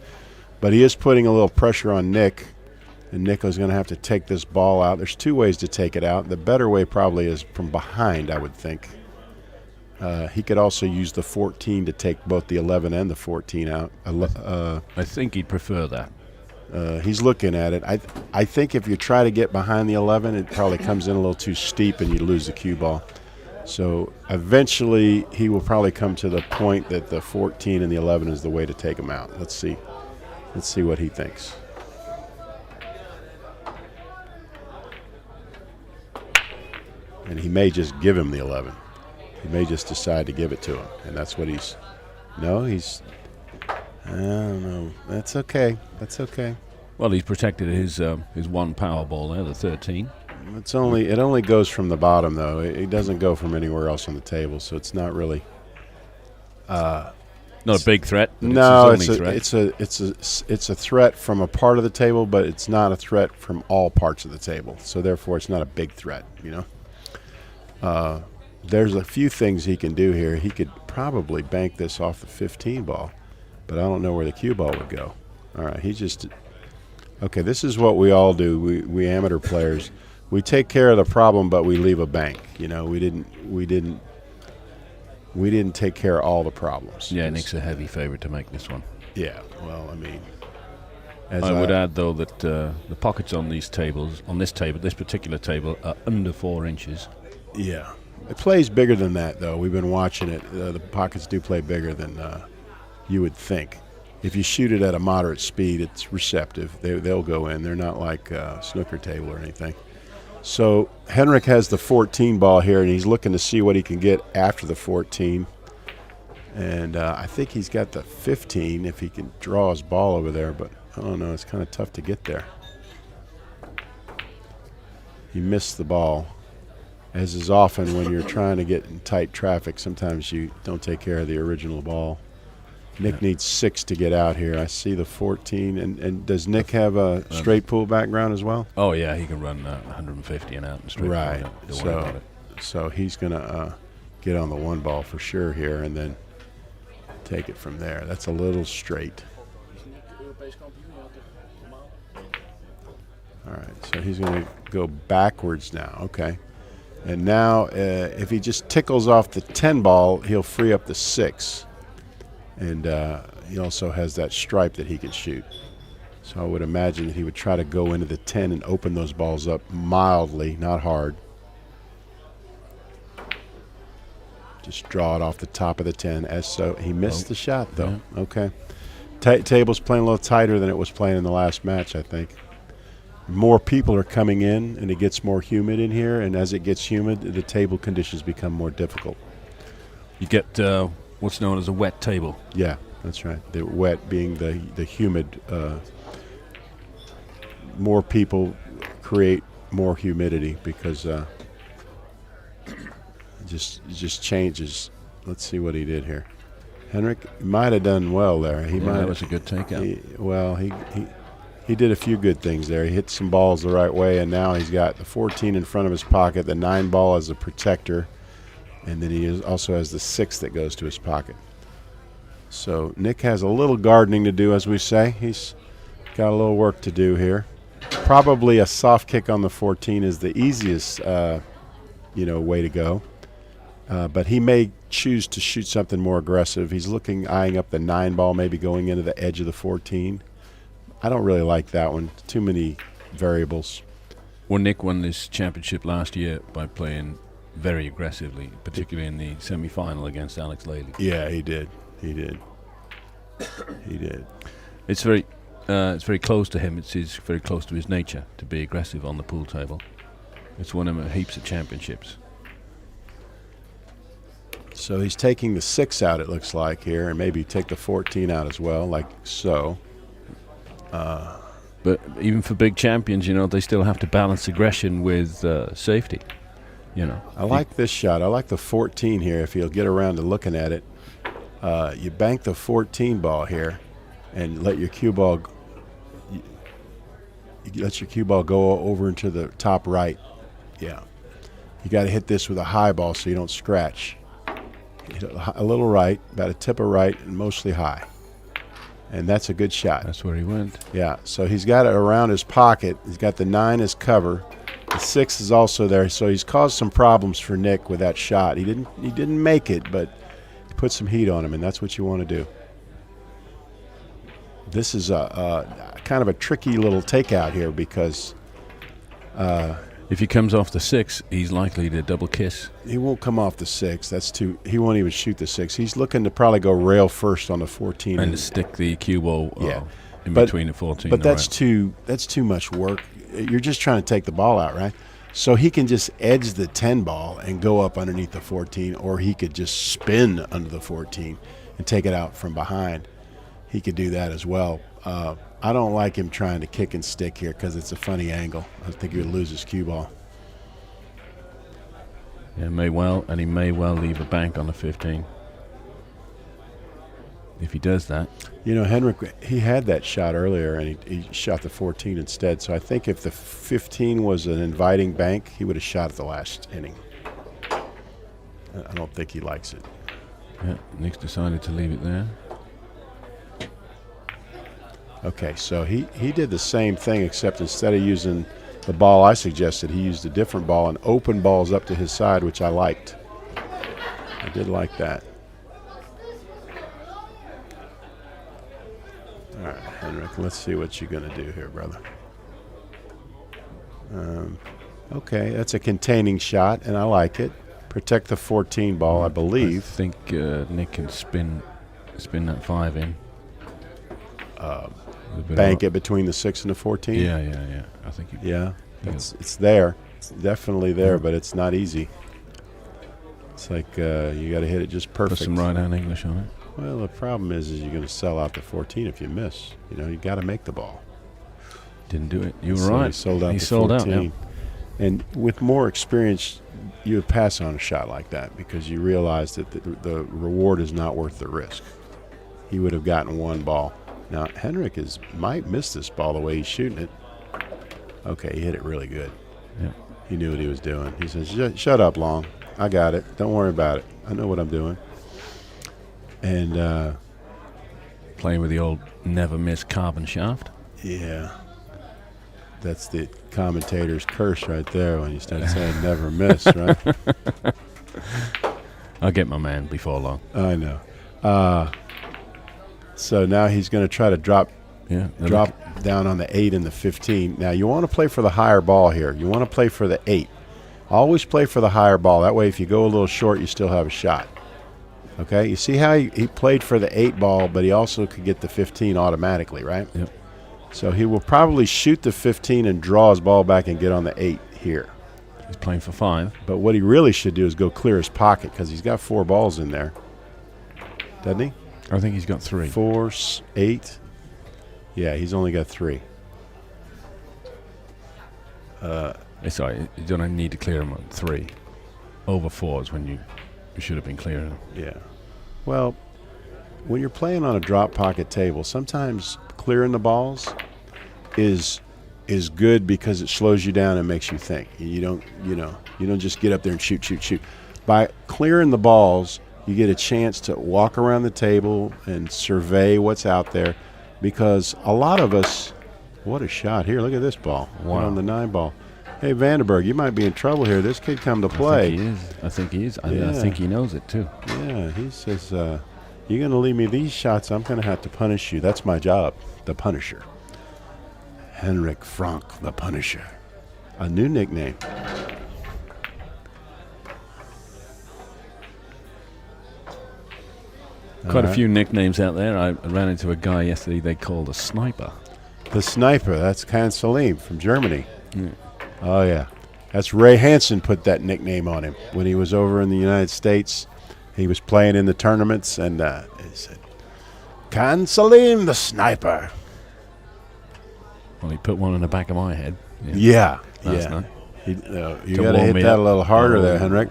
But he is putting a little pressure on Nick. And Nick is going to have to take this ball out. There's 2 ways to take it out. The better way probably is from behind, I would think. He could also use the 14 to take both the 11 and the 14 out. I think he'd prefer that. He's looking at it. I think if you try to get behind the 11, it probably comes in a little too steep and you lose the cue ball. So eventually he will probably come to the point that the 14 and the 11 is the way to take him out. Let's see. Let's see what he thinks. And he may just give him the 11. He may just decide to give it to him, and that's what he's. No, he's. I don't know. That's okay. That's okay. Well, he's protected his one power ball there, the 13. It only goes from the bottom though. It doesn't go from anywhere else on the table, so it's not really. Not a big threat. But No, it's his only threat. it's a threat from a part of the table, but it's not a threat from all parts of the table. So therefore, it's not a big threat. You know. There's a few things he can do here. He could probably bank this off the 15 ball, but I don't know where the cue ball would go. All right, he just. Okay, this is what we all do. We amateur players, we take care of the problem, but we leave a bank. You know, we didn't take care of all the problems. Yeah, Nick's a heavy favorite to make this one. Yeah, well, I mean, I would add though that the pockets on these tables, this particular table, are under 4 inches. Yeah, it plays bigger than that though. We've been watching it. The pockets do play bigger than you would think. If you shoot it at a moderate speed, it's receptive. They'll go in. They're not like a snooker table or anything. So Henrik has the 14 ball here, and he's looking to see what he can get after the 14. And I think he's got the 15 if he can draw his ball over there, but I don't know. It's kind of tough to get there. He missed the ball. As is often when you're trying to get in tight traffic, sometimes you don't take care of the original ball. Nick needs 6 to get out here. I see the 14. And does Nick have a straight pool background as well? Oh, yeah, he can run 150 and out and straight right. pool. Don't worry about it. So he's going to get on the 1 ball for sure here and then take it from there. That's a little straight. All right, so he's going to go backwards now. Okay. And now if he just tickles off the 10 ball, he'll free up the 6. And he also has that stripe that he can shoot. So I would imagine that he would try to go into the 10 and open those balls up mildly, not hard. Just draw it off the top of the 10. He missed the shot, though. Yeah. Okay. Table's playing a little tighter than it was playing in the last match, I think. More people are coming in, and it gets more humid in here. And as it gets humid, the table conditions become more difficult. You get what's known as a wet table. Yeah, that's right. The wet being the humid. More people create more humidity because it just changes. Let's see what he did here. Henrik might have done well there. That was a good takeout. He did a few good things there. He hit some balls the right way, and now he's got the 14 in front of his pocket, the 9 ball as a protector. And then he also has the 6 that goes to his pocket. So Nick has a little gardening to do, as we say. He's got a little work to do here. Probably a soft kick on the 14 is the easiest, way to go. But he may choose to shoot something more aggressive. He's eyeing up the 9 ball, maybe going into the edge of the 14. I don't really like that one. Too many variables. Well, Nick won this championship last year by playing very aggressively, particularly in the semi-final against Alex Lely. Yeah, he did. It's very close to him. It's very close to his nature to be aggressive on the pool table. It's won him heaps of championships. So he's taking the 6 out, it looks like here, and maybe take the 14 out as well, like so. But even for big champions, they still have to balance aggression with safety. I like this shot. I like the 14 here. If he'll get around to looking at it, you bank the 14 ball here, and let your cue ball go over into the top right. Yeah, you got to hit this with a high ball so you don't scratch. Hit a little right, about a tip of right, and mostly high. And that's a good shot. That's where he went. Yeah, so he's got it around his pocket. He's got the 9 as cover. The 6 is also there, so he's caused some problems for Nick with that shot. He didn't make it, but he put some heat on him, and that's what you want to do. This is a kind of a tricky little takeout here because if he comes off the 6, he's likely to double kiss. he won't come off the 6. That's too. He won't even shoot the 6. He's looking to probably go rail first on the 14 And to stick the cue ball in But- between the 14 But and the that's rail. that's too much work. You're just trying to take the ball out, right? So he can just edge the 10 ball and go up underneath the 14, or he could just spin under the 14 and take it out from behind. He could do that as well. I don't like him trying to kick and stick here because it's a funny angle. I think he would lose his cue ball. Yeah, he may well leave a bank on the 15. If he does that. You know, Henrik, he had that shot earlier, and he shot the 14 instead. So I think if the 15 was an inviting bank, he would have shot it the last inning. I don't think he likes it. Yeah, Nick's decided to leave it there. Okay, so he did the same thing, except instead of using the ball I suggested, he used a different ball and open balls up to his side, which I liked. I did like that. All right, Henrik, let's see what you're going to do here, brother. Okay, that's a containing shot, and I like it. Protect the 14 ball, I believe. I think Nick can spin that 5 in. Bank it between the 6 and the 14? Yeah. I think it's there. It's definitely there, but it's not easy. It's like you got to hit it just perfect. Put some right-hand English on it. Well, the problem is you're going to sell out the 14 if you miss. You know, you got to make the ball. Didn't do it. You were So right. He sold out He the sold 14. out, yeah. And with more experience, you would pass on a shot like that because you realize that the reward is not worth the risk. He would have gotten one ball. Now, Henrik might miss this ball the way he's shooting it. Okay, he hit it really good. Yeah. He knew what he was doing. He says, shut up, Long. I got it. Don't worry about it. I know what I'm doing. And playing with the old never miss carbon shaft. Yeah. That's the commentator's curse right there when you start saying never miss, right? I'll get my man before long. I know. So now he's going to try to drop down on the 8 and the 15. Now you want to play for the higher ball here. You want to play for the 8. Always play for the higher ball. That way if you go a little short, you still have a shot. Okay? You see how he played for the 8 ball, but he also could get the 15 automatically, right? Yep. So he will probably shoot the 15 and draw his ball back and get on the 8 here. He's playing for 5. But what he really should do is go clear his pocket because he's got 4 balls in there. Doesn't he? I think he's got 3. 4, 8. Yeah, he's only got 3. It's all right. You don't need to clear him on 3. Over 4 is when you should have been clearing him. Yeah. Well, when you're playing on a drop pocket table, sometimes clearing the balls is good because it slows you down and makes you think. You don't just get up there and shoot. By clearing the balls, you get a chance to walk around the table and survey what's out there, because a lot of us, what a shot here. Look at this ball. Wow. On the 9 ball. Hey, Vandenberg, you might be in trouble here. This kid come to play. I think he is. I Yeah. think he knows it too. Yeah, he says, you're going to leave me these shots, I'm going to have to punish you. That's my job, the Punisher. Henrik Frank, the Punisher. A new nickname. Quite a few nicknames out there. I ran into a guy yesterday they called a sniper. The Sniper, that's Khan Salim from Germany. Yeah. Oh, yeah. That's Ray Hansen put that nickname on him when he was over in the United States. He was playing in the tournaments, and he said, Khan Salim, the Sniper. Well, he put one in the back of my head. Yeah. Last night. You To got to warm hit me that up. a little harder there, Oh, Henrik.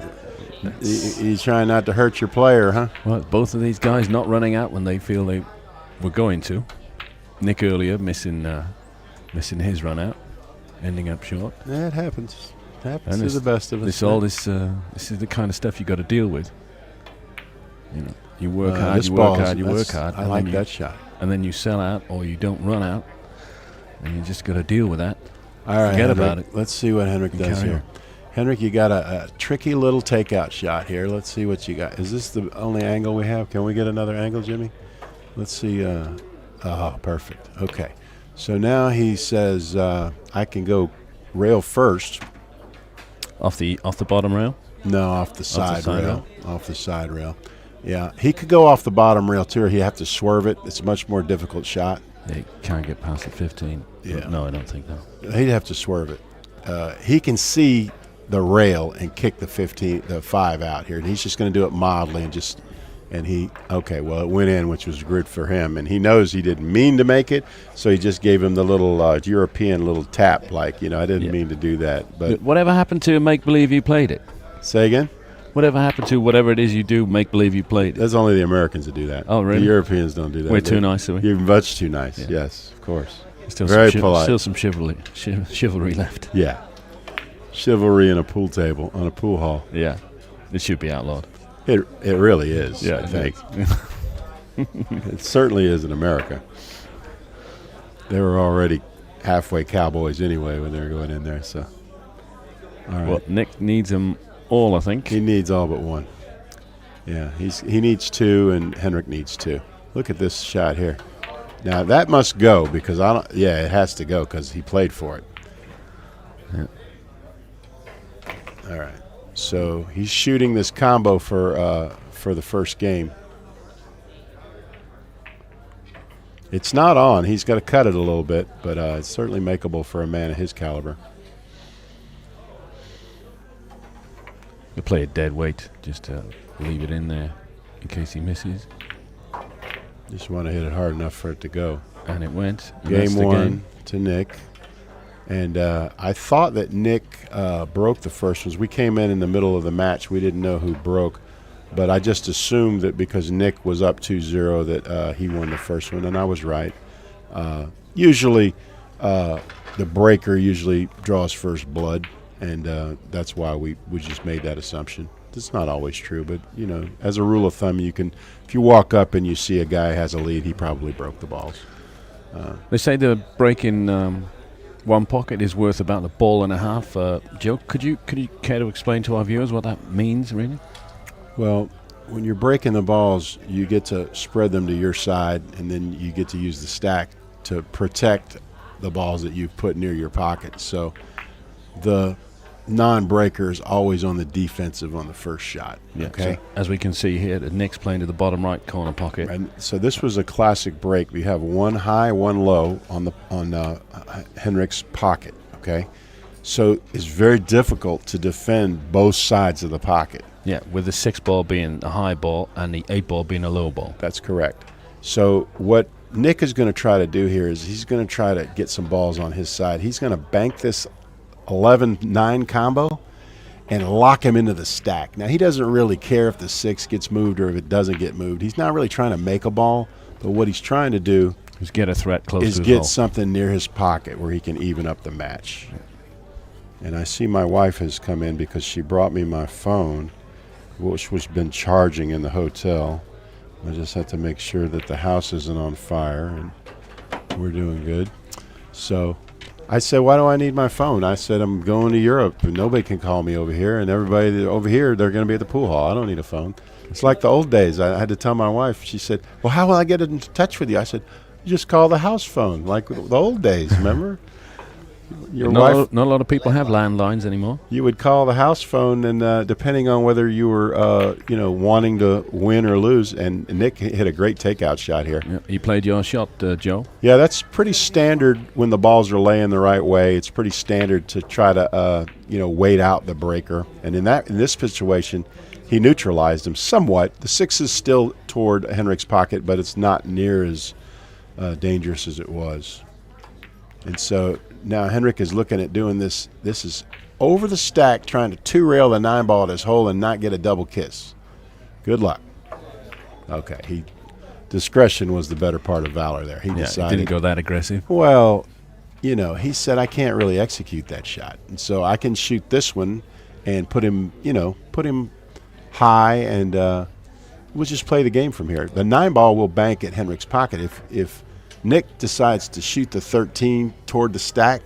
You trying not to hurt your player, huh? Well, both of these guys not running out when they feel they were going to. Nick earlier missing his run out, ending up short. Yeah, it happens. It happens And to the best of us. This is the kind of stuff you got to deal with. You know, you work hard, this you ball work is- hard, you work that's- hard. I and like then you- that shot. And then you sell out or you don't run out, and you just got to deal with that. All right, Forget Henrik, about it. let's see what Henrik does carry here. on. Henrik, you got a tricky little takeout shot here. Let's see what you got. Is this the only angle we have? Can we get another angle, Jimmy? Let's see. Perfect. Okay. So now he says I can go rail first. Off the bottom rail? No, off the side side rail. Off the side rail. Yeah, he could go off the bottom rail too, or he'd have to swerve it. It's a much more difficult shot. He can't get past the 15. Yeah. No, I don't think so. He'd have to swerve it. He can see the rail and kick the 5 out here, and he's just going to do it mildly well, it went in, which was good for him, and he knows he didn't mean to make it, so he just gave him the little European little tap, like, I didn't mean to do that. But whatever happened to make believe you played it? Say again? Whatever happened to whatever it is you do, make believe you played it? That's only the Americans that do that. Oh, really? The Europeans don't do that. We're too nice, are we? You're much too nice. Yes, of course. Still very some polite. Still some chivalry left. Yeah. Chivalry in a pool table, on a pool hall. Yeah. It should be outlawed. It really is, Yeah, I think. It certainly is in America. They were already halfway cowboys anyway when they were going in there, so. All right. Well, Nick needs them all, I think. He needs all but one. Yeah, he needs 2, and Henrik needs 2. Look at this shot here. Now, that must go because it has to go because he played for it. Yeah. All right. So he's shooting this combo for the first game. It's not on. He's got to cut it a little bit, but it's certainly makeable for a man of his caliber. He'll play a dead weight just to leave it in there in case he misses. Just want to hit it hard enough for it to go. And it went. And Game that's the 1 game. to Nick. And I thought that Nick broke the first ones. We came in the middle of the match. We didn't know who broke. But I just assumed that because Nick was up 2-0 that he won the first one, and I was right. Usually the breaker usually draws first blood, and that's why we just made that assumption. It's not always true, but, as a rule of thumb, if you walk up and you see a guy has a lead, he probably broke the balls. They say the break in one pocket is worth about a ball and a half. Joe, could you care to explain to our viewers what that means, really? Well, when you're breaking the balls, you get to spread them to your side, and then you get to use the stack to protect the balls that you've put near your pocket. So the non-breaker is always on the defensive on the first shot. Yeah, okay. So as we can see here, the Nick's playing to the bottom right corner pocket. And so this was a classic break. We have one high, one low on Henrik's pocket. Okay. So it's very difficult to defend both sides of the pocket. Yeah, with the 6 ball being a high ball and the 8 ball being a low ball. That's correct. So what Nick is going to try to do here is he's going to try to get some balls on his side. He's going to bank this 11-9 combo and lock him into the stack. Now, he doesn't really care if the 6 gets moved or if it doesn't get moved. He's not really trying to make a ball, but what he's trying to do is get a threat close is to his get hole. something near his pocket where he can even up the match. And I see my wife has come in because she brought me my phone, which was been charging in the hotel. I just have to make sure that the house isn't on fire, and we're doing good. So I said, why do I need my phone? I said, I'm going to Europe, and nobody can call me over here, and everybody over here, they're going to be at the pool hall. I don't need a phone. It's like the old days. I had to tell my wife. She said, well, how will I get in touch with you? I said, you just call the house phone, like the old days, remember? Your wife, not a lot of people have landlines anymore. you would call the house phone, and depending on whether you were, wanting to win or lose, and Nick hit a great takeout shot here. Yeah, you played your shot, Joe. Yeah, that's pretty standard when the balls are laying the right way. It's pretty standard to try to, wait out the breaker. And in this situation, he neutralized him somewhat. The 6 is still toward Henrik's pocket, but it's not near as dangerous as it was. And so now Henrik is looking at doing this. This is over the stack, trying to 2-rail the 9 ball at his hole and not get a double kiss. Good luck. Okay, discretion was the better part of valor there. He decided. He didn't go that aggressive. Well, he said, I can't really execute that shot. And so I can shoot this one and put him high, and we'll just play the game from here. The 9 ball will bank at Henrik's pocket. If Nick decides to shoot the 13 toward the stack,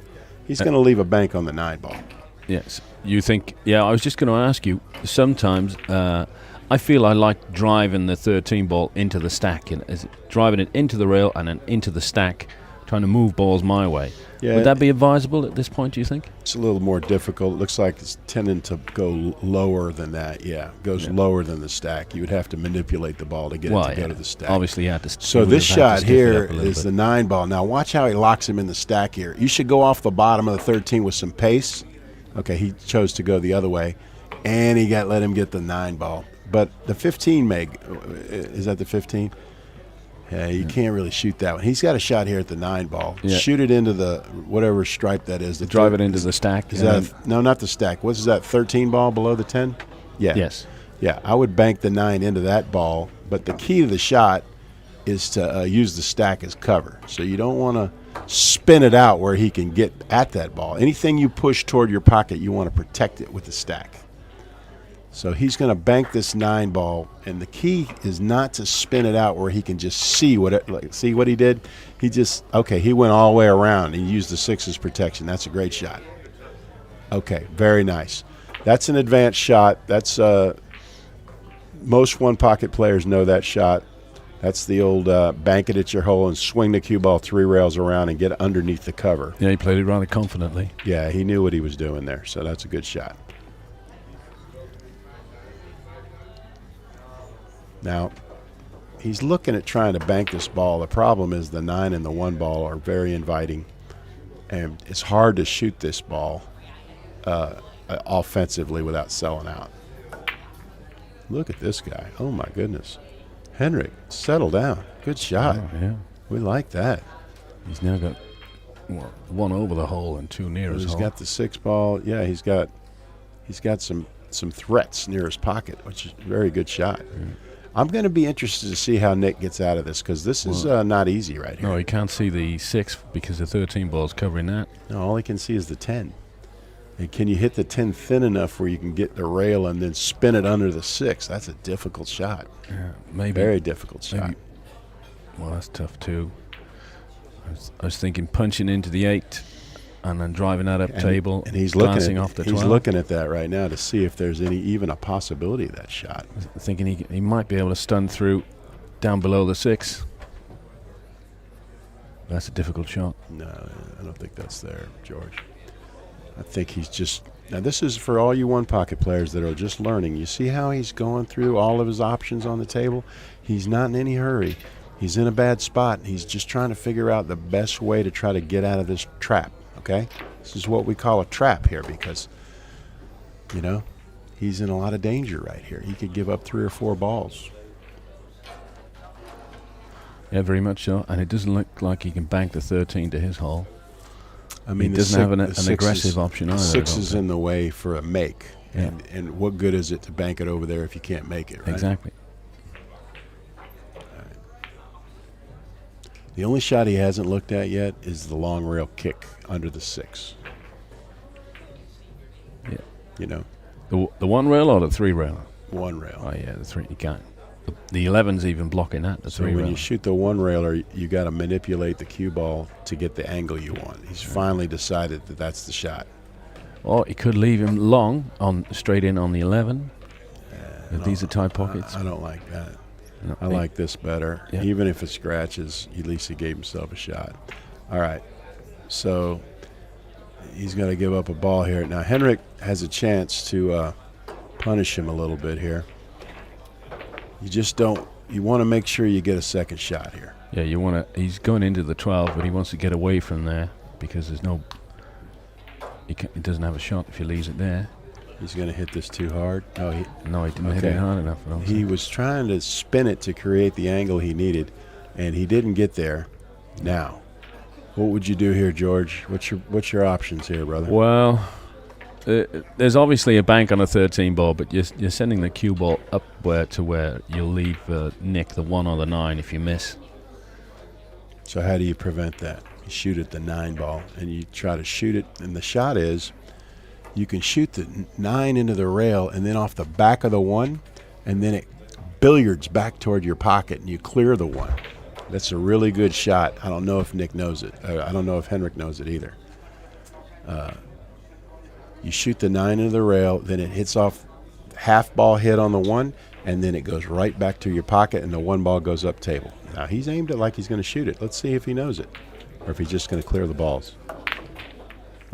He's going to leave a bank on the 9 ball. Yes. You think? Yeah, I was just going to ask you. Sometimes I feel I like driving the 13 ball into the stack, driving it into the rail and then into the stack, trying to move balls my way. Yeah. Would that be advisable at this point, do you think? It's a little more difficult. It looks like it's tending to go lower than that. Yeah, goes lower than the stack. You would have to manipulate the ball to get it to go to the stack. Obviously, you had to. So this shot here is the 9 ball. Now watch how he locks him in the stack here. You should go off the bottom of the 13 with some pace. Okay, he chose to go the other way, and he let him get the 9 ball. But the 15, Meg, is that the 15? Yeah, you can't really shoot that one. He's got a shot here at the 9 ball. Yeah. Shoot it into the whatever stripe that is. Drive it into the stack. Is that no, not the stack. What's that 13 ball below the 10? Yeah. Yes. Yeah, I would bank the 9 into that ball. But the key to the shot is to use the stack as cover. So you don't want to spin it out where he can get at that ball. Anything you push toward your pocket, you want to protect it with the stack. So he's going to bank this 9 ball, and the key is not to spin it out where he can just see see what he did. He went all the way around and used the 6 as protection. That's a great shot. Okay, very nice. That's an advanced shot. That's most one pocket players know that shot. That's the old bank it at your hole and swing the cue ball 3 rails around and get underneath the cover. Yeah, he played it rather confidently. Yeah, he knew what he was doing there, so that's a good shot. Now, he's looking at trying to bank this ball. The problem is the 9 and the 1 ball are very inviting, and it's hard to shoot this ball offensively without selling out. Look at this guy. Oh, my goodness. Henrik, settle down. Good shot. Oh, yeah. We like that. He's now got 1 over the hole and 2 near his hole. He's got the 6 ball. Yeah, he's got some threats near his pocket, which is a very good shot. Yeah. I'm going to be interested to see how Nick gets out of this because this is not easy right here. No, he can't see the 6 because the 13 ball is covering that. No, all he can see is the 10. And can you hit the 10 thin enough where you can get the rail and then spin it under the 6? That's a difficult shot. Yeah, maybe. Very difficult shot. Well, that's tough too. I was thinking punching into the 8 and then driving that up table and he's glancing off the 12. He's looking at that right now to see if there's even a possibility of that shot. Thinking he might be able to stun through down below the 6. That's a difficult shot. No, I don't think that's there, George. I think he's just – now this is for all you one pocket players that are just learning. You see how he's going through all of his options on the table? He's not in any hurry. He's in a bad spot. He's just trying to figure out the best way to try to get out of this trap. Okay, this is what we call a trap here because, he's in a lot of danger right here. He could give up 3 or 4 balls. Yeah, very much so. And it doesn't look like he can bank the 13 to his hole. I mean, he doesn't have an aggressive option either. The 6 is in the way for a make. Yeah. And what good is it to bank it over there if you can't make it, right? Exactly. The only shot he hasn't looked at yet is the long rail kick under the 6. Yeah. The 1 rail or the 3 rail? 1 rail. Oh, yeah, the 3. You can't. The 11's even blocking that, the 3 rail. So when you shoot the 1 railer, you got to manipulate the cue ball to get the angle you want. He's finally decided that that's the shot. Or he could leave him long straight in on the 11. These are tight pockets. I don't like that. No, I like this better. Yeah. Even if it scratches, at least he gave himself a shot. All right. So he's going to give up a ball here. Now, Henrik has a chance to punish him a little bit here. You just don't – you want to make sure you get a second shot here. Yeah, you want to – he's going into the 12, but he wants to get away from there because there's no – he doesn't have a shot if he leaves it there. He's going to hit this too hard. No, he didn't hit it hard enough. He was trying to spin it to create the angle he needed, and he didn't get there. Now, what would you do here, George? What's your options here, brother? Well, there's obviously a bank on a 13 ball, but you're sending the cue ball up to where you'll leave Nick the 1 or the 9 if you miss. So how do you prevent that? You shoot at the 9 ball, and you try to shoot it, and the shot is – you can shoot the 9 into the rail and then off the back of the 1, and then it billiards back toward your pocket and you clear the 1. That's a really good shot. I don't know if Nick knows it. I don't know if Henrik knows it either. You shoot the 9 into the rail, then it hits off half ball hit on the 1, and then it goes right back to your pocket, and the 1 ball goes up table. Now, he's aimed it like he's going to shoot it. Let's see if he knows it, or if he's just going to clear the balls.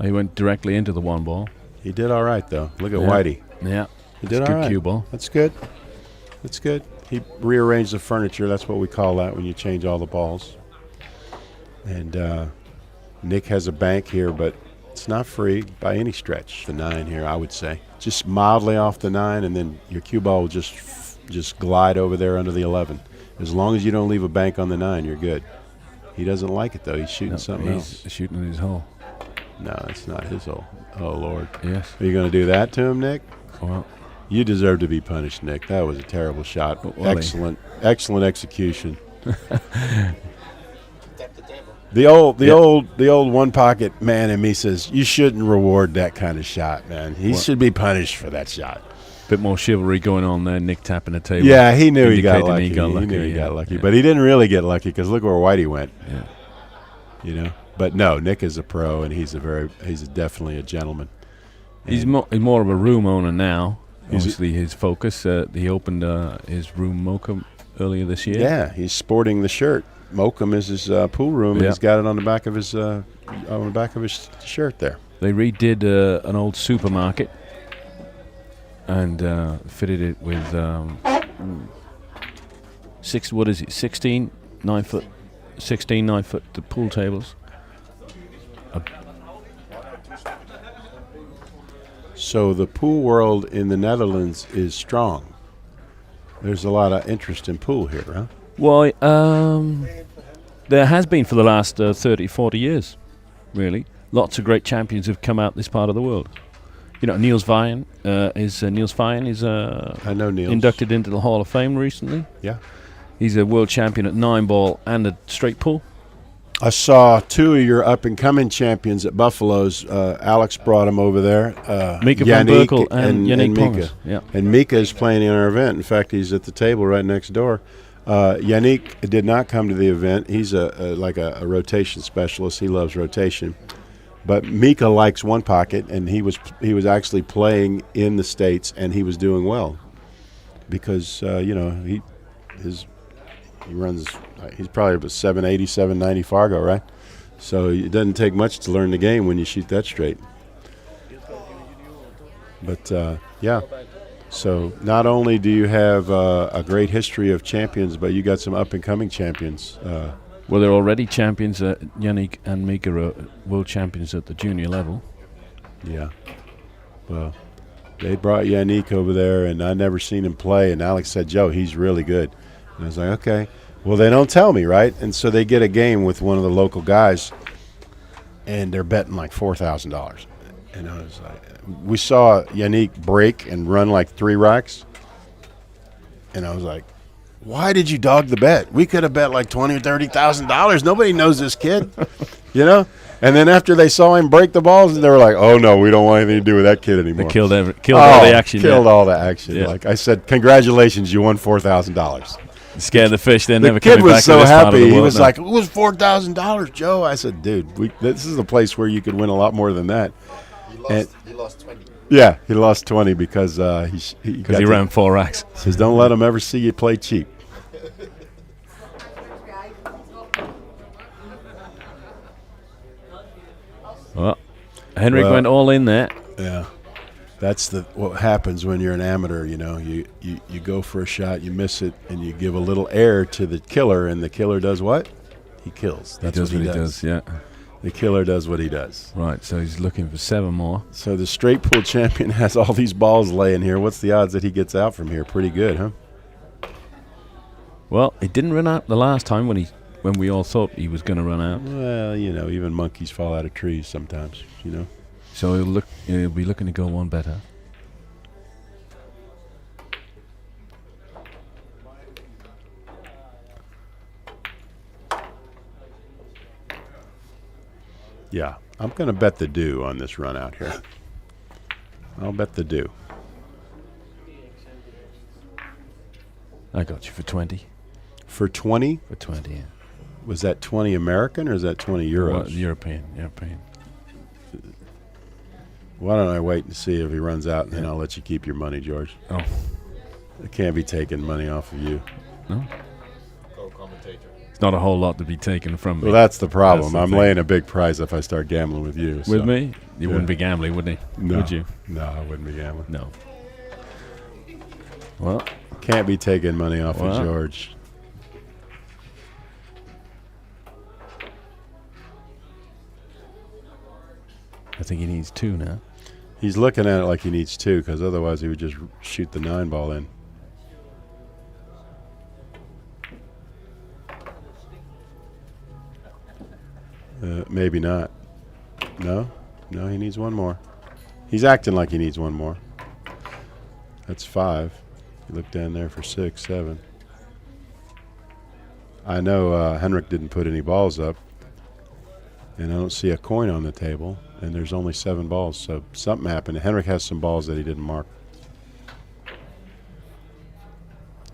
He went directly into the 1 ball. He did all right, though. Look at Whitey. Yeah. He did It's all good right. cue ball. That's good. That's good. He rearranged the furniture. That's what we call that when you change all the balls. And Nick has a bank here, but it's not free by any stretch. The 9 here, I would say. Just mildly off the 9, and then your cue ball will just glide over there under the 11. As long as you don't leave a bank on the 9, you're good. He doesn't like it, though. He's shooting something else. He's shooting his hole. No, it's not his hole. Oh, Lord. Yes. Are you going to do that to him, Nick? Well, you deserve to be punished, Nick. That was a terrible shot. Excellent execution. The old one pocket man in me says you shouldn't reward that kind of shot, man. He should be punished for that shot. Bit more chivalry going on there. Nick tapping the table. Yeah, he knew he got lucky. He knew he got lucky, but he didn't really get lucky because look where Whitey went. Yeah. You know, but no, Nick is a pro and he's definitely a gentleman. He's more of a room owner now. Obviously, his focus. He opened his room Mocha earlier this year. Yeah, he's sporting the shirt. Mokum is his pool room, and he's got it on the back of his shirt there. They redid an old supermarket and fitted it with 16 9-foot pool tables. So the pool world in the Netherlands is strong. There's a lot of interest in pool here, huh? Well, there has been for the last 30, 40 years, really. Lots of great champions have come out this part of the world. You know, Niels Vijen is I know Niels. Inducted into the Hall of Fame recently. Yeah. He's a world champion at 9-ball and a straight pool. I saw 2 of your up-and-coming champions at Buffalo's. Alex brought them over there. Mika van Yannick Berkel and Yannick Mika. Pongas. Yeah. And Mika is playing in our event. In fact, he's at the table right next door. Yannick did not come to the event. He's like a rotation specialist. He loves rotation. But Mika likes one pocket, and he was actually playing in the States, and he was doing well because he runs. He's probably about 780, 790 Fargo, right? So it doesn't take much to learn the game when you shoot that straight. But yeah. So not only do you have a great history of champions, but you got some up-and-coming champions. Well, they're already champions. Yannick and Mika are world champions at the junior level. Yeah. Well, they brought Yannick over there, and I never seen him play. And Alex said, Joe, he's really good. And I was like, okay. Well, they don't tell me, right? And so they get a game with one of the local guys, and they're betting like $4,000. And I was like, we saw Yannick break and run like 3 racks. And I was like, why did you dog the bet? We could have bet like $20,000 or $30,000. Nobody knows this kid, you know? And then after they saw him break the balls, they were like, oh, no, we don't want anything to do with that kid anymore. They killed all the action. Killed all the action. Yeah. Like I said, congratulations, you won $4,000. Scared the fish. They're the never kid coming was back so to this part of happy. the He world was now. like, it was $4,000, Joe. I said, dude, this is a place where you could win a lot more than that. He lost 20. Yeah, he lost 20 because he ran 4 racks. Says, don't let him ever see you play cheap. Well, Henrik went all in there. Yeah. That's what happens when you're an amateur, you know. You go for a shot, you miss it, and you give a little air to the killer, and the killer does what? He kills. That's what he does. Yeah. The killer does what he does. Right, so he's looking for 7 more. So the straight pool champion has all these balls laying here. What's the odds that he gets out from here? Pretty good, huh? Well, it didn't run out the last time when we all thought he was going to run out. Well, you know, even monkeys fall out of trees sometimes, you know. So he'll be looking to go one better. Yeah, I'm going to bet the do on this run out here. I'll bet the do. I got you for 20. For 20? For 20, yeah. Was that 20 American or is that 20 euros? European. Why don't I wait and see if he runs out, and then I'll let you keep your money, George. Oh. I can't be taking money off of you. No? Co-commentator. It's not a whole lot to be taken from me. Well, that's the problem. That's the I'm thing. laying a big price if I start gambling with you. With so. me? You Yeah. wouldn't be gambling, would you? No. Would you? No, I wouldn't be gambling. No. Well, can't be taking money off Well. of George. I think he needs 2 now. He's looking at it like he needs 2, because otherwise he would just shoot the 9 ball in. Maybe not. No? No, he needs 1 more. He's acting like he needs 1 more. That's 5. You look down there for 6, 7. I know Henrik didn't put any balls up, and I don't see a coin on the table, and there's only 7 balls, so something happened. Henrik has some balls that he didn't mark.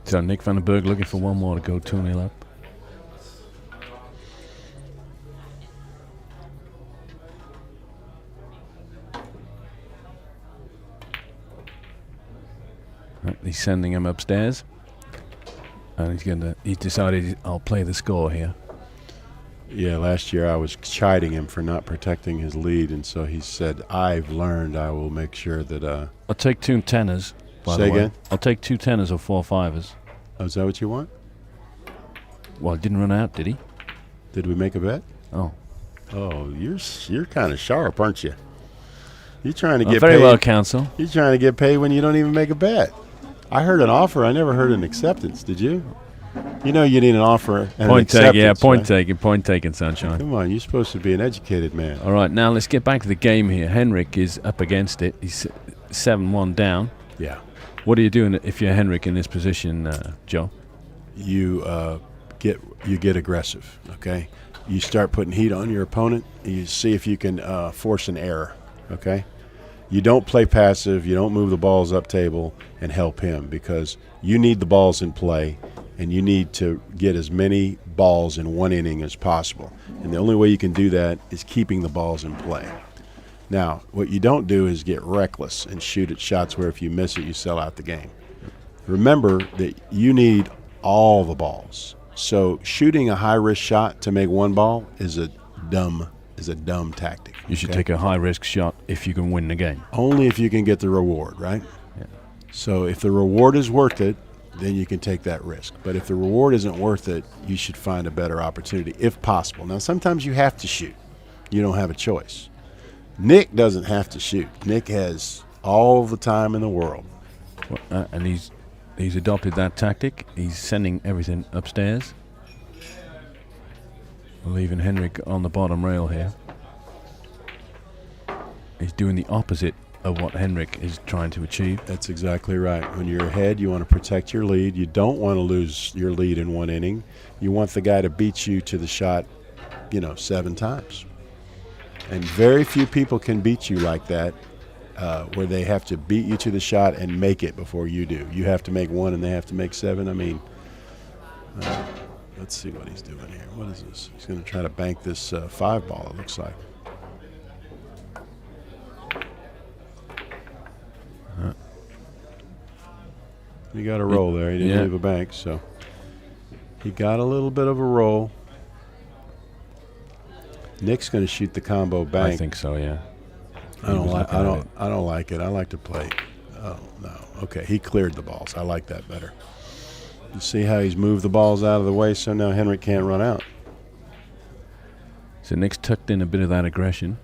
So Nick van den Berg looking for 1 more to go 2-0 up. Right, he's sending him upstairs, and he's decided I'll play the score here. Yeah, last year I was chiding him for not protecting his lead, and so he said, I've learned, I will make sure that... I'll take 2 tenors, by Say the way. again? I'll take 2 tenors or 4 fivers. Oh, is that what you want? Well, it didn't run out, did he? Did we make a bet? Oh. Oh, you're kind of sharp, aren't you? You're trying to get very paid. well, counsel. You're trying to get paid when you don't even make a bet. I heard an offer. I never heard an acceptance. Did you? You know you need an offer and Point an taken, yeah, acceptance, right? point taken, sunshine. Come on, you're supposed to be an educated man. All right, now let's get back to the game here. Henrik is up against it. He's 7-1 down. Yeah. What are you doing if you're Henrik in this position, Joe? You get aggressive, okay? You start putting heat on your opponent. You see if you can force an error, okay? You don't play passive. You don't move the balls up table and help him, because you need the balls in play, and you need to get as many balls in 1 inning as possible. And the only way you can do that is keeping the balls in play. Now, what you don't do is get reckless and shoot at shots where if you miss it, you sell out the game. Remember that you need all the balls. So shooting a high-risk shot to make 1 ball is a dumb tactic. You should okay? take a high-risk shot if you can win the game. Only if you can get the reward, right? Yeah. So if the reward is worth it, then you can take that risk. But if the reward isn't worth it, you should find a better opportunity if possible. Now, sometimes you have to shoot. You don't have a choice. Nick doesn't have to shoot. Nick has all the time in the world. Well, and he's adopted that tactic. He's sending everything upstairs, leaving Henrik on the bottom rail here. He's doing the opposite of what Henrik is trying to achieve. That's exactly right. When you're ahead, you want to protect your lead. You don't want to lose your lead in 1 inning. You want the guy to beat you to the shot, 7 times. And very few people can beat you like that, where they have to beat you to the shot and make it before you do. You have to make 1 and they have to make 7. I mean, let's see what he's doing here. What is this? He's going to try to bank this 5 ball, it looks like. He got a roll there. He didn't leave a bank, so he got a little bit of a roll. Nick's going to shoot the combo bank. I think so, yeah. I don't like it. I like to play. Oh no. Okay, he cleared the balls. I like that better. You see how he's moved the balls out of the way, so now Henrik can't run out. So Nick's tucked in a bit of that aggression.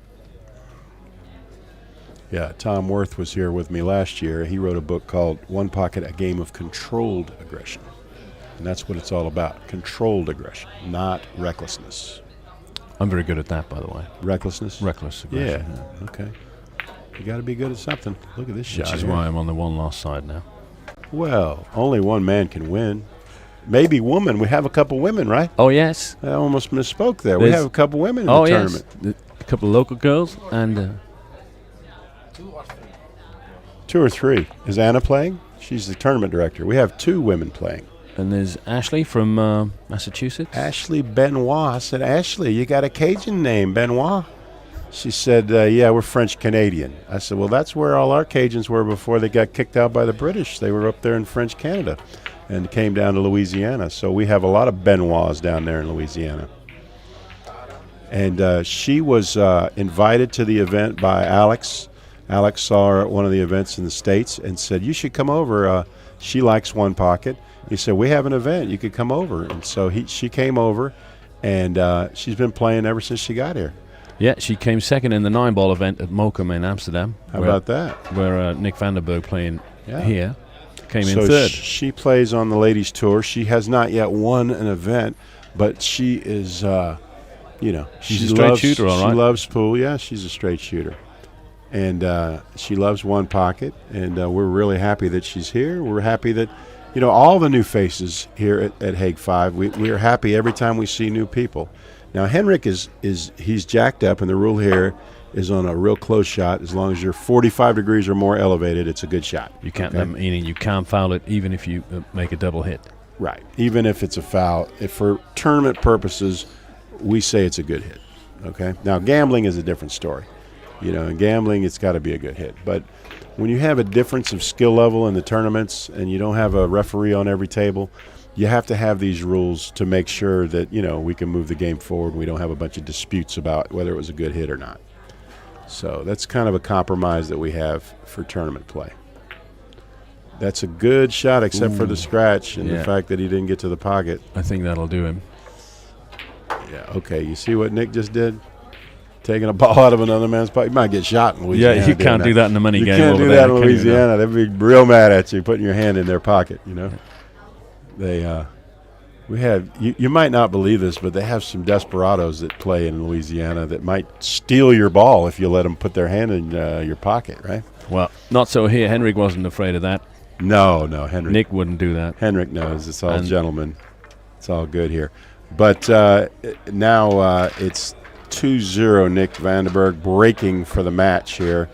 Yeah, Tom Worth was here with me last year. He wrote a book called One Pocket, A Game of Controlled Aggression. And that's what it's all about, controlled aggression, not recklessness. I'm very good at that, by the way. Recklessness? Reckless aggression. Yeah, okay. You got to be good at something. Look at this shot. Which is here. why I'm on the 1 loss side now. Well, only one man can win. Maybe woman. We have a couple women, right? Oh, yes. I almost misspoke there. We have a couple women in the tournament. Yes. A couple of local girls and... 2 or 3. Is Anna playing? She's the tournament director. We have 2 women playing. And there's Ashley from Massachusetts. Ashley Benoit. I said, Ashley, you got a Cajun name, Benoit. She said, yeah, we're French Canadian. I said, well, that's where all our Cajuns were before they got kicked out by the British. They were up there in French Canada and came down to Louisiana. So we have a lot of Benoits down there in Louisiana. And she was invited to the event by Alex. Alex saw her at one of the events in the States and said, you should come over. She likes One Pocket. He said, we have an event. You could come over. And so she came over, and she's been playing ever since she got here. Yeah, she came second in the 9-ball event at Mokum in Amsterdam. How about that? Where Nick Vandenberg playing here came in so third. She plays on the ladies' tour. She has not yet won an event, but she is, she's a straight shooter, all right. She loves pool. Yeah, she's a straight shooter. And she loves One Pocket, and we're really happy that she's here. We're happy that, all the new faces here at Hague 5, we are happy every time we see new people. Now, Henrik he's jacked up, and the rule here is on a real close shot. As long as you're 45 degrees or more elevated, it's a good shot. You can't, meaning you can't foul it even if you make a double hit. Right. Even if it's a foul. If for tournament purposes, we say it's a good hit. Okay. Now, gambling is a different story. In gambling, it's got to be a good hit. But when you have a difference of skill level in the tournaments and you don't have a referee on every table, you have to have these rules to make sure that, we can move the game forward and we don't have a bunch of disputes about whether it was a good hit or not. So that's kind of a compromise that we have for tournament play. That's a good shot except for the scratch and the fact that he didn't get to the pocket. I think that'll do him. Yeah, okay. You see what Nick just did? Taking a ball out of another man's pocket. You might get shot in Louisiana. Yeah, you can't do that in the money game. You can't do that in Louisiana. They'd be real mad at you putting your hand in their pocket, We have, you might not believe this, but they have some desperados that play in Louisiana that might steal your ball if you let them put their hand in your pocket, right? Well, not so here. Henrik wasn't afraid of that. No, Henrik. Nick wouldn't do that. Henrik knows. It's all gentlemen. It's all good here. But now it's 2-0 Nick Vandenberg breaking for the match here.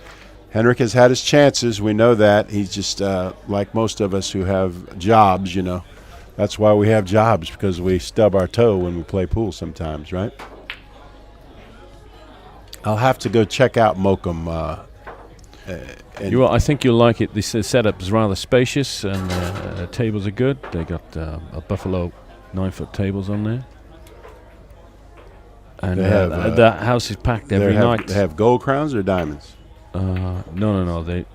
Henrik has had his chances. We know that. He's just like most of us who have jobs, That's why we have jobs, because we stub our toe when we play pool sometimes, right? I'll have to go check out Mokum. I think you'll like it. This setup is rather spacious, and the tables are good. They got a Buffalo 9-foot tables on there. And the house is packed every night. They have gold crowns or diamonds? No. They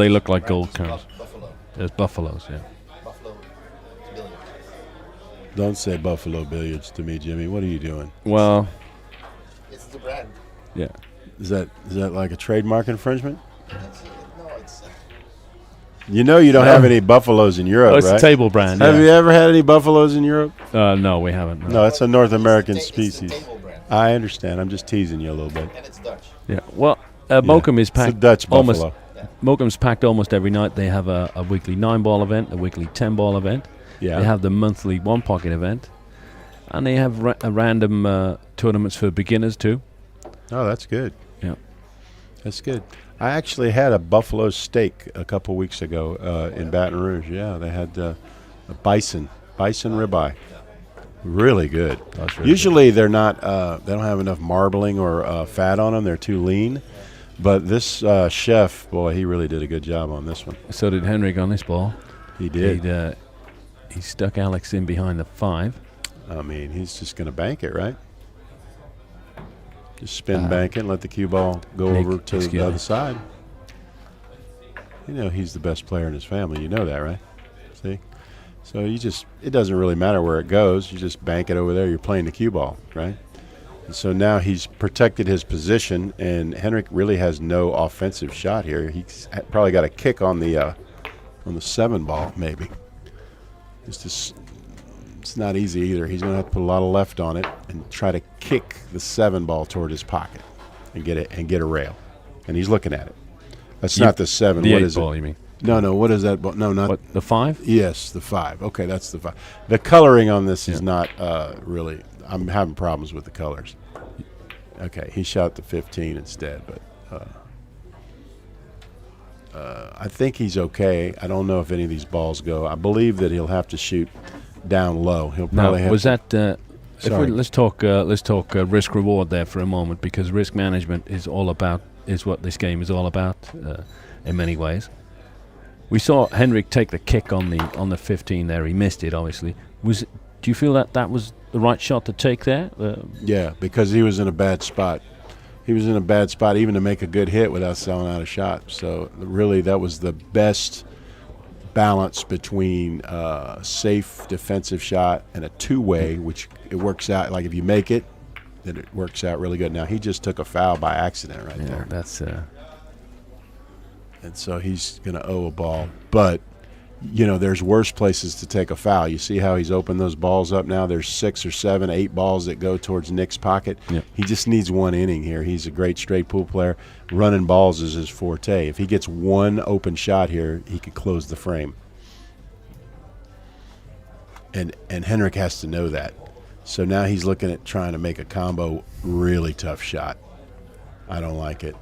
look like gold crowns. Buffalo. There's buffaloes, yeah. Buffalo billiards. Don't say Buffalo Billiards to me, Jimmy. What are you doing? Well, it's the brand. Yeah. Is that like a trademark infringement? No, it's. You don't have any buffaloes in Europe, it's right? a table brand. Have you ever had any buffaloes in Europe? No, we haven't. No, it's a North American species. It's a table brand. I understand. I'm just teasing you a little bit. And it's Dutch. Yeah. Well, Mokum is packed. It's a Dutch almost. buffalo. Mokum's packed almost every night. They have a weekly 9-ball event, a weekly 10-ball event. Yeah. They have the monthly One Pocket event, and they have random tournaments for beginners too. Oh, that's good. Yeah. That's good. I actually had a buffalo steak a couple weeks ago in Baton Rouge. Yeah, they had a bison ribeye. Really good. Usually they're not. They don't have enough marbling or fat on them. They're too lean. But this chef, boy, he really did a good job on this one. So did Henrik on this ball. He did. He stuck Alex in behind the 5. I mean, he's just going to bank it, right? Just spin bank it and let the cue ball go over to the other side. He's the best player in his family. You know that, right? See? So it doesn't really matter where it goes. You just bank it over there. You're playing the cue ball, right? And so now he's protected his position, and Henrik really has no offensive shot here. He's probably got a kick on the 7-ball, maybe. It's not easy either. He's going to have to put a lot of left on it and try to kick the 7-ball toward his pocket and get a rail. And he's looking at it. That's not the 7. The what 8 is ball, it? you mean? No. What is that ball? No, not the 5. Yes, the 5. Okay, that's the 5. The coloring on this is not really. I'm having problems with the colors. Okay, he shot the 15 instead, but I think he's okay. I don't know if any of these balls go. I believe that he'll have to shoot down low. He'll probably have. Was that Sorry. Let's talk risk reward there for a moment, because risk management is what this game is all about in many ways. We saw Henrik take the kick on the 15 there. He missed it, obviously. Do you feel that was the right shot to take there? Yeah, because he was in a bad spot. He was in a bad spot even to make a good hit without selling out a shot. So really, that was the best balance between a safe defensive shot and a two-way, which it works out. Like if you make it, then it works out really good. Now he just took a foul by accident right there. That's. And so he's going to owe a ball. But, you know, there's worse places to take a foul. You see how he's opened those balls up now? There's 6 or 7, 8 balls that go towards Nick's pocket. Yeah. He just needs one inning here. He's a great straight pool player. Running balls is his forte. If he gets one open shot here, he could close the frame. And Henrik has to know that. So now he's looking at trying to make a combo really tough shot. I don't like it.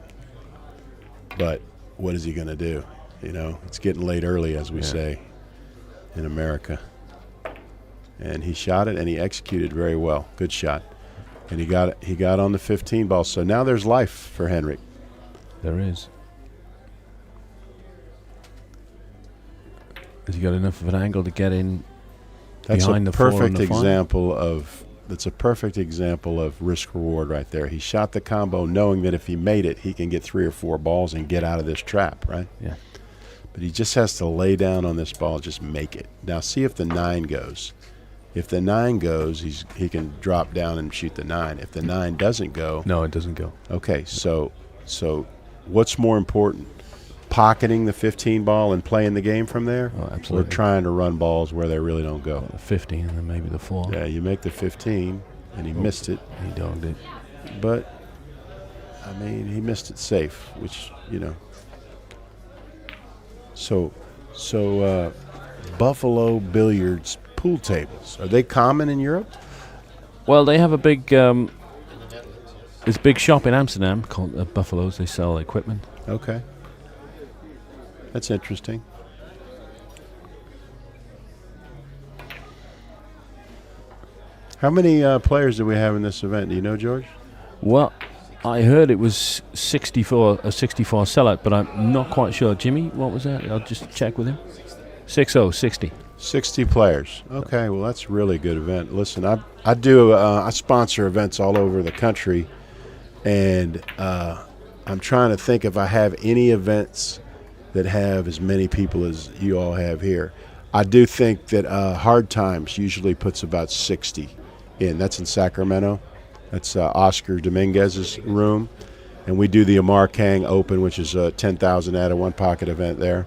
But what is he going to do? You know, it's getting late early, as we say in America. And he shot it, and he executed very well. Good shot. And he got on the 15 ball. So now there's life for Henrik. There is. Has he got enough of an angle to get in behind the 4 and the 5? That's a perfect example of risk reward right there. He shot the combo knowing that if he made it, he can get 3 or 4 balls and get out of this trap, right? Yeah. But he just has to lay down on this ball, just make it. Now see if the 9 goes. If the 9 goes, he can drop down and shoot the 9. If the 9 doesn't go. No, it doesn't go. Okay, so what's more important? Pocketing the 15 ball and playing the game from there? Oh, absolutely. Or trying to run balls where they really don't go? The 15 and then maybe the 4. Yeah, you make the 15, and he missed it. He dogged it. But, I mean, he missed it safe, which, you know. So Buffalo Billiards pool tables, are they common in Europe? Well, they have a big, there's a big shop in Amsterdam called Buffalo's. They sell equipment. Okay. That's interesting. How many players do we have in this event? Do you know, George? Well, I heard it was a 64 sellout, but I'm not quite sure. Jimmy, what was that? I'll just check with him. 60. 60 players. Okay, well, that's a really good event. Listen, I sponsor events all over the country, and I'm trying to think if I have any events that have as many people as you all have here. I do think that Hard Times usually puts about 60 in. That's in Sacramento. That's Oscar Dominguez's room. And we do the Amar Kang Open, which is a 10,000 out of one pocket event there.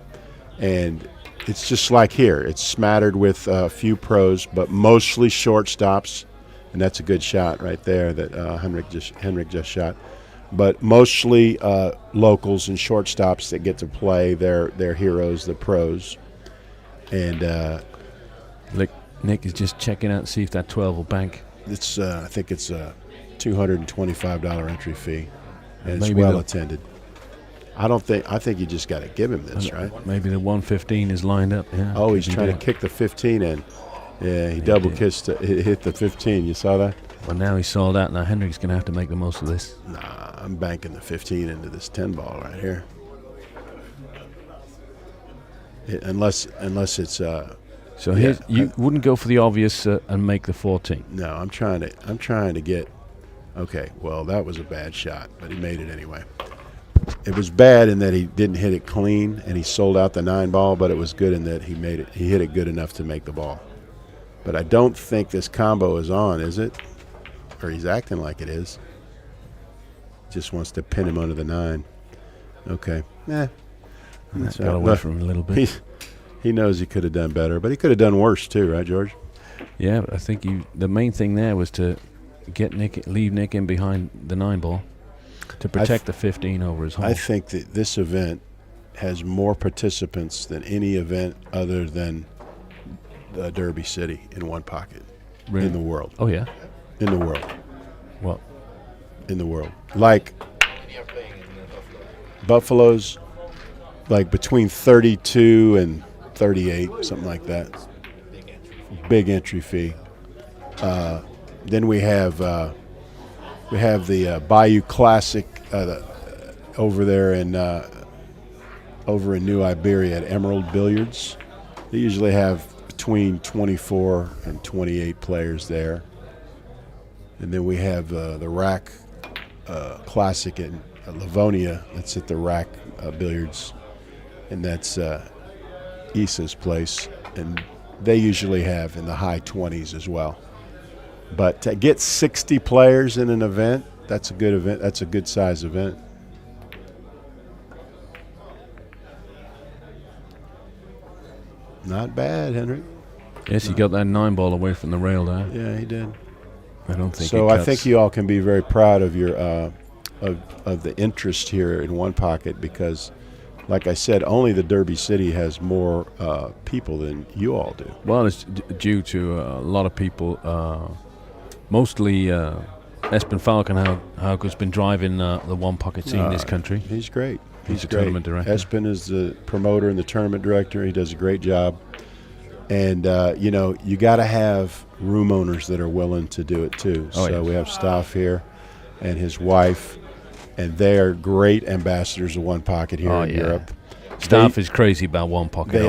And it's just like here. It's smattered with a few pros, but mostly shortstops. And that's a good shot right there that Henrik just shot. But mostly locals and shortstops that get to play their heroes, the pros. And Nick is just checking out to see if that 12 will bank. It's I think it's a $225 entry fee, and it's Maybe well attended. I think you just got to give him this, right? Maybe the 115 is lined up. Yeah. Oh, he's trying to kick the 15 in. Yeah, he double kissed it, hit the 15. You saw that? Well, now he's sold out. Now Henrik's going to have to make the most of this. Nah, I'm banking the 15 into this 10 ball right here. Unless it's So you wouldn't go for the obvious and make the 14. No, I'm trying to get. Okay, well, that was a bad shot, but he made it anyway. It was bad in that he didn't hit it clean, and he sold out the 9 ball, but it was good in that he made it. He hit it good enough to make the ball. But I don't think this combo is on, is it? Or he's acting like it is. Just wants to pin him under the 9. Okay. Got away from him a little bit. He knows he could have done better, but he could have done worse too, right, George? Yeah, but I think the main thing there was to leave Nick in behind the 9 ball to protect the 15 over his hole. I think that this event has more participants than any event other than Derby City in one pocket in the world. Oh, yeah? In the world. What? In the world. Like Buffalo's, like between 32 and 38, something like that. Big entry fee. then we have the Bayou Classic over there in New Iberia at Emerald Billiards. They usually have between 24 and 28 players there. And then we have the Rack Classic in Livonia. That's at the Rack Billiards, and that's Issa's place. And they usually have in the high 20s as well. But to get 60 players in an event, that's a good event. That's a good size event. Not bad, Henrik. Yes, he got that 9-ball away from the rail there. Yeah, he did. I don't think so. it I cuts. think you all can be very proud of your of the interest here in One Pocket because, like I said, only the Derby City has more people than you all do. Well, it's due to a lot of people, mostly Espen Falkenhaug, who's been driving the One Pocket scene in this country. He's great. He's the great. tournament director. Espen is the promoter and the tournament director. He does a great job. And, you got to have room owners that are willing to do it, too. Oh, so yeah. we have Staff here and his wife, and they're great ambassadors of One Pocket here in Europe. Staff is crazy about One Pocket.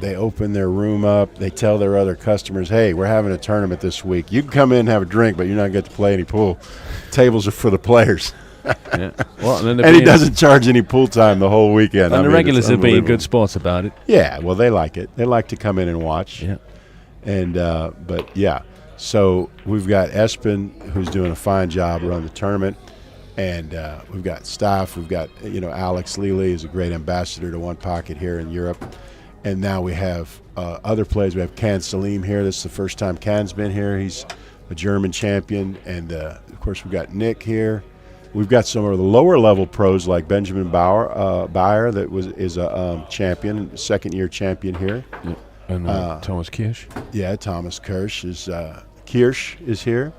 They open their room up. They tell their other customers, hey, we're having a tournament this week. You can come in and have a drink, but you're not going to get to play any pool. Tables are for the players. Yeah. Well, and he doesn't charge any pool time the whole weekend. And the regulars are being good sports about it. Yeah, well, they like it. They like to come in and watch. Yeah. And but yeah, so we've got Espen who's doing a fine job around the tournament, and we've got Staff. We've got Alex Lely is a great ambassador to One Pocket here in Europe, and now we have other players. We have Can Salim here. This is the first time Can's been here. He's a German champion, and of course we've got Nick here. We've got some of the lower level pros like Benjamin Bayer that is a champion, second-year champion here. Yeah. And Thomas Kirsch. Yeah, Thomas Kirsch is here.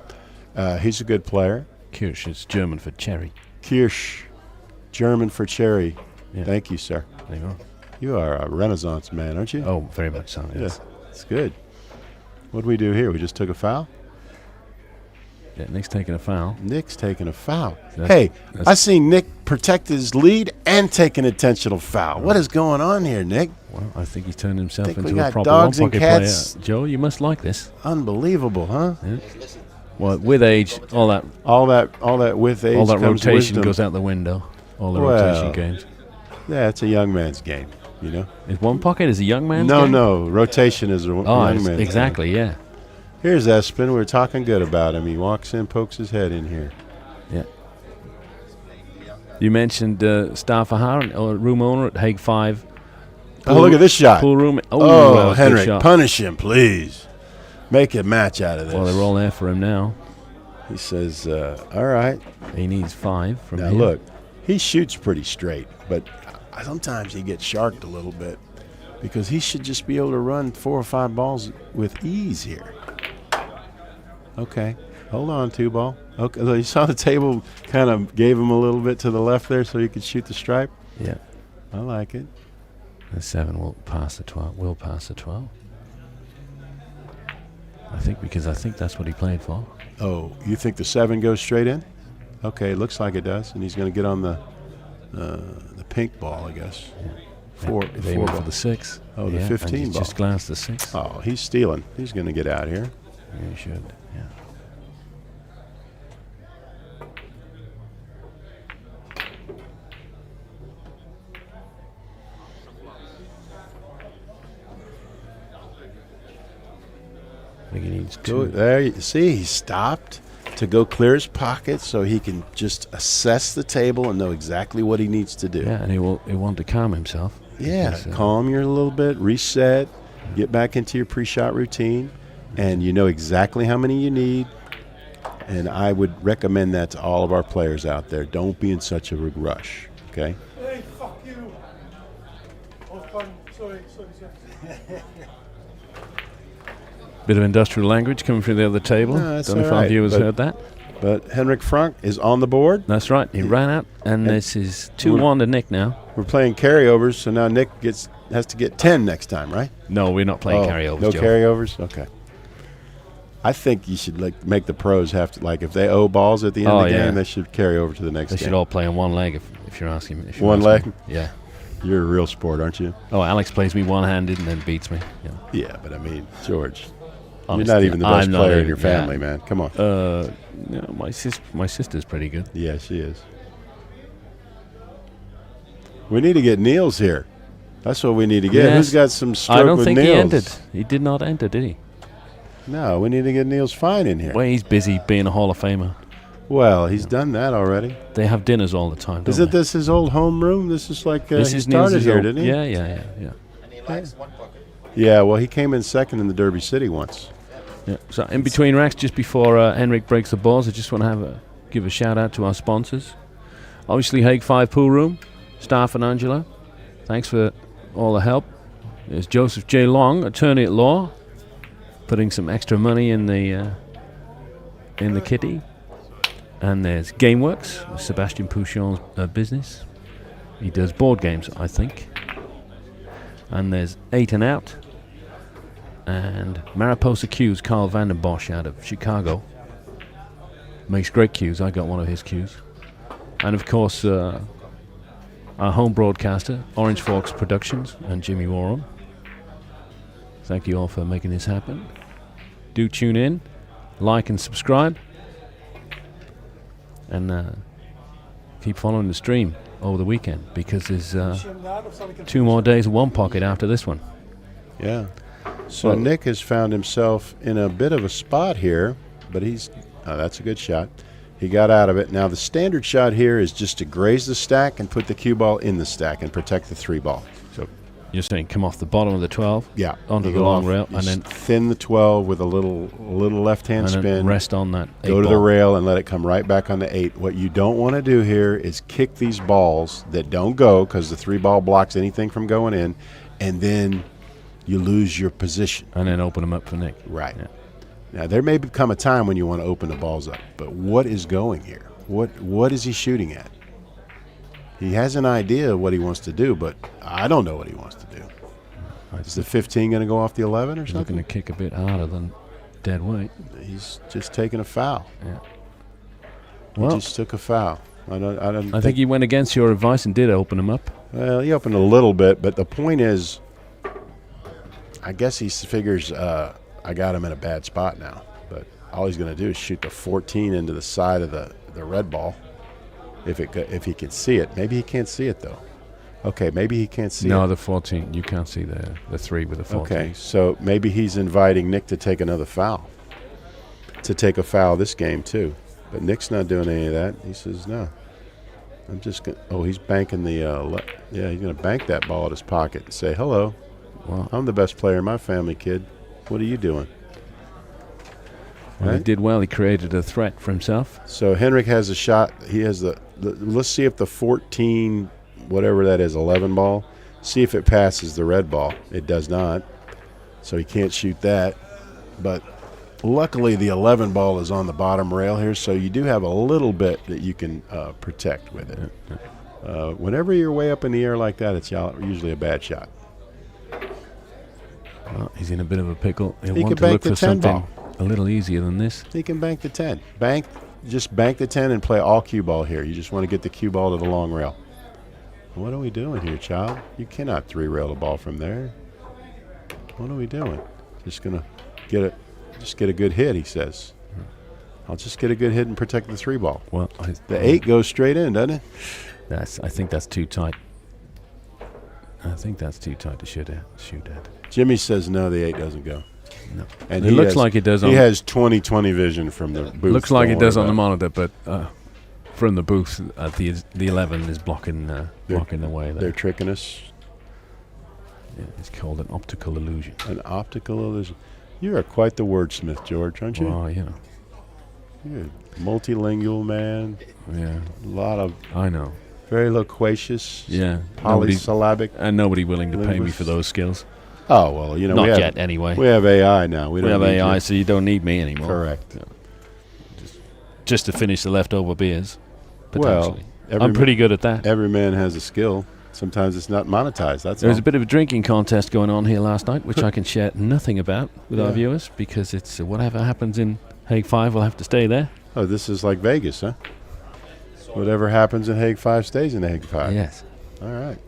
He's a good player. Kirsch is German for cherry. Kirsch, German for cherry. Yeah. Thank you, sir. There you go. You are a Renaissance man, aren't you? Oh, very much so. Yes. Yeah, it's good. What do we do here? We just took a foul? Yeah, Nick's taking a foul. Nick's taking a foul. Hey, I seen Nick protect his lead and take an intentional foul. What is going on here, Nick? Well, I think he's turned himself Think we into a got proper dogs and one-pocket player. cats. Joe, you must like this. Unbelievable, huh? Yeah. Well, with age, all that with age, all that comes rotation wisdom. goes out the window. All the rotation games. Yeah, it's a young man's game, Is One Pocket is a young man's No, game? no, rotation is a young man's game. Exactly, yeah. Here's Espen. We're talking good about him. He walks in, pokes his head in here. Yeah. You mentioned Stafford Harren, room owner at Hague 5. Oh, look at this shot. Pool room. Oh, Henrik, punish him, please. Make a match out of this. Well, they're all there for him now. He says, all right. He needs 5 from Now, here. look, he shoots pretty straight, but sometimes he gets sharked a little bit because he should just be able to run 4 or 5 balls with ease here. Okay, hold on, 2 ball. Okay, you saw the table kind of gave him a little bit to the left there so he could shoot the stripe? Yeah. I like it. The 7 will pass the 12. Will pass the 12. I think that's what he played for. Oh, you think the 7 goes straight in? Okay, it looks like it does, and he's going to get on the pink ball, I guess. Yeah. They went for the 6. Oh, the 15 and ball. Just glanced the 6. Oh, he's stealing. He's going to get out here. Yeah, he should. Yeah. I think he needs 2. There, you see, he stopped to go clear his pocket so he can just assess the table and know exactly what he needs to do. Yeah, and he'll want to calm himself. Yeah, because, calm you a little bit, reset, get back into your pre-shot routine, and you know exactly how many you need. And I would recommend that to all of our players out there. Don't be in such a rush, okay? Hey, fuck you. Oh, pardon. Sorry, sir. Bit of industrial language coming through the other table. No, that's Don't know if all our right, viewers heard that. But Henrik Frank is on the board. That's right. He ran out, and this is 2-1 to Nick now. We're playing carryovers, so now Nick has to get 10 next time, right? No, we're not playing carryovers, No Joe. carryovers? Okay. I think you should make the pros have to, like, if they owe balls at the end of the game, they should carry over to the next game. They should all play on one leg if you're asking me. One leg? Yeah. You're a real sport, aren't you? Oh, Alex plays me one-handed and then beats me. Yeah, but I mean, George, Honest, you're not even the best player in even- your family, man. Come on. No, my sister's pretty good. Yeah, she is. We need to get Niels here. That's what we need to get. Yes. Who's got some stroke I don't with think Niels? he entered. He did not enter, did he? No, we need to get Niels Fine in here. Well, he's busy being a Hall of Famer. Well, he's done that already. They have dinners all the time, don't Isn't they? this his old home room? This is like This he is started Niels' here, old- didn't he? Yeah. And he likes one pocket. Yeah, well, he came in second in the Derby City once. Yeah. So in between racks, just before Henrik breaks the balls, I just want to give a shout out to our sponsors. Obviously, Hague 5 Pool Room, Staff and Angela. Thanks for all the help. There's Joseph J. Long, attorney at law, putting some extra money in the kitty. And there's GameWorks, Sebastian Pouchon's business. He does board games, I think. And there's 8 and Out. And Mariposa Cues, Carl Vandenbosch out of Chicago. Makes great cues. I got one of his cues. And of course, our home broadcaster, Orange Forks Productions, and Jimmy Warren. Thank you all for making this happen. Do tune in, like and subscribe. And keep following the stream over the weekend, because there's 2 more days of One Pocket after this one. Yeah. So Well, Nick has found himself in a bit of a spot here, but he's that's a good shot. He got out of it. Now the standard shot here is just to graze the stack and put the cue ball in the stack and protect the 3 ball. So you're saying come off the bottom of the 12, yeah, onto you the go long off, rail, you and then thin the 12 with a little left-hand and spin. then rest on that 8 Go to ball. the rail and let it come right back on the 8. What you don't want to do here is kick these balls that don't go, because the 3 ball blocks anything from going in, and then you lose your position. And then open them up for Nick. Right. Yeah. Now, there may become a time when you want to open the balls up, but what is going here? What is he shooting at? He has an idea of what he wants to do, but I don't know what he wants to do. Is the 15 going to go off the 11 or He's something? looking to kick a bit harder than dead weight. He's just taking a foul. Yeah. He Well, just took a foul. I think he went against your advice and did open him up. Well, he opened a little bit, but the point is, I guess he figures I got him in a bad spot now. But all he's going to do is shoot the 14 into the side of the red ball, if he can see it. Maybe he can't see it though. Okay, maybe he can't see it. No, the 14. You can't see the 3 with the 14. Okay, so maybe he's inviting Nick to take another foul, to take a foul this game too. But Nick's not doing any of that. He says no. I'm just going. Oh, he's banking the. Yeah, he's going to bank that ball at his pocket and say, "Hello, Well, I'm the best player in my family, kid. What are you doing?" Well, he Right? did well. He created a threat for himself. So Henrik has a shot. He has the let's see if the 14, whatever that is, 11 ball, see if it passes the red ball. It does not. So he can't shoot that. But luckily the 11 ball is on the bottom rail here, so you do have a little bit that you can protect with it. Whenever you're way up in the air like that, it's usually a bad shot. Well, he's in a bit of a pickle. He'll He want could to bank look the for 10 something ball. a little easier than this. He can bank the 10. Just bank the 10 and play all cue ball here. You just want to get the cue ball to the long rail. What are we doing here, child? You cannot 3-rail the ball from there. What are we doing? Just gonna get a good hit, he says. I'll just get a good hit and protect the 3 ball. Well, The 8 goes straight in, doesn't it? I think that's too tight. I think that's too tight to shoot at. Jimmy says no, the 8 doesn't go. No. And It looks like it does He on- has 20/20 vision from the booth. Looks like Don't it does worry on the about monitor, but from the booth, the 11 is blocking the way there. They're tricking us. Yeah, it's called an optical illusion. An optical illusion. You are quite the wordsmith, George, aren't you? Well, you know. You're a multilingual man. Yeah. A lot of. I know. Very loquacious. Yeah. Polysyllabic. And nobody willing to pay me linguist. for those skills. Oh, well, you know. Not we have, yet, anyway. We have AI now. We don't have need AI, you. so you don't need me anymore. Correct. Yeah. Just to finish the leftover beers, Well, potentially. I'm pretty good at that. Every man has a skill. Sometimes it's not monetized. That's There was all. a bit of a drinking contest going on here last night, which I can share nothing about with our Yeah. viewers because it's whatever happens in Hague 5 will have to stay there. Oh, this is like Vegas, huh? Whatever happens in Hague 5 stays in Hague 5. Yes. All right.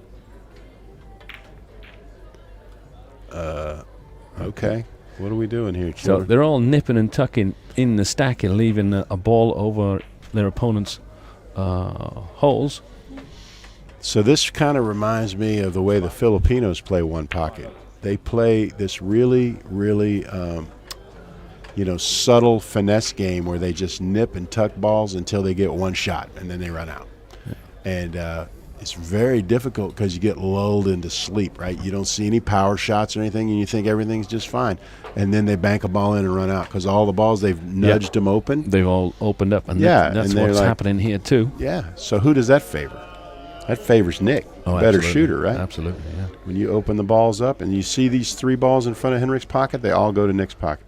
Okay. What are we doing here, So children? they're all nipping and tucking in the stack and leaving a ball over their opponent's holes. So this kind of reminds me of the way the Filipinos play one pocket. They play this really, really, subtle finesse game where they just nip and tuck balls until they get one shot and then they run out. And it's very difficult because you get lulled into sleep, right? You don't see any power shots or anything, and you think everything's just fine. And then they bank a ball in and run out because all the balls, they've nudged them open. They've all opened up, and Yeah, that's and they're what's like- happening here too. Yeah. So who does that favor? That favors Nick, Oh, better absolutely. shooter, right? Absolutely, yeah. When you open the balls up and you see these 3 balls in front of Henrik's pocket, they all go to Nick's pocket.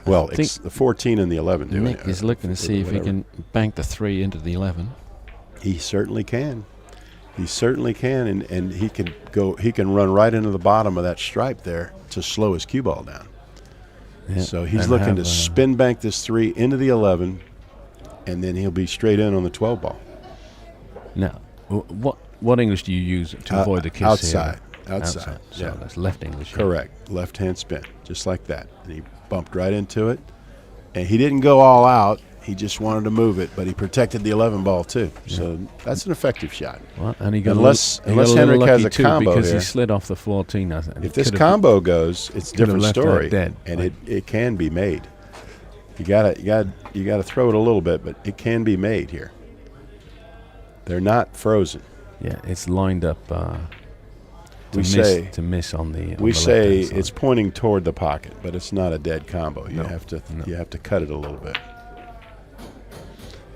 Well, think it's the 14 and the 11 doing Nick it. is looking to see if he can bank the 3 into the 11. He certainly can. He certainly can, and he can go. He can run right into the bottom of that stripe there to slow his cue ball down. Yeah, So he's and looking have, to spin bank this 3 into the 11, and then he'll be straight in on the 12 ball. Now, what English do you use to avoid the kiss outside. here? Outside. So Yeah. that's left English. here. Correct. Left hand spin, just like that. And he bumped right into it. And he didn't go all out. He just wanted to move it, but he protected the 11 ball too. So that's an effective shot. Well, and he got Unless a little, Henrik has lucky a too combo because here. he slid off the 14. I think. If this Could've- combo goes, it's a could've different left that story, dead, and like- it can be made. You gotta throw it a little bit, but it can be made here. They're not frozen. Yeah, it's lined up We say to miss on the. We on the say left-hand side. it's pointing toward the pocket, but it's not a dead combo. You No, have to no. you have to cut it a little bit.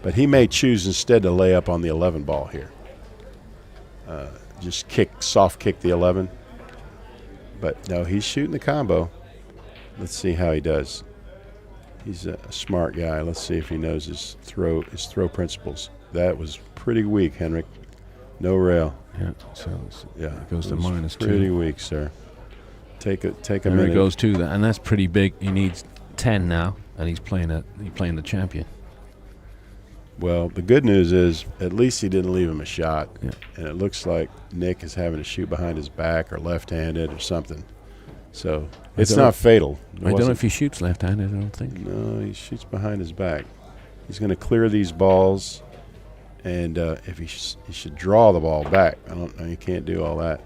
But he may choose instead to lay up on the 11 ball here. Just soft kick the 11. But no, he's shooting the combo. Let's see how he does. He's a smart guy. Let's see if he knows his throw principles. That was pretty weak, Henrik. No rail. Yeah, so Yeah, it goes to it was -2. Pretty weak, sir. Take a There minute. it goes to that, and that's pretty big. He needs 10 now, and he's playing the champion. Well, the good news is at least he didn't leave him a shot. Yeah. And it looks like Nick is having to shoot behind his back or left-handed or something. So it's don't not fatal. It I don't know wasn't- if he shoots left-handed. I don't think. No, he shoots behind his back. He's going to clear these balls, and if he should draw the ball back. I don't know. You can't do all that.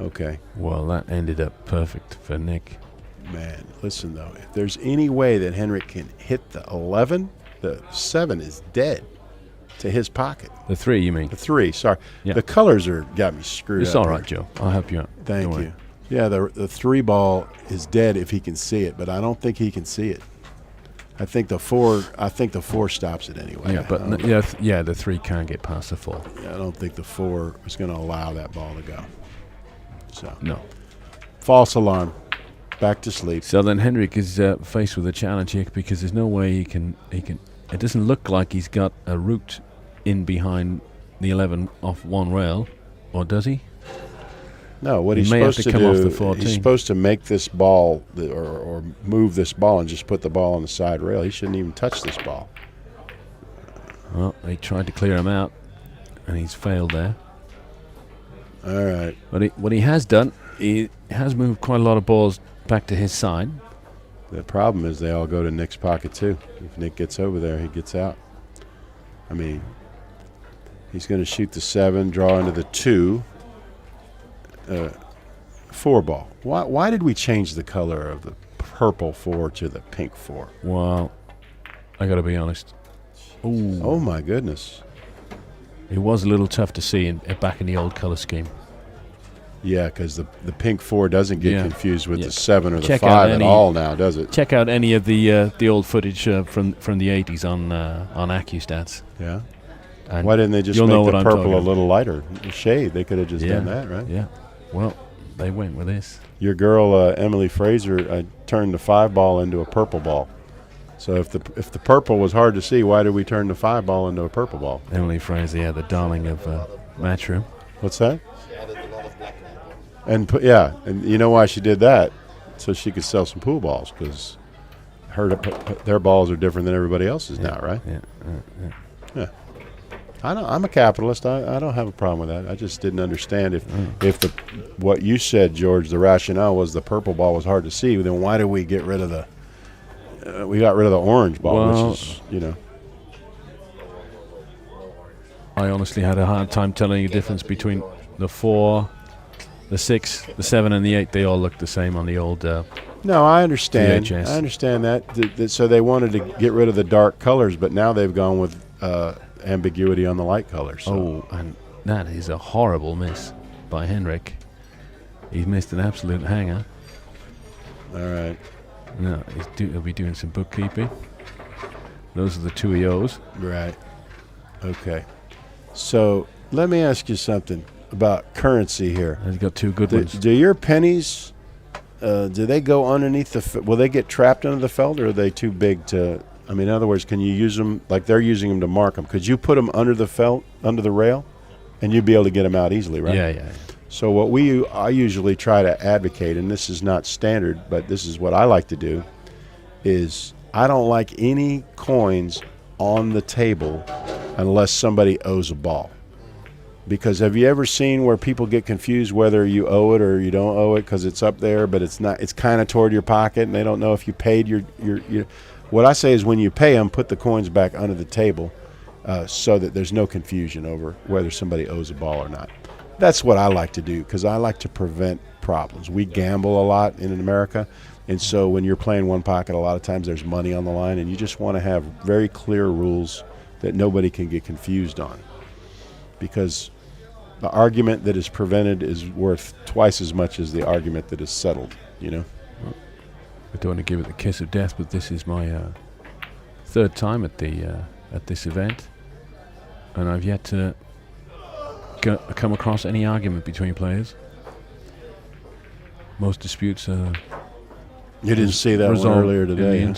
Okay. Well, that ended up perfect for Nick. Man, listen, though. If there's any way that Henrik can hit the 11, the 7 is dead to his pocket. The 3, you mean? The 3, sorry. Yeah. The colors got me screwed It's up. all right, Joe. I'll help you out. Thank Don't worry. you. Yeah, the 3 ball is dead if he can see it, but I don't think he can see it. I think the 4 stops it anyway. Yeah, but the 3 can't get past the 4. I don't think the 4 is going to allow that ball to go. So No. false alarm. Back to sleep. So then Henrik is faced with a challenge here because there's no way he can. It doesn't look like he's got a route in behind the 11 off one rail, or does he? No, what He he's may have supposed to to come off do, the 14. he's supposed to make this ball or move this ball and just put the ball on the side rail. He shouldn't even touch this ball. Well, he tried to clear him out, and he's failed there. All right. But what he has done, he has moved quite a lot of balls back to his side. The problem is they all go to Nick's pocket too. If Nick gets over there, he gets out. I mean, he's going to shoot the 7, draw into the 2, 4 ball. Why did we change the color of the purple 4 to the pink 4? Well, I got to be honest. Ooh. Oh my goodness. It was a little tough to see back in the old color scheme. Yeah, because the pink 4 doesn't get confused with Yeah. the 7 or the Check out 5 at any- all now, does it? Check out any of the old footage from the 80s on AccuStats. Yeah. And Why didn't they just you'll make know what the I'm purple talking a about. little lighter? Shade. They could have just done that, right? Yeah. Well, they went with this. Your girl Emily Fraser turned the 5 ball into a purple ball. So if the purple was hard to see, why did we turn the 5 ball into a purple ball? Emily Fraser, the darling of Matchroom. What's that? She added a lot of black in the ball. And yeah, and you know why she did that? So she could sell some pool balls, because their balls are different than everybody else's now, right? Yeah. I'm a capitalist. I don't have a problem with that. I just didn't understand if what you said, George, the rationale was the purple ball was hard to see. Then why did we get rid of we got rid of the orange ball, Well, which is, you know. I honestly had a hard time telling the difference between the 4, the 6, the 7, and the 8. They all looked the same on the old. No, I understand. VHS. I understand that. So they wanted to get rid of the dark colors, but now they've gone with ambiguity on the light colors. So. Oh, and that is a horrible miss by Henrik. He's missed an absolute hanger. All right. No, he'll be doing some bookkeeping. Those are the 2 EOs. Right. Okay. So let me ask you something about currency here. He's got 2 good ones. Do your pennies, do they go underneath will they get trapped under the felt, or are they too big to, I mean, in other words, can you use them, like they're using them to mark them? Could you put them under the felt, under the rail, and you'd be able to get them out easily, right? Yeah. So what I usually try to advocate, and this is not standard, but this is what I like to do, is I don't like any coins on the table unless somebody owes a ball. Because have you ever seen where people get confused whether you owe it or you don't owe it because it's up there, but it's not, it's kind of toward your pocket, and they don't know if you paid your what I say is when you pay them, put the coins back under the table so that there's no confusion over whether somebody owes a ball or not. That's what I like to do, because I like to prevent problems. We gamble a lot in America, and so when you're playing one pocket, a lot of times there's money on the line, and you just want to have very clear rules that nobody can get confused on. Because the argument that is prevented is worth twice as much as the argument that is settled, you know? I don't want to give it the kiss of death, but this is my 3rd time at this event, and I've yet to come across any argument between players. Most disputes you didn't see that one earlier today, huh?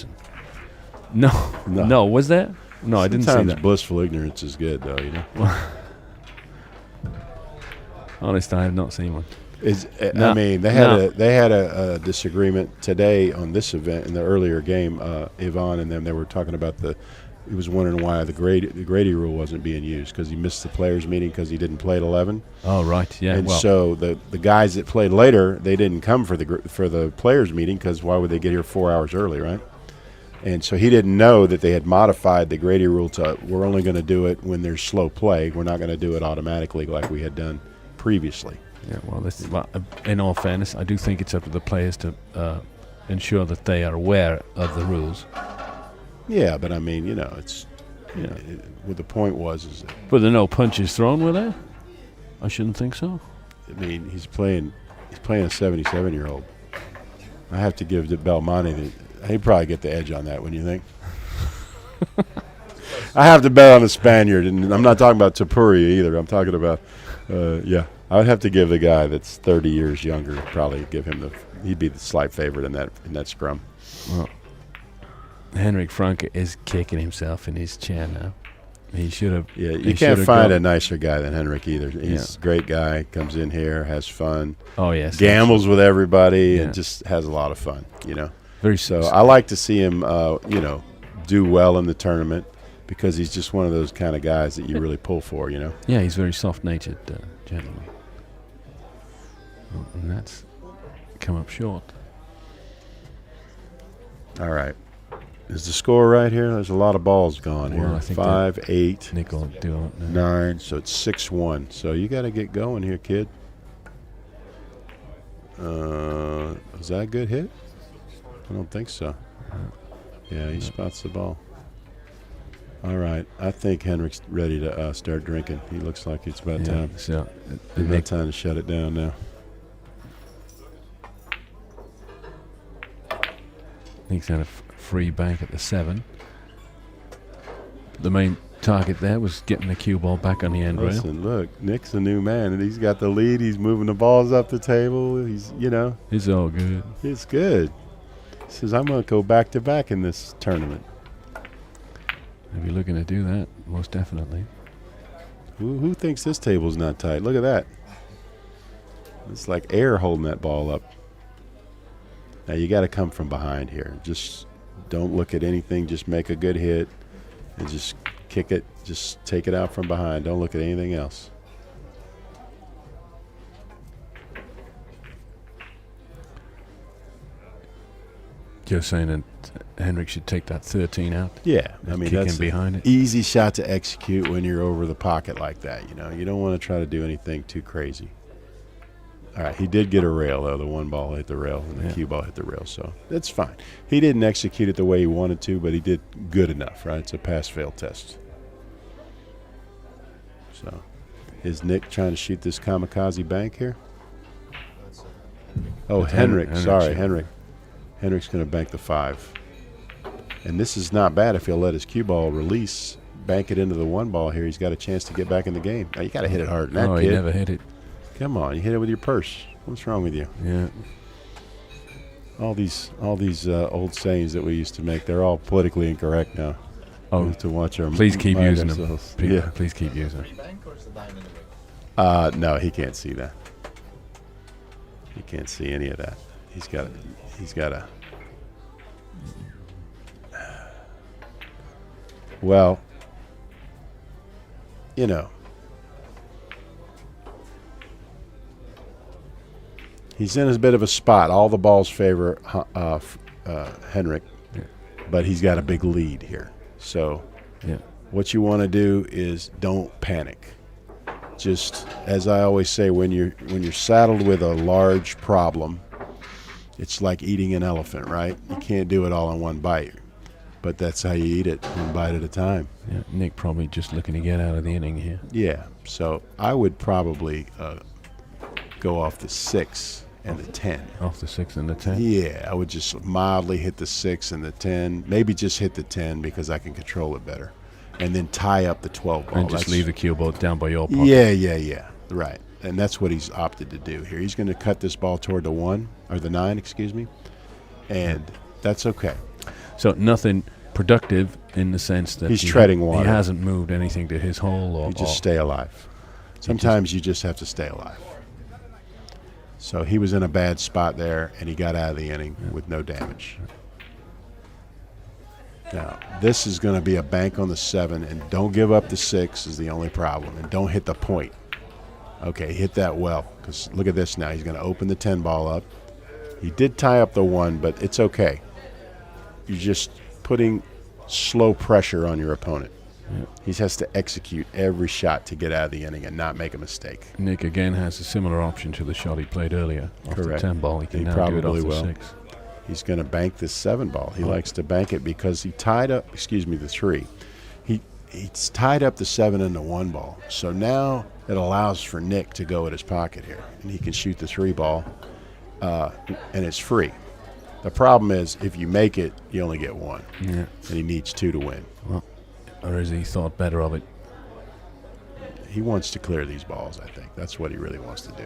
No, was there? No, I didn't see that. Blissful ignorance is good, though, you know? Honest, I have not seen one. I mean, they had a disagreement today on this event in the earlier game. Yvonne and them, they were talking about he was wondering why the Grady rule wasn't being used, because he missed the players' meeting because he didn't play at 11. Oh, right, yeah. And so the guys that played later, they didn't come for the players' meeting, because why would they get here 4 hours early, right? And so he didn't know that they had modified the Grady rule to we're only going to do it when there's slow play. We're not going to do it automatically like we had done previously. Yeah, well, in all fairness, I do think it's up to the players to ensure that they are aware of the rules. Yeah, but I mean, you know, it's what the point was is that. But there are no punches thrown, were there? I shouldn't think so. I mean, he's playing a 77-year-old. I have to give to Belmonte he'd probably get the edge on that, wouldn't you think? I have to bet on the Spaniard, and I'm not talking about Tapuria either. I'm talking about, I would have to give the guy that's 30 years younger, probably give him he'd be the slight favorite in that scrum. Well, Henrik Franke is kicking himself in his chair now. He should have. Yeah, you can't find a nicer guy than Henrik either. He's a great guy, comes in here, has fun. Oh, yes. Gambles with everybody and just has a lot of fun, you know. So I like to see him, do well in the tournament, because he's just one of those kind of guys that you really pull for, you know. Yeah, he's a very soft-natured gentleman. And that's come up short. All right. Is the score right here? There's a lot of balls gone here. I think 5, 8, Nick will do it 9. So it's 6-1. So you got to get going here, kid. Was that a good hit? I don't think so. Yeah, he spots the ball. All right. I think Henrik's ready to start drinking. He looks like it's about time. So it's about time to shut it down now. Nick's had a free bank at the 7. The main target there was getting the cue ball back on the end rail. Listen, look, Nick's a new man, and he's got the lead. He's moving the balls up the table. He's, It's all good. It's good. He says, I'm going to go back-to-back in this tournament. I'll be looking to do that, most definitely. Who thinks this table's not tight? Look at that. It's like air holding that ball up. Now you got to come from behind here. Just don't look at anything. Just make a good hit and just kick it. Just take it out from behind. Don't look at anything else. You're saying that Henrik should take that 13 out? Yeah, I mean, kick that's in behind an it. easy shot to execute when you're over the pocket like that. You know, you don't want to try to do anything too crazy. All right, he did get a rail, though. The one ball hit the rail, and the cue ball hit the rail, so that's fine. He didn't execute it the way he wanted to, but he did good enough, right? It's a pass-fail test. So, is Nick trying to shoot this kamikaze bank here? Oh, Henrik. Sorry, Henrik. Henrik's going to bank the 5. And this is not bad if he'll let his cue ball release, bank it into the 1 ball here. He's got a chance to get back in the game. Now, you got to hit it hard. Oh, he never hit it. Come on, you hit it with your purse. What's wrong with you? Yeah. All these old sayings that we used to make, they're all politically incorrect now. Oh, we have to watch our please keep using ourselves. them. Yeah. Please keep using them. Bank or is the dime in the ring? No, he can't see that. He can't see any of that. He's got a. Well, you know, he's in a bit of a spot. All the balls favor Henrik, but he's got a big lead here. So, what you want to do is don't panic. Just as I always say, when you're saddled with a large problem, it's like eating an elephant, right? You can't do it all in one bite, but that's how you eat it, one bite at a time. Yeah, Nick probably just looking to get out of the inning here. Yeah, so I would probably go off the 6 and the 10. Off the 6 and the 10? Yeah, I would just mildly hit the 6 and the 10. Maybe just hit the 10 because I can control it better. And then tie up the 12 ball. And just leave the cue ball down by your pocket. Yeah. Right. And that's what he's opted to do here. He's going to cut this ball toward the 1, or the 9, excuse me. And that's okay. So nothing productive in the sense that he's treading water. He hasn't moved anything to his hole. Or you just stay alive. Sometimes you just have to stay alive. So he was in a bad spot there, and he got out of the inning with no damage. Now, this is going to be a bank on the 7, and don't give up the 6 is the only problem, and don't hit the point. Okay, hit that well, because look at this now. He's going to open the 10 ball up. He did tie up the 1, but it's okay. You're just putting slow pressure on your opponent. Yeah. He has to execute every shot to get out of the inning and not make a mistake. Nick again has a similar option to the shot he played earlier. Off Correct. the 10 ball, he can now probably do it off will. the 6. He's going to bank this 7 ball. He likes to bank it because he tied up, the 3. He's tied up the 7 and the 1 ball. So now it allows for Nick to go at his pocket here, and he can shoot the 3 ball, and it's free. The problem is if you make it, you only get 1. Yeah. And he needs 2 to win. Well, or has he thought better of it? He wants to clear these balls, I think. That's what he really wants to do.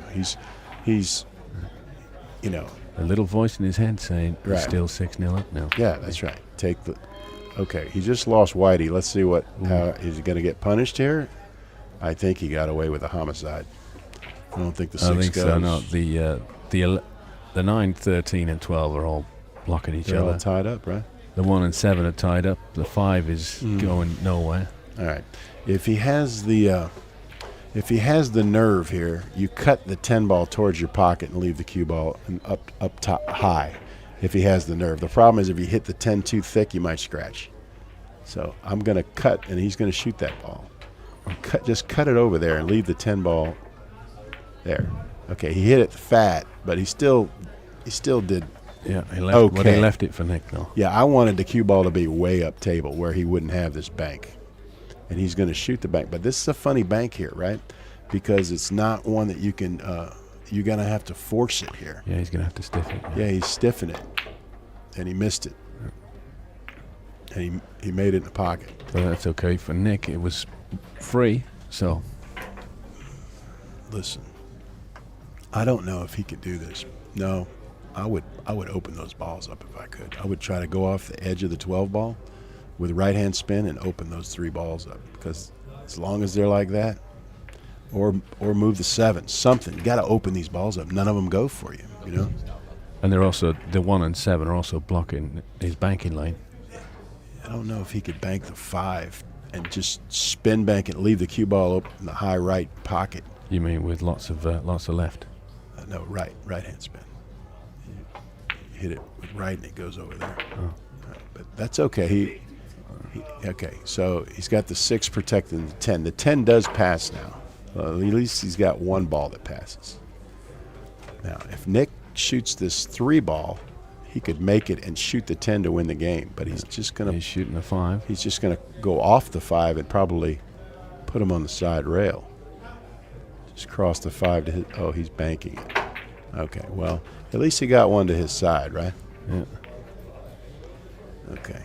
He's you know. A little voice in his head saying, Right. He's still 6-0 up now. Yeah, that's right. Okay, he just lost Whitey. Let's see how is he going to get punished here? I think he got away with a homicide. I don't think the 6 I think goes. so. No, the 9, 13, and 12 are all blocking each They're other. all tied up, right? The 1 and 7 are tied up. The 5 is going nowhere. All right. If he has the nerve here, you cut the 10 ball towards your pocket and leave the cue ball up top high. If he has the nerve. The problem is if you hit the 10 too thick, you might scratch. So I'm going to cut, and he's going to shoot that ball. Just cut it over there and leave the 10 ball there. Okay, he hit it fat, but he still did. Yeah, he left it for Nick though. Yeah, I wanted the cue ball to be way up table where he wouldn't have this bank. And he's going to shoot the bank. But this is a funny bank here, right? Because it's not one that you can you're going to have to force it here. Yeah, he's going to have to stiffen it. Yeah, he's stiffing it. And he missed it. And he made it in the pocket. But that's okay for Nick. It was free, so. Listen, I don't know if he could do this. No, I would open those balls up if I could. I would try to go off the edge of the 12 ball with right hand spin and open those 3 balls up, because as long as they're like that, or move the 7. Something. You got to open these balls up. None of them go for you. You know. And they're also the 1 and 7 are also blocking his banking lane. I don't know if he could bank the 5 and just spin bank it, leave the cue ball open in the high right pocket. You mean with lots of left? No, right hand spin. You hit it with right and it goes over there. Oh. But that's okay. Okay, so he's got the 6 protecting the 10. The 10 does pass now. At least he's got one ball that passes. Now, if Nick shoots this 3 ball, he could make it and shoot the 10 to win the game. But he's just going to... He's shooting the 5. He's just going to go off the 5 and probably put him on the side rail. Just cross the 5 to his... Oh, he's banking it. Okay, well, at least he got one to his side, right? Yeah. Okay.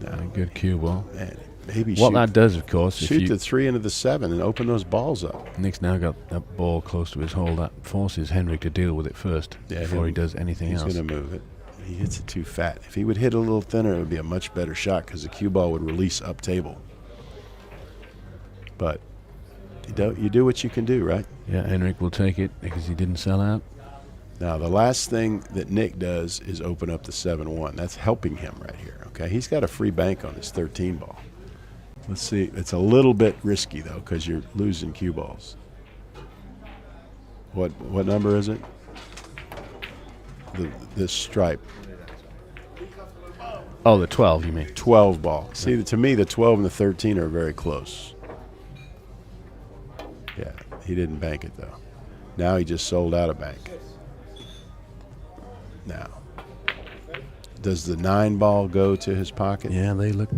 Now, a good cue ball. Man, maybe what that does, of course, shoot the 3 into the 7 and open those balls up. Nick's now got that ball close to his hole. That forces Henrik to deal with it first before he does anything else. He's going to move it. He hits it too fat. If he would hit a little thinner, it would be a much better shot because the cue ball would release up table. But you do what you can do, right? Yeah, Henrik will take it because he didn't sell out. Now, the last thing that Nick does is open up the 7-1. That's helping him right here, okay? He's got a free bank on his 13 ball. Let's see. It's a little bit risky, though, because you're losing cue balls. What number is it? This stripe. Oh, the 12, you mean? 12 ball. See, to me, the 12 and the 13 are very close. Yeah, he didn't bank it, though. Now he just sold out a bank. Now, does the 9 ball go to his pocket? Yeah, they look...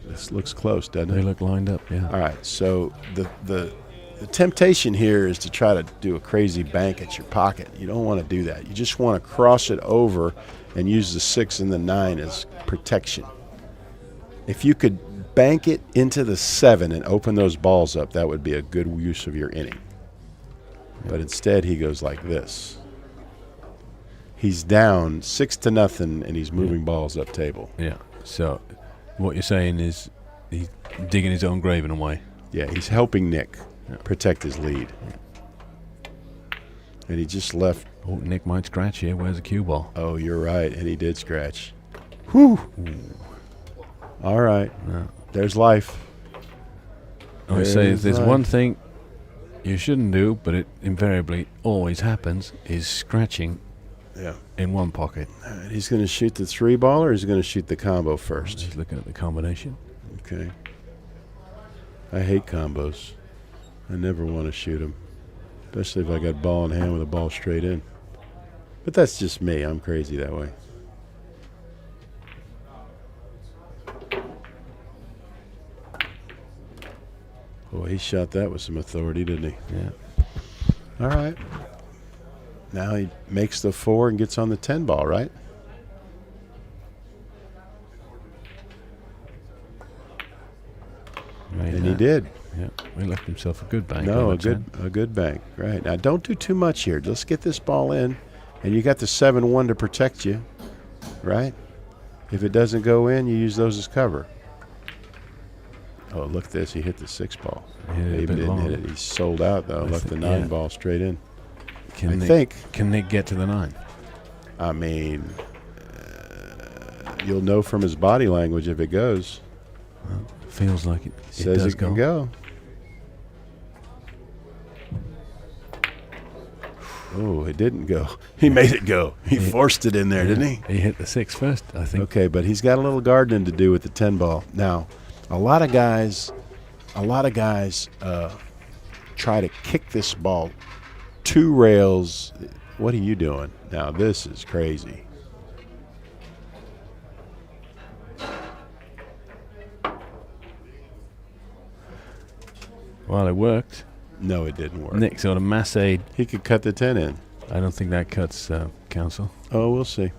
this looks close, doesn't it? They look lined up, yeah. All right, so the temptation here is to try to do a crazy bank at your pocket. You don't want to do that. You just want to cross it over and use the 6 and the 9 as protection. If you could bank it into the 7 and open those balls up, that would be a good use of your inning. But instead, he goes like this. He's down 6-0, and he's moving balls up table. Yeah. So, what you're saying is he's digging his own grave in a way. Yeah, he's helping Nick protect his lead. And he just left. Oh, Nick might scratch here. Where's the cue ball? Oh, you're right, and he did scratch. Whew. All right. No. There's life. I always say if there's one thing you shouldn't do, but it invariably always happens, is scratching in one pocket. He's going to shoot the 3 ball, or he's going to shoot the combo first? He's looking at the combination. Okay. I hate combos. I never want to shoot them, especially if I got ball in hand with a ball straight in. But that's just me. I'm crazy that way. Boy, he shot that with some authority, didn't he? Yeah. All right. Now he makes the 4 and gets on the 10 ball, right? And he did. Yeah, he left himself a good bank. No, a good bank. Right. Now, don't do too much here. Let's get this ball in. And you got the 7-1 to protect you, right? If it doesn't go in, you use those as cover. Oh, look at this. He hit the 6 ball. He didn't hit it. He sold out, though. Left the 9 ball straight in. Can Nick get to the 9? I mean, you'll know from his body language if it goes. Well, feels like it says does it can go. Oh, it didn't go. He made it go. He forced it in there, didn't he? He hit the 6 first, I think. Okay, but he's got a little gardening to do with the 10 ball. Now, a lot of guys try to kick this ball 2 rails. What are you doing? Now, this is crazy. Well, it worked. No, it didn't work. Nick sort of massaged. He could cut the 10 in. I don't think that cuts, Council. Oh, we'll see.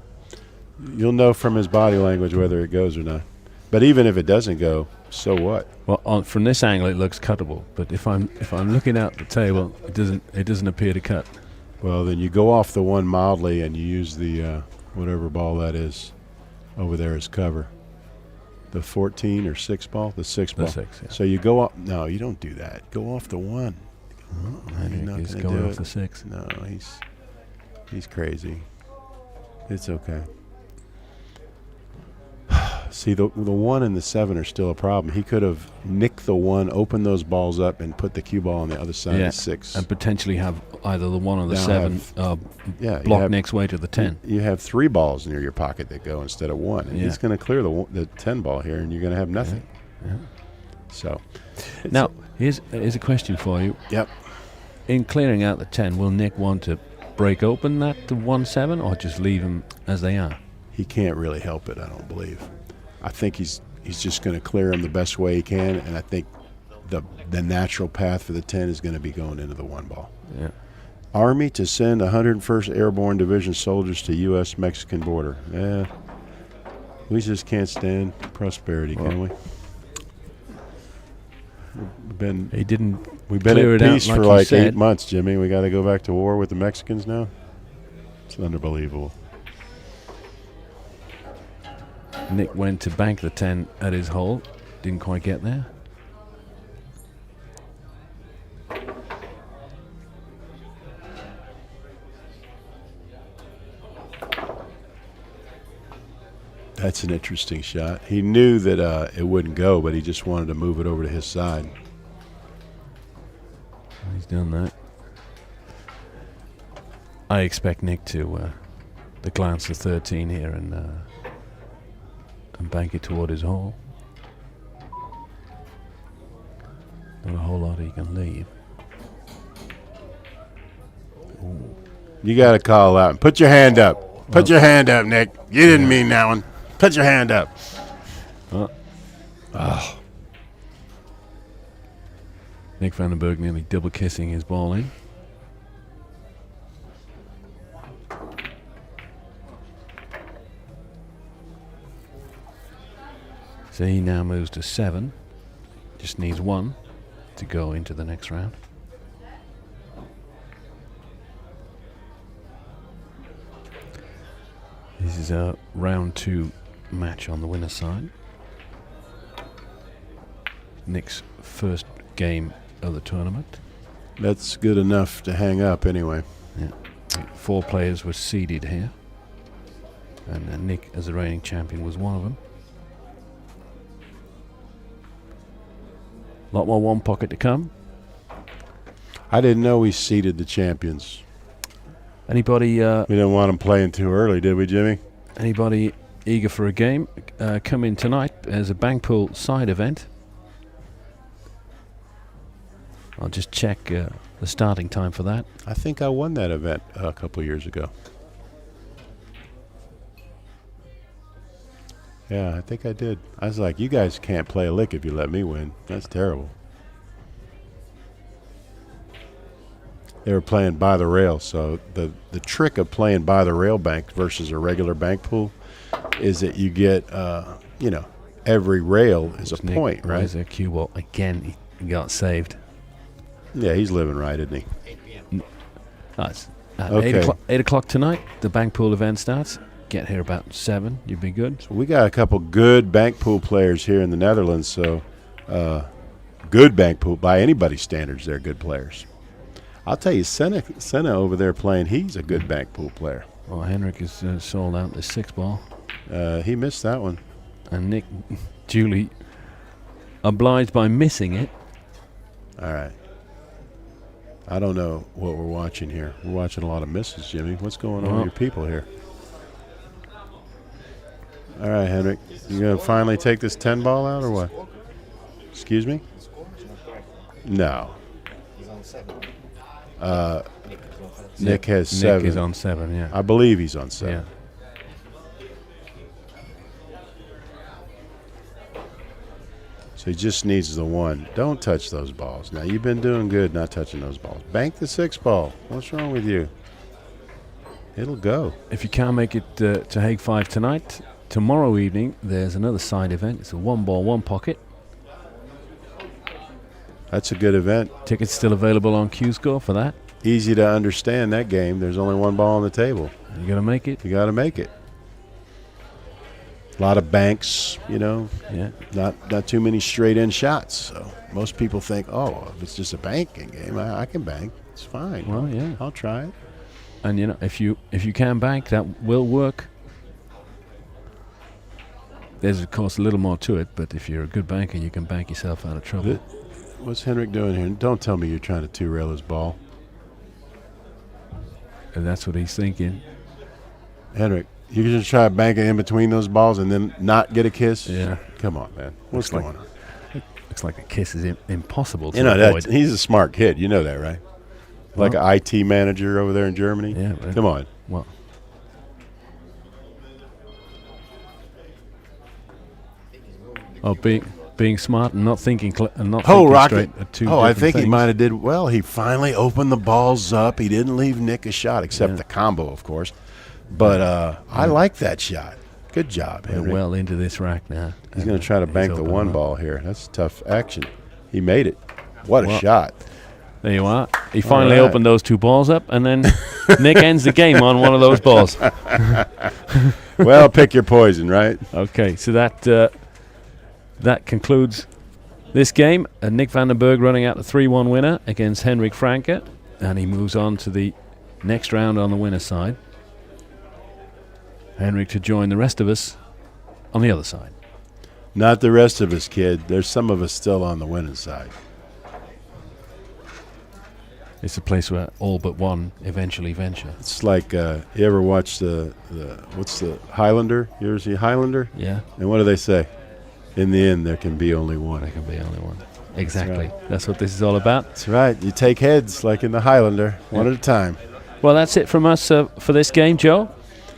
You'll know from his body language whether it goes or not. But even if it doesn't go, so what? Well, from this angle, it looks cuttable. But if I'm looking at the table, it doesn't appear to cut. Well, then you go off the 1 mildly and you use the whatever ball that is over there as cover. The 14 or 6 ball? The 6 ball. The 6, yeah. So you go up. No, you don't do that. Go off the 1. He's gonna going do off it. the 6. No, he's crazy. It's okay. See, the 1 and the 7 are still a problem. He could have nicked the 1, opened those balls up, and put the cue ball on the other side of the 6. And potentially have either the 1 or the Now 7 you block have- Nick's way to the 10. You have 3 balls near your pocket that go instead of 1. And he's going to clear the 10 ball here, and you're going to have nothing. Yeah. So, Now, here's a question for you. Yep. In clearing out the 10, will Nick want to break open that to 1-7 or just leave them as they are? he can't really help it, I don't believe. I think he's just going to clear him the best way he can, and I think the natural path for the 10 is going to be going into the 1 ball. Yeah. Army to send 101st Airborne Division soldiers to U.S.-Mexican border. Yeah, we just can't stand prosperity, can we? We've been clear at it out peace like for you like said. 8 months, Jimmy. We got to go back to war with the Mexicans now? It's unbelievable. Nick went to bank the 10 at his hole. Didn't quite get there. That's an interesting shot. He knew that it wouldn't go, but he just wanted to move it over to his side. He's done that. I expect Nick to glance the 13 here and bank it toward his hole. Not a whole lot he can leave. Ooh. You got to call out. Put your hand up. Put your hand up, Nick. You didn't mean that one. Put your hand up. Nick Vandenberg nearly double kissing his ball in. So he now moves to 7. Just needs 1 to go into the next round. This is a round 2 match on the winner's side. Nick's first game of the tournament. That's good enough to hang up anyway. Yeah. 4 players were seeded here. And Nick, as the reigning champion, was one of them. A lot more 1 pocket to come. I didn't know we seeded the champions. Anybody? We didn't want them playing too early, did we, Jimmy? Anybody eager for a game? Come in tonight as a bank pool side event. I'll just check the starting time for that. I think I won that event a couple of years ago. Yeah, I think I did. I was like, you guys can't play a lick if you let me win. That's terrible. They were playing by the rail, so the trick of playing by the rail bank versus a regular bank pool is that you get, every rail is a Nick point, right? There's a cue ball. Again, he got saved. Yeah, he's living right, isn't he? 8 p.m. It's Okay. 8 o'clock tonight. The bank pool event starts. Get here about 7. You'd be good. So we got a couple good bank pool players here in the Netherlands. So good bank pool by anybody's standards, they're good players. I'll tell you, Senna over there playing, he's a good bank pool player. Well, Henrik is sold out the 6 ball. He missed that one. And Nick duly obliged by missing it. All right. I don't know what we're watching here. We're watching a lot of misses, Jimmy. What's going on with your people here? All right, Henrik. You going to finally take this 10 ball out or what? Excuse me? No. He's on 7. Nick has 7. Nick is on 7, yeah. I believe he's on 7. Yeah. So he just needs the 1. Don't touch those balls. Now, you've been doing good not touching those balls. Bank the 6 ball. What's wrong with you? It'll go. If you can't make it to Hague 5 tonight, tomorrow evening there's another side event. It's a 1 ball, 1 pocket. That's a good event. Tickets still available on Q-Score for that. Easy to understand that game. There's only 1 ball on the table. You got to make it. You got to make it. A lot of banks, you know. Yeah. Not too many straight in shots. So most people think, oh, if it's just a banking game, I can bank. It's fine. Well, yeah. I'll try it. And you know, if you can bank, that will work. There's of course a little more to it, but if you're a good banker, you can bank yourself out of trouble. What's Henrik doing here? Don't tell me you're trying to two-rail his ball. And that's what he's thinking. Henrik, you can just try to bank it in between those balls and then not get a kiss? Yeah. Come on, man. What's going on? Looks like a kiss is impossible to You know, avoid. he's a smart kid. You know that, right? Like an IT manager over there in Germany? Yeah. Right. Come on. Well. Oh, being smart and not thinking and not thinking straight are two I different think he things. might have did well. He finally opened the balls up. He didn't leave Nick a shot, except the combo, of course. But I like that shot. Good job, We're Henry. well into this rack now. He's going to try to He's bank the opening one up. ball here. That's tough action. He made it. What a shot. There you are. He finally right. opened those two balls up, and then Nick ends the game on one of those balls. Well, pick your poison, right? Okay, so that concludes this game. Nick Vandenberg running out the 3-1 winner against Henrik Franke, and he moves on to the next round on the winner's side. Henrik to join the rest of us on the other side. Not the rest of us, kid. There's some of us still on the winning side. It's a place where all but one eventually venture. It's like you ever watch the what's the Highlander? You ever see Highlander? Yeah. And what do they say? In the end, there can be only one. There can be only one. Exactly. That's right. That's what this is all about. That's right. You take heads like in the Highlander, one at a time. Well, that's it from us for this game, Joe.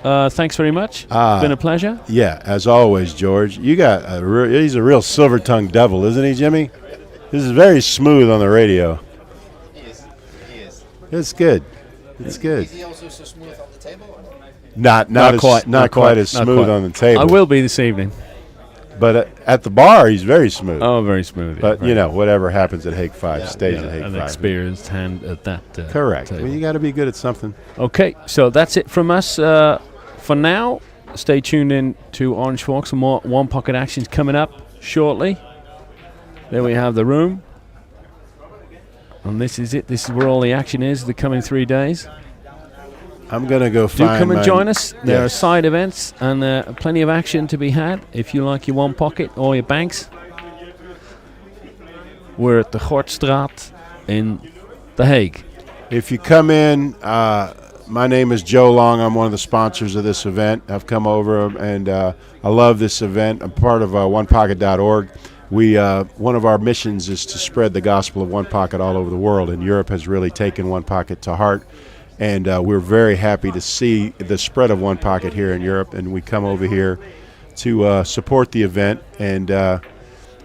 Thanks very much. It's been a pleasure. Yeah, as always, George. You got he's a real silver-tongued devil, isn't he, Jimmy? This is very smooth on the radio. He is. It's good. It's good. Is he also so smooth on the table? Not quite as smooth on the table. I will be this evening. But at the bar, he's very smooth. Oh, very smooth. But, yeah, you know, whatever happens at Hague 5 stays at Hague an 5. experienced hand at that Correct. table. Well, you got to be good at something. Okay, so that's it from us for now. Stay tuned in to Orange Fork. Some more One Pocket actions coming up shortly. There we have the room. And this is it. This is where all the action is the coming 3 days. I'm going to go Do find come and my- join us. There are Yes. side events and plenty of action to be had if you like your One Pocket or your banks. We're at the Gortstraat in The Hague. If you come in, my name is Joe Long. I'm one of the sponsors of this event. I've come over and I love this event. I'm part of onepocket.org. One of our missions is to spread the gospel of One Pocket all over the world, and Europe has really taken One Pocket to heart. And we're very happy to see the spread of One Pocket here in Europe, and we come over here to support the event. And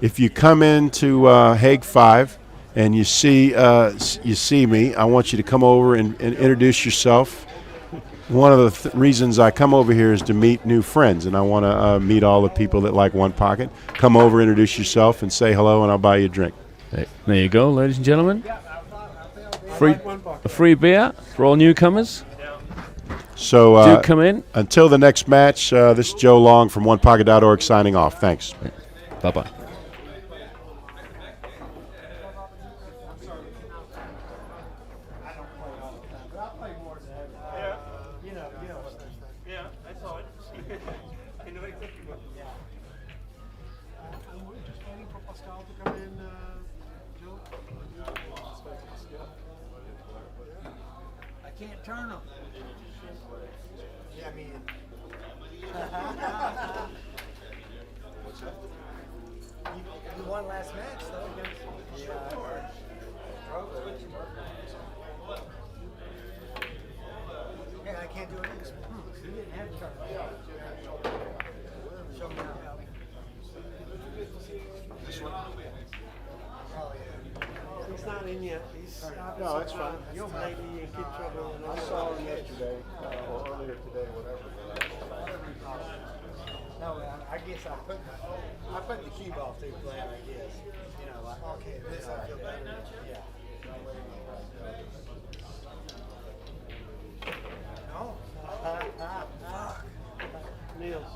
if you come into Hague 5 and you see me, I want you to come over and introduce yourself. One of the reasons I come over here is to meet new friends, and I want to meet all the people that like One Pocket. Come over, introduce yourself, and say hello, and I'll buy you a drink. There you go, ladies and gentlemen. A free beer for all newcomers. So Do come in. Until the next match, this is Joe Long from onepocket.org signing off. Thanks. Bye-bye. Yeah, I saw it. I know exactly what. Just waiting for Pascal to come in, Joe. I can't turn them. Yeah, I mean. You won last match, though, against. Yeah, I can't do it either. You didn't have to turn them. Show me how. This one? Oh, yeah. He's not in yet. No, that's fine. You'll maybe in kid trouble. I saw him yesterday or earlier today, whatever. No, I guess I put the cube off too flat, I guess. You know, like, okay, this I feel better. Yeah. No. Niels.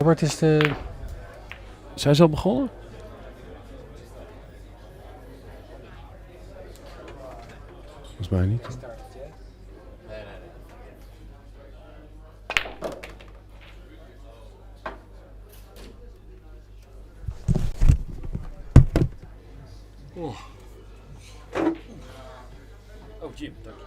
Robert is de... Zijn ze al begonnen? Volgens mij niet. Oh, Jim, dank je.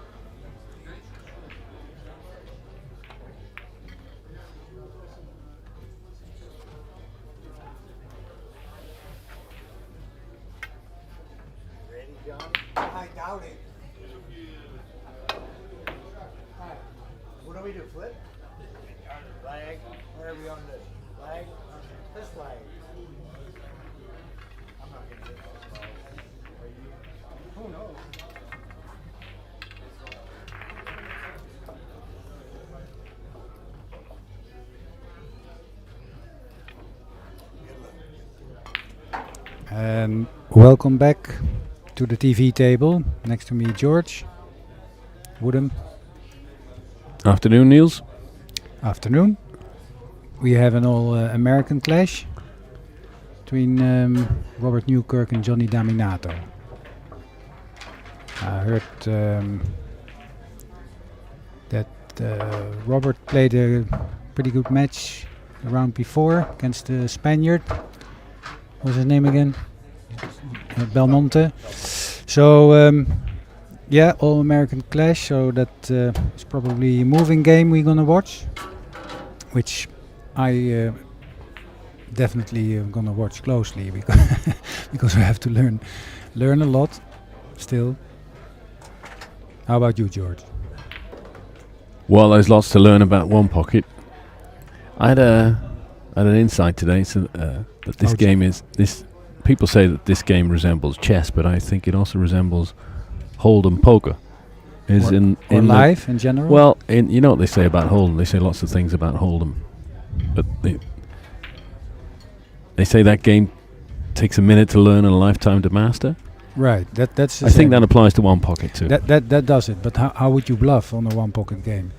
Ready, John? I doubt it. Alright, what do we do? Flip? Flag. What are we on this? Flag? This flag. I'm not gonna hit this flag. Are you? Who knows? Welcome back to the TV table. Next to me, George. Woodham. Afternoon, Niels. Afternoon. We have an all-American clash between Robert Newkirk and Johnny Daminato. I heard that Robert played a pretty good match the round before against the Spaniard. What was his name again? Belmonte. So yeah, all-American clash. So that is probably a moving game we're gonna watch, which I definitely am gonna watch closely because I have to learn a lot still. How about you, George? Well, there's lots to learn about one pocket. I had an insight today, so that this game is this. People say that this game resembles chess, but I think it also resembles Hold'em poker. Or life in general. Well, you know what they say about Hold'em. They say lots of things about Hold'em, but they say that game takes a minute to learn and a lifetime to master. Right. That's. I think that applies to one pocket too. That does it. But how would you bluff on a one pocket game?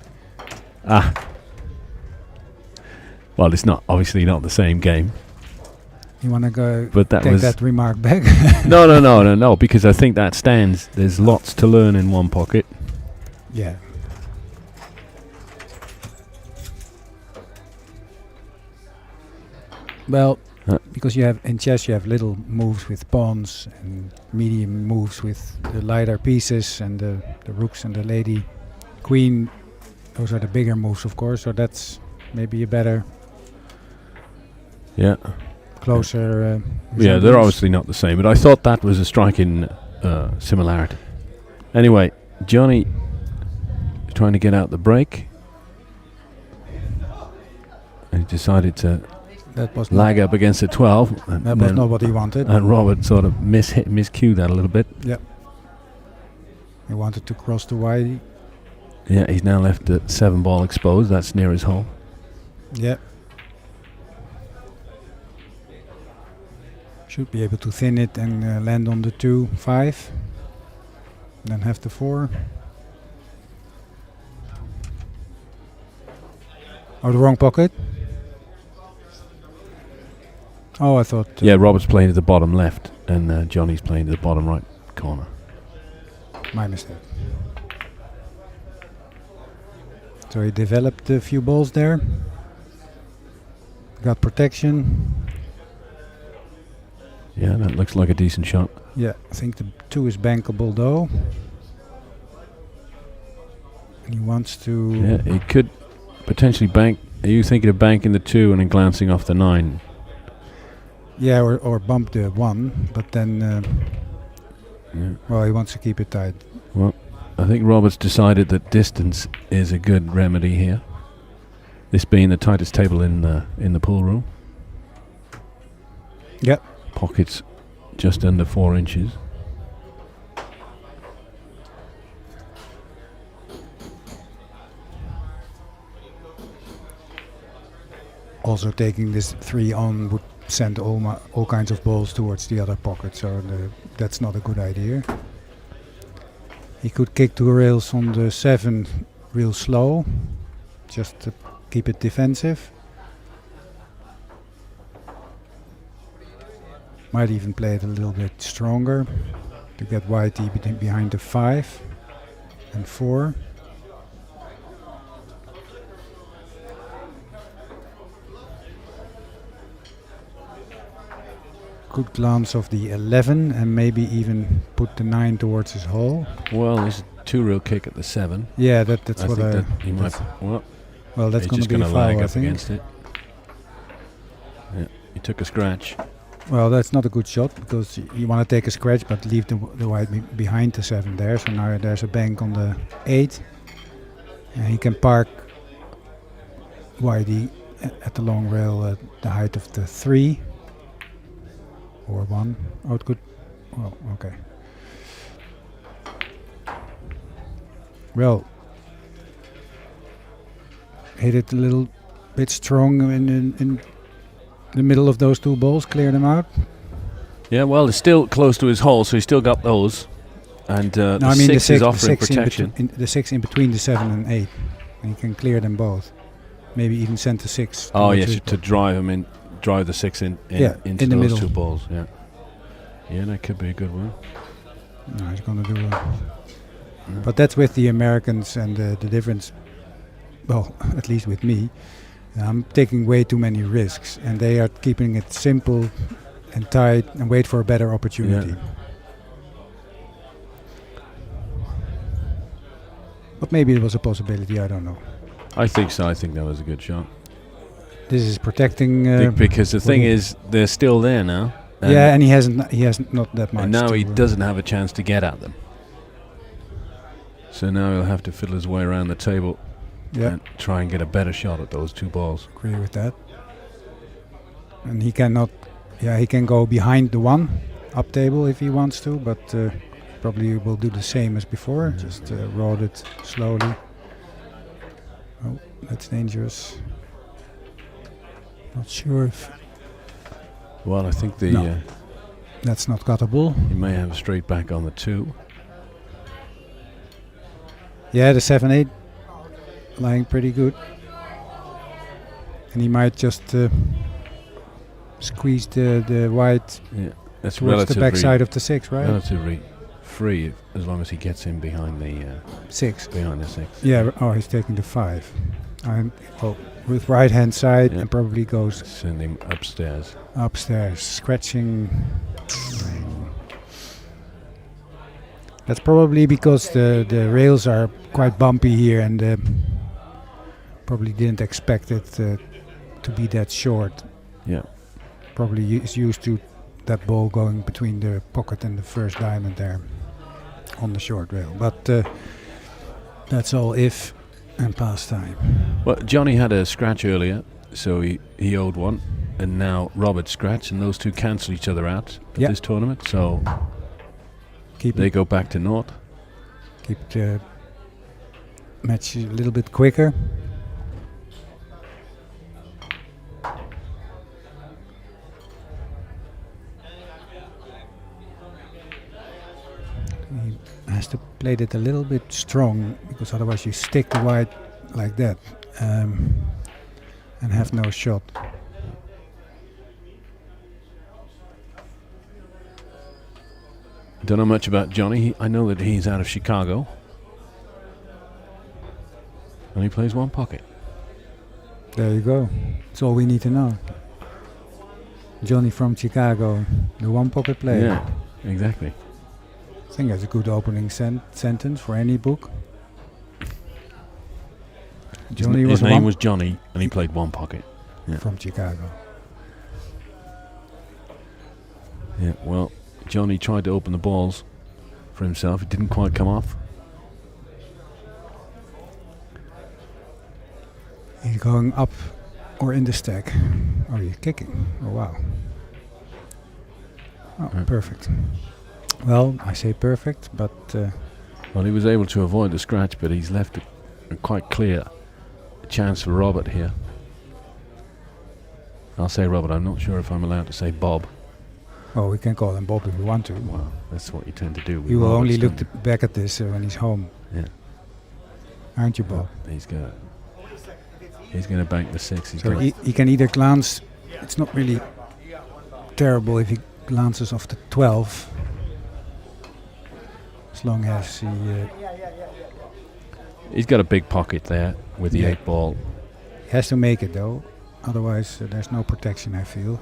Well, it's not obviously not the same game. You want to go but that take that remark back? No, because I think that stands. There's lots to learn in one pocket. Yeah. Well, because you have in chess you have little moves with pawns and medium moves with the lighter pieces and the rooks and the lady queen. Those are the bigger moves, of course. So that's maybe a better. Yeah. Closer. Yeah, they're obviously not the same, but I thought that was a striking similarity. Anyway, Johnny is trying to get out the break. And he decided to lag up against the 12. And that was not what he wanted. And Robert sort of miscued that a little bit. Yep. He wanted to cross the wide. Yeah, he's now left at 7 ball exposed. That's near his hole. Yep. Should be able to thin it and land on the 2-5. Then have the 4. Oh, the wrong pocket. Oh, I thought. Yeah, Robert's playing at the bottom left, and Johnny's playing at the bottom right corner. My mistake. So he developed a few balls there. Got protection. Yeah, that looks like a decent shot. Yeah, I think the 2 is bankable though. He wants to. Yeah, he could potentially bank. Are you thinking of banking the 2 and then glancing off the 9? Yeah, or bump the 1, but then. Yeah. Well, he wants to keep it tight. Well, I think Robert's decided that distance is a good remedy here. This being the tightest table in the pool room. Yep. Pockets just under 4 inches. Also taking this 3 on would send all kinds of balls towards the other pocket, so that's not a good idea. He could kick 2 rails on the 7 real slow, just to keep it defensive. Might even play it a little bit stronger to get whitey behind the 5 and 4. Good glance of the 11 and maybe even put the 9 towards his hole. Well, there's a 2-reel kick at the 7. Yeah, that's I what think I. that he might. Well, that's he's going just to be a going to foul, lag I up think. against it. Yeah, he took a scratch. Well, that's not a good shot because you want to take a scratch but leave the white behind the 7 there. So now there's a bank on the 8. And he can park whitey at the long rail at the height of the 3. Or 1. Oh, it could. Oh, okay. Well, hit it a little bit strong in the middle of those 2 balls, clear them out. Yeah, well, it's still close to his hole, so he's still got those. And No, the I mean 6 is offering the 6 protection. the 6 in between the 7 and 8. And he can clear them both. Maybe even send the 6. Oh, towards yes, his to drive him in, drive the 6 into in the those middle. 2 balls. Yeah, yeah, that could be a good one. No, he's going to do a. But that's with the Americans and the difference. Well, at least with me, I'm taking way too many risks, and they are keeping it simple and tight and wait for a better opportunity. Yeah. But maybe it was a possibility. I don't know. I think so. I think that was a good shot. This is protecting. Because the thing is, they're still there now. Yeah, and he hasn't not that much. And now to he doesn't have a chance to get at them. So now he'll have to fiddle his way around the table and try and get a better shot at those 2 balls. Agree with that. And he cannot. Yeah, he can go behind the 1 up table if he wants to, but probably will do the same as before. Just rod it slowly. Oh, that's dangerous. Not sure if. Well, I think that's not cuttable. He may have a straight back on the 2. Yeah, the 7-8 lying pretty good. And he might just squeeze the white that's towards the back side of the 6, right? Relatively free as long as he gets in behind the 6. Behind the 6. Yeah, he's taking the 5. And with right hand side and probably goes. Send him upstairs. Upstairs, scratching. That's probably because the rails are quite bumpy here and probably didn't expect it to be that short. Yeah. Probably is used to that ball going between the pocket and the first diamond there on the short rail. But that's all if and pastime. Well, Johnny had a scratch earlier, so he owed 1. And now Robert scratch, and those 2 cancel each other out at this tournament. So they go back to naught. Keep the match a little bit quicker. He has to play it a little bit strong because otherwise you stick the white like that and have no shot. Don't know much about Johnny. I know that he's out of Chicago. And he plays 1 pocket. There you go. That's all we need to know. Johnny from Chicago, the 1 pocket player. Yeah, exactly. I think that's a good opening sentence for any book. Johnny his name was Johnny, and he played 1 pocket. Yeah. From Chicago. Yeah, well, Johnny tried to open the balls for himself. It didn't quite come off. He's going up or in the stack. Oh, you're kicking. Oh, wow. Oh, perfect. Well, I say perfect, but... well, he was able to avoid the scratch, but he's left a quite clear chance for Robert here. I'll say Robert. I'm not sure if I'm allowed to say Bob. Oh, we can call him Bob if we want to. Well, that's what you tend to do. He will only look back at this when he's home. Yeah. Aren't you, Bob? He's going to bank the 6. So he can either glance. It's not really terrible if he glances of the 12. As long as he He's got a big pocket there with the 8 ball. has to make it though, otherwise there's no protection, I feel.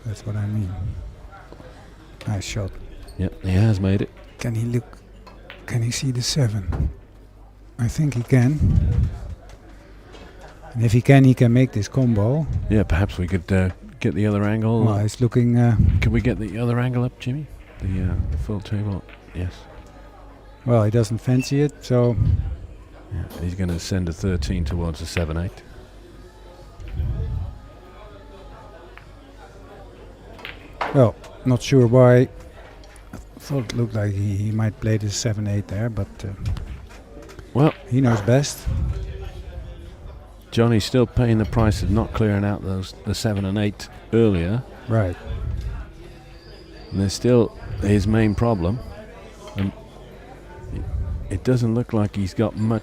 That's what I mean. Nice shot. Yeah, he has made it. Can he look? Can he see the 7? I think he can. And if he can make this combo. Yeah, perhaps we could get the other angle. Well, it's looking. Can we get the other angle up, Jimmy? The full table. Yes. Well, he doesn't fancy it, so. Yeah, he's going to send a 13 towards the 7-8. Well, not sure why. I thought it looked like he might play the 7-8 there, but well, he knows best. Johnny's still paying the price of not clearing out the 7 and 8 earlier. Right. And there's still his main problem. And it doesn't look like he's got a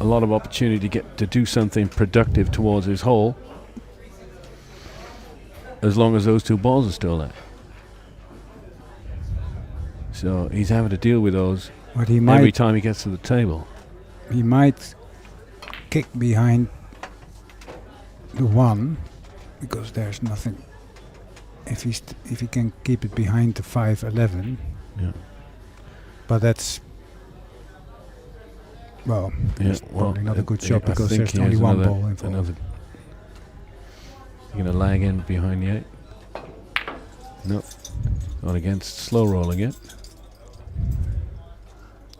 lot of opportunity to do something productive towards his hole, as long as those 2 balls are still there. So he's having to deal with those every time he gets to the table. He might kick behind the 1 because there's nothing. If he can keep it behind the 5-11. Yeah. But that's probably not a good shot because there's only 1 ball involved. You're going to lag in behind the 8. Nope. Not against slow rolling it.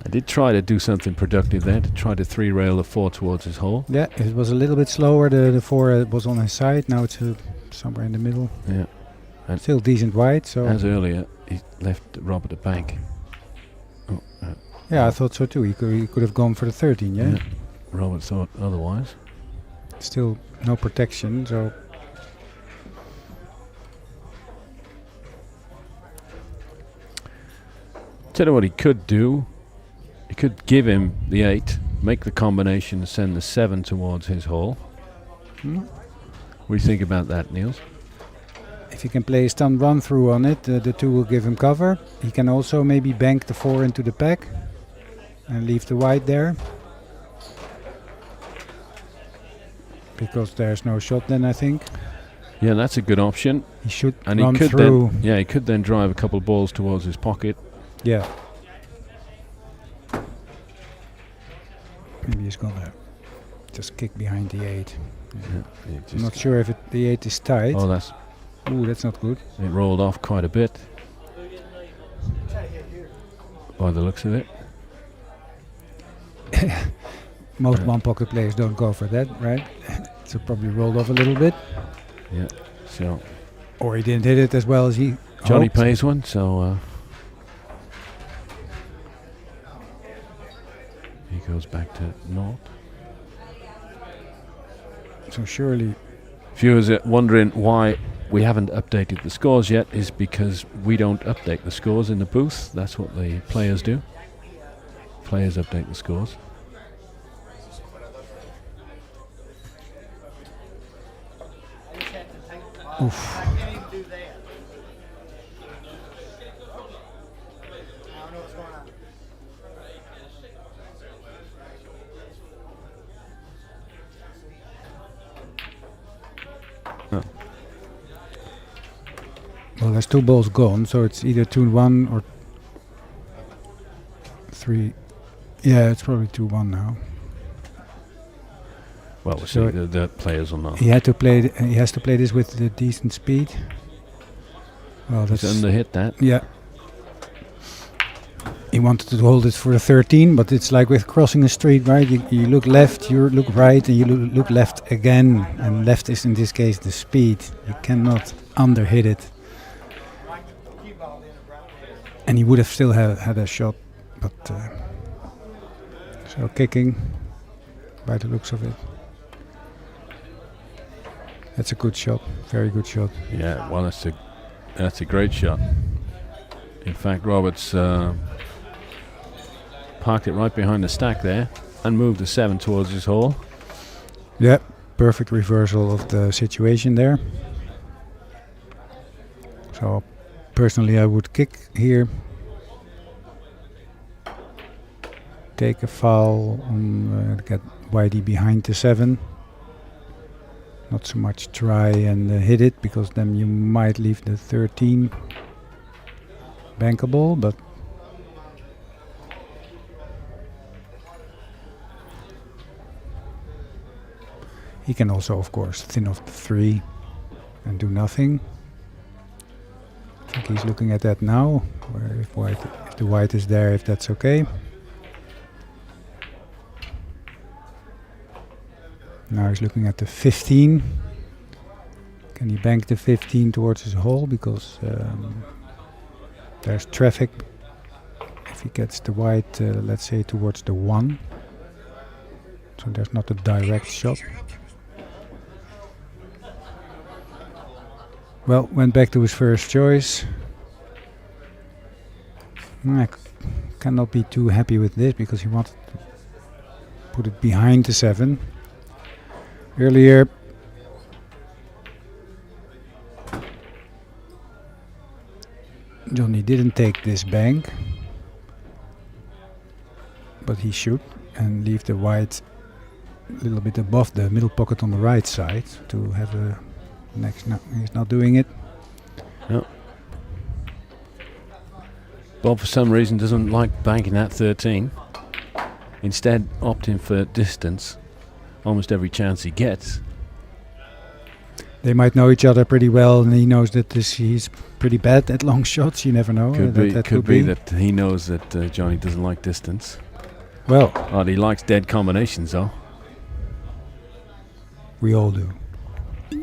I did try to do something productive there, to try to 3-rail the 4 towards his hole. Yeah, it was a little bit slower. The 4 was on his side. Now it's somewhere in the middle. Yeah. And still decent wide. So as earlier, he left Robert at bank. Oh, yeah, I thought so too. He could have gone for the 13. Yeah. Robert thought otherwise. Still no protection. So. Tell you what he could do. He could give him the 8, make the combination, send the 7 towards his hole. What do you think about that, Niels? If he can play a stun run through on it, the 2 will give him cover. He can also maybe bank the 4 into the pack and leave the white there. Because there's no shot then, I think. Yeah, that's a good option. He should and run he could through. Then, he could then drive a couple balls towards his pocket. Yeah. Maybe he's gonna just kick behind the 8. Yeah, I'm not sure if the 8 is tight. Oh, that's not good. It rolled off quite a bit. By the looks of it. Most one-pocket players don't go for that, right? So probably rolled off a little bit. Yeah. So. Or he didn't hit it as well as he Johnny hoped. pays one, so he goes back to naught. So surely. Viewers are wondering why we haven't updated the scores yet, is because we don't update the scores in the booth. That's what the players do. Players update the scores. Oof. Oh. Well, there's 2 balls gone, so it's either 2-1 or 3. Yeah, it's probably 2-1 now. Well, we'll So see the players or not. He had to play. He has to play this with the decent speed. Well, He's that's underhit that. Yeah. He wanted to hold it for the 13, but it's like with crossing a street, right? You look left, you look right, and you look left again. And left is in this case the speed. You cannot underhit it. And he would have still had a shot, but so kicking by the looks of it. That's a good shot, very good shot. Yeah, well, that's a great shot. In fact, Roberts parked it right behind the stack there and moved the 7 towards his hole. Yeah, perfect reversal of the situation there. So personally I would kick here. Take a foul on get Whitey behind the 7. Not so much try and hit it, because then you might leave the 13 bankable, but he can also, of course, thin off the 3 and do nothing. I think he's looking at that now, where if the white is there, if that's okay. Now he's looking at the 15. Can he bank the 15 towards his hole? Because there's traffic. If he gets the white, let's say, towards the 1. So there's not a direct shot. Well, went back to his first choice. I cannot be too happy with this, because he wanted to put it behind the 7. Earlier, Johnny didn't take this bank, but he should, and leave the white a little bit above the middle pocket on the right side to have a next. No, he's not doing it. No. Bob, for some reason, doesn't like banking that 13. Instead, opting for distance almost every chance he gets. They might know each other pretty well, and he knows that he's pretty bad at long shots. You never know. Could be that he knows that Johnny doesn't like distance. Well, he likes dead combinations, though. We all do. I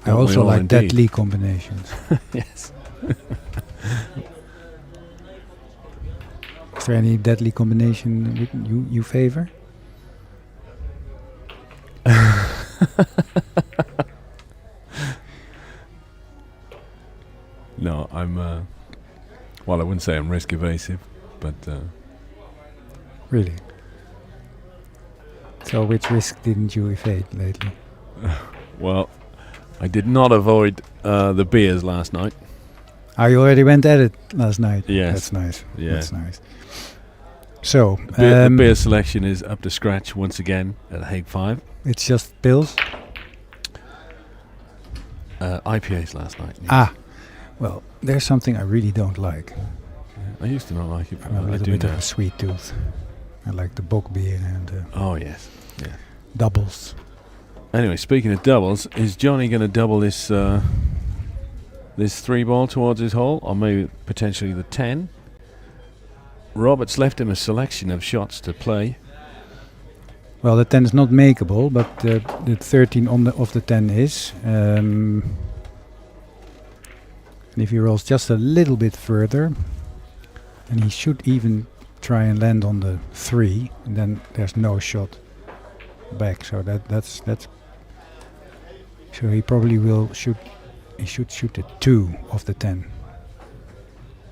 Don't we also all like indeed? deadly combinations. Yes. Is there any deadly combination you favor? No, I'm. Well, I wouldn't say I'm risk evasive, but. Really? So, which risk didn't you evade lately? Well, I did not avoid the beers last night. You already went at it last night. Yes. That's nice. Yeah. That's nice. So, The beer selection is up to scratch once again at Hague 5. It's just pills? IPAs last night. Yes. Well, there's something I really don't like. I used to not like it, but I'm a I little do bit now. of a sweet tooth. I like the bock beer and Oh, yes. Yeah. doubles. Anyway, speaking of doubles, is Johnny going to double this this 3 ball towards his hole, or maybe potentially the 10? Robert's left him a selection of shots to play. Well, the 10 is not makeable, but the 13 of the 10 is. And if he rolls just a little bit further, and he should even try and land on the 3, and then there's no shot back. So that's. So he probably will shoot. He should shoot the 2 of the 10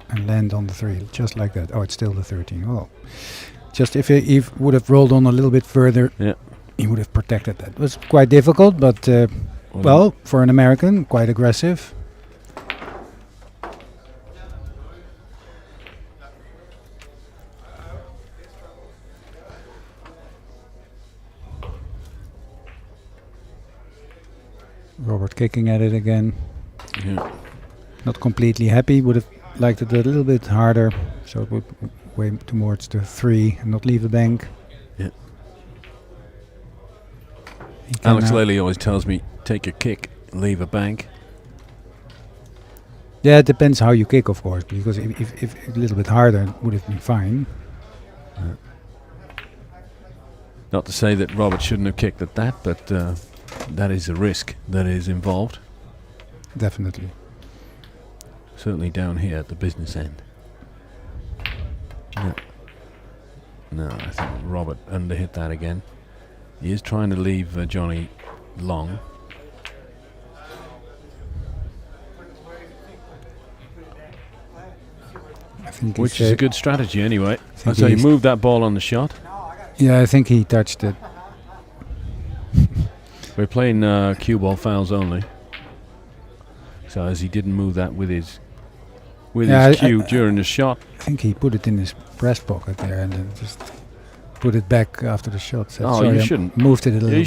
and land on the 3, just like that. Oh, it's still the 13. Well, just if he would have rolled on a little bit further, he would have protected that. It was quite difficult, but well, for an American, quite aggressive. Robert kicking at it again. Yeah. Not completely happy. Would have liked it a little bit harder, so it would way towards the 3 and not leave the bank. Yeah. Alex Lely always tells me, take a kick, leave a bank. Yeah, it depends how you kick, of course, because if a little bit harder would have been fine. Yeah. Not to say that Robert shouldn't have kicked at that, but that is a risk that is involved. Definitely. Certainly down here at the business end. No, I think Robert underhit that again. He is trying to leave Johnny long. I think Which is a good strategy anyway. think So he he's- moved that ball on the shot. Yeah, I think he touched it. We're playing cue ball fouls only. So as he didn't move that with his cue during the shot. I think he put it in his breast pocket there and then just put it back after the shot. Said, Oh, sorry, you I shouldn't. moved it a little bit.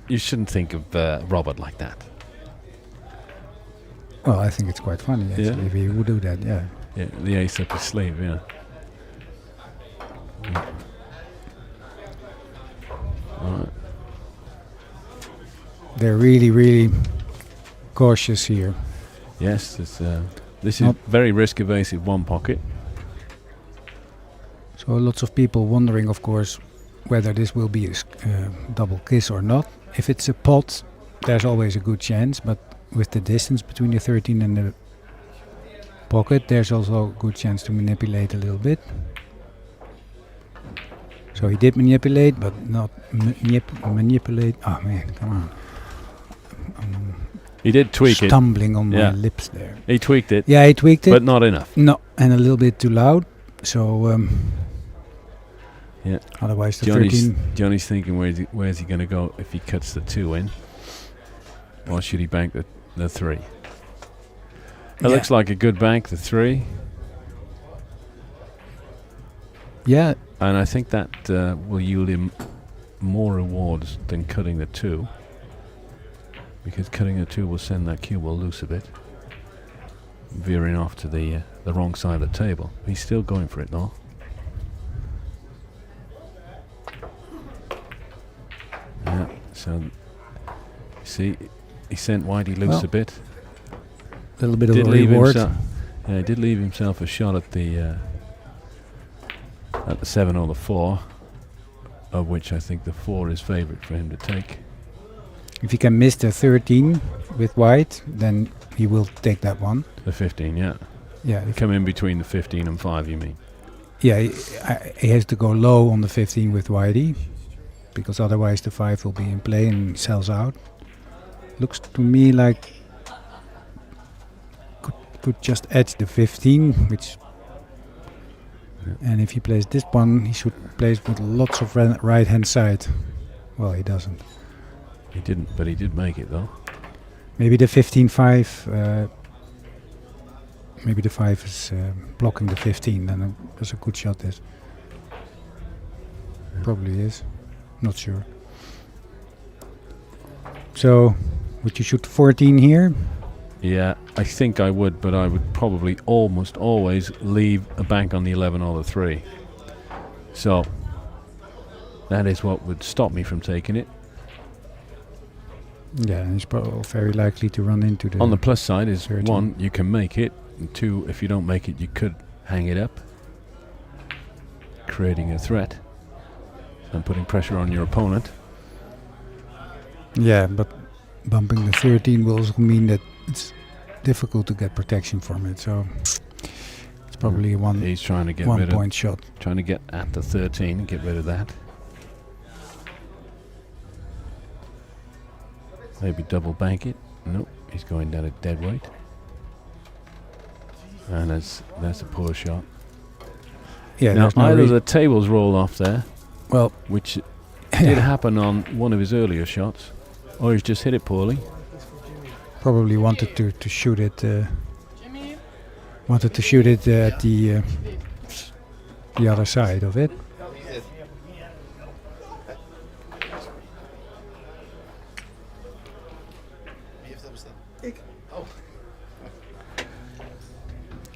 You shouldn't think of Robert like that. Well, I think it's quite funny actually Yeah. if he would do that. Yeah. Yeah, the ace up his sleeve. Yeah. All right. They're really, really cautious here. Yes, this is very risk evasive one pocket. So lots of people wondering, of course, whether this will be a double kiss or not. If it's a pot, there's always a good chance, but with the distance between the 13 and the pocket, there's also a good chance to manipulate a little bit. So he did manipulate, but not manipulate. Oh man, come on. He did tweak it. Stumbling on my lips there. He tweaked it. Yeah, he tweaked it. But not enough. No, and a little bit too loud. So, yeah. Otherwise, the 13. Johnny's thinking, where's he going to go if he cuts the 2 in? Or should he bank the 3? It looks like a good bank, the 3. Yeah. And I think that will yield him more rewards than cutting the 2. Because cutting the 2 will send that cue ball loose a bit. Veering off to the wrong side of the table. He's still going for it though. Yeah, so see, he sent Whitey loose a bit. A little bit of a reward. Yeah, he did leave himself a shot at the 7 or the 4, of which I think the 4 is favourite for him to take. If he can miss the 13 with white, then he will take that one. The 15, yeah. Yeah. Come in between the 15 and 5, you mean? Yeah, he has to go low on the 15 with whitey, because otherwise the 5 will be in play and sells out. Looks to me like could just edge the 15, which... And if he plays this one, he should play it with lots of right hand side. Well, he doesn't. He didn't, but he did make it though. Maybe the 15-5. Maybe the 5 is blocking the 15. Then there's a good shot. This probably is. Not sure. So, would you shoot 14 here? Yeah, I think I would, but I would probably almost always leave a bank on the 11 or the 3. So that is what would stop me from taking it. Yeah, and it's probably very likely to run into the... On the plus side is 13. 1, you can make it, and 2, if you don't make it, you could hang it up, creating a threat and putting pressure on your opponent. Yeah, but bumping the 13 will also mean that it's difficult to get protection from it, so it's probably He's trying to get one rid point of, shot. Trying to get at the 13 and get rid of that. Maybe double bank it. Nope, he's going down at dead weight. And that's a poor shot. Yeah, now there's no either the tables roll off there, well, which did happen on one of his earlier shots, or he's just hit it poorly. Probably wanted to shoot it. Wanted to shoot it at the other side of it.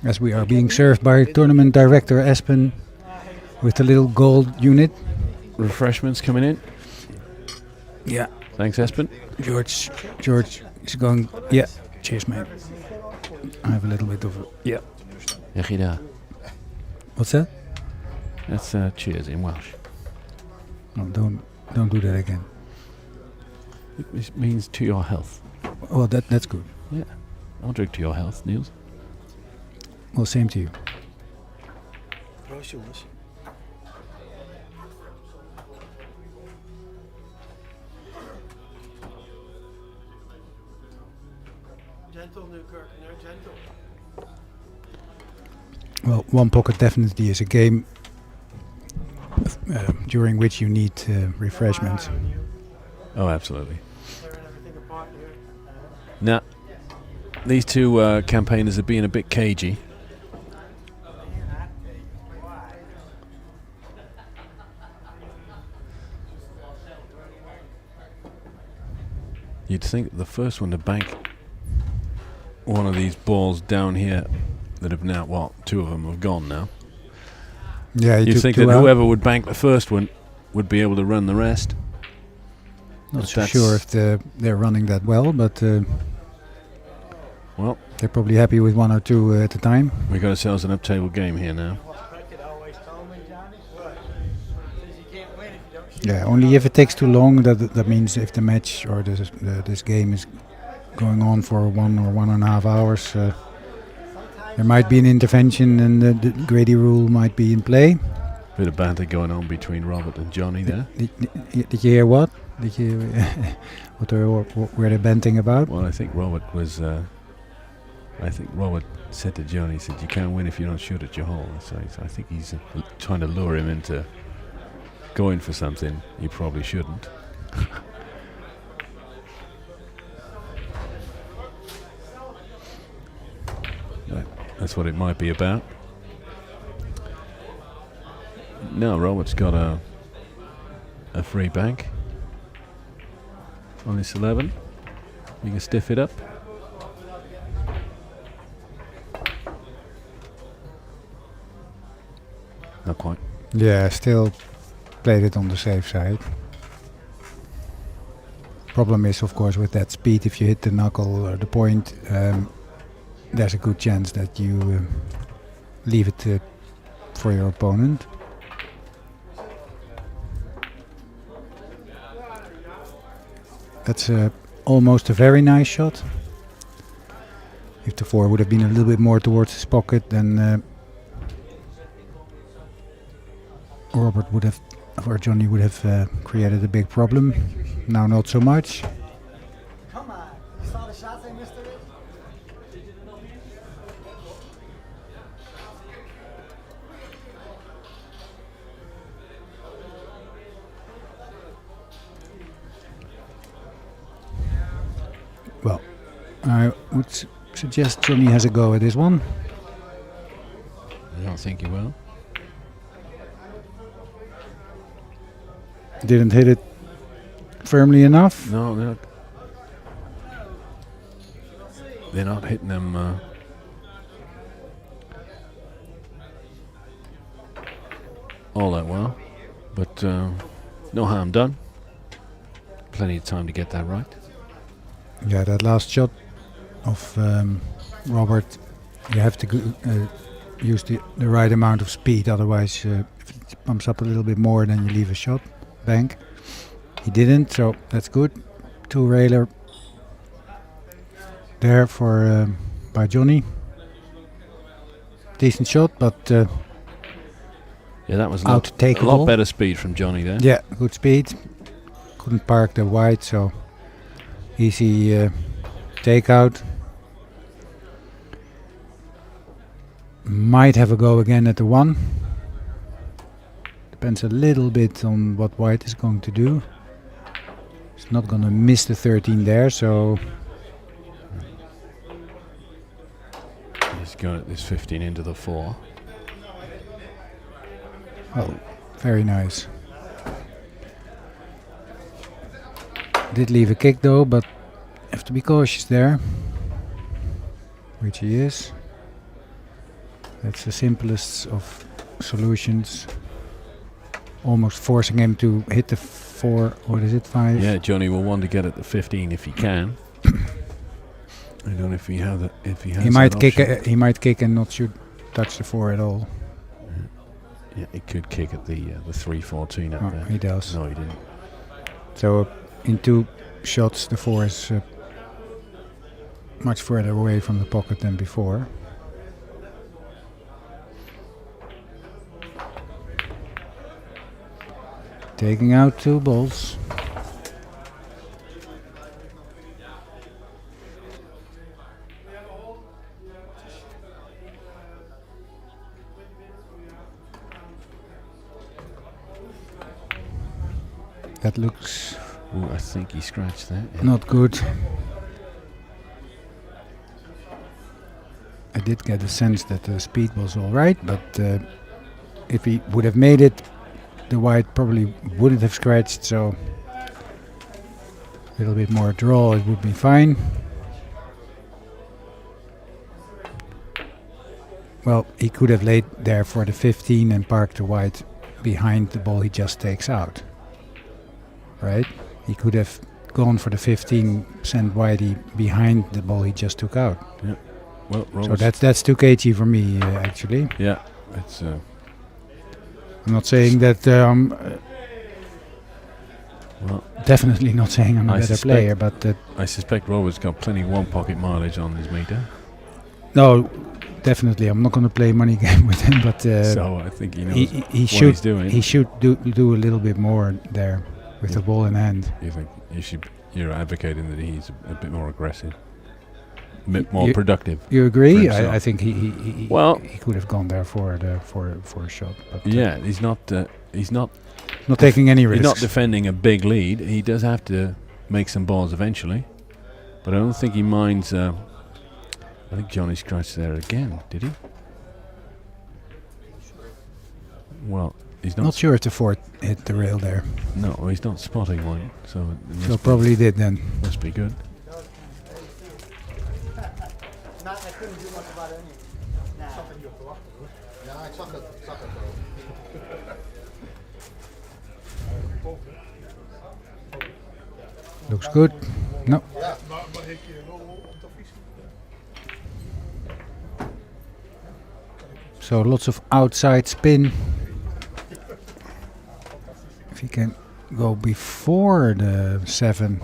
As we are being served by tournament director Espen with a little gold unit. Refreshments coming in. Yeah. Thanks, Espen. George is going. Yeah. Cheers, mate. I have a little bit of. Yeah. What's that? That's cheers in Welsh. No, don't do that again. It means to your health. Well, that's good. Yeah. I'll drink to your health, Niels. Well, same to you. Proost, jongens. Gentle, Newkirk, gentle. Well, one pocket definitely is a game during which you need refreshments. Oh, absolutely. Tearing everything apart here. Now, these two campaigners are being a bit cagey. You'd think the first one to bank one of these balls down here that have now, well, two of them have gone now. Yeah, You'd think that whoever would bank the first one would be able to run the rest. Not so sure if they're running that well, but well, they're probably happy with one or two at a time. We got ourselves an up-table game here now. Yeah, only if it takes too long. That means if the match or this game is going on for 1 or 1.5 hours, there might be an intervention and the Grady rule might be in play. Bit of banter going on between Robert and Johnny there. Did you hear what? Did you what were they banting about? Well, I think Robert was. I think Robert said to Johnny, he said, "You can't win if you don't shoot at your hole." So I think he's trying to lure him into going for something he probably shouldn't. That's what it might be about. Now Robert's got a free bank on this 11. You can stiff it up. Not quite. Yeah, still played it on the safe side. Problem is, of course, with that speed, if you hit the knuckle or the point, there's a good chance that you leave it for your opponent. That's almost a very nice shot. If the 4 would have been a little bit more towards his pocket, then Robert would have, or Johnny would have created a big problem. Now not so much. Come on, you saw the shots I missed today? Well, I would suggest Johnny has a go at this one. I don't think he will. Didn't hit it firmly enough. No, they're not hitting them all that well, but no harm done. Plenty of time to get that right. Yeah, that last shot of Robert, you have to use the right amount of speed, otherwise if it pumps up a little bit more, then you leave a shot bank. He didn't, so that's good. 2-railer there for by Johnny. Decent shot, but yeah, that was a lot better speed from Johnny there. Yeah, good speed. Couldn't park the wide, so easy takeout. Might have a go again at the 1. Depends a little bit on what white is going to do. It's not going to miss the 13 there, so he's going at this 15 into the 4. Oh, very nice. Did leave a kick though, but have to be cautious there, which he is. That's the simplest of solutions. Almost forcing him to hit the 4, what is it, 5? Yeah, Johnny will want to get at the 15 if he can. I don't know if he has that. If he has, he might kick. He might kick and not shoot, touch the 4 at all. Yeah, he could kick at the 3-14 up there. He does. No, he didn't. So in 2 shots, the 4 is much further away from the pocket than before. Taking out 2 balls. That looks Ooh, I think he scratched that. Yeah. Not good. I did get a sense that the speed was all right, but if he would have made it, the white probably wouldn't have scratched, so a little bit more draw, it would be fine. Well, he could have laid there for the 15 and parked the white behind the ball he just takes out. Right? He could have gone for the 15, sent whitey behind the ball he just took out. Yeah. Well, so that's too cagey for me, actually. Yeah, it's. I'm not saying that. Well, definitely not saying I'm a better player, but I suspect Robert's got plenty of one-pocket mileage on his meter. No, definitely. I'm not going to play money game with him, but so I think he knows what he's doing. He should do a little bit more there with the ball in hand. You think you're advocating that he's a bit more aggressive, a bit more productive? You agree? I think he could have gone there for a shot. But yeah, he's not taking any risks. He's not defending a big lead. He does have to make some balls eventually, but I don't think he minds. I think Johnny scratched there again. Did he? Well, he's not sure if the 4 hit the rail there. No, he's not spotting one, so probably did then. Must be good. I couldn't do much about it anyway. Something you have to Ja, ik zag het. Looks good. No. So lots of outside spin. If he can go before the 7.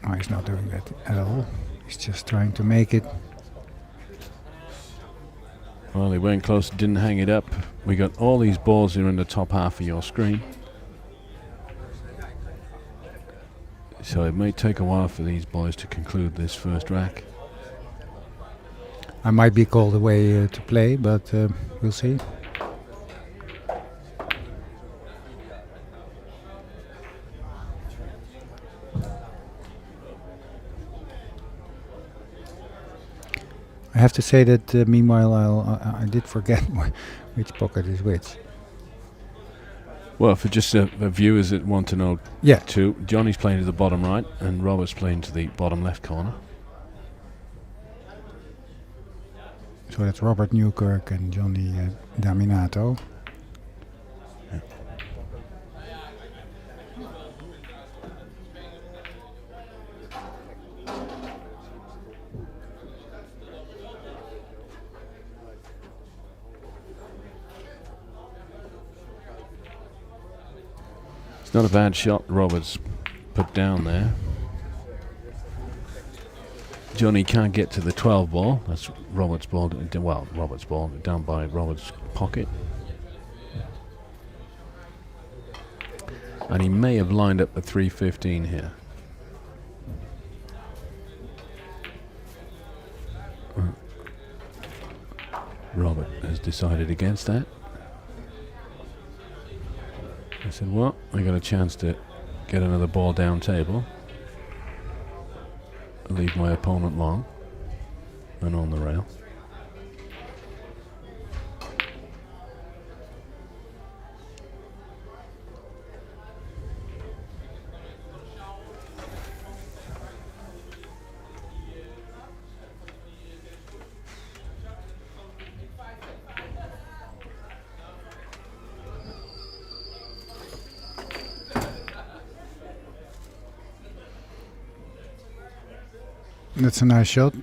Oh, he's not doing that at all. He's just trying to make it. Well, he went close, didn't hang it up. We got all these balls here in the top half of your screen. So it may take a while for these boys to conclude this first rack. I might be called away to play, but we'll see. I have to say that meanwhile I did forget which pocket is which. Well, for just viewers that want to know, too, Johnny's playing to the bottom right and Robert's playing to the bottom left corner. So that's Robert Newkirk and Johnny Daminato. Yeah. It's not a bad shot Robert's put down there. Johnny can't get to the 12 ball. That's Robert's ball. Well, Robert's ball down by Robert's pocket. And he may have lined up a 315 here. Robert has decided against that. I said, well, I got a chance to get another ball down table. Leave my opponent long and on the rail. That's a nice shot.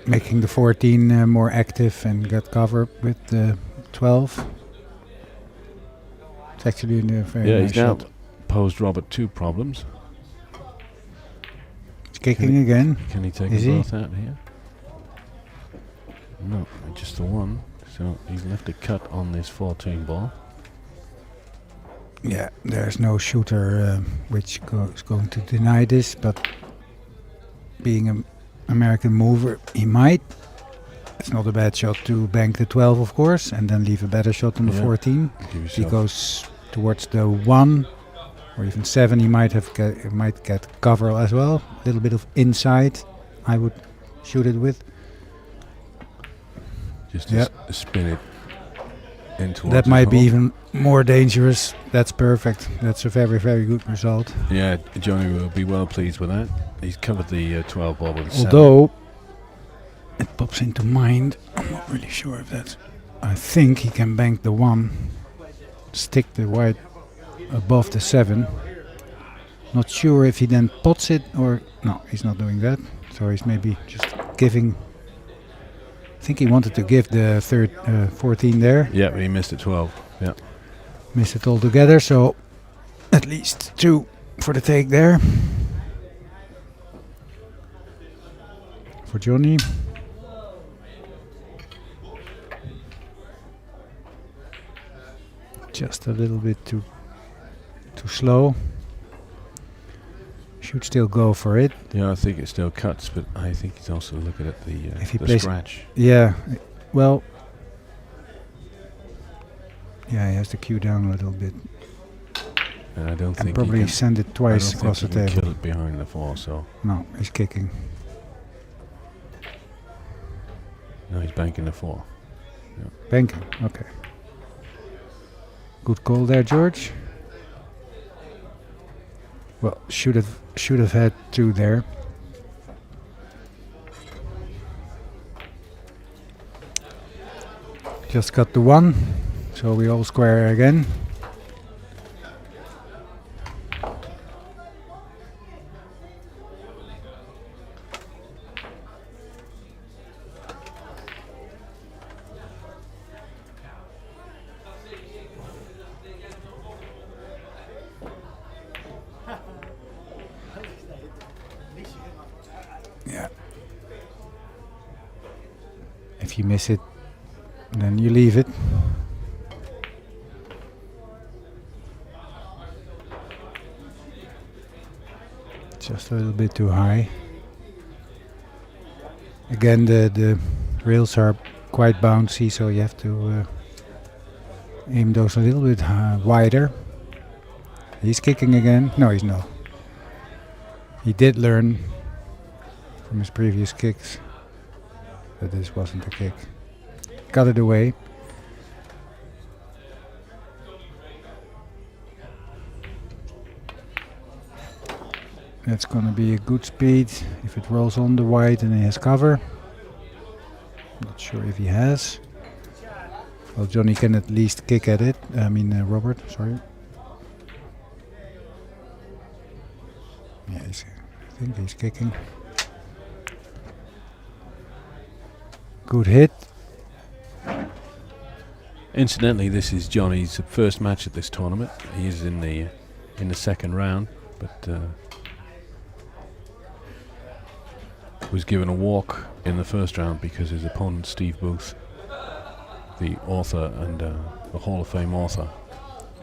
Making the 14 more active and get cover with the 12. It's actually a very nice he's now shot. posed Robert 2 problems. It's kicking again. Can he take Is them he? both out here? No, just the one. So he's left a cut on this 14 ball. Yeah, there's no shooter which is going to deny this, but being an American mover, he might. It's not a bad shot to bank the 12, of course, and then leave a better shot on the 14, because towards the 1 or even 7, he might get cover as well. A little bit of inside, I would shoot it with. Just to spin it in towards That the might be hole. even more dangerous. That's perfect. That's a very, very good result. Yeah, Johnny will be well pleased with that. He's covered the 12 ball with a 7. Although it pops into mind, I'm not really sure if that's. I think he can bank the 1, stick the white above the 7. Not sure if he then pots it or no, he's not doing that. So he's maybe just giving. I think he wanted to give the 14 there. Yeah, but he missed at 12. Yeah. Missed it altogether, so at least 2 for the take there. For Johnny. Just a little bit too slow. Should still go for it. Yeah, I think it still cuts, but I think he's also looking at the, If he the plays scratch. Yeah, well, yeah, he has the cue down a little bit. And I don't And think he probably can, send it twice across the he can table. kill it behind the 4, so. No, he's kicking. No, he's banking the 4. Yeah. Banking, okay. Good call there, George. Well, should have had 2 there. Just got the 1, so we all square again. Yeah. If you miss it, then you leave it. Just a little bit too high. Again, the rails are quite bouncy, so you have to aim those a little bit wider. He's kicking again. No, he's not. He did learn from his previous kicks that this wasn't a kick. Got it away. That's gonna be a good speed if it rolls on the white and he has cover. Not sure if he has. Well, Johnny can at least kick at it. I mean, Robert, sorry. Yeah, I think he's kicking. Good hit. Incidentally, this is Johnny's first match at this tournament. He is in the second round, but was given a walk in the first round because his opponent, Steve Booth, the author and the Hall of Fame author,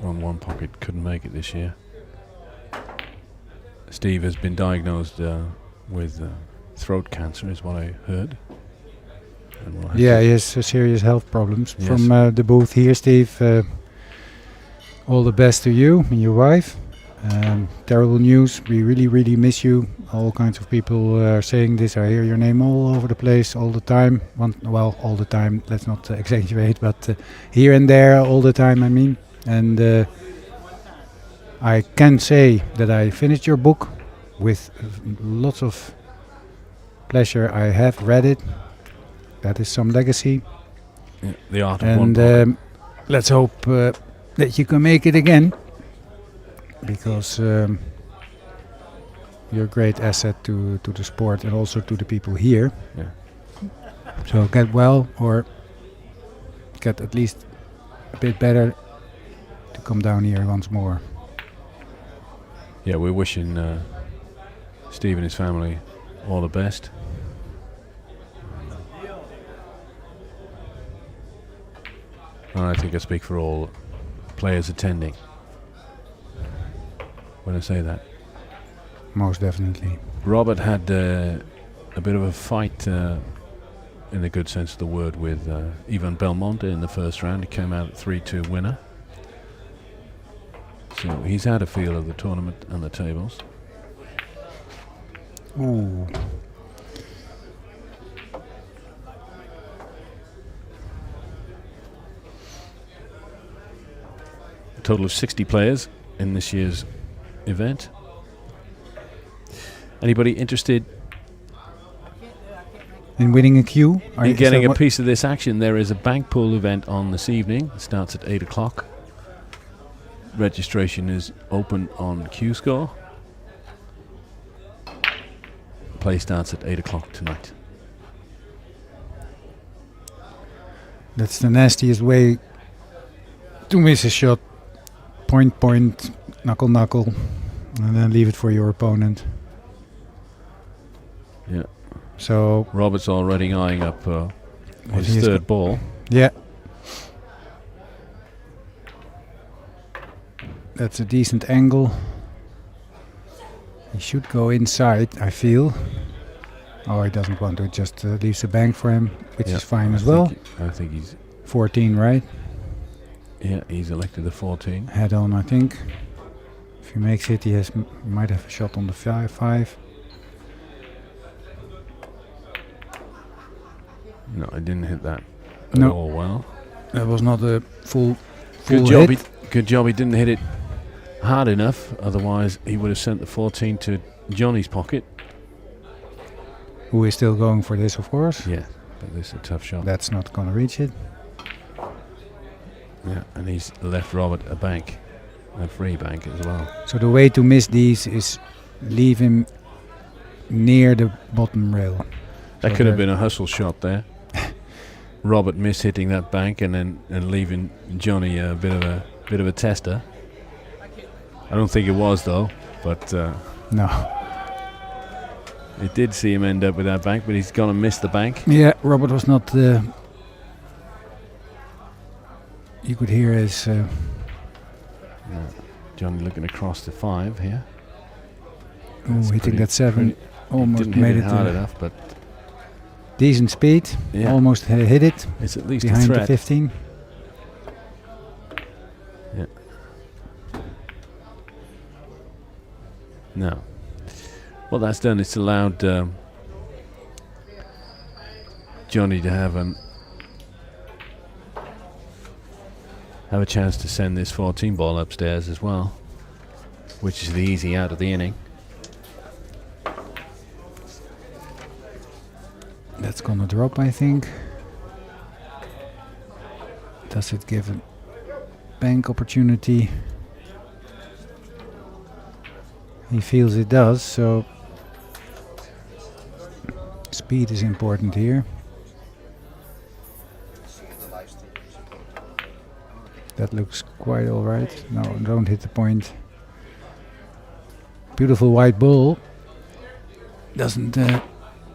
on One Pocket, couldn't make it this year. Steve has been diagnosed with throat cancer, is what I heard. And we'll have Yeah, to he has serious health problems. Yes. From the booth here, Steve, all the best to you and your wife. Terrible news. We really, really miss you. All kinds of people are saying this. I hear your name all over the place all the time. Well, all the time. Let's not exaggerate, but here and there, all the time, I mean. And I can say that I finished your book with lots of pleasure. I have read it. That is some legacy. Yeah, the art of one And pocket. let's hope that you can make it again, because you're a great asset to the sport and also to the people here. Yeah. So get well, or get at least a bit better to come down here once more. Yeah, we're wishing Steve and his family all the best. And I think I speak for all players attending when I say that. Most definitely. Robert had a bit of a fight, in the good sense of the word, with Ivan Belmonte in the first round. He came out 3-2 winner. So he's had a feel of the tournament and the tables. Ooh. A total of 60 players in this year's event. Anybody interested In winning a queue? in getting a piece of this action? There is a bank pool event on this evening. It starts at 8 o'clock. Registration is open on QScore. Play starts at 8 o'clock tonight. That's the nastiest way to miss a shot. Point, point, knuckle, knuckle, and then leave it for your opponent. Yeah. So Robert's already eyeing up his he has third got- ball. Yeah. That's a decent angle. He should go inside, I feel. Oh, he doesn't want to, just leaves the bank for him, which Yeah, is fine I as well. think he's 14, right? Yeah, he's elected the 14. Head on, I think. If he makes it, he might have a shot on the 5. No, I didn't hit that No. at all well. That was not a full Good job. hit. Good job. He didn't hit it hard enough. Otherwise, he would have sent the 14 to Johnny's pocket. Who is still going for this, of course. Yeah, but this is a tough shot. That's not going to reach it. Yeah, and he's left Robert a bank, a free bank as well. So the way to miss these is leave him near the bottom rail. That So could have there- been a hustle shot there. Robert mishitting that bank and then leaving Johnny a bit of a tester. I don't think it was though, but No. it did see him end up with that bank, but he's gonna miss the bank. Yeah, Robert was not. You could hear his. Johnny looking across the 5 here. Oh, hitting pretty- that 7. pretty- Almost didn't made hit it. hard enough, but Decent speed. Yeah. Almost hit it. It's at least a behind the threat. 15. Yeah. No. What that's done, it's allowed Johnny to have a chance to send this 14 ball upstairs as well, which is the easy out of the inning. That's gonna drop, I think. Does it give a bank opportunity? He feels it does, so speed is important here. That looks quite alright. No, don't hit the point. Beautiful white ball. Doesn't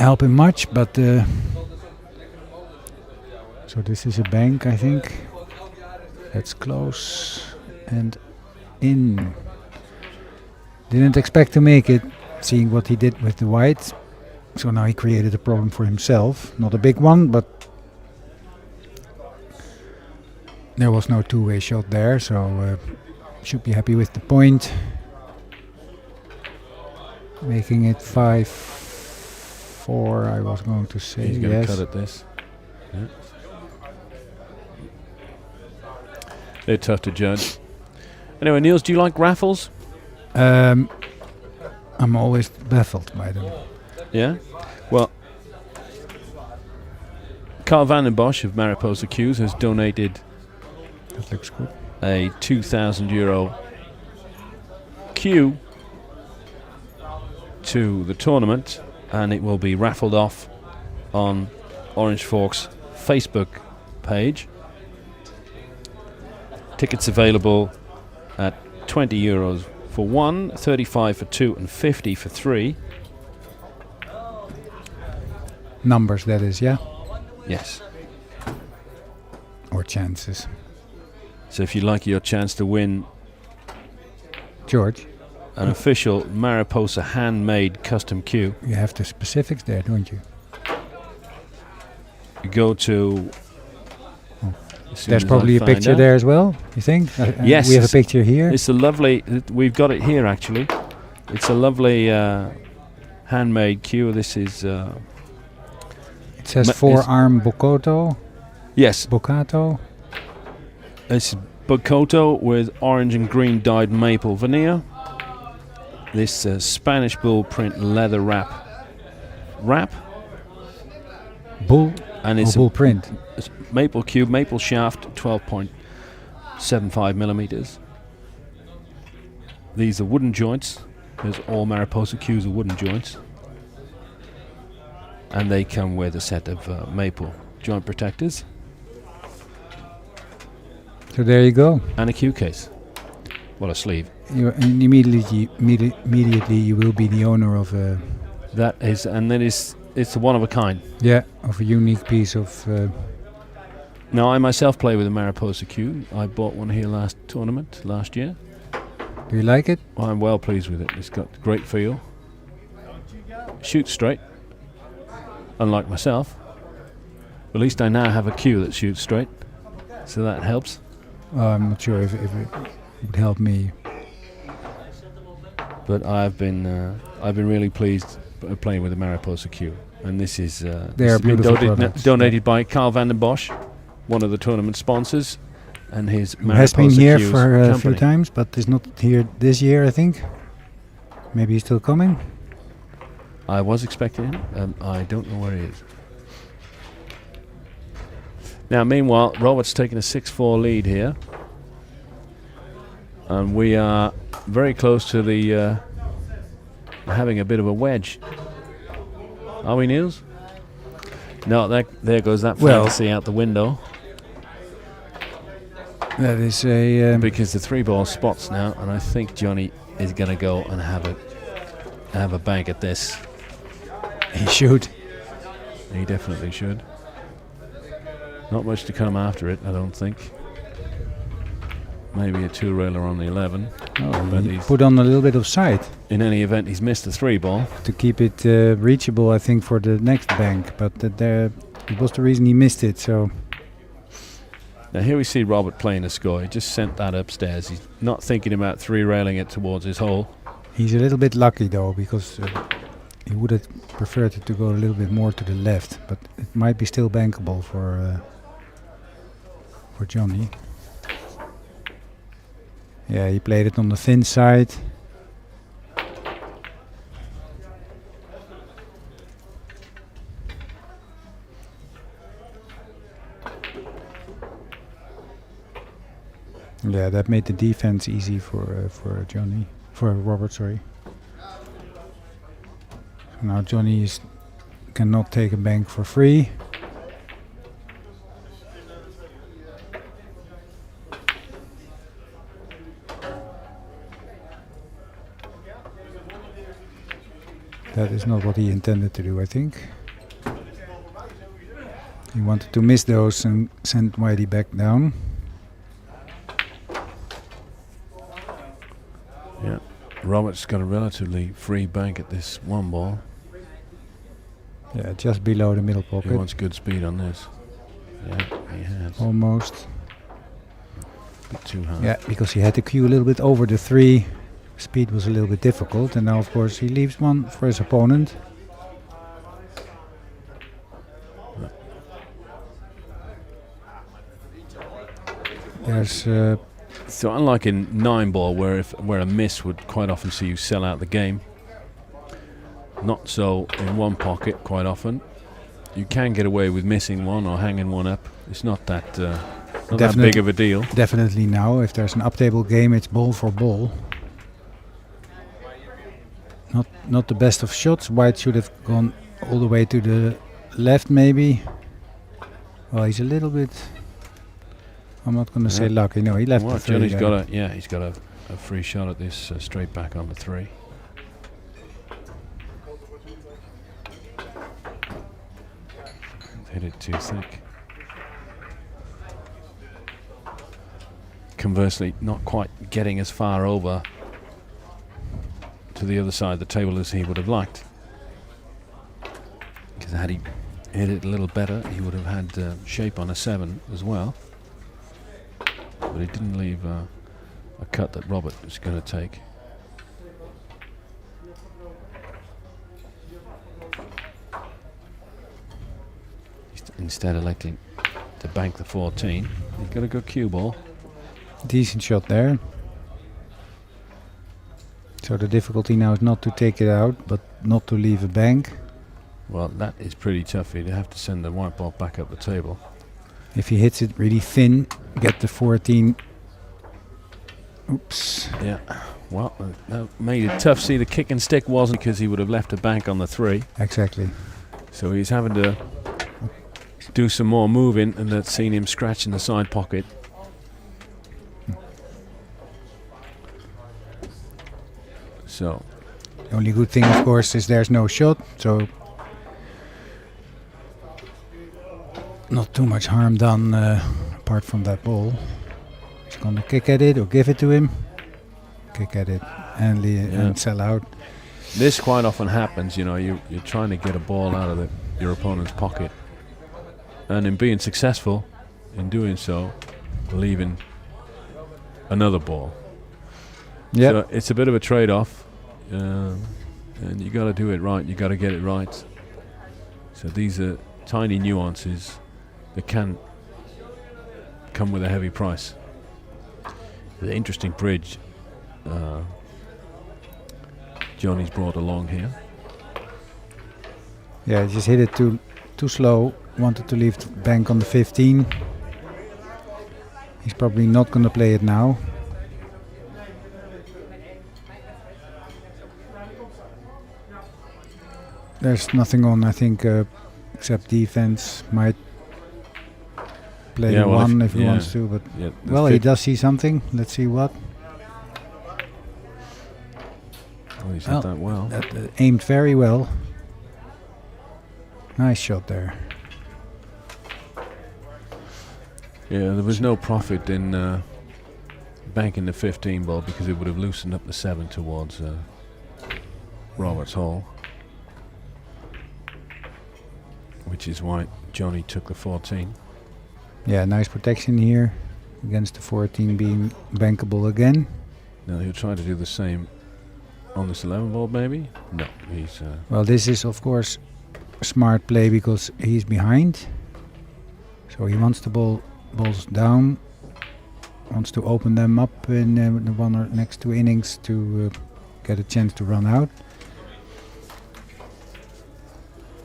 help him much, but so this is a bank, I think. That's close and in. Didn't expect to make it, seeing what he did with the white. So now he created a problem for himself. Not a big one, but there was no two-way shot there, so should be happy with the point. Making it 5-4, I was going to say. He's going to yes. cut at this. Yeah. They're tough to judge. Anyway, Niels, do you like raffles? I'm always baffled by them. Yeah? Well, Carl van den Bosch of Mariposa Q's has donated That looks good. a €2,000 Q to the tournament, and it will be raffled off on Orange Fork's Facebook page. Tickets available at €20 for 1, 35 for 2, and 50 for 3. Numbers, that is, yeah? Yes. Or chances. So if you like your chance to win George, an official Mariposa handmade custom cue, you have the specifics there, don't you? you go to as soon There's as probably I a find picture out. there as well, you think? Yes. We have a picture here. It's a lovely, we've got it here actually. It's a lovely handmade cue. This is... It says four-arm Bocato. Yes. Bocato. It's Bocato with orange and green dyed maple veneer. This Spanish bull print leather wrap. Bull and it's bull print. It's maple cube, maple shaft, 12.75 millimeters. These are wooden joints, because all Mariposa cues are wooden joints. And they come with a set of maple joint protectors. So there you go. And a cue case. What a sleeve. And immediately you will be the owner of a... That is, and that is, it's one of a kind. Yeah, of a unique piece of... Now, I myself play with a Mariposa cue. I bought one here last year. Do you like it? Well, I'm well pleased with it. It's got great feel. Shoots straight. Unlike myself. At least I now have a cue that shoots straight. So that helps. I'm not sure if it would help me. But I've been really pleased playing with the Mariposa cue. And this is they are beautiful donated by Carl van den Bosch, one of the tournament sponsors, and his Mariposa has been here cues for a few company. times, but is not here this year, I think. Maybe he's still coming. I was expecting him. I don't know where he is. Now, meanwhile, Robert's taking a 6-4 lead here. And we are very close to the having a bit of a wedge. Are we, Niels? No, there goes that fantasy out the window. That is a... because the 3-ball spots now, and I think Johnny is going to go and have a bang at this. He should. He definitely should. Not much to come after it, I don't think. Maybe a 2-railer on the 11. Oh, but he he's put on a little bit of side. In any event, he's missed the 3-ball. To keep it reachable, I think, for the next bank. But it was the reason he missed it, so... Now here we see Robert playing a score. He just sent that upstairs. He's not thinking about 3-railing it towards his hole. He's a little bit lucky, though, because he would have preferred it to go a little bit more to the left. But it might be still bankable for Johnny. Yeah, he played it on the thin side. Yeah, that made the defense easy for Robert. Sorry. So now Johnny cannot take a bank for free. That is not what he intended to do, I think. He wanted to miss those and send Whitey back down. Yeah, Robert's got a relatively free bank at this 1-ball. Yeah, just below the middle pocket. He wants good speed on this. Yeah, he has. Almost. A bit too high. Yeah, because he had to cue a little bit over the 3. Speed was a little bit difficult, and now of course he leaves one for his opponent. There's so unlike in 9-ball where a miss would quite often see you sell out the game, not so in one pocket quite often. You can get away with missing one or hanging one up. It's not that that big of a deal. Definitely now, if there's an up-table game, it's ball for ball. Not the best of shots. White should have gone all the way to the left, maybe. Well, he's a little bit. I'm not going to say lucky. No, he left the 3. Johnny's got he's got a free shot at this straight back on the 3. Hit it too thick. Conversely, not quite getting as far over to the other side of the table as he would have liked. Because had he hit it a little better, he would have had shape on a 7 as well. but he didn't leave a cut that Robert was going to take. Instead of electing to bank the 14, he's got a good cue ball. Decent shot there. So the difficulty now is not to take it out, but not to leave a bank. Well, that is pretty tough. He'd have to send the white ball back up the table. If he hits it really thin, get the 14. Oops. Yeah. Well, that made it tough. See, the kick and stick wasn't because he would have left a bank on the 3. Exactly. So he's having to do some more moving, and that's seen him scratch in the side pocket. So the only good thing, of course, is there's no shot, so not too much harm done apart from that ball. He's gonna kick at it or give it to him. Kick at it and sell out. This quite often happens, you know. You're trying to get a ball out of your opponent's pocket, and in being successful in doing so, leaving another ball. Yeah, so it's a bit of a trade-off, and you got to do it right. You got to get it right. So these are tiny nuances that can come with a heavy price. The interesting bridge Johnny's brought along here. Yeah, just hit it too slow. Wanted to leave the bank on the 15. He's probably not going to play it now. There's nothing on, I think, except defense. Might play one if he wants to, but well, he does see something. Let's see what. Oh, he's hit that well. That aimed very well. Nice shot there. Yeah, there was no profit in banking the 15 ball because it would have loosened up the 7 towards Robert's hole, which is why Johnny took the 14. Yeah, nice protection here against the 14 being bankable again. Now he'll try to do the same on this 11 ball, maybe? No, he's... well, this is, of course, a smart play because he's behind. So he wants the balls down, wants to open them up in the one or next 2 innings to get a chance to run out.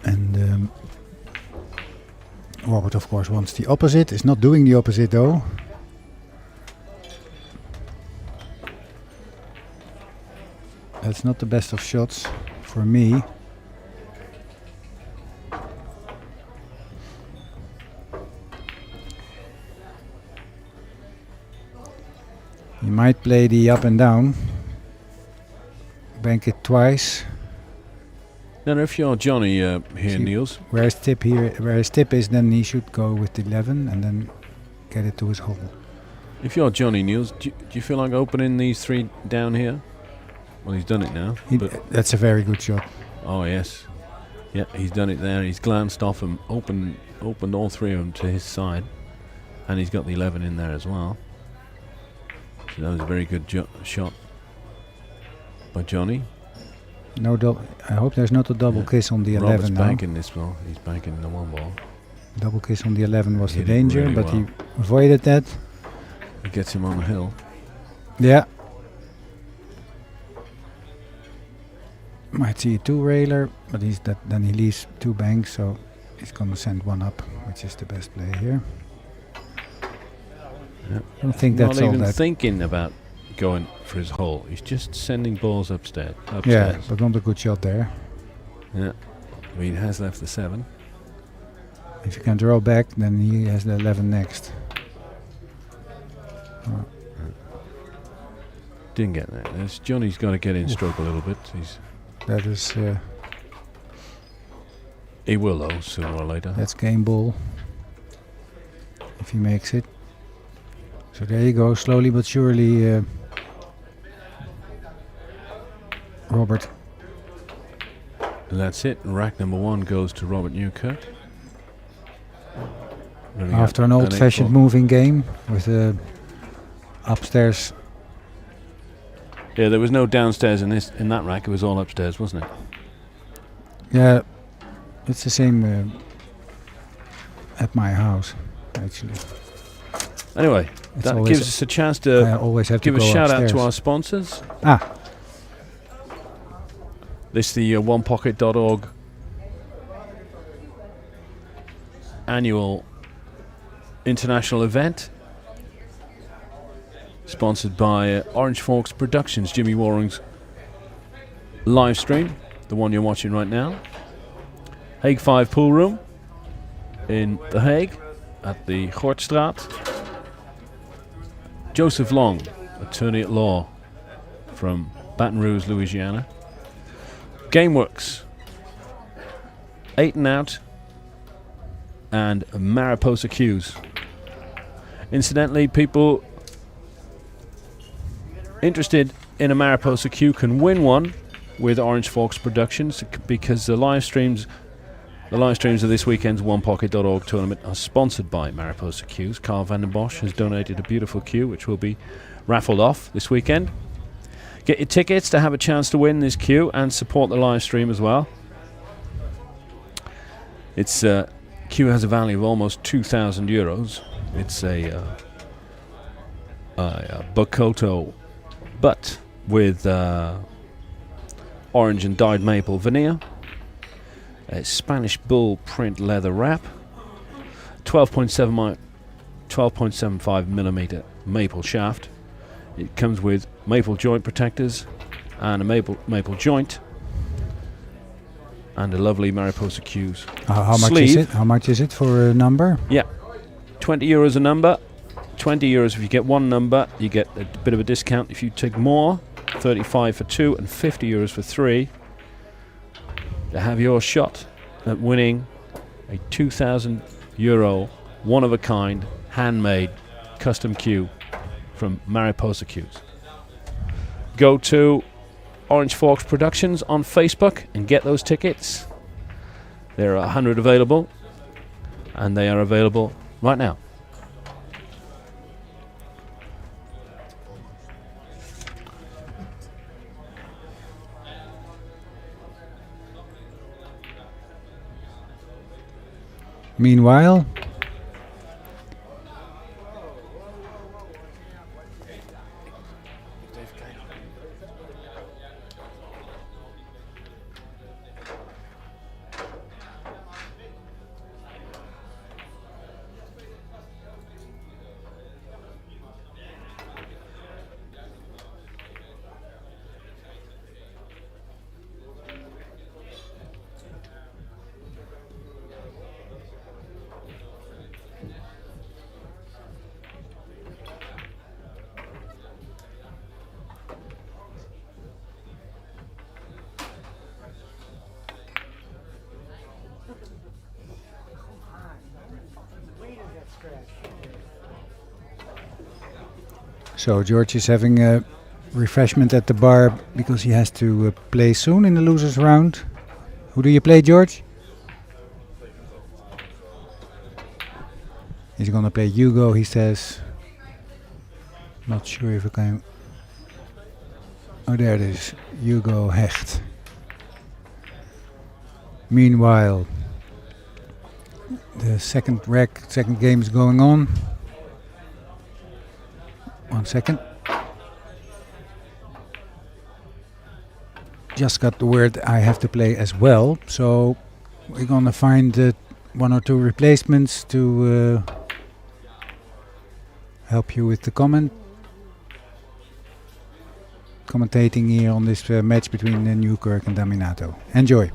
And Robert, of course, wants the opposite. Is not doing the opposite, though. That's not the best of shots for me. You might play the up and down. Bank it twice. Now, if you're Johnny here, Niels. Where's tip here? Where his tip is, then he should go with the 11 and then get it to his hole. If you're Johnny, Niels, do you feel like opening these 3 down here? Well, he's done it now. That's a very good shot. Oh, yes. Yeah, he's done it there. He's glanced off and opened all 3 of them to his side. And he's got the 11 in there as well. So that was a very good shot by Johnny. No double. I hope there's not a double kiss on the 11 Robert's now. banking this ball. He's banking the 1 ball. Double kiss on the 11 was the Hit it danger, really but well. he avoided that. It gets him on the hill. Yeah. Might see a 2-railer, but then he leaves 2 banks, so he's going to send 1 up, which is the best play here. Yeah. I don't think that's not all even that. thinking about going for his hole. He's just sending balls upstairs. Yeah, but not a good shot there. Yeah, I mean, he has left the 7. If you can draw back, then he has the 11 next. Didn't get that. Johnny's got to get in stroke a little bit. That is. He will though, sooner or later. That's game ball. If he makes it. So there you go, slowly but surely. Robert. And that's it. Rack number 1 goes to Robert Newkirk. After an old-fashioned moving game with a upstairs. Yeah, there was no downstairs in that rack. It was all upstairs, wasn't it? Yeah, it's the same at my house, actually. Anyway, It's that always- gives us a chance I to always have to give a go shout out to upstairs. our sponsors. Ah, This is the onepocket.org annual international event, sponsored by Orange Forks Productions, Jimmy Waring's live stream, the one you're watching right now. Hague 5 Pool Room in The Hague at the Gortstraat. Joseph Long, attorney at law from Baton Rouge, Louisiana. Gameworks, 8 and Out, and Mariposa Cues. Incidentally, people interested in a Mariposa Cue can win one with Orange Forks Productions, because the live streams of this weekend's onepocket.org tournament are sponsored by Mariposa Cues. Carl van den Bosch has donated a beautiful cue which will be raffled off this weekend. Get your tickets to have a chance to win this cue and support the live stream as well. It's cue has a value of almost €2,000. It's a Bakoto butt with orange and dyed maple veneer, a Spanish bull print leather wrap, 12.75 millimeter maple shaft. It comes with maple joint protectors and a maple joint and a lovely Mariposa Cues how much sleeve. is it? How much is it for a number? Yeah, €20 a number. €20 if you get one number. You get a bit of a discount if you take more. 35 for 2 and €50 for 3 to have your shot at winning a €2,000 one-of-a-kind handmade custom cue from Mariposa Cues. Go to Orange Forks Productions on Facebook and get those tickets. There are 100 available, and they are available right now. Meanwhile, so George is having a refreshment at the bar because he has to play soon in the losers round. Who do you play, George? He's gonna play Hugo, he says. Not sure if I can. Oh, there it is. Hugo Hecht. Meanwhile, the second game is going on. 1 second. Just got the word I have to play as well, so we're gonna find 1 or 2 replacements to help you with the commentating here on this match between Newkirk and Daminato. Enjoy.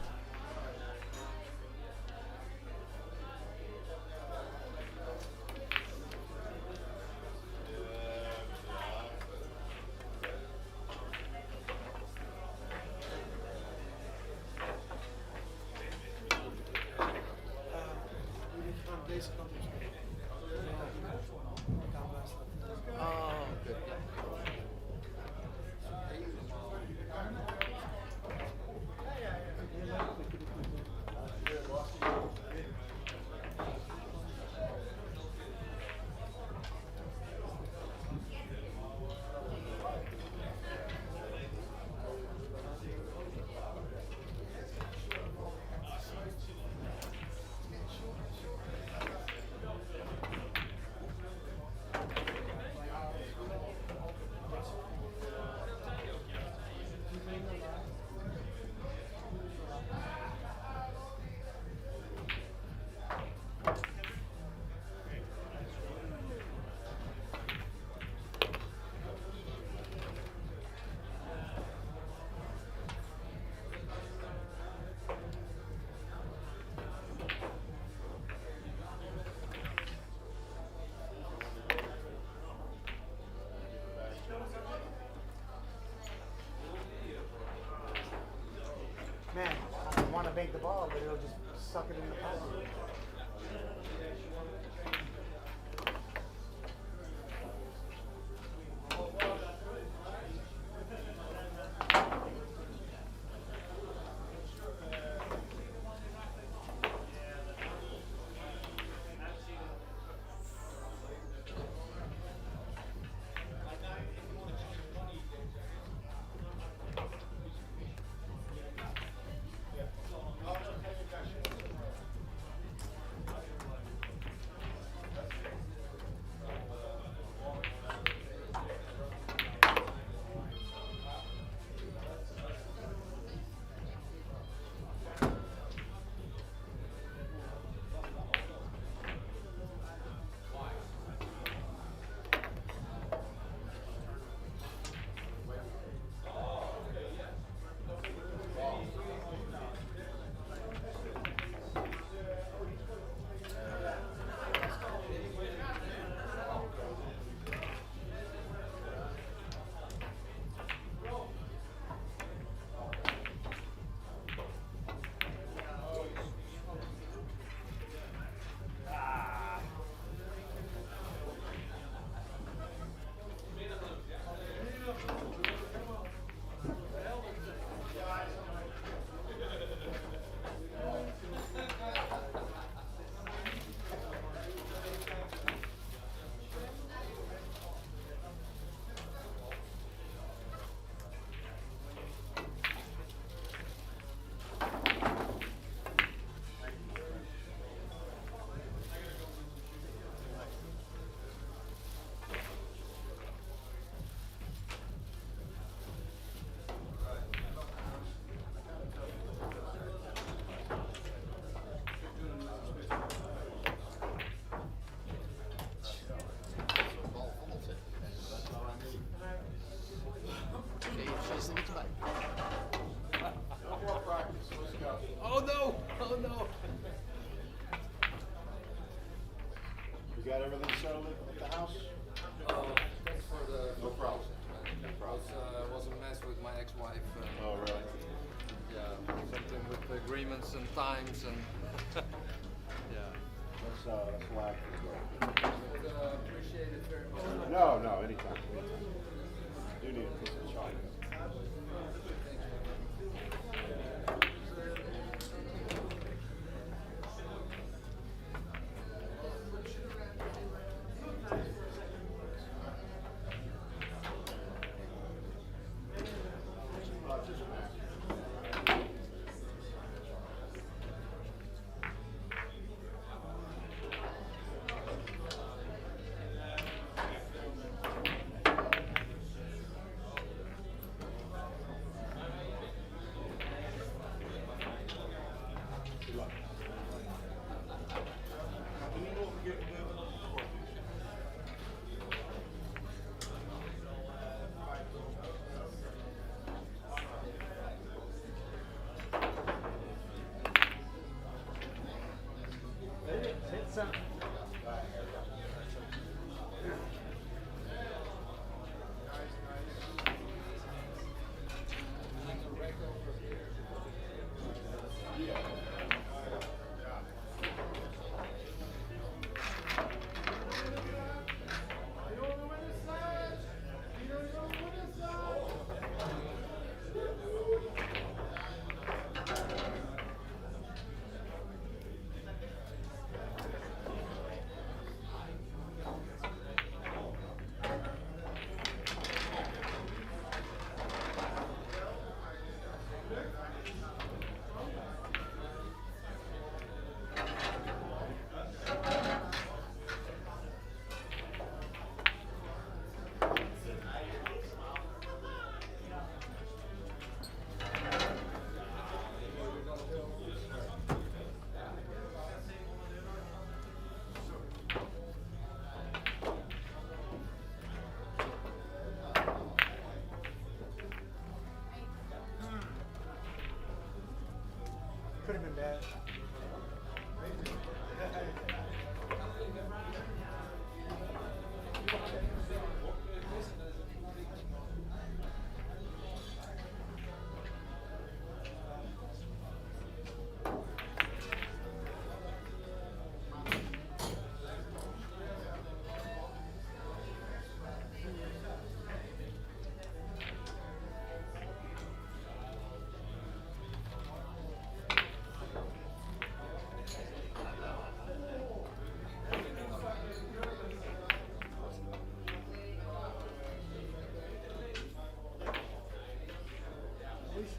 take the ball, but it'll just suck it in the pocket. Oh no! Oh no! You got everything settled at the house? Thanks for the. No problem. Was a mess with my ex-wife. Oh, really? Yeah, something with agreements and times and. Yeah. That's why. Appreciate it very much. No, anytime. You need a piece of chocolate.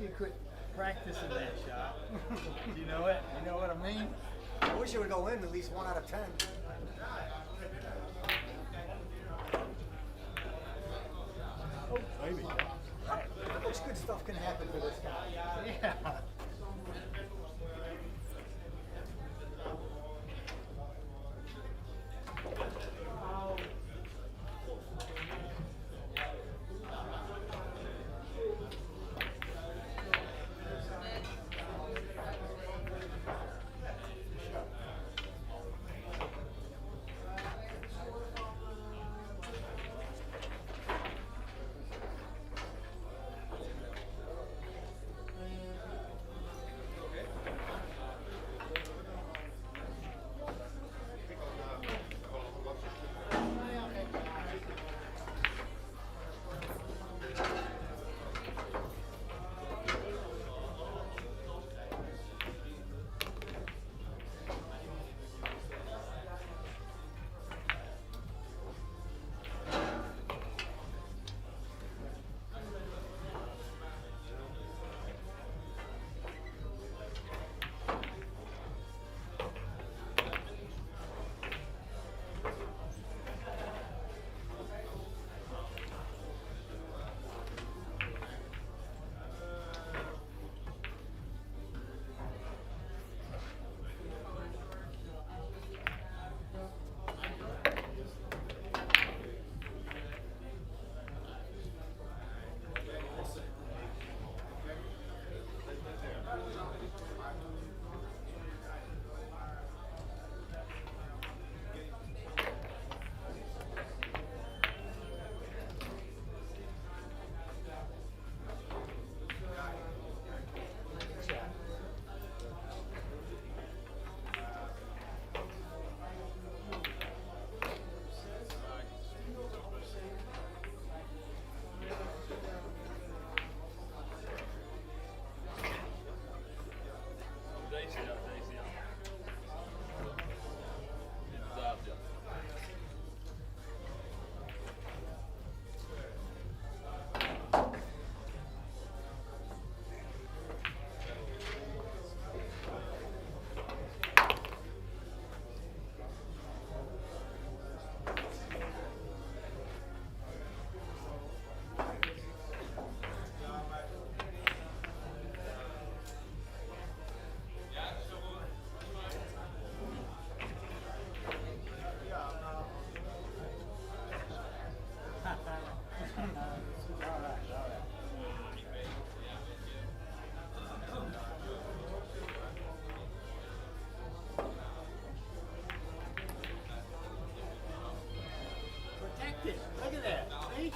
you quit practicing that shot. You know it? You know what I mean? I wish it would go in at least 1 out of 10. Oh, maybe. How much good stuff can happen for this guy? Yeah. Protect it. Look at that. See?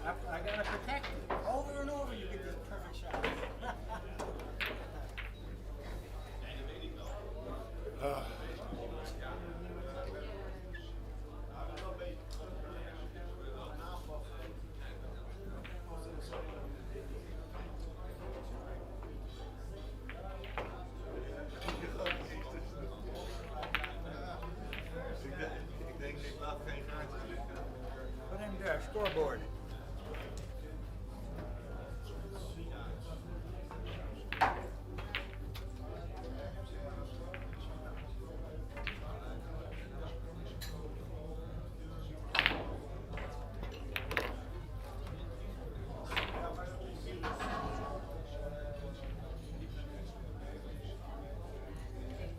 I gotta protect it. Over and over you get this perfect shot. Put him to our scoreboard.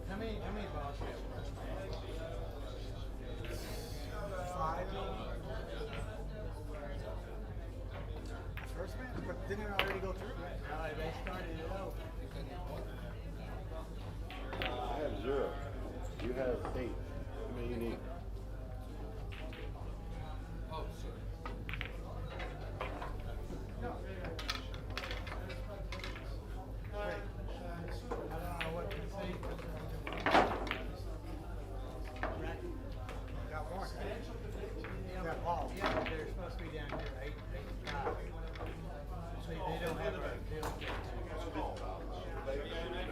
How many balls do you have? 5. First match, but didn't it already go through? They started it out. I have 0. You have 8. How many you need? Oh, sorry. I don't know what to say. Got one. Got balls. Yeah, they're supposed to be down here, 8 and 5. So they don't have a deal.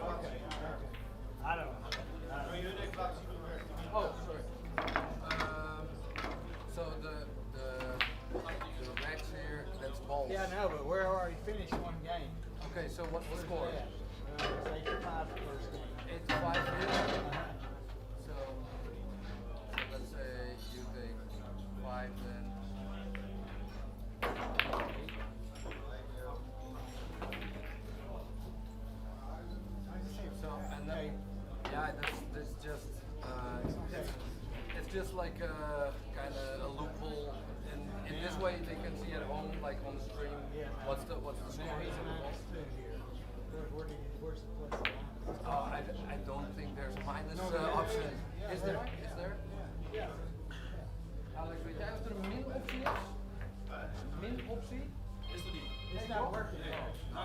Okay. I don't know. Oh, sorry. So the racks here, that's balls. Yeah, I know, but we're already finished one game. Okay, so what's the score? It's 8-5 the first game. 8-5 here. So let's say you take 5 then. So and then yeah, that's just it's just like a kind of a loophole. In this way, they can see at home, like on the stream, what's the score. He's a -2 here. Where's the plus and minus? Oh, I don't think there's a minus option. Is there? Is there? Ja. Alex, weet jij of er een min optie is? Min optie? Is er niet? It's not working. No,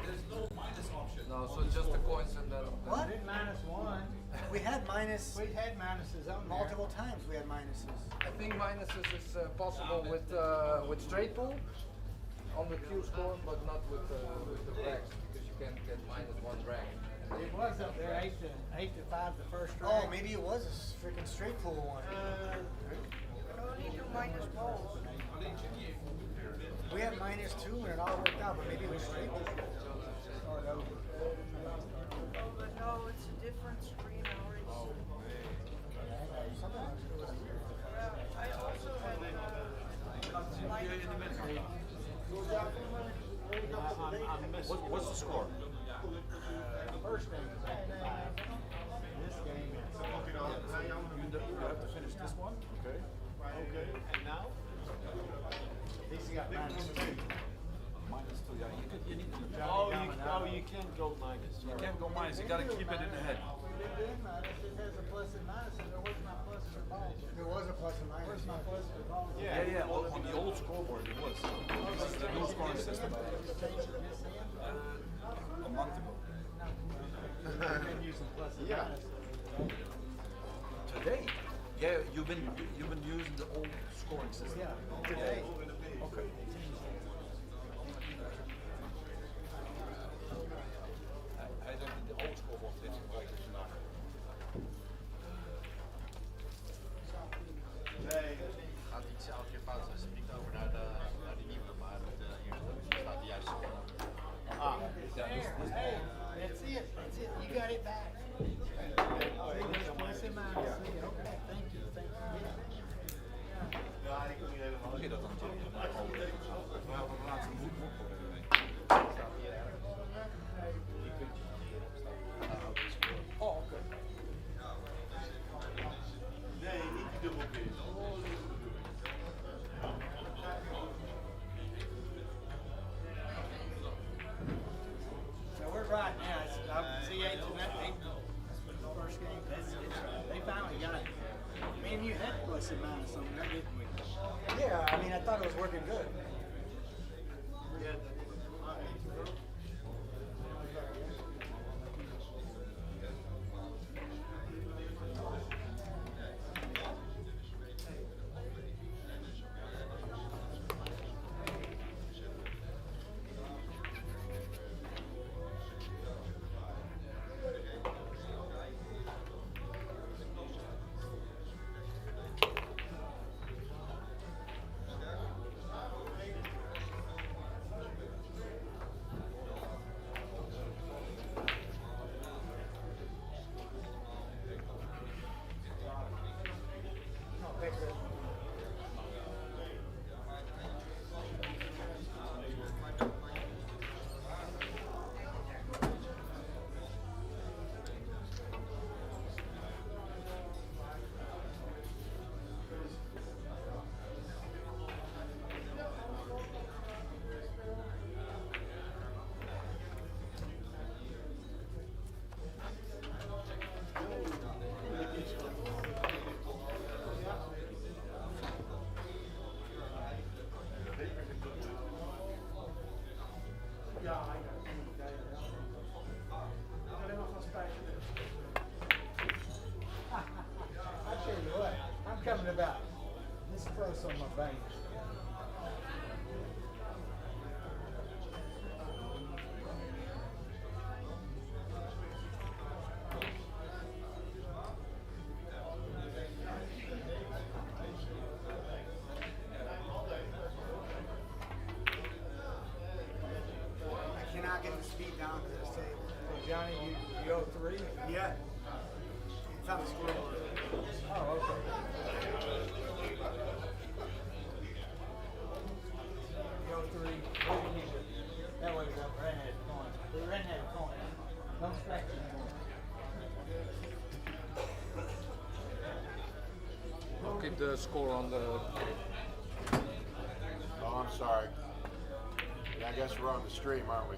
there's no minus option. No, so just the coins and then. What? We did -1. We had minus. We had minuses on there. Multiple times we had minuses. I think minuses is possible with straight pool on the Q score, but not with the racks because you can't get -1 rack. It was up there 8-5 the first Oh, round. maybe it was a freaking straight pool one. Only do minus balls. We had -2 and it all worked out, but maybe it was straight pool. But no, it's a different screen already. I also had What's the score? first game was 8-5. This game is You have to finish this one. Okay. okay. And now? He's got -2. -2. Yeah, you need to. You can't go minus. You can't go minus. You gotta keep it in the head. It has a plus and minus, and there was my plus or balls. There was a plus and minus. Where's my plus or balls? Yeah. On the old scoreboard it was. This is the new scoring system. A month ago. I've been using plus and minus. Today? Yeah, you've been using the old scoring system. Yeah. Today. Okay. I don't think the old scoreboard fits right now. Gaat iets elke keer fout als je piekt over naar de nieuwe, maar hier staat de juiste score. Hey, that's it. That's it. You got it back. Plus and minus. Okay, thank you. Thank you. Hoe je dat dan doen? Oh, oké. Nee, niet die dubbelpin. So we're right now. It's see 8 to 8. The first game. They finally got it. Me and you had plus and minus on there, didn't we? Yeah, I mean, I thought it was working good. Johnny, you owe 3? Yeah. It's on the scoreboard. Oh, okay. You owe 3. That way we're up redhead coin. The redhead coin. Don't scratch it anymore. I'll keep the score on the. Oh, I'm sorry. Yeah, I guess we're on the stream, aren't we?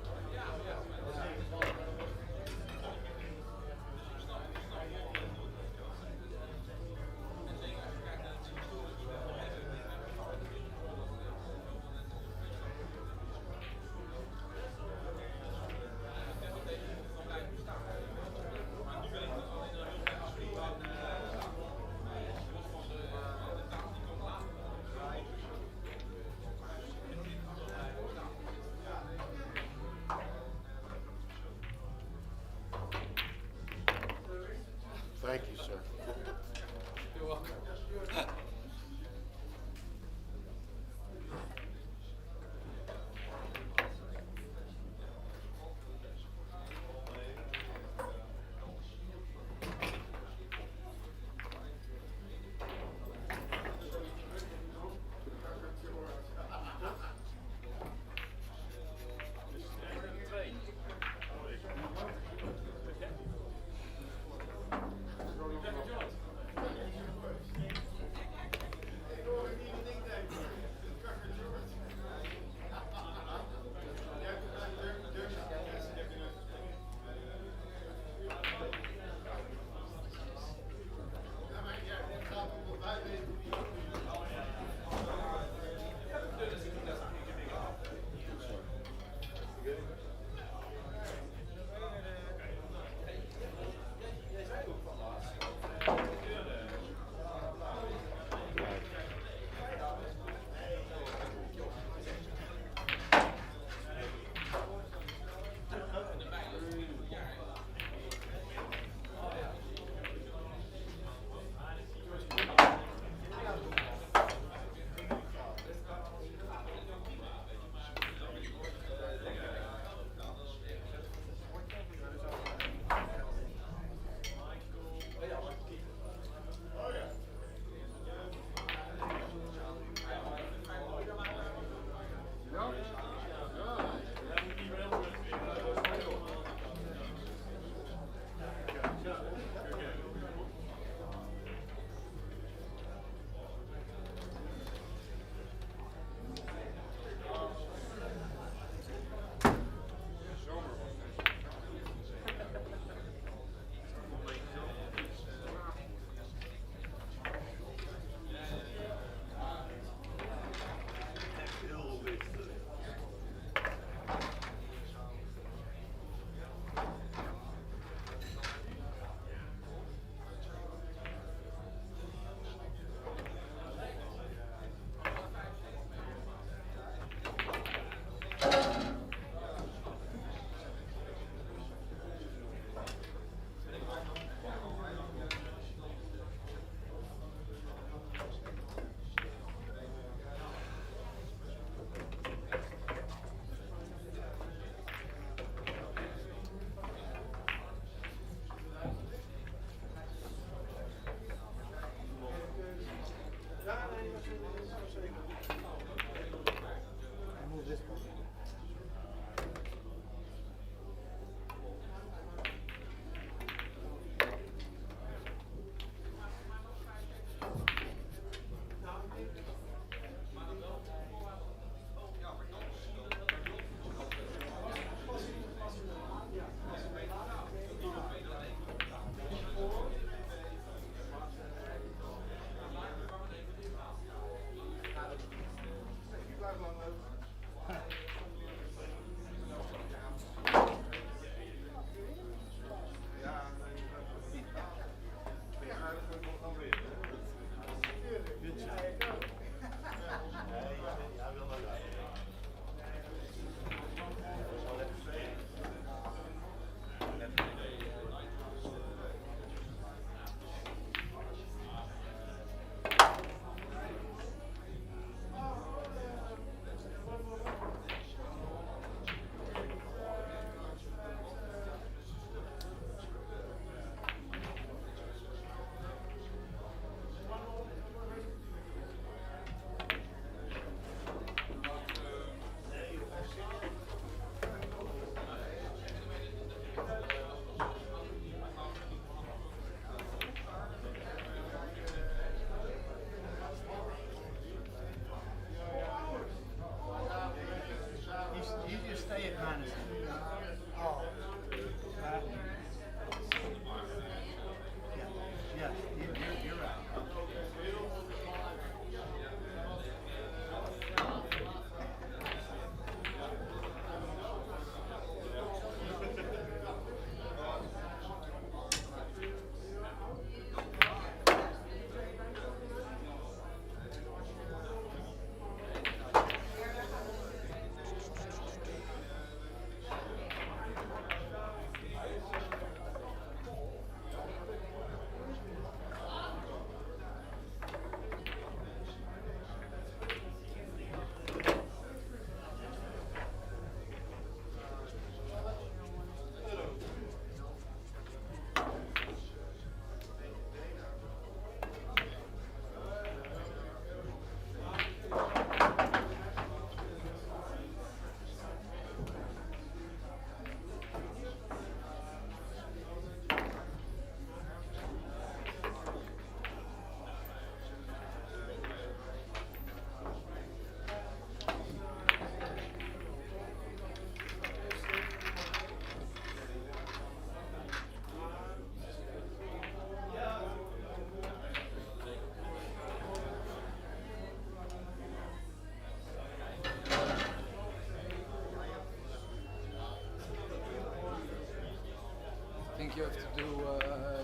think you have to do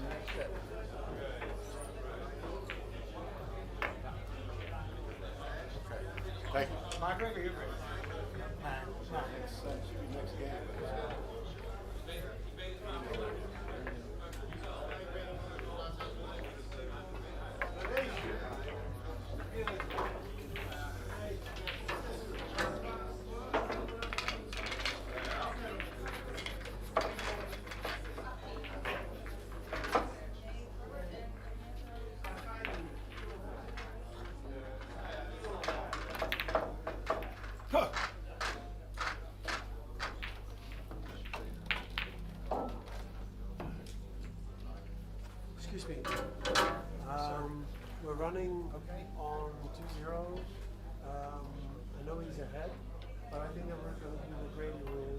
next step. Thank you. My break or your break? Mine. Should be next game. Excuse me. We're running on 2-0. I know he's ahead, but I think that we're going to do the Grady rule.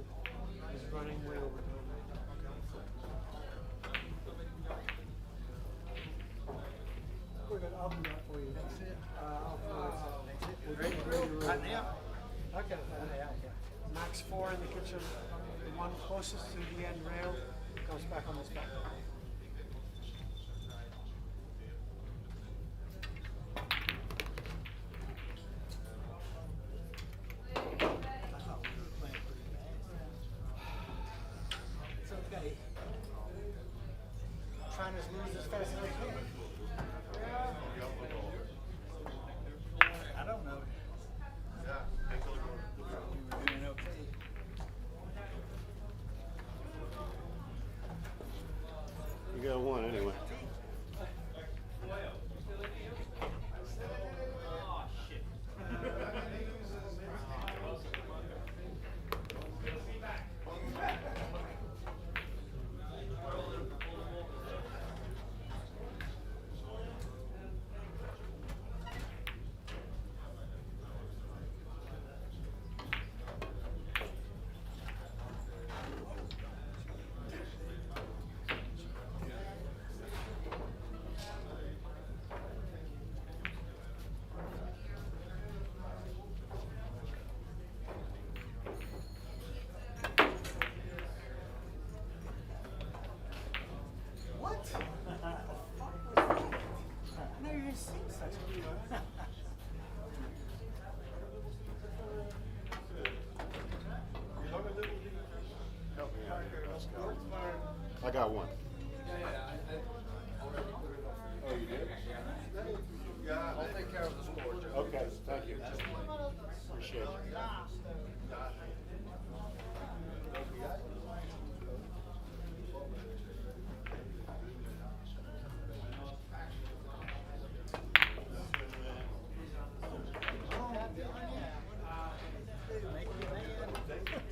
He's running way over time. We're good. I'll do that for you. That's it. I'll do it. We'll do the Grady rule. Right now? Okay. Max 4 in the kitchen. The one closest to the end rail comes back on the spot. It's okay. Trying to lose as fast as I can. I don't know. We were doing okay. You got one anyway. What? The fuck was that? I never even seen such a thing. I got one. Oh, you did? I'll take care of the score. Okay, thank you. Appreciate it.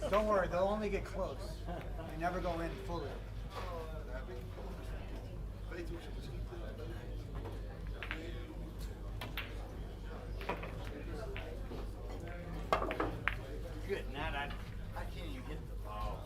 Don't worry, they'll only get close. They never go in fully. Good. Now I can't even get the ball.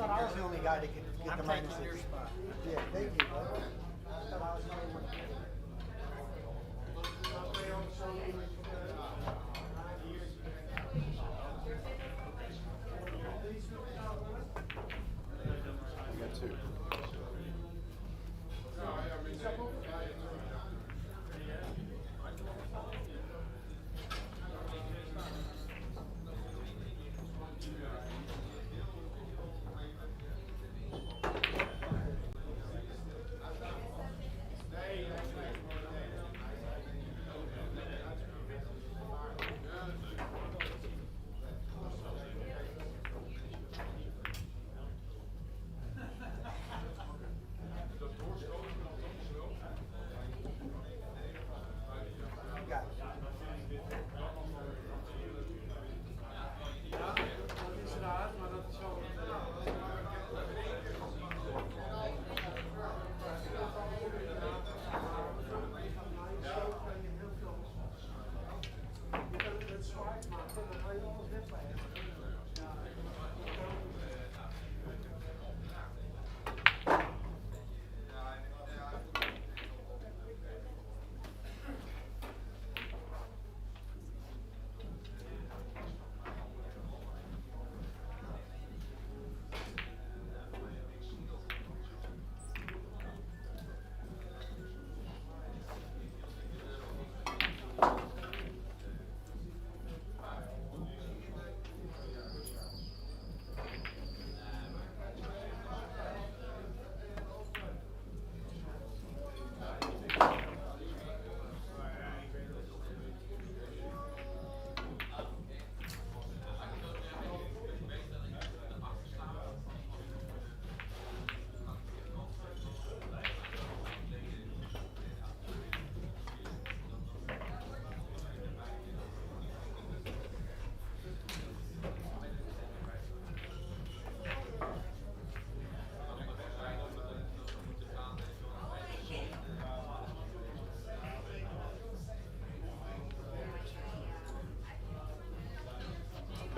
thought I was the only guy that could get the minus taking your 6. spot. Yeah, thank you. Bud. I thought I was the only one. You got 2.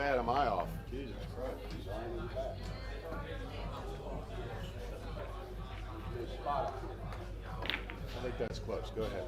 Bad am I off? Jesus Christ. He's lying in the back. Good spot. I think that's close. Go ahead.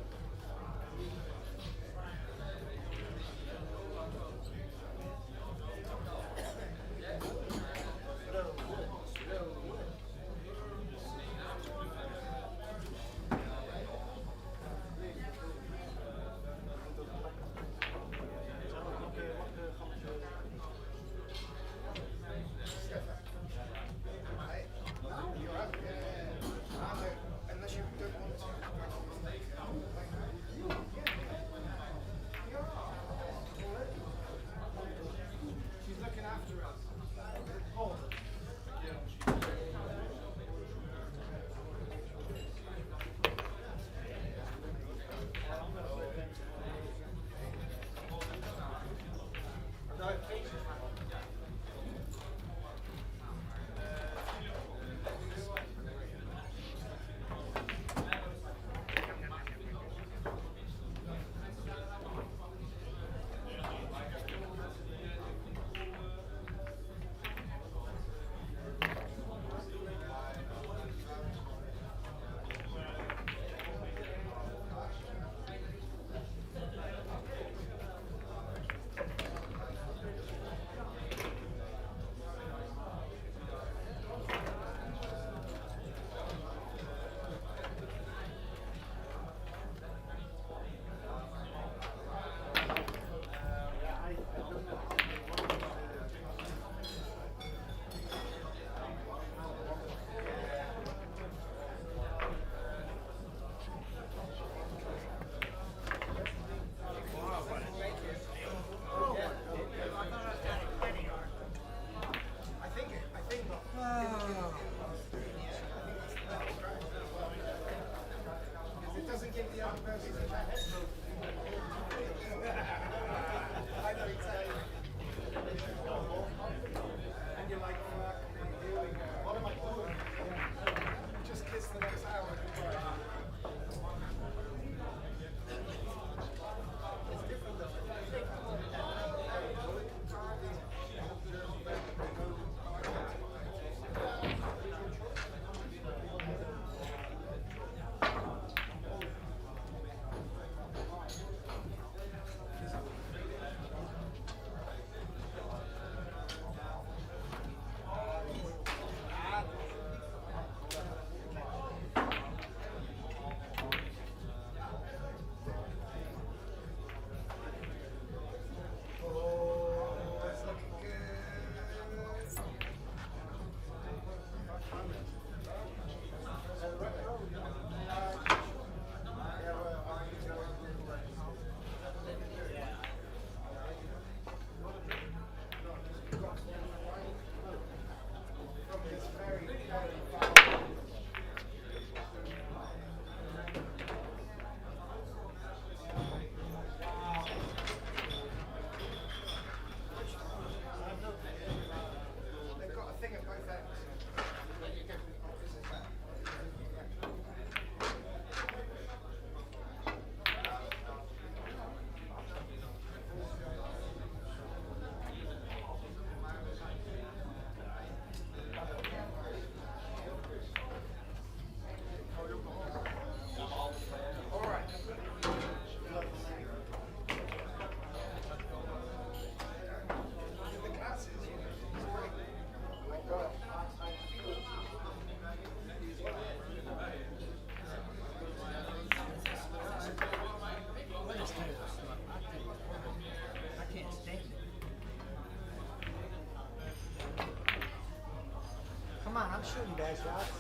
on, I'm shooting bad shots.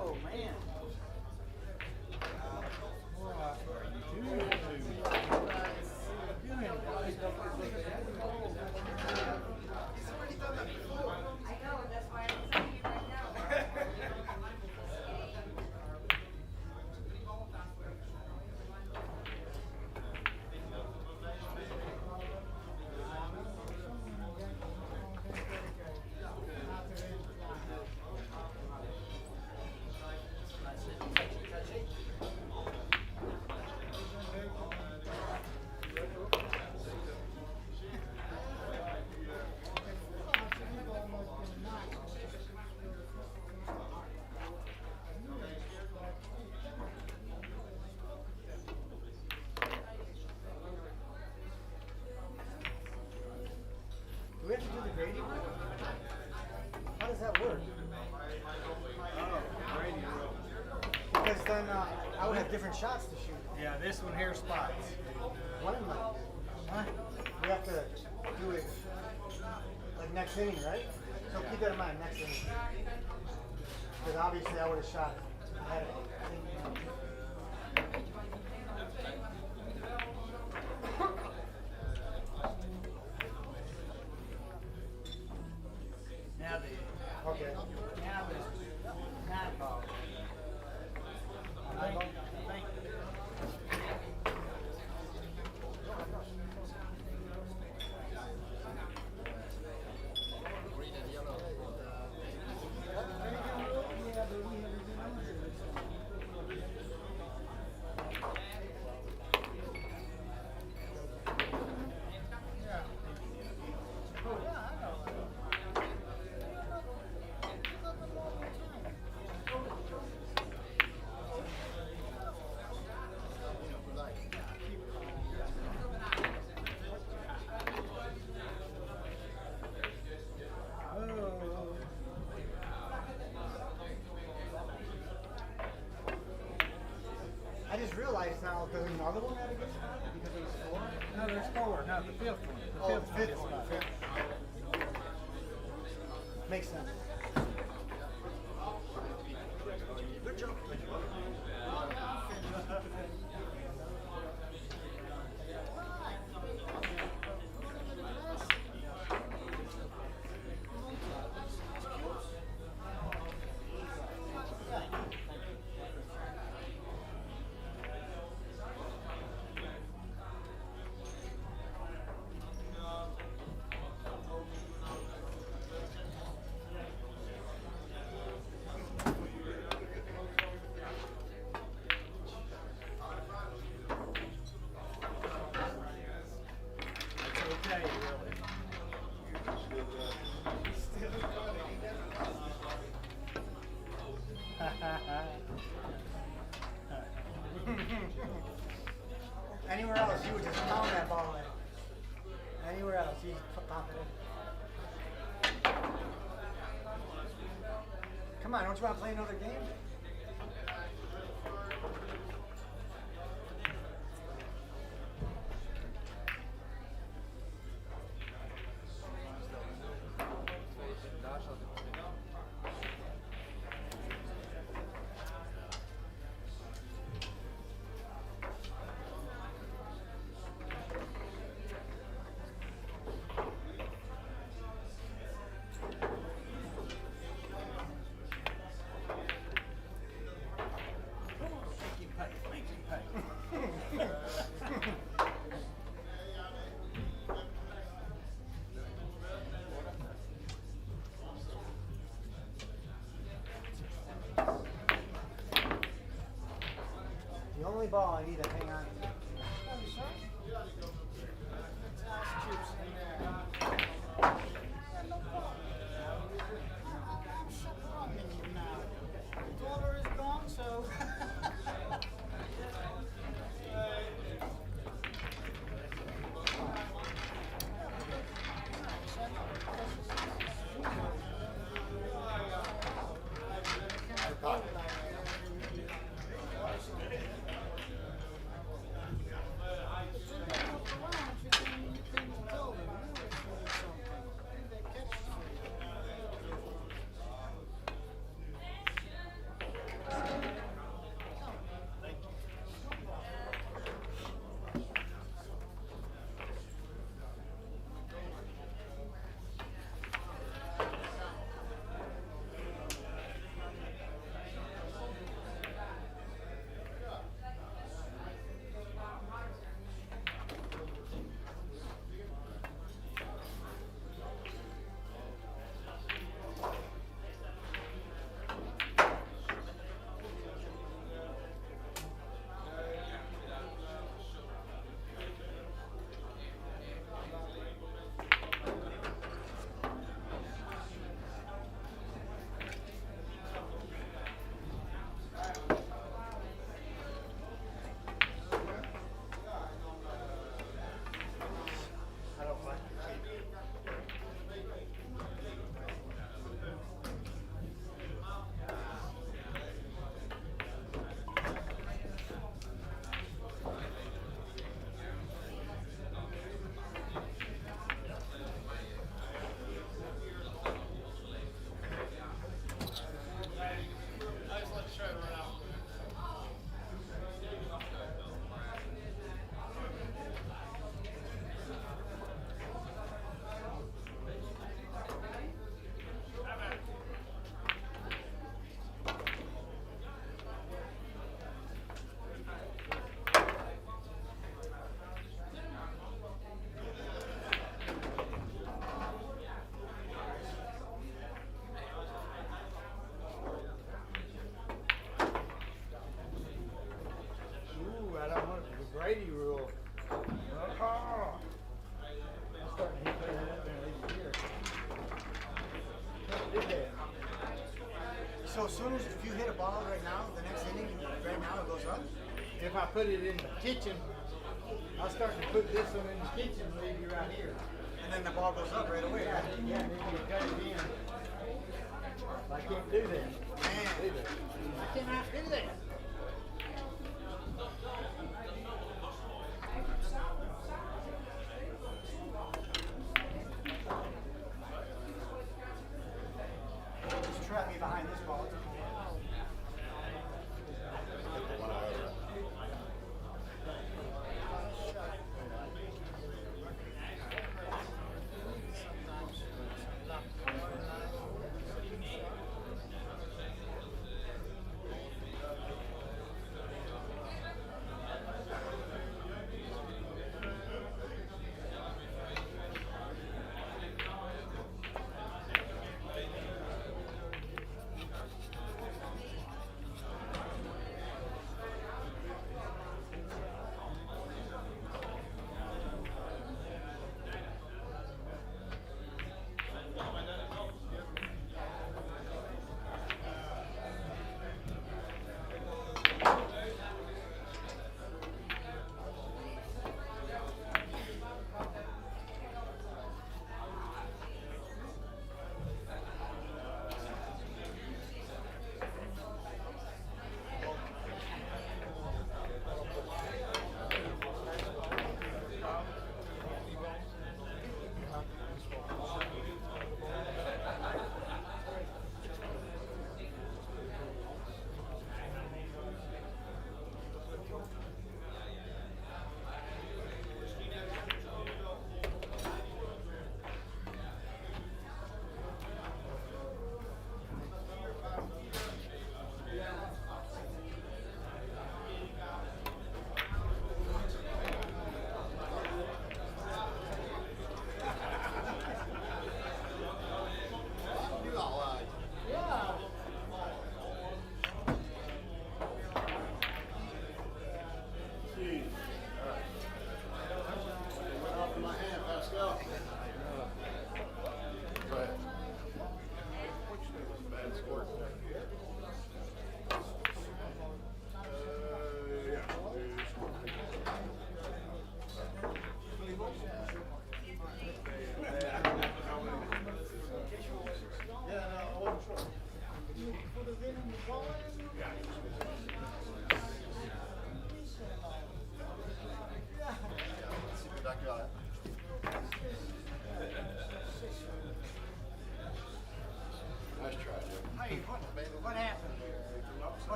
Oh man. Do we have to do the grading? How does that work? Oh, grading. Because then I would have different shots to shoot. Yeah, this one here spots. One of them. Huh? We have to do it like next inning, right? So keep that in mind, next inning. Because obviously I would have shot ahead of it. Now the Okay. now the 9 ball. I think Green and yellow. I just realized now, does another one have a good spot? Because there's 4? no, there's 4. No, the fifth one. The Oh, fifth the fifth one. one. Makes sense. Good job. Okay, really. Anywhere else, you would just pound that ball in. Anywhere else, you just pop it in. Come on, don't you want to play another game? The only ball I need to hang on to. Daughter is gone, so. Brady rule. Oh. I'm starting to hit that and leave it here. Did that. So as soon as if you hit a ball right now, the next inning, right now it goes up? If I put it in the kitchen, I'll start to put this one in the kitchen, leave you right here. And then the ball goes up right away, right? Yeah, and then you cut it in. I can't do that. Man, I cannot do that. Just trap me behind this ball.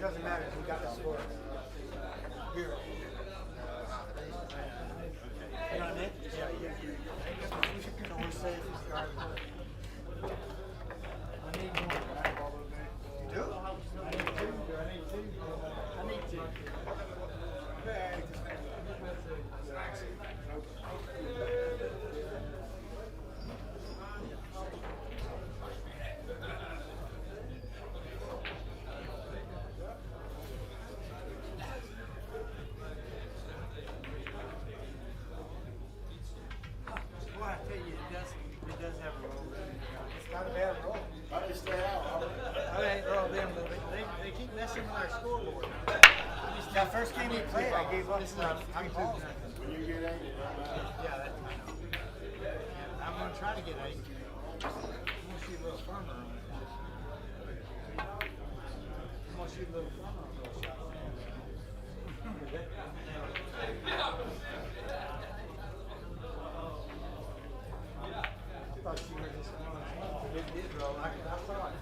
doesn't matter. We got the score. Here. You know what I mean? Yeah, so we're safe. Regardless. I need more. You do? I need two. I need two. Well, I tell you, it does have a roll. It's not a bad roll. How do you stay out? I ain't rolled them, but they keep messing with our scoreboard. That first game we played, I gave up. I'm balls. When you get angry, Yeah, that's I know. Yeah, I'm gonna try to get angry. I'm gonna shoot a little firmer on it. I'm gonna shoot a little firmer on those shots. I thought you were just going. It did roll. I saw it.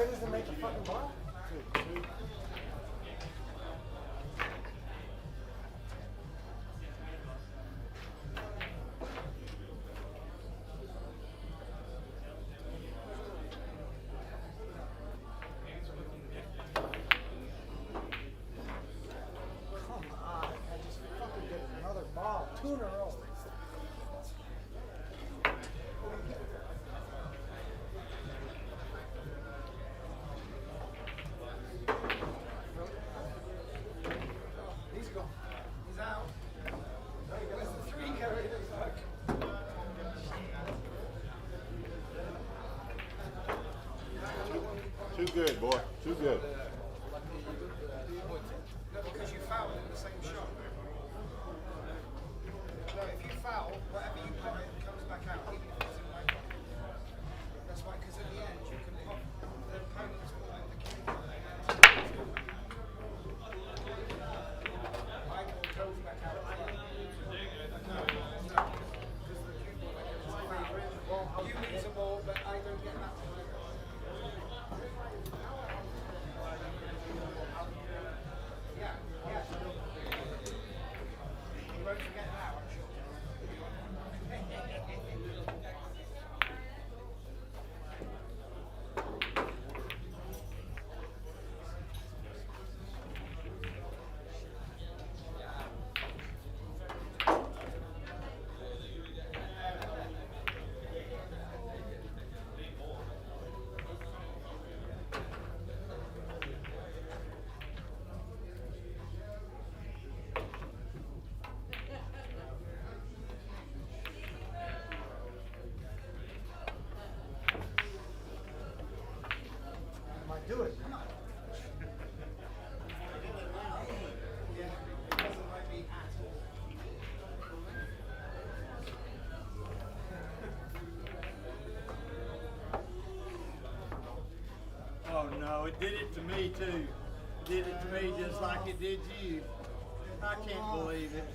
hard it is to make a fucking ball? Dude. Come on, I just fucking get another ball. 2 in a row. He's gone. He's out. Where's the 3 carry? Too good, boy. Too good. No, because you fouled in the same shot. No, if you foul, whatever you put in comes back out, even if it's in my pocket. That's why, because at the end you can pop the opponent's ball in the cue. My ball goes back out. You lose a ball, but I don't get that one. Yeah, yeah. You won't forget that, I'm sure. Do it. Come on. Yeah, it doesn't like me at all. Oh no, it did it to me too. Did it to me just like it did you. I can't believe it.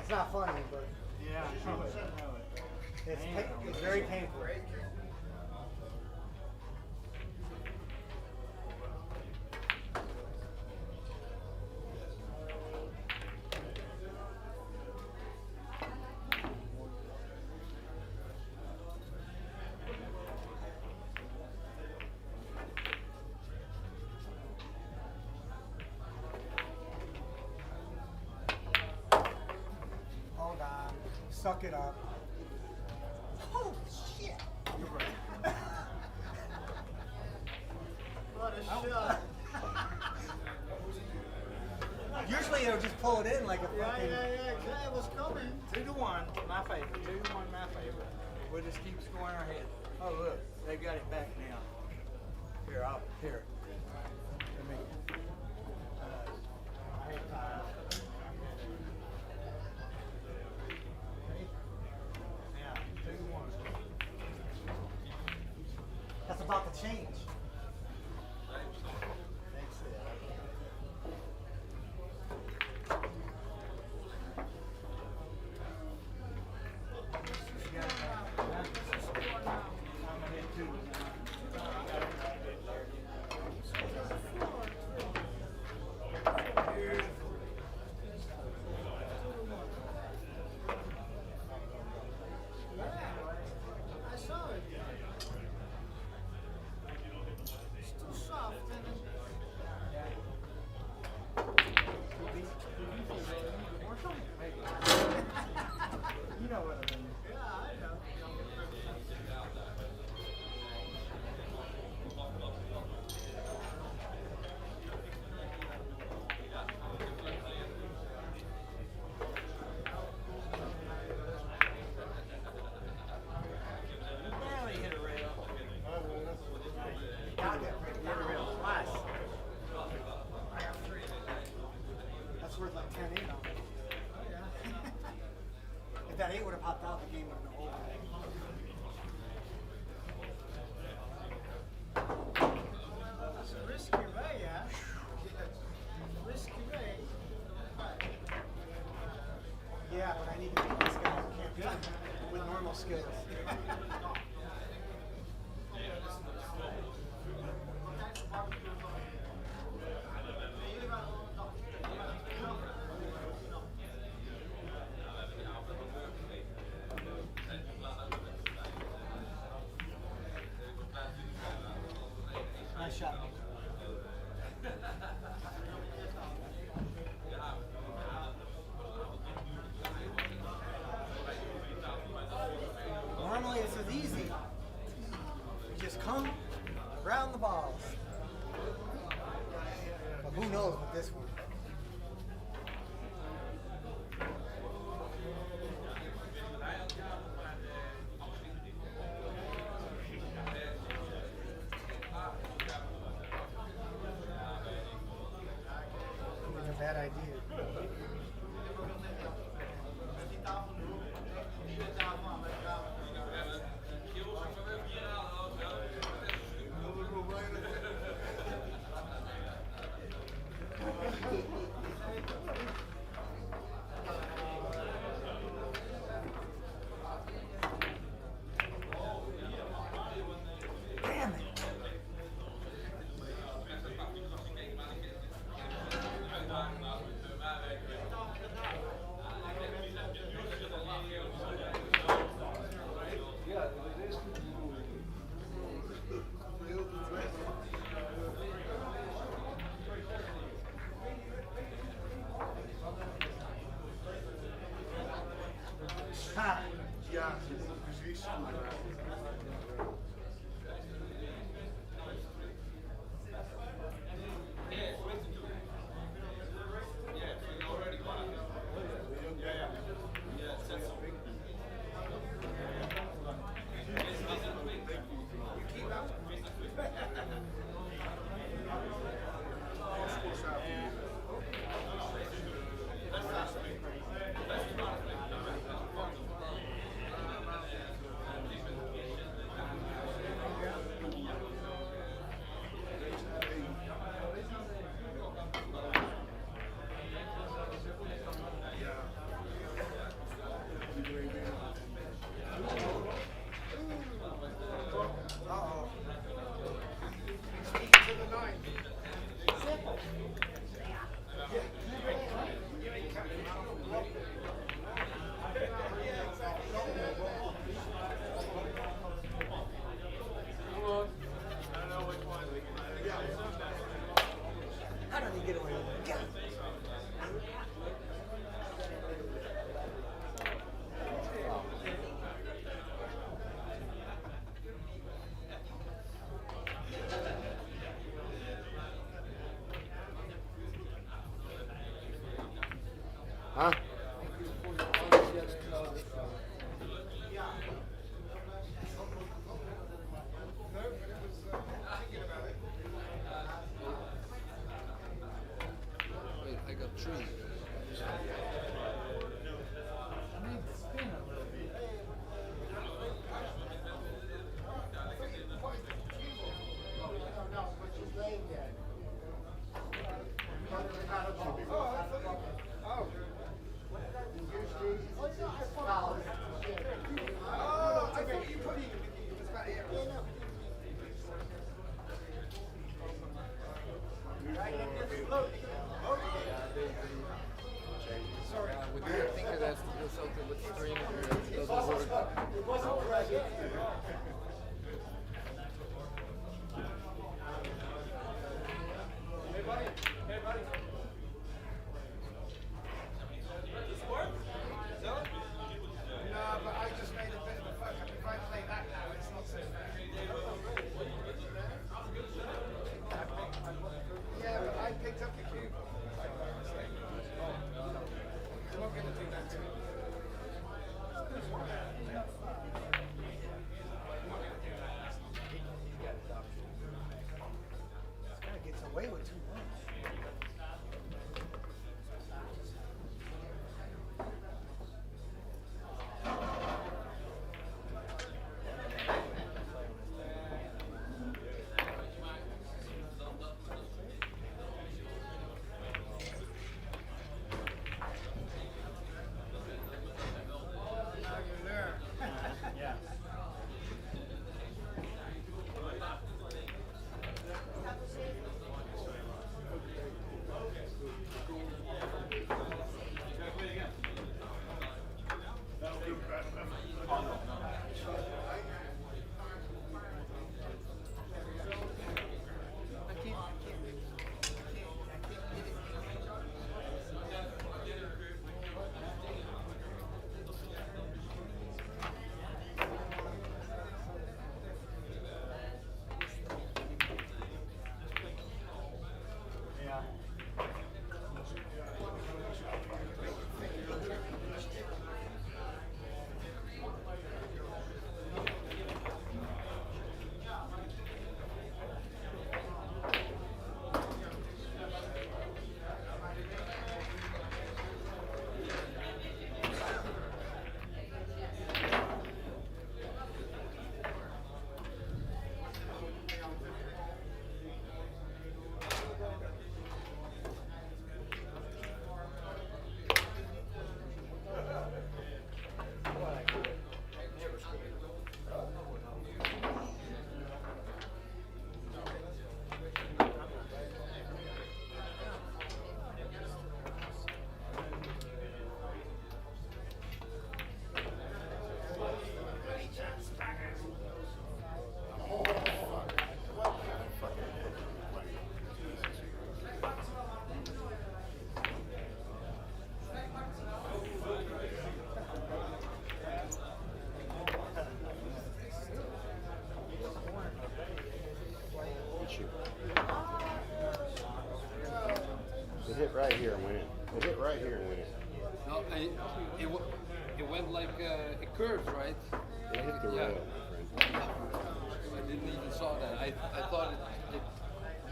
It's not funny, but yeah, I know it. It's very painful. Hold on. Suck it up. Oh shit! You're right. What a shot! Usually it'll just pull it in like a fucking. Yeah, it was coming. 2-1, my favorite. 2-1, my favorite. We'll just keep scoring our head. Oh look, they got it back now. Here, here. Let me. Yeah, 2-1. That's about to change. Thanks. Who knows with this one? It's a bad idea. Damn it. Ha. Ja, precies. How did he get away with it? Huh? Wait, I got 3. We didn't think it has to do something with the screen here. It doesn't work. hit right here and went in. It hit right here and went in. No, it went like it curved, right? It hit the rail, my friend. I didn't even saw that. I thought it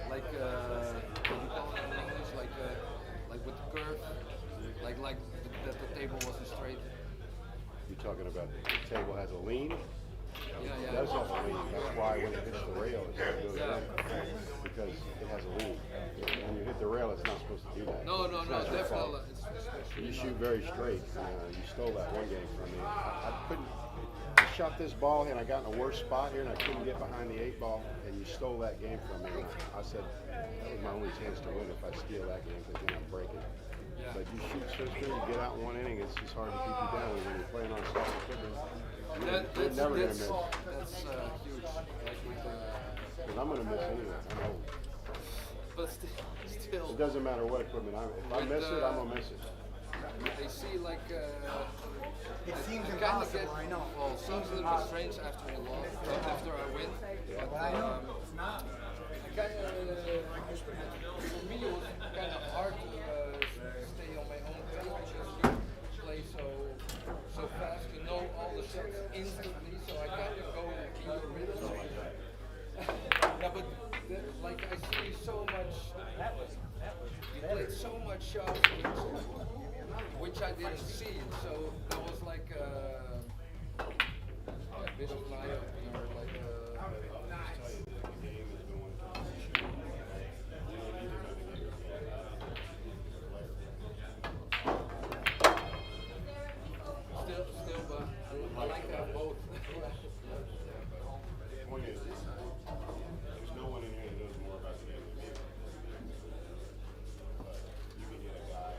like what do you call it in English? Like with the curve, like that the table wasn't straight. You're talking about the table has a lean? Yeah. It does have a lean. That's why when it hits the rail, it's going to go down. Because it has a lean. When you hit the rail, it's not supposed to do that. No, It's not your fault. definitely. You shoot very straight. You stole that one game from me. I couldn't. I shot this ball and I got in a worse spot here and I couldn't get behind the 8 ball and you stole that game from me. I said that was my only chance to win if I steal that game because then I'm breaking. Yeah. But you shoot so straight, you get out in one inning, it's just hard to keep you down when you're playing on soft equipment. You're never going to miss. That's huge. Like with Because I'm going to miss anyway. I know. but still. It doesn't matter what equipment I'm. If I miss it, I'm gonna miss it. They see like. It seems you kinda impossible, I know. Well, it seems a little bit strange after a loss, after I win. But I know. It's not. For me, it was kind of hard to stay on my own pace because you play so fast. You know all the shots instantly, so I kind of go in your rhythm. Yeah, but like I see so much. You played so much shots, which I didn't see. So that was like a bit of an eye-opener, like still, but I like to have both. Point is, there's no one in here that knows more about the game than me. But you can get a guy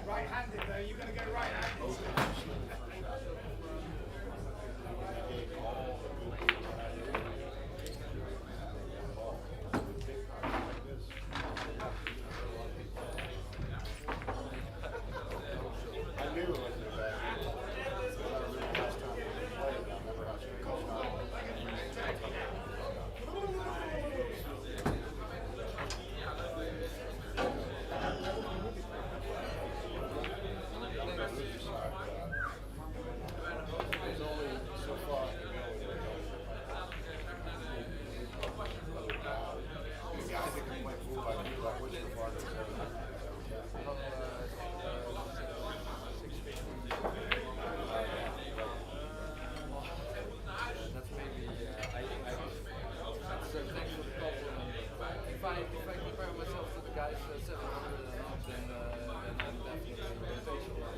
Right-handed though, you're going to go right-handed. I knew it wasn't a bad game. I remember last time we played, I remember how she called There's only so far. These guys that can play pool like you, like what's your partner? That's maybe so thanks for the compliment. If I compare myself to the guys 700 and up, then I'm definitely sensational.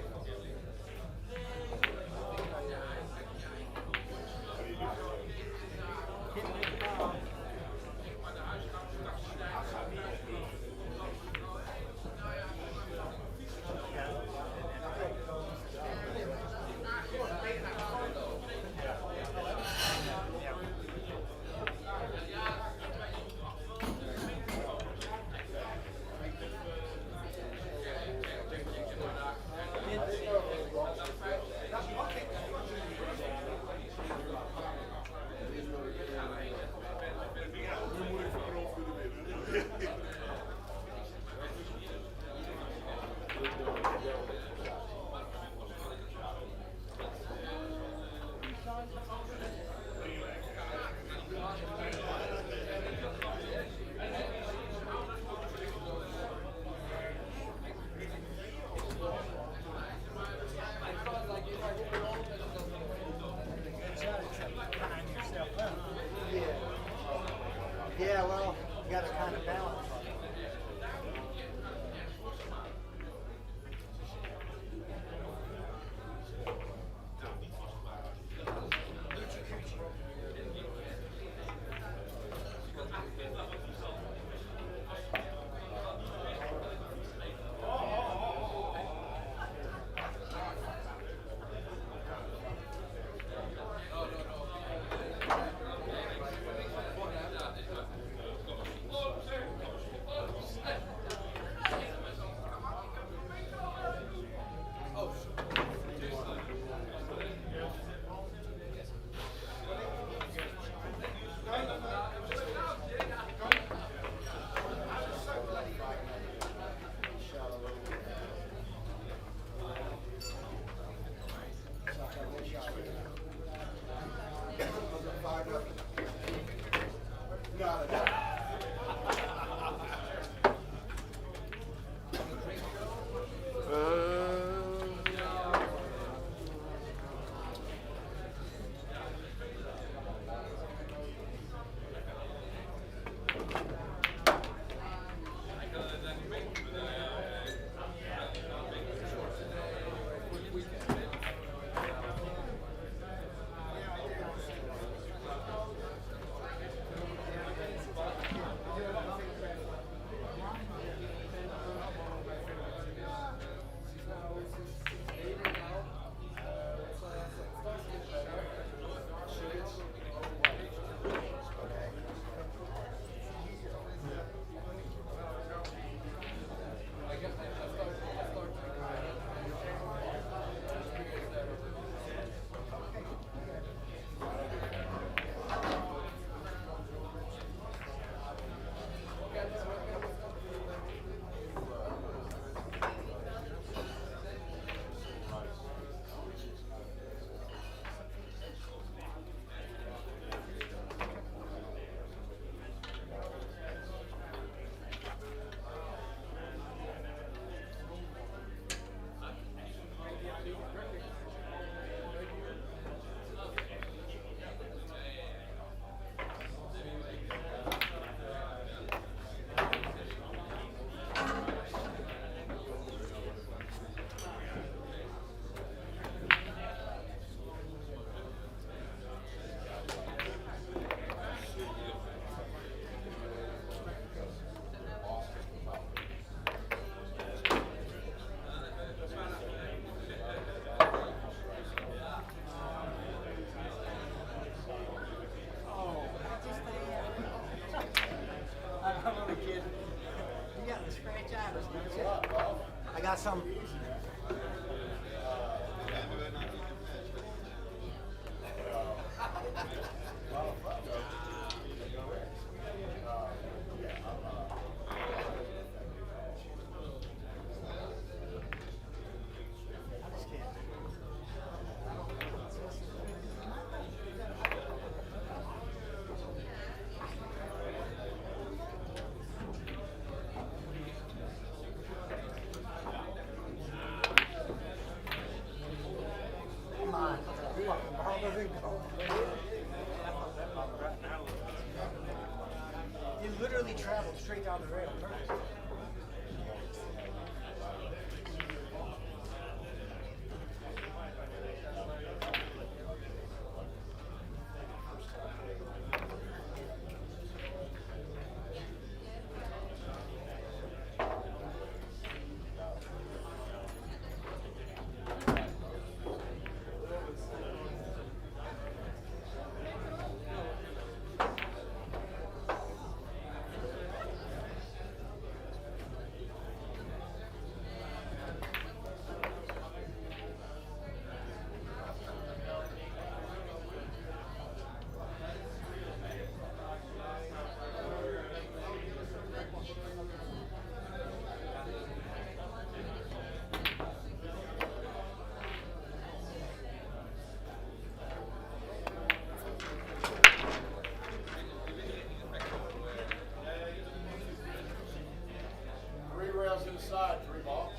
Yeah, well, you got to kind of balance. got some. Come on. The ball doesn't go. You literally traveled straight down the rail. Perfect. Inside, 3 ball.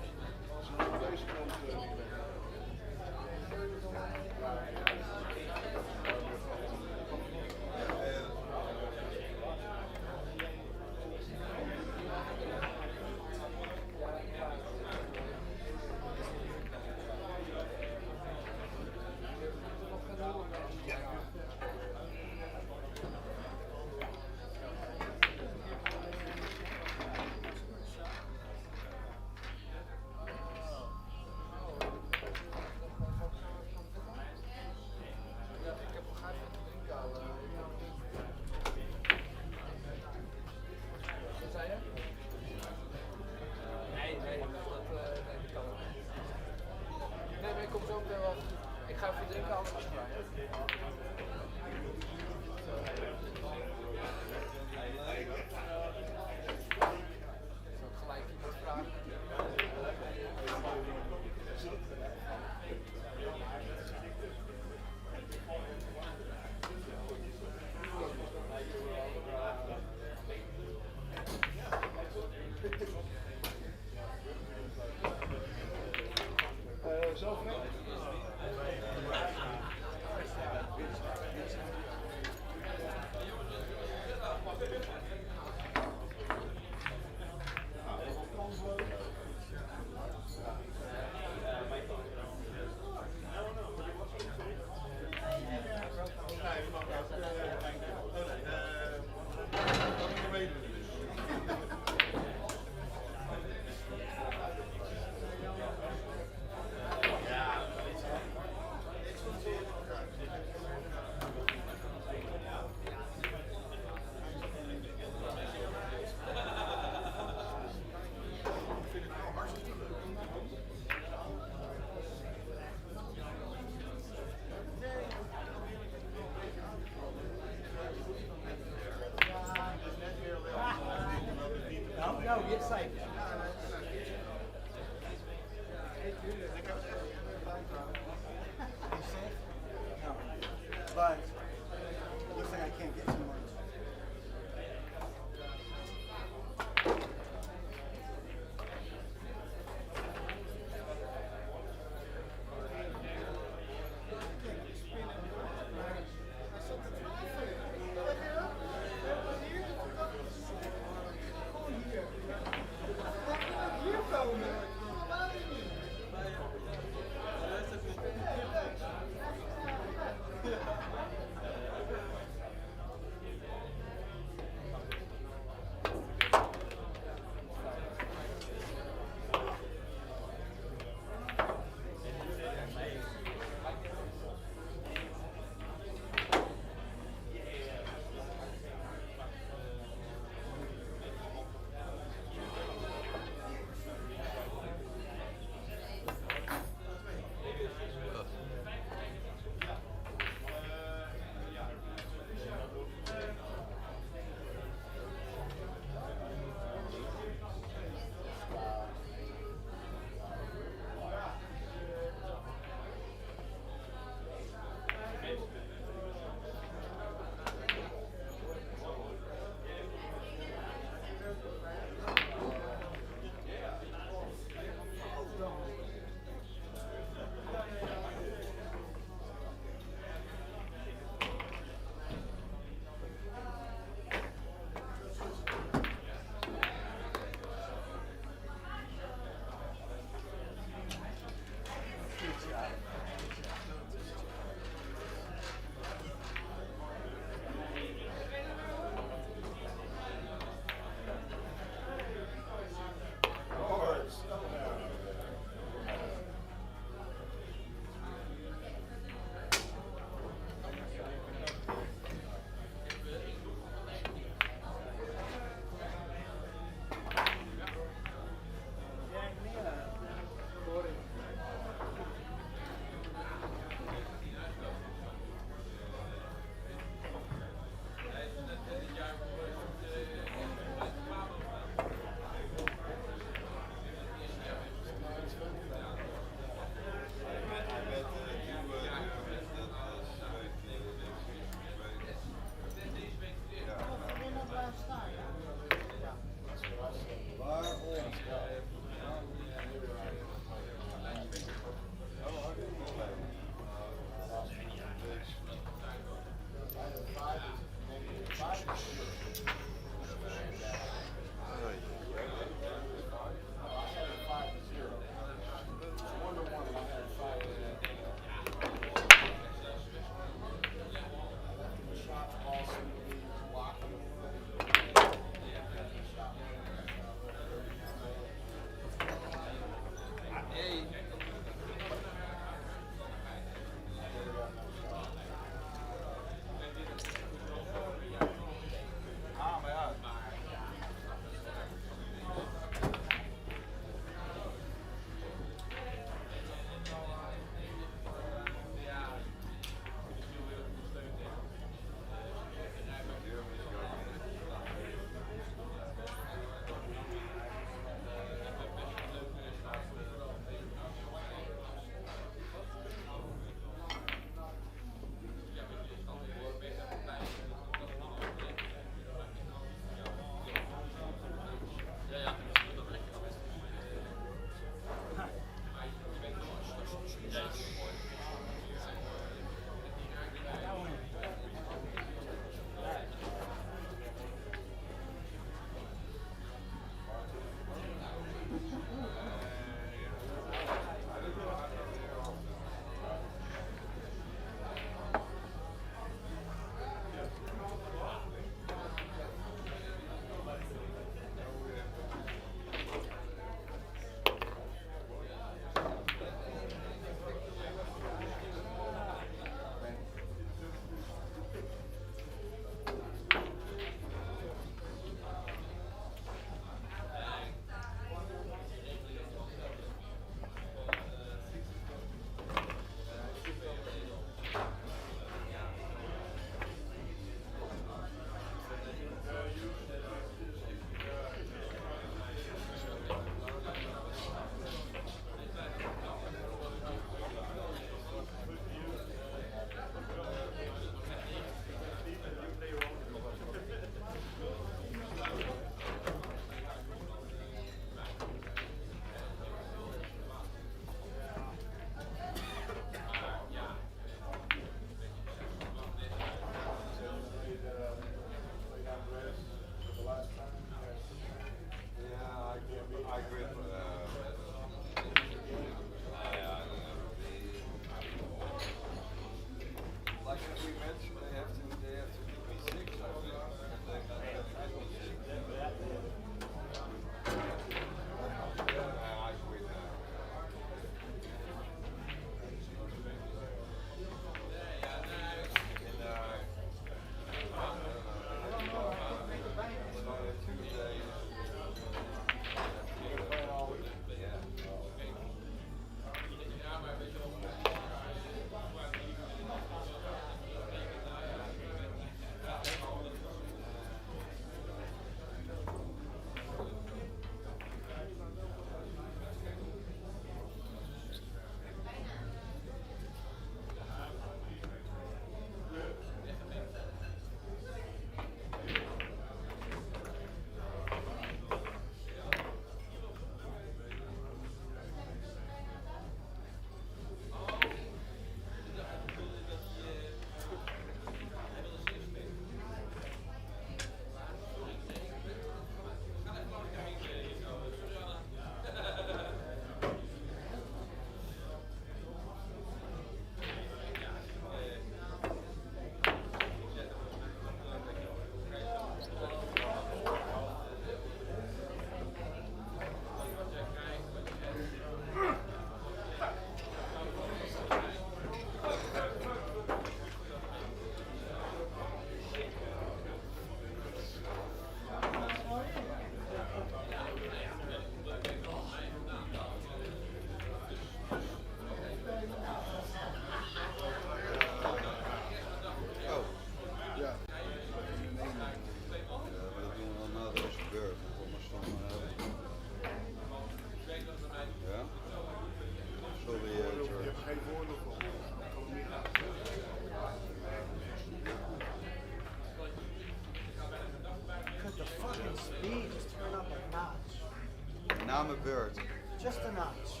Na mijn beurt. Just a notch.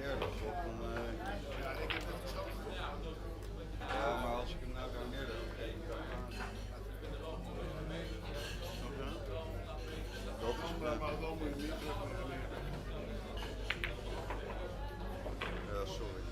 Eerlijk op een. Ja, maar als ik hem nou garneerde, oké. Dat is maar wel moet je niet. Ja, sorry.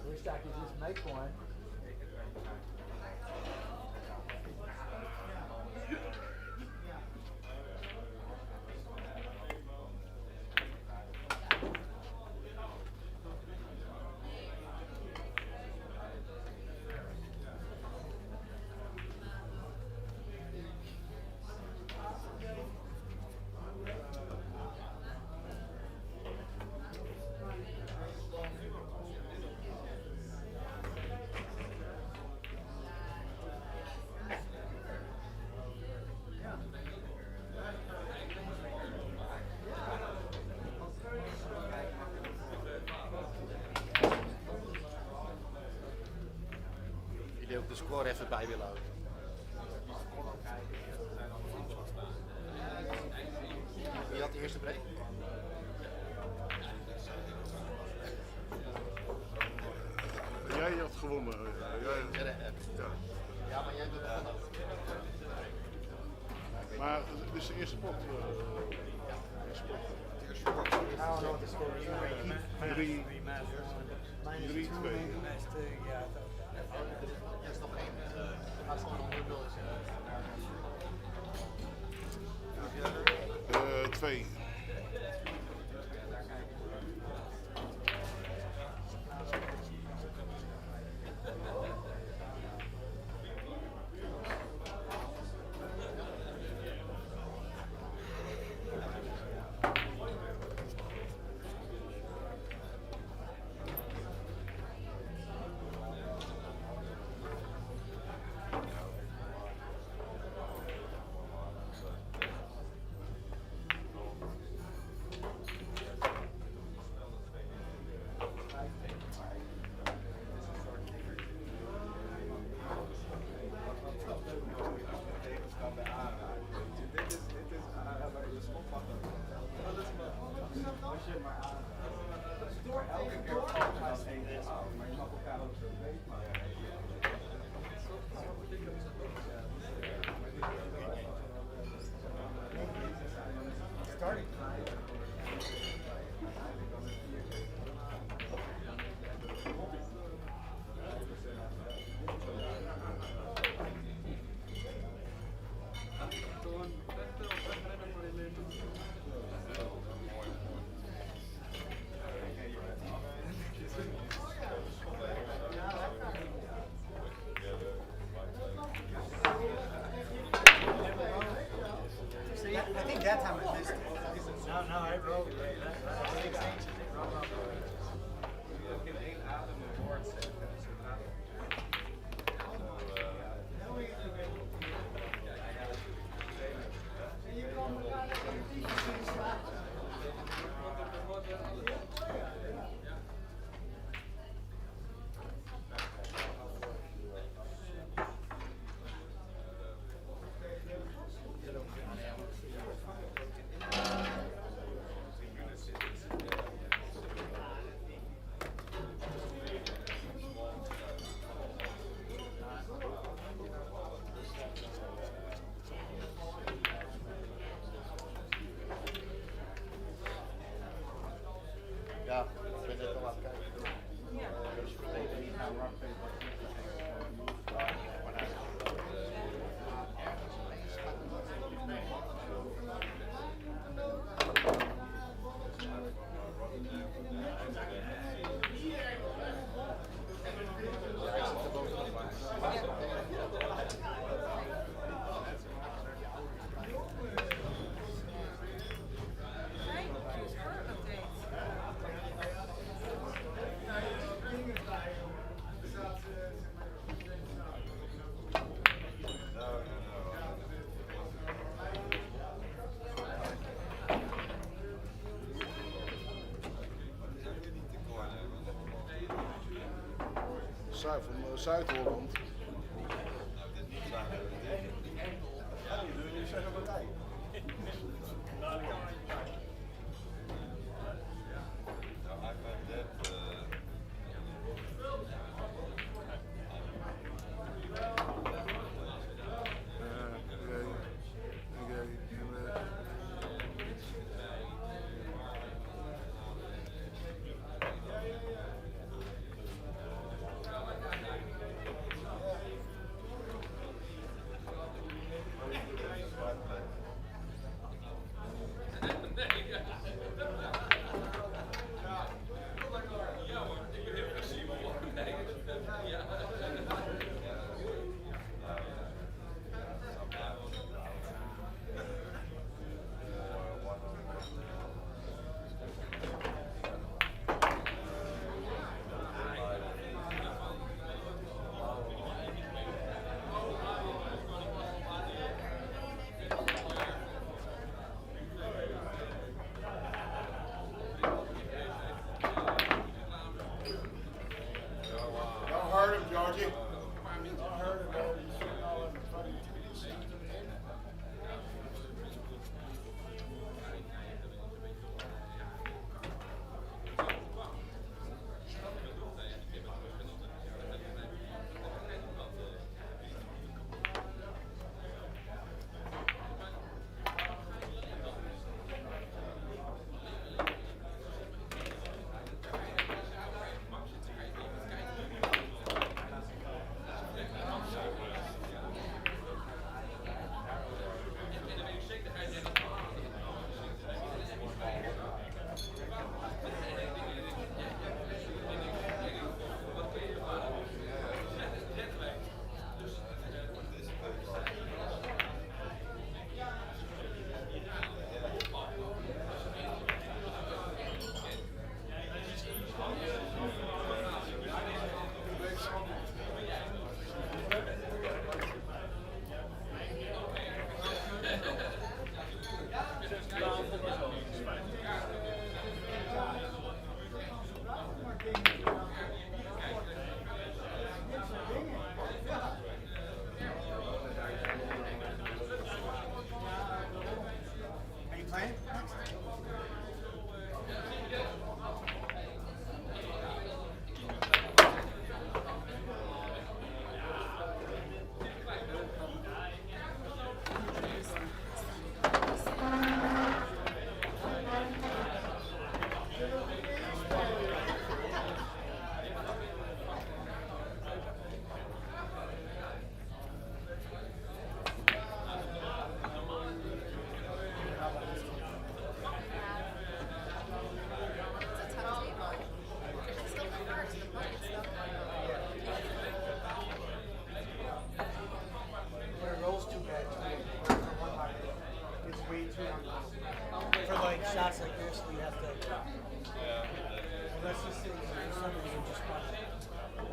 Wish I could just make one. Die ook de score even bij willen houden. Wie had de eerste break? Jij had gewonnen. Ja, maar jij doet het ook. Maar dit is de eerste pot. Eerste pot. Eerste pot. I don't know what the score is. 3-2. Er is nog geen. Gaat gewoon nog 0-0. 2. I wrote that 6 inches. It rolled up. Ja, ik ben net al aan het kijken. Dus verleden niet naar rock, paper, Van Zuid-Holland. eventually you have to. Let's just say for some reason just want to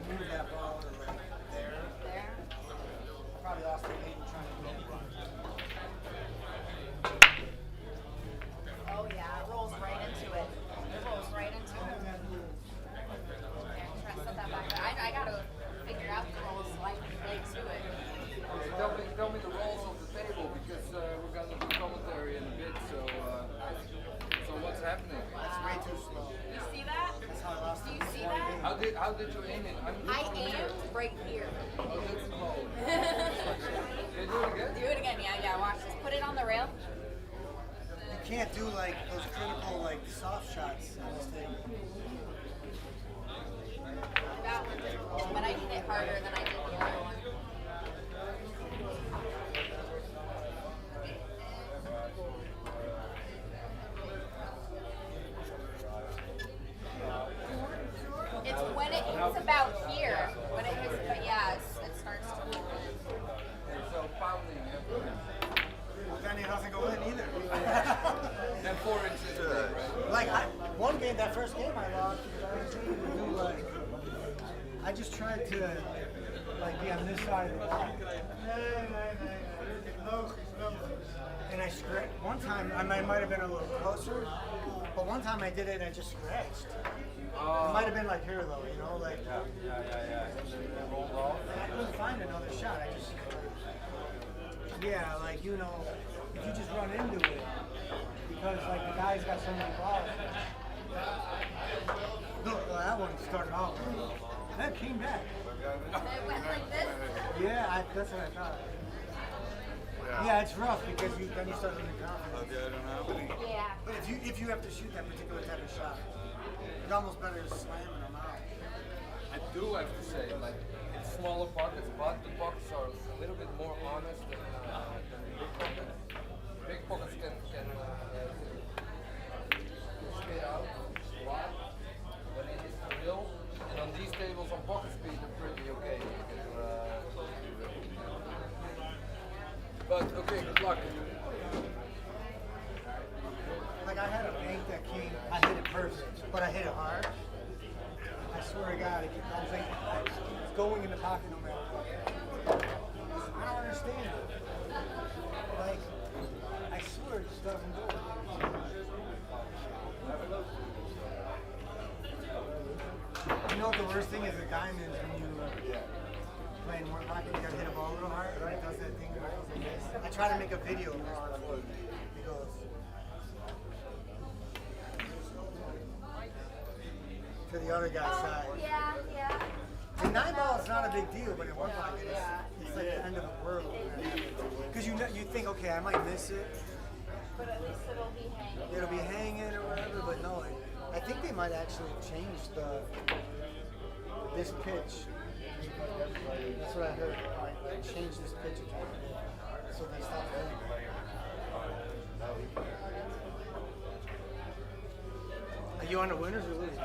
move that ball to like there. There. I probably lost the lead trying to go run. Oh yeah, it rolls right into it. It rolls right into it. Yeah, try to set that back. I gotta figure out the rolls so I can play to it. Okay, tell me the rolls of the table because we're gonna do commentary in a bit. So what's happening? That's way too slow. You see that? That's how I lost Do the you see that? How did you aim it? I aimed right here. Oh, that's low. Okay, do it again. Do it again, yeah. Watch this. Put it on the rail. You can't do like those critical like soft shots on this thing. That one did roll, but I hit it harder than I did the other one. It's when it hits about here. When it hits about, it starts to move. Okay, so pounding. Well, then it doesn't go in either. Then 4 inches. Right? Like one game, that first game I lost, I was trying to do like, I just tried to like be on this side of the ball. And I scratched. One time I might have been a little closer, but one time I did it and I just scratched. It might have been like here though, you know, like. Yeah. Rolled off. I couldn't find another shot. I just. Yeah, like you know, if you just run into it, because like the guy's got so many balls. Look, well, that one started off. That came back. It went like this? Yeah, that's what I thought. Yeah, it's rough because then you start losing confidence. Yeah. But if you have to shoot that particular type of shot, it's almost better to slam them out. I do have to say, like, it's smaller pockets, but the pockets are a little bit more honest than big pockets. Big pockets can skate out a lot when it hits the hill. And on these tables on pocket speed, they're pretty okay. But okay, good luck. Like I had a bank that came, I hit it perfect, but I hit it hard. I swear to God, I was like, it's going in the pocket no matter what. I don't understand it. Like, I swear it just doesn't go. You know what the worst thing is the diamonds when you play in one pocket, you gotta hit a ball a little hard, right? It does that thing. I try to make a video of it because to the other guy's side. Yeah. The 9 ball is not a big deal, but in one pocket, it's like the end of the world. Because you think, okay, I might miss it. But at least it'll be hanging. It'll be hanging or whatever, but no, I think they might actually change this pitch. That's what I heard. Like, change this pitch again. So they stop hanging. Are you on the winners or losers?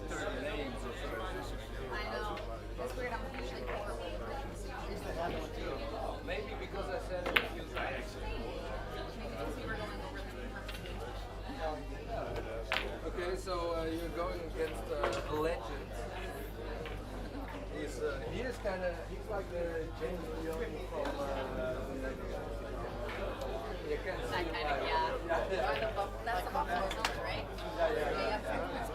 30 names or so. I know. It's weird. I'm usually horrible with names. Maybe because I said it a few times. Maybe because we were going over them. Okay, so you're going against a legend. He is kind of, he's like the James Leone from you can see That kind of, yeah. That's the Buffalo Bills, right?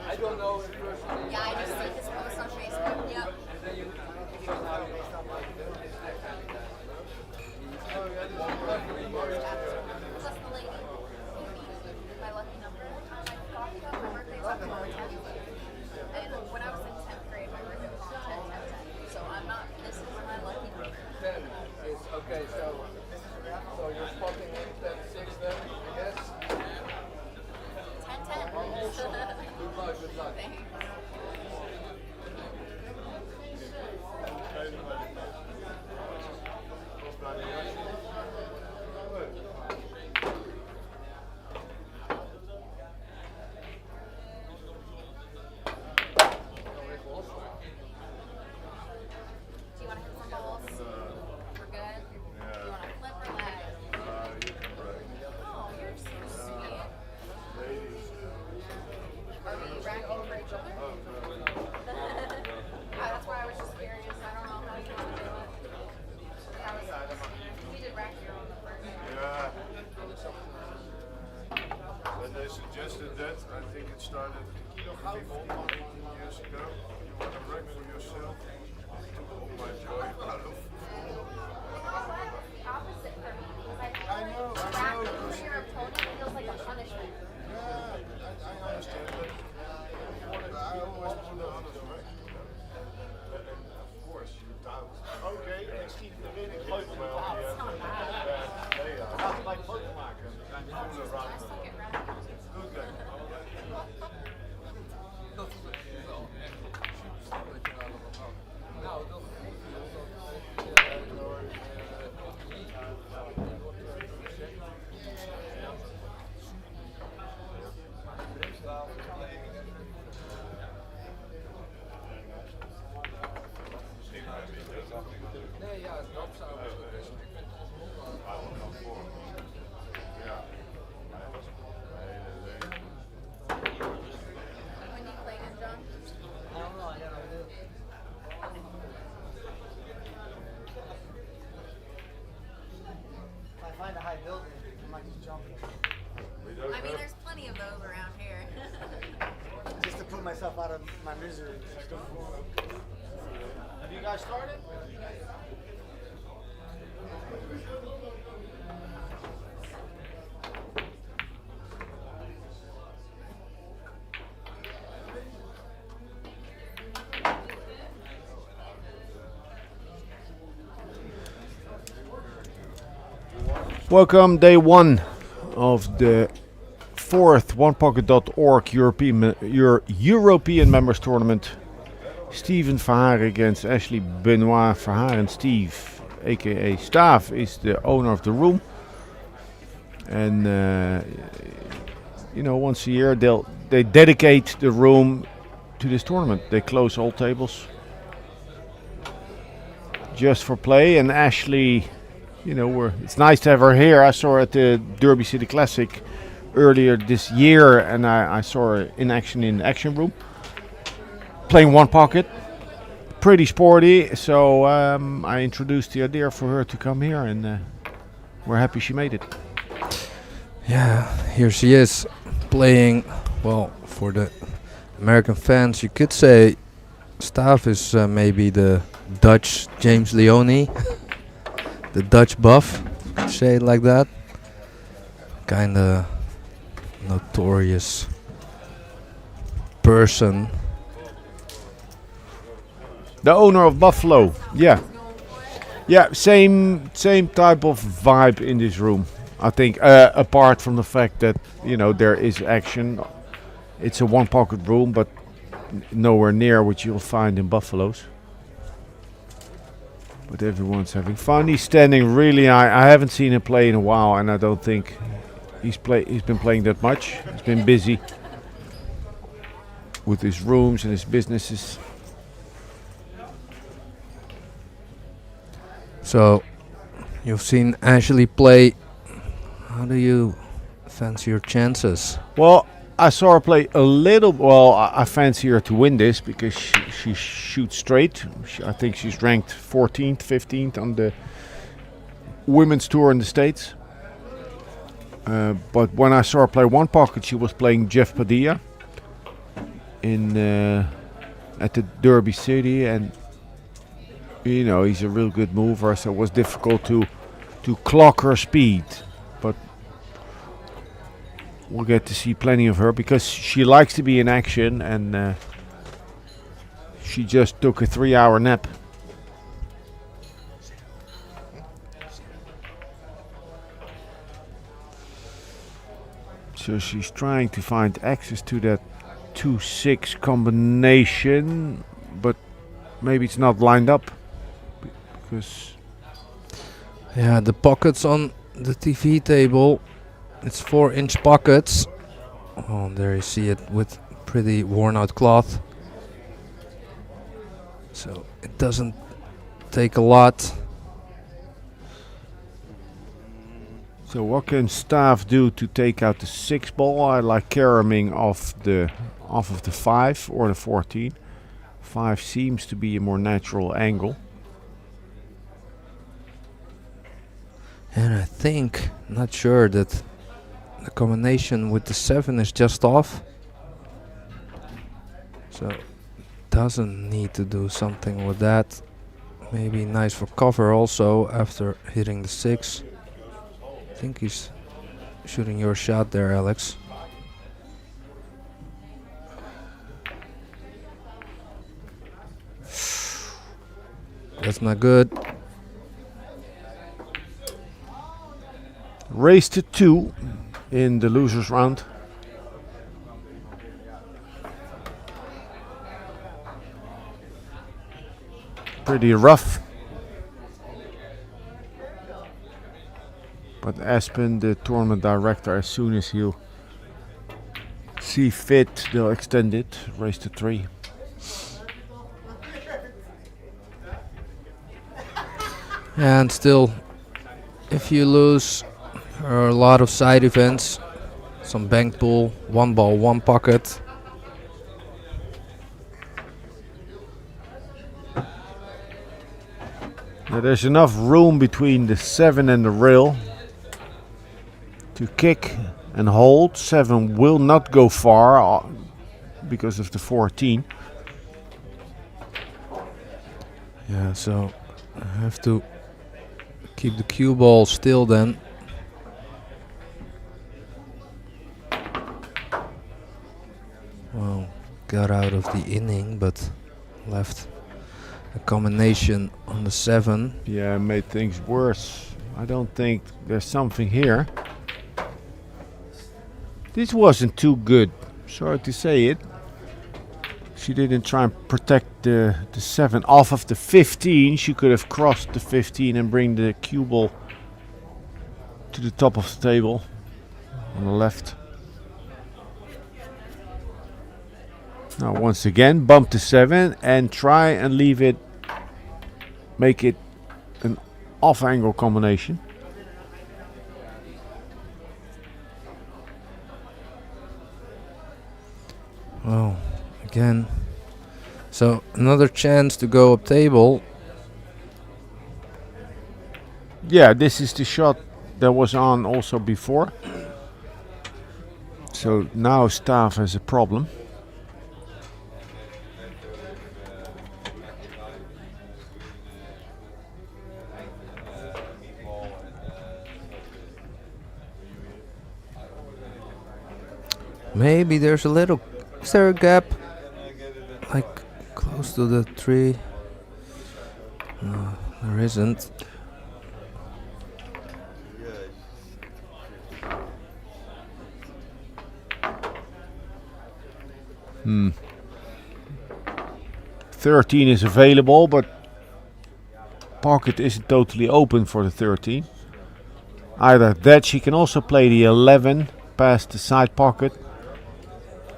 I don't know him personally. Yeah, I just see his post on Facebook. Yep. And then you know how he is that kind of guy. Plus the lady who beat my lucky number. My birthday's October 10th. And when I was in 10th grade, my birthday was on 10, 10, 10. So I'm not, this is my lucky number. 10 is, okay, so you're spotting 10, 6 then, I guess? 10, 10. Good luck, good luck. Thanks. Do you want to hit some balls? We're good? Do you want to flip or lag? Oh, you're so sweet. Are we racking for each other? That's why I was just curious. I don't know how you want to do it. You did rack your own the first time. When they suggested that, I think it started 15, 18 years ago. You want to wreck for yourself? Oh my joy. Opposite for me because I feel like racking for your opponent feels like a punishment. I understand, but I always put the others right. And of course, you doubt. Okay, ik zie de winning leuk wel. Laat het mij foto maken. Zijn coole ruimte. Good game. Nou, dat nee, ja, dat zou best goed zijn. When do you play again, John? I don't know, I gotta do it. If I find a high building, I might just jump it. I mean, there's plenty of those around here. Just to put myself out of my misery. Have you guys started? Welcome, day one of the fourth OnePocket.org European Members Tournament. Steven Verhaar against Ashley Benoit. Verhaar and Steve, aka Staaf, is the owner of the room. And once a year they dedicate the room to this tournament. They close all tables just for play. And Ashley, it's nice to have her here. I saw her at the Derby City Classic earlier this year, and I saw her in action in the action room, playing one pocket. Pretty sporty, so I introduced the idea for her to come here, and we're happy she made it. Yeah, here she is playing, well, for the American fans, you could say Staaf is maybe the Dutch James Leone, the Dutch buff, say it like that. Kinda notorious person. The owner of Buffalo, yeah, same type of vibe in this room. I think, apart from the fact that there is action, it's a one-pocket room, but nowhere near what you'll find in Buffalo's. But everyone's having fun. He's standing really high. I haven't seen him play in a while, and I don't think he's been playing that much. He's been busy with his rooms and his businesses. So, you've seen Ashley play. How do you fancy your chances? Well, I saw her play a little. Well, I fancy her to win this because she shoots straight. I think she's ranked 14th, 15th on the women's tour in the States. But when I saw her play one pocket, she was playing Jeff Padilla at the Derby City, and you know he's a real good mover, so it was difficult to clock her speed. But we'll get to see plenty of her because she likes to be in action, and she just took a 3-hour nap. So she's trying to find access to that 2-6 combination, but maybe it's not lined up because Yeah, the pockets on the TV table, it's 4-inch pockets. Oh, there you see it with pretty worn out cloth. So it doesn't take a lot. So what can Staff do to take out the 6 ball? I like caroming off of the 5 or the 14. 5 seems to be a more natural angle. And I think, not sure, that the combination with the 7 is just off. So doesn't need to do something with that. Maybe nice for cover also after hitting the 6. I think he's shooting your shot there, Alex. That's not good. Race to 2 in the losers round. Pretty rough. But Aspen, the tournament director, as soon as he'll see fit, they'll extend it. Race to 3. And still, if you lose, there are a lot of side events. Some bank pool, 1 ball, 1 pocket. Now there's enough room between the 7 and the rail to kick and hold. 7 will not go far because of the 14. Yeah, so I have to keep the cue ball still then. Well, got out of the inning, but left a combination on the 7. Yeah, made things worse. I don't think there's something here. This wasn't too good, sorry to say it. She didn't try and protect the 7 off of the 15. She could have crossed the 15 and bring the cue ball to the top of the table on the left. Now once again, bump the 7 and try and leave it, make it an off-angle combination. Well, again, so another chance to go up table. Yeah, this is the shot that was on also before. So now Staff has a problem. Maybe there's a little, is there a gap? Like close to the 3? No, there isn't. Hmm. 13 is available, but pocket isn't totally open for the 13. Either that, she can also play the 11 past the side pocket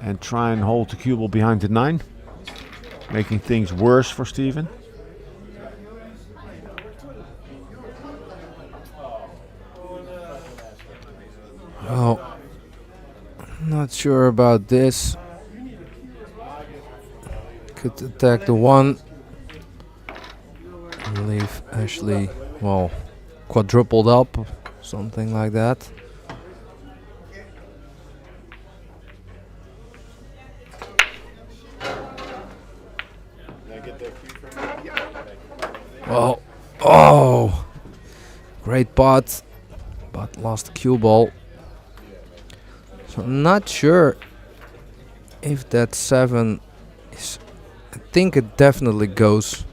and try and hold the cue ball behind the 9, making things worse for Steven. Oh, not sure about this. Could attack the 1 and leave Ashley, well, quadrupled up, something like that. Well, oh, great pot, but lost the cue ball. So I'm not sure if that 7 is. I think it definitely goes.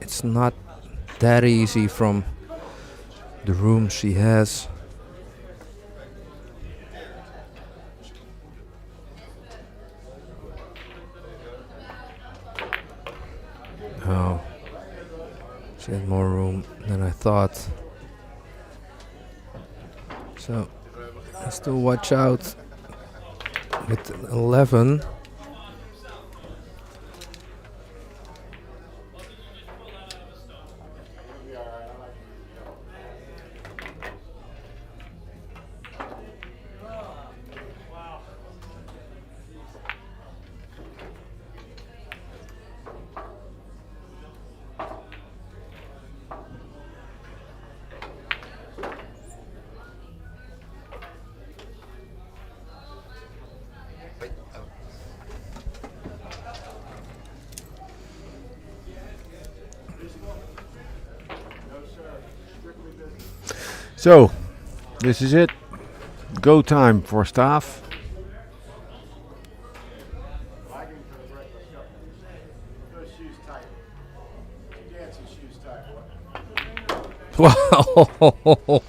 It's not that easy from the room she has. Oh, she had more room than I thought. So I still watch out with 11. So, this is it. Go time for staff. Wow!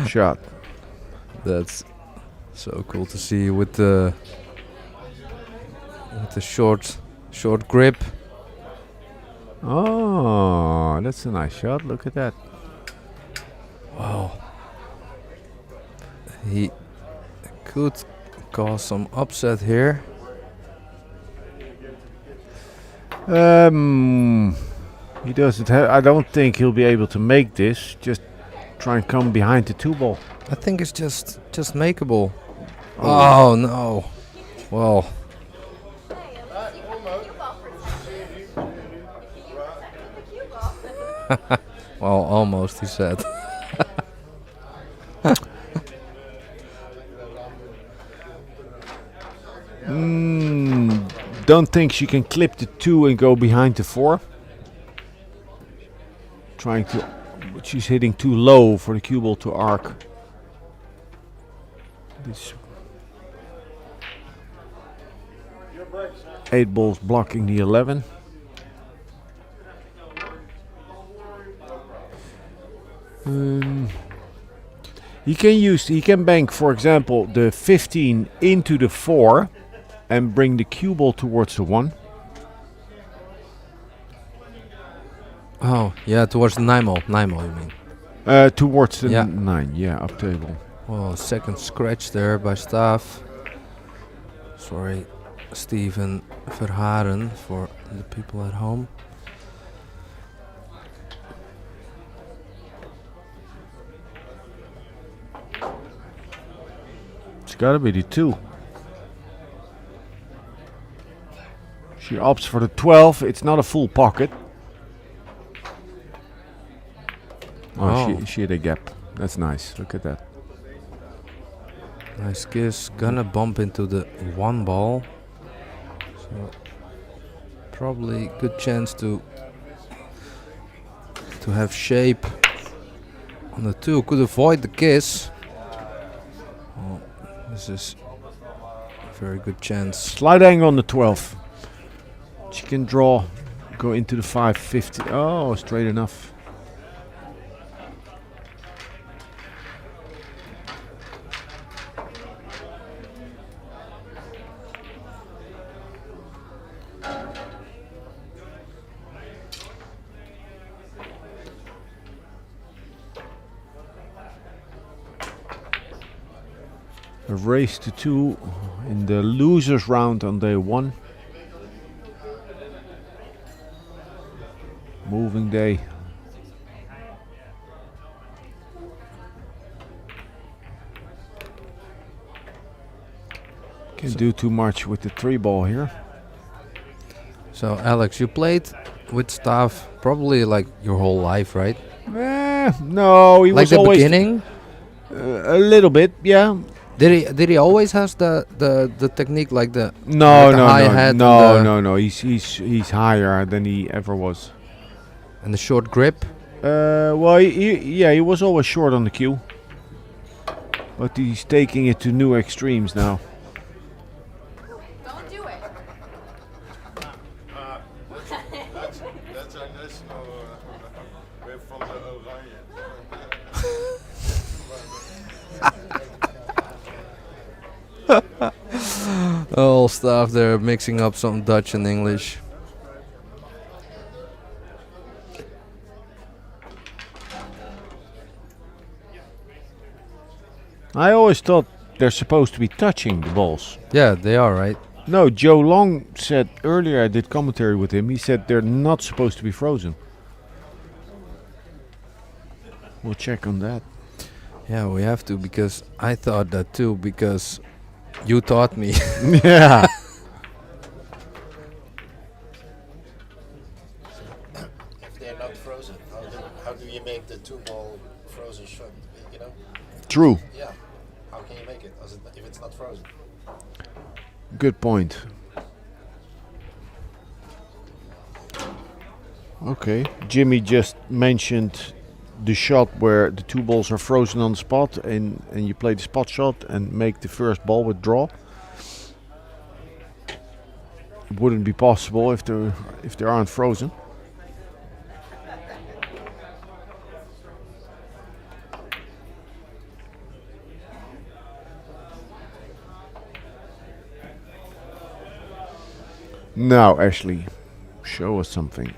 Shot. That's so cool to see with the short grip. Oh, that's a nice shot. Look at that. Wow. He could cause some upset here. He doesn't have. I don't think he'll be able to make this. Just try and come behind the 2 ball. I think it's just makeable. Oh no. Well. Well, almost, he said. Don't think she can clip the 2 and go behind the 4. Trying to, but she's hitting too low for the cue ball to arc. This 8 balls blocking the 11. He can bank, for example, the 15 into the 4 and bring the cue ball towards the 1. Oh, yeah, towards the 9 ball. 9 ball, you mean? Towards the 9, yeah, up table. Well, second scratch there by Staaf. Sorry, Steven Verharen, for the people at home. It's gotta be the 2. She opts for the 12. It's not a full pocket. Oh, she hit a gap. That's nice. Look at that. Nice kiss. Gonna bump into the 1 ball. So probably good chance to have shape on the 2. Could avoid the kiss. Oh, this is a very good chance. Slight angle on the 12. She can draw, go into the 550. Oh, straight enough. A race to 2 in the losers round on day 1. Moving day. Can't do too much with the 3 ball here. So Alex, you played with Stav probably like your whole life, right? No, he like was the always beginning. A little bit, yeah. Did he always has the technique like the No, with the no, high no, head no, and the, no, no. He's higher than he ever was. and the short grip? Well, he was always short on the cue, but he's taking it to new extremes now. Don't do it. That's our national. We're from the Oranje. All stuff there, mixing up some Dutch and English. I always thought they're supposed to be touching the balls. Yeah, they are, right? No, Joe Long said earlier, I did commentary with him, he said they're not supposed to be frozen. We'll check on that. Yeah, we have to, because I thought that too, because you taught me. Yeah. If they're not frozen, how do you make the 2-ball frozen shot? You know? True. Yeah. How can you make it if it's not frozen? Good point. Okay, Jimmy just mentioned the shot where the 2 balls are frozen on the spot and you play the spot shot and make the first ball with draw. It wouldn't be possible if they aren't frozen. Now, Ashley, show us something.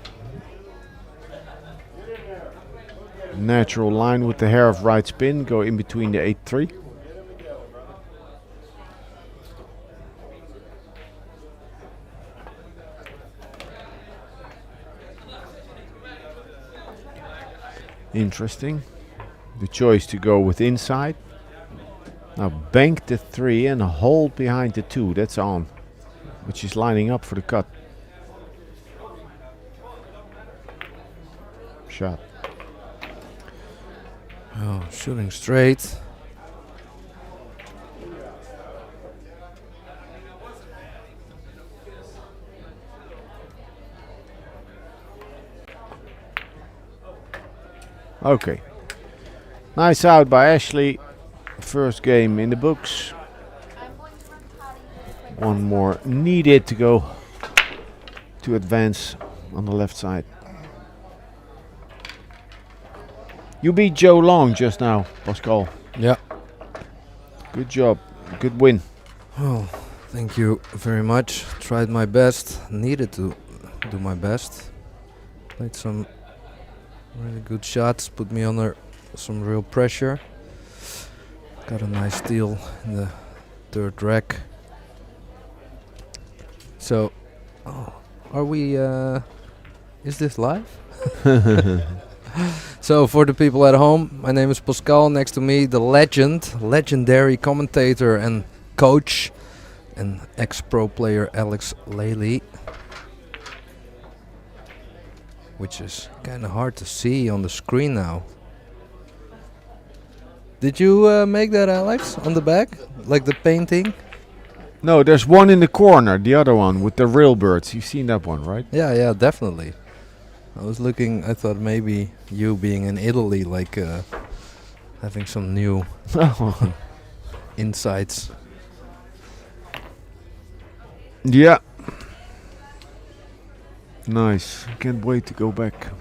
Natural line with the hair of right spin, go in between the 8-3. Interesting. The choice to go with inside. Now bank the 3 and hold behind the 2, that's on. Which is lining up for the cut. Shot. Oh, shooting straight. Okay. Nice out by Ashley. First game in the books. One more needed to go to advance on the left side. You beat Joe Long just now, Pascal. Yeah. Good job. Good win. Oh, thank you very much. Tried my best. Needed to do my best. Played some really good shots. Put me under some real pressure. Got a nice steal in the 3rd rack. So, are we, is this live? So, for the people at home, my name is Pascal. Next to me, the legendary commentator and coach and ex-pro player Alex Lely. Which is kind of hard to see on the screen now. Did you make that, Alex, on the back? Like the painting? No, there's one in the corner, the other one with the real birds. You've seen that one, right? Yeah, definitely. I was looking, I thought maybe you being in Italy, like having some new insights. Yeah. Nice. Can't wait to go back.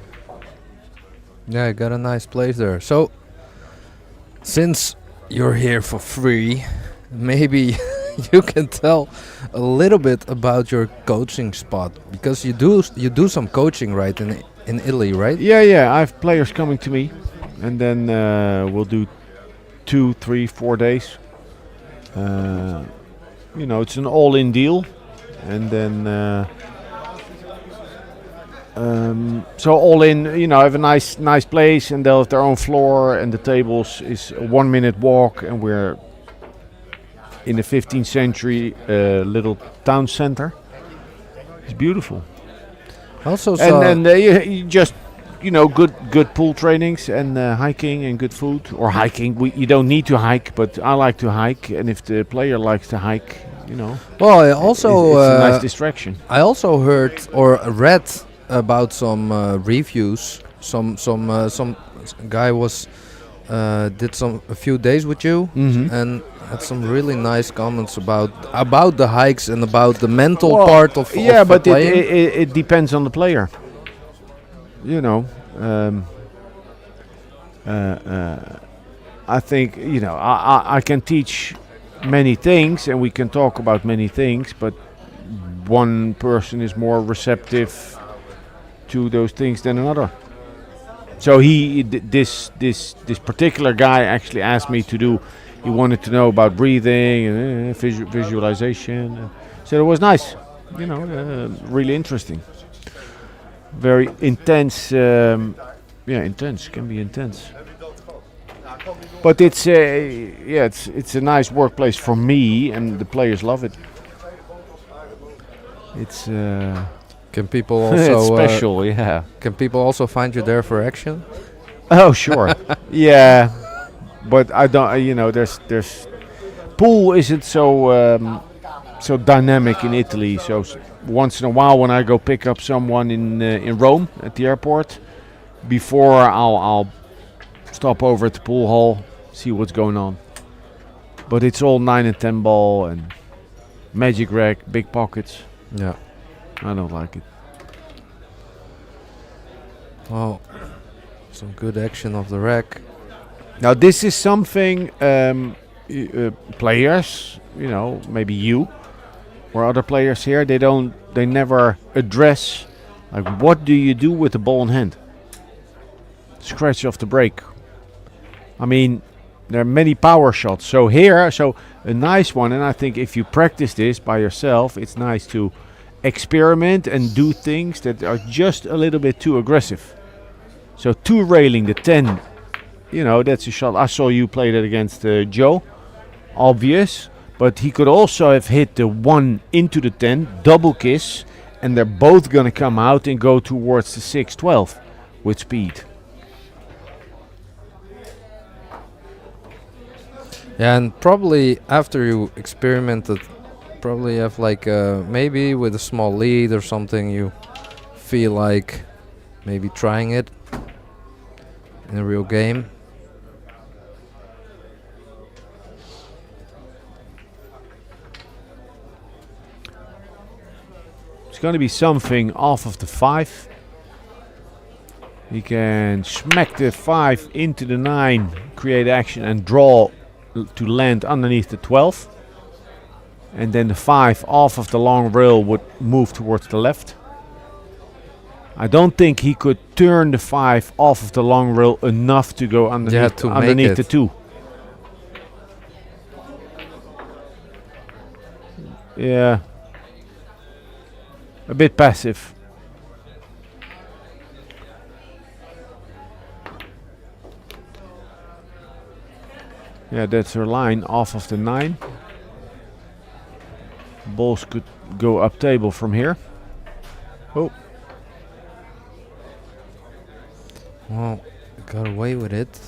Yeah, I got a nice place there. So, since you're here for free, maybe you can tell a little bit about your coaching spot, because you do some coaching, right, in Italy, right? Yeah. I have players coming to me, and then we'll do 2, 3, 4 days It's an all-in deal, and then so all in. Have a nice place, and they'll have their own floor, and the tables is a 1-minute walk, and we're in the 15th century little town center. It's beautiful. Also, and you just good pool trainings and hiking and good food. Or hiking, you don't need to hike, but I like to hike, and if the player likes to hike, Well, I also it's a nice distraction. I also heard or read about some reviews. Some guy was did a few days with you and had some really nice comments about the hikes and about the mental part of but playing. it depends on the player. I think I can teach many things, and we can talk about many things, but one person is more receptive to those things than another. So this particular guy actually asked me to do. He wanted to know about breathing and visualization. So it was nice, really interesting. Very intense. Intense can be intense. But it's a nice workplace for me, and the players love it. It's can people also it's special, yeah. Can people also find you there for action? Oh, sure. Yeah, but I don't. There's pool isn't so dynamic in Italy. So once in a while, when I go pick up someone in Rome at the airport, before I'll stop over at the pool hall, see what's going on. But it's all 9 and 10 ball and magic rack, big pockets. Yeah, I don't like it. Well, some good action of the rack. Now this is something players, maybe you or other players here, they never address, like, what do you do with the ball in hand? Scratch off the break. I mean, there are many power shots. So a nice one, and I think if you practice this by yourself, it's nice to experiment and do things that are just a little bit too aggressive. So two railing the 10, that's a shot. I saw you play that against Joe, obvious, but he could also have hit the 1 into the 10, double kiss, and they're both going to come out and go towards the 6-12 with speed. Yeah, and probably after you experimented, probably have like maybe with a small lead or something, you feel like maybe trying it in a real game. It's going to be something off of the 5. He can smack the 5 into the 9, create action and draw to land underneath the 12. And then the 5 off of the long rail would move towards the left. I don't think he could turn the 5 off of the long rail enough to go underneath, the 2. Yeah. A bit passive. Yeah, that's her line off of the 9. Balls could go up table from here. Oh. Well, got away with it.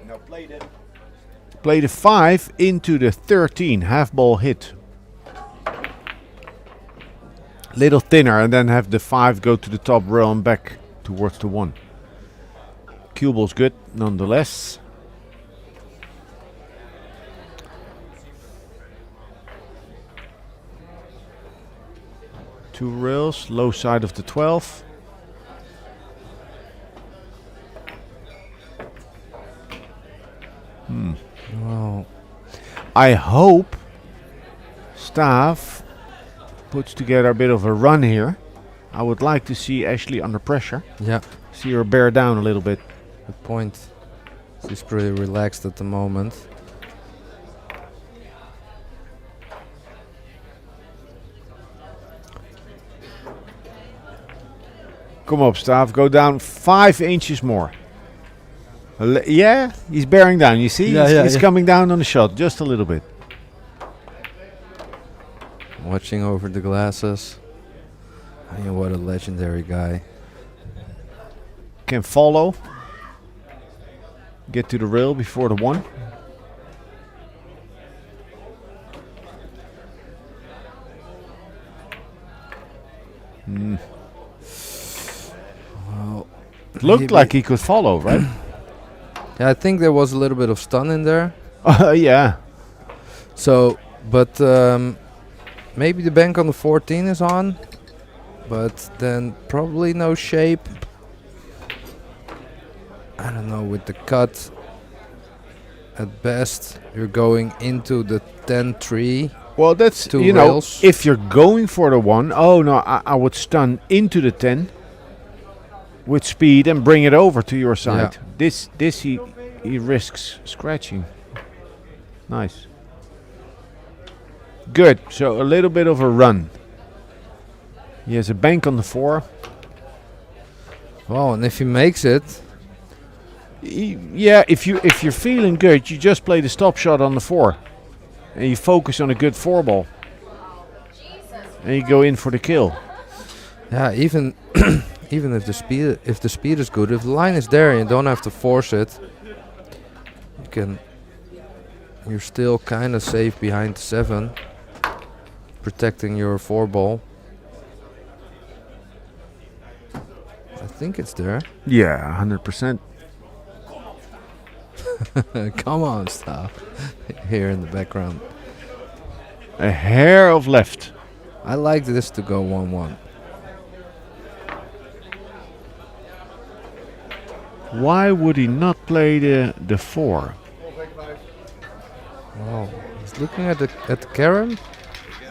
Now played it. Play the 5 into the 13, half ball hit. Little thinner, and then have the 5 go to the top row and back towards the 1. Cue ball's good nonetheless. Two rails, low side of the 12. Wow. I hope Staff puts together a bit of a run here. I would like to see Ashley under pressure. Yeah. See her bear down a little bit. Good point. She's pretty relaxed at the moment. Come up, Stav. Go down 5 inches more. Yeah, he's bearing down. You see? He's coming down on the shot just a little bit. Watching over the glasses. I mean, what a legendary guy. Can follow. Get to the rail before the 1. Well, it looked like he could follow, right? Yeah, I think there was a little bit of stun in there. Yeah. So, but maybe the bank on the 14 is on. But then probably no shape. I don't know, with the cut. At best, you're going into the 10-3. Well, that's, two you rails. know, if you're going for the 1, oh no, I would stun into the 10 with speed and bring it over to your side. Yeah. This he risks scratching. Nice. Good, so a little bit of a run. He has a bank on the 4. Wow, and if he makes it, yeah, if you're feeling good, you just play the stop shot on the 4, and you focus on a good 4 ball, and you go in for the kill. yeah, even even if the speed is good, if the line is there and you don't have to force it, you're still kind of safe behind the 7, protecting your 4 ball. I think it's there. Yeah, 100%. Come on, stop. Here in the background. A hair of left. I like this to go 1-1. Why would he not play the 4? Oh, he's looking at the Karen.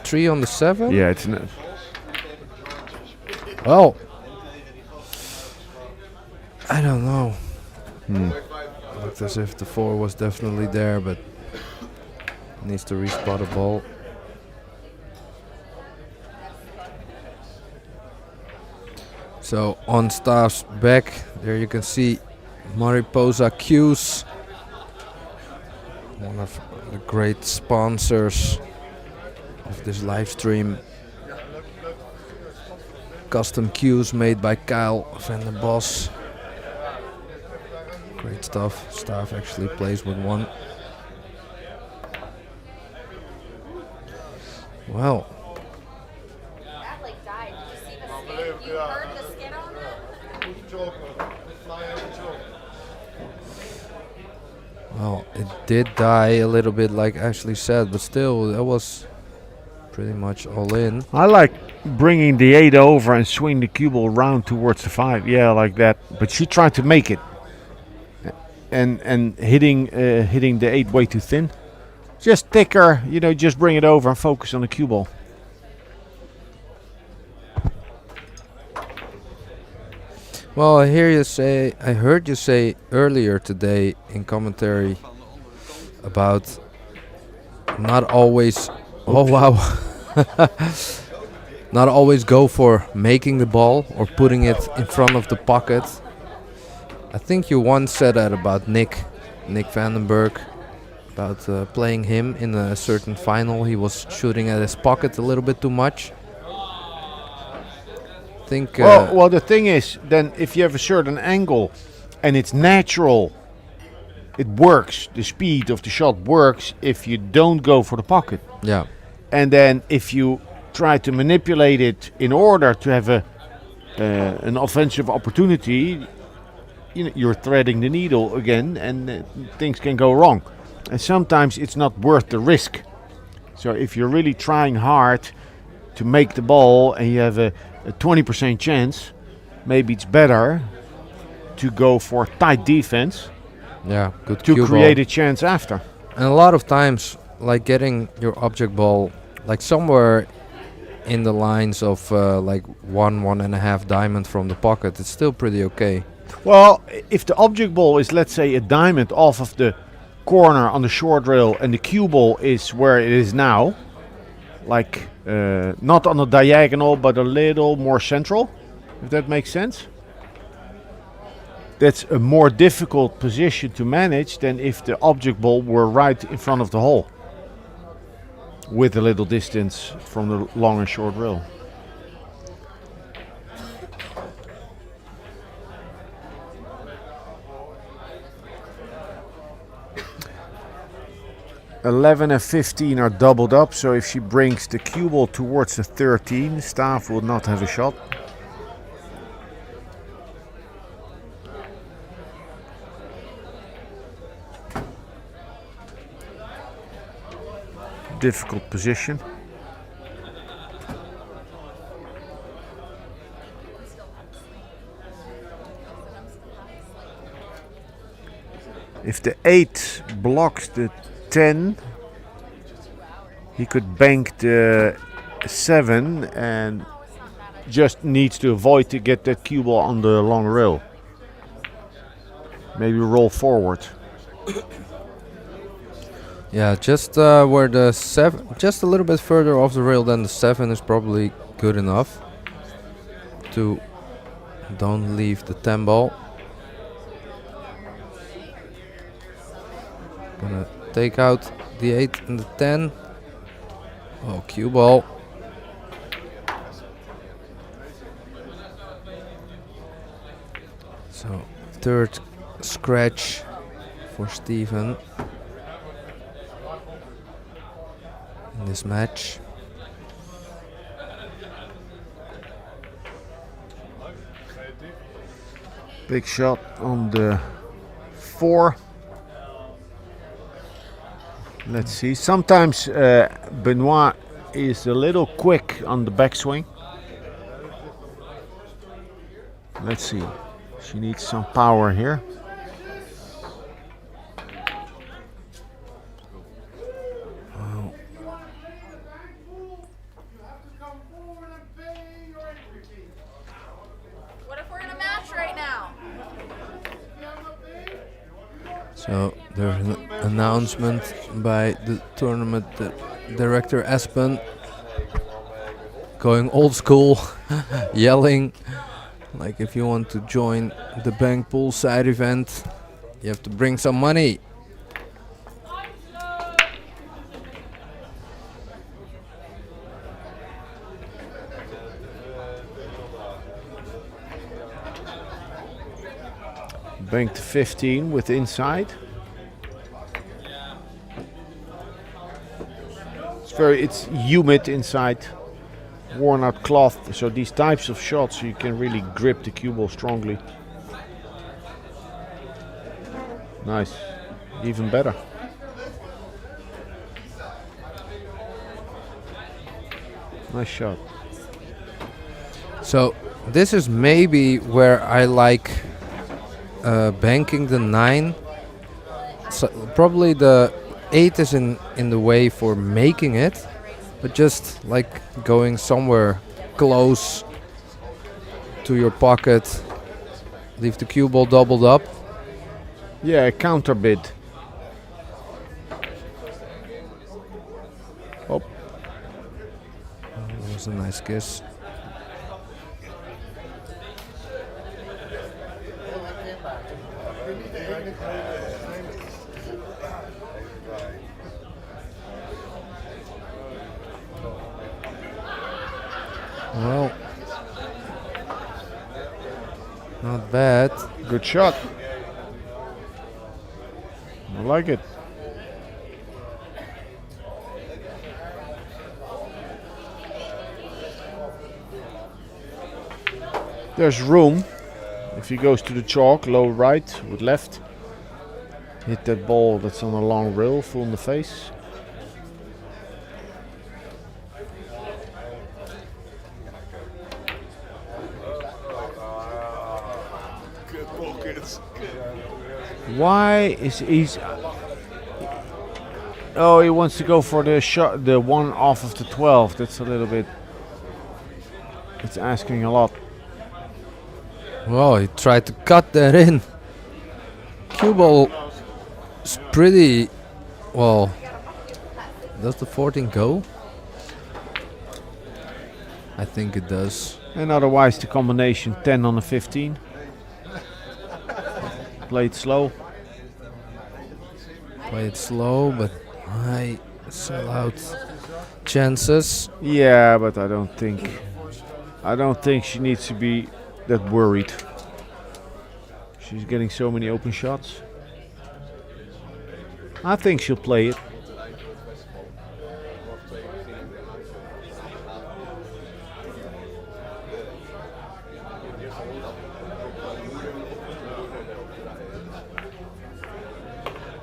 3 on the 7. Yeah, it's not. Well, I don't know. Looked as if the 4 was definitely there, but needs to respot a ball. So on Stav's back, there you can see Mariposa Cues, one of the great sponsors of this live stream. Custom cues made by Kyle van der Bos. Great stuff. Staff actually plays with one. Well. That like died. Did you see the skid? You heard the skid on that? Well, it did die a little bit, like Ashley said, but still, that was pretty much all in. I like bringing the 8 over and swing the cue ball round towards the 5. Yeah, like that. But she tried to make it. And hitting the 8 way too thin. Just thicker, you know, just bring it over and focus on the cue ball. Well, I heard you say earlier today in commentary about not always, oh wow, not always go for making the ball or putting it in front of the pocket. I think you once said that about Nick Vandenberg, about playing him in a certain final. He was shooting at his pocket a little bit too much. Think. Well, the thing is, then if you have a certain angle and it's natural, it works. The speed of the shot works if you don't go for the pocket. Yeah. And then if you try to manipulate it in order to have an offensive opportunity, you're threading the needle again, and things can go wrong. And sometimes it's not worth the risk. So if you're really trying hard to make the ball and you have a 20% chance, maybe it's better to go for tight defense. Yeah, good to cue create ball. a chance after. And a lot of times, like getting your object ball, like somewhere in the lines of like 1.5 diamond from the pocket, it's still pretty okay. Well, if the object ball is, let's say, a diamond off of the corner on the short rail, and the cue ball is where it is now, like not on a diagonal, but a little more central, if that makes sense. That's a more difficult position to manage than if the object ball were right in front of the hole, with a little distance from the long and short rail. (11 and 15 are doubled up, so if she brings the cue ball towards the 13, Staaf will not have a shot. Difficult position. If the 8 blocks the 10, he could bank the 7 and just needs to avoid to get that cue ball on the long rail. Maybe roll forward. Yeah, just where the 7, just a little bit further off the rail than the 7 is probably good enough to don't leave the 10 ball. Gonna take out the 8 and the 10. Oh, cue ball. So, third scratch for Steven in this match. Big shot on the 4. Let's see. Sometimes Benoit is a little quick on the backswing. Let's see. She needs some power here. Oh. What if we're in a match right now? So there's an announcement by the tournament director Espen, going old school, yelling like if you want to join the bank pool side event, you have to bring some money. Banked 15 with inside. It's humid inside, worn out cloth, so these types of shots you can really grip the cue ball strongly. Nice, even better. Nice shot. So this is maybe where I like banking the 9. So probably the 8 is in the way for making it, but just like going somewhere close to your pocket, leave the cue ball doubled up. Yeah, a counter bid. Oh. That was a nice kiss. Well, not bad. Good shot. I like it. There's room. If he goes to the chalk, low right with left, hit that ball that's on a long rail, full in the face. Why is he? Oh, he wants to go for the shot, the one off of the 12. That's a little bit. It's asking a lot. Well, he tried to cut that in. Cue ball is pretty well. Does the 14 go? I think it does. And otherwise the combination 10 on a 15. Played slow. Played slow, but high sellout chances. Yeah, but I don't think she needs to be that worried. She's getting so many open shots. I think she'll play it.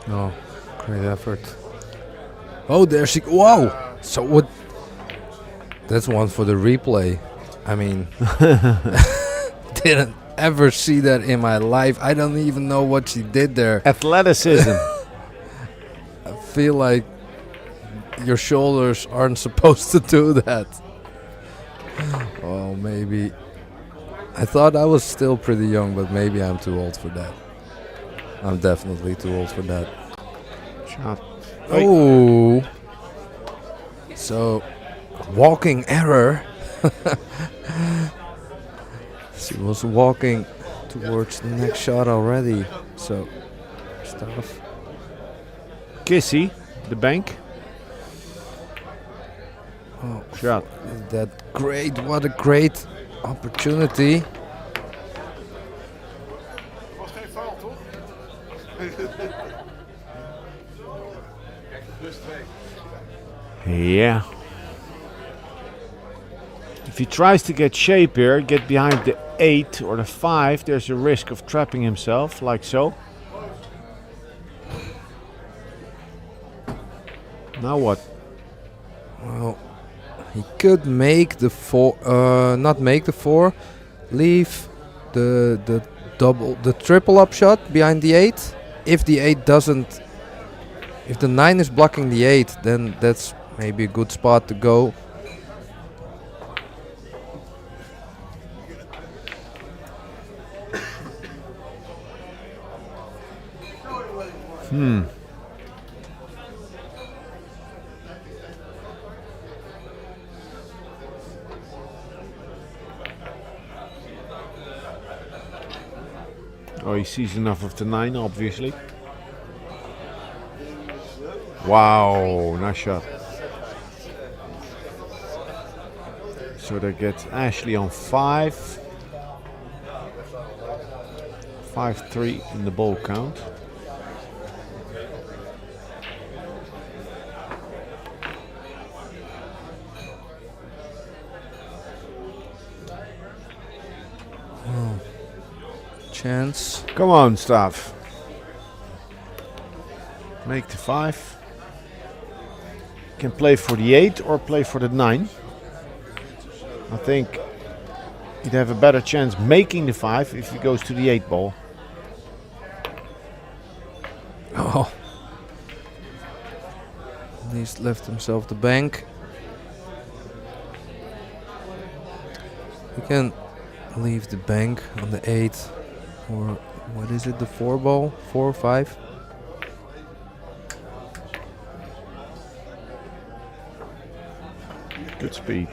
Oh, great effort. Oh, there she. Wow! So what? That's one for the replay. I mean, didn't ever see that in my life. I don't even know what she did there. Athleticism. I feel like your shoulders aren't supposed to do that. Oh, maybe. I thought I was still pretty young, but maybe I'm too old for that. I'm definitely too old for that. Shot. Oh. So, walking error. She was walking towards the next shot already. So, stuff. Kissy, the bank. Oh, shot. That great. What a great opportunity. Was geen fout, toch? Plus 2. Yeah. If he tries to get shape here, get behind the 8 or the 5, there's a risk of trapping himself, like so. Now what? Well, he could make the 4, not make the 4, leave the triple up shot behind the 8. If the 8 doesn't, if the 9 is blocking the 8, then that's maybe a good spot to go. Oh, he sees enough of the 9, obviously. Wow, nice shot. So that gets Ashley on 5. 5-3 in the ball count. Chance. Come on, Stav. Make the 5. Can play for the 8 or play for the 9. I think he'd have a better chance making the 5 if he goes to the 8 ball. Oh. At least left himself the bank. He can leave the bank on the 8. Or what is it, the 4 ball? 4 or 5? Good speed.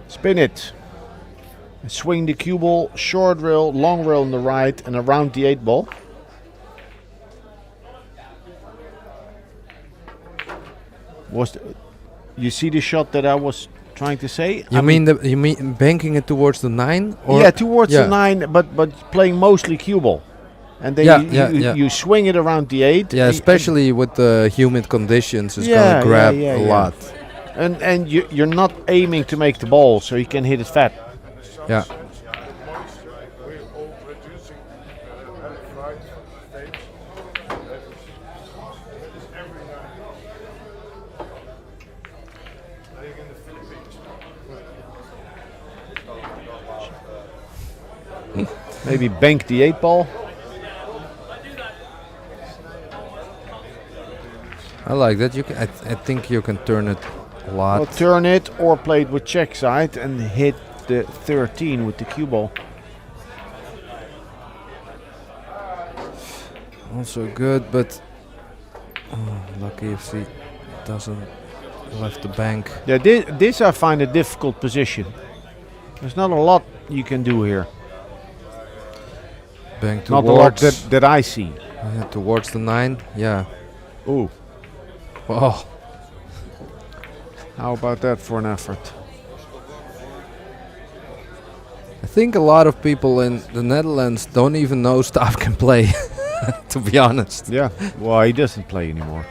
Spin it. And swing the cue ball, short rail, long rail on the right, and around the 8 ball. You see the shot that I was trying to say? You mean banking it towards the 9? Or yeah, towards the 9, but playing mostly cue ball. And then you swing it around the 8. Yeah, especially with the humid conditions, it's gonna grab a lot. And you're not aiming to make the ball, so you can hit it fat. Yeah. Maybe bank the 8 ball. I like that. You can. I think you can turn it a lot. Well, turn it or play it with check side and hit the 13 with the cue ball. Also good, but lucky if he doesn't left the bank. Yeah, this I find a difficult position. There's not a lot you can do here. Bank Not a lot towards that I see. towards the 9. Yeah. Ooh. Oh. How about that for an effort? I think a lot of people in the Netherlands don't even know Staaf can play, to be honest. Yeah, well, he doesn't play anymore.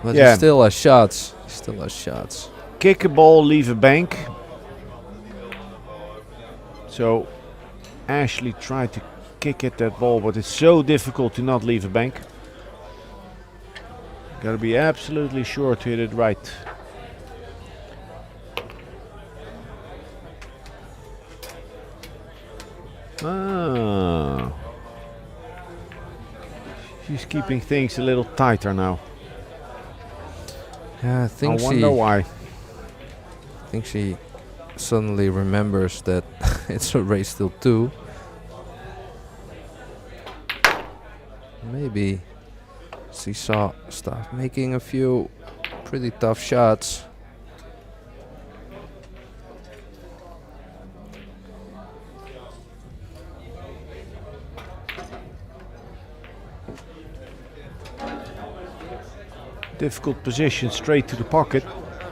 But Yeah. he still has shots. He still has shots. Kick a ball, leave a bank. So Ashley tried to kick at that ball, but it's so difficult to not leave a bank. Gotta be absolutely sure to hit it right. Ah. She's keeping things a little tighter now. Yeah, I think I wonder why. I think she suddenly remembers that it's a race till 2. Maybe she saw Staaf making a few pretty tough shots. Difficult position, straight to the pocket.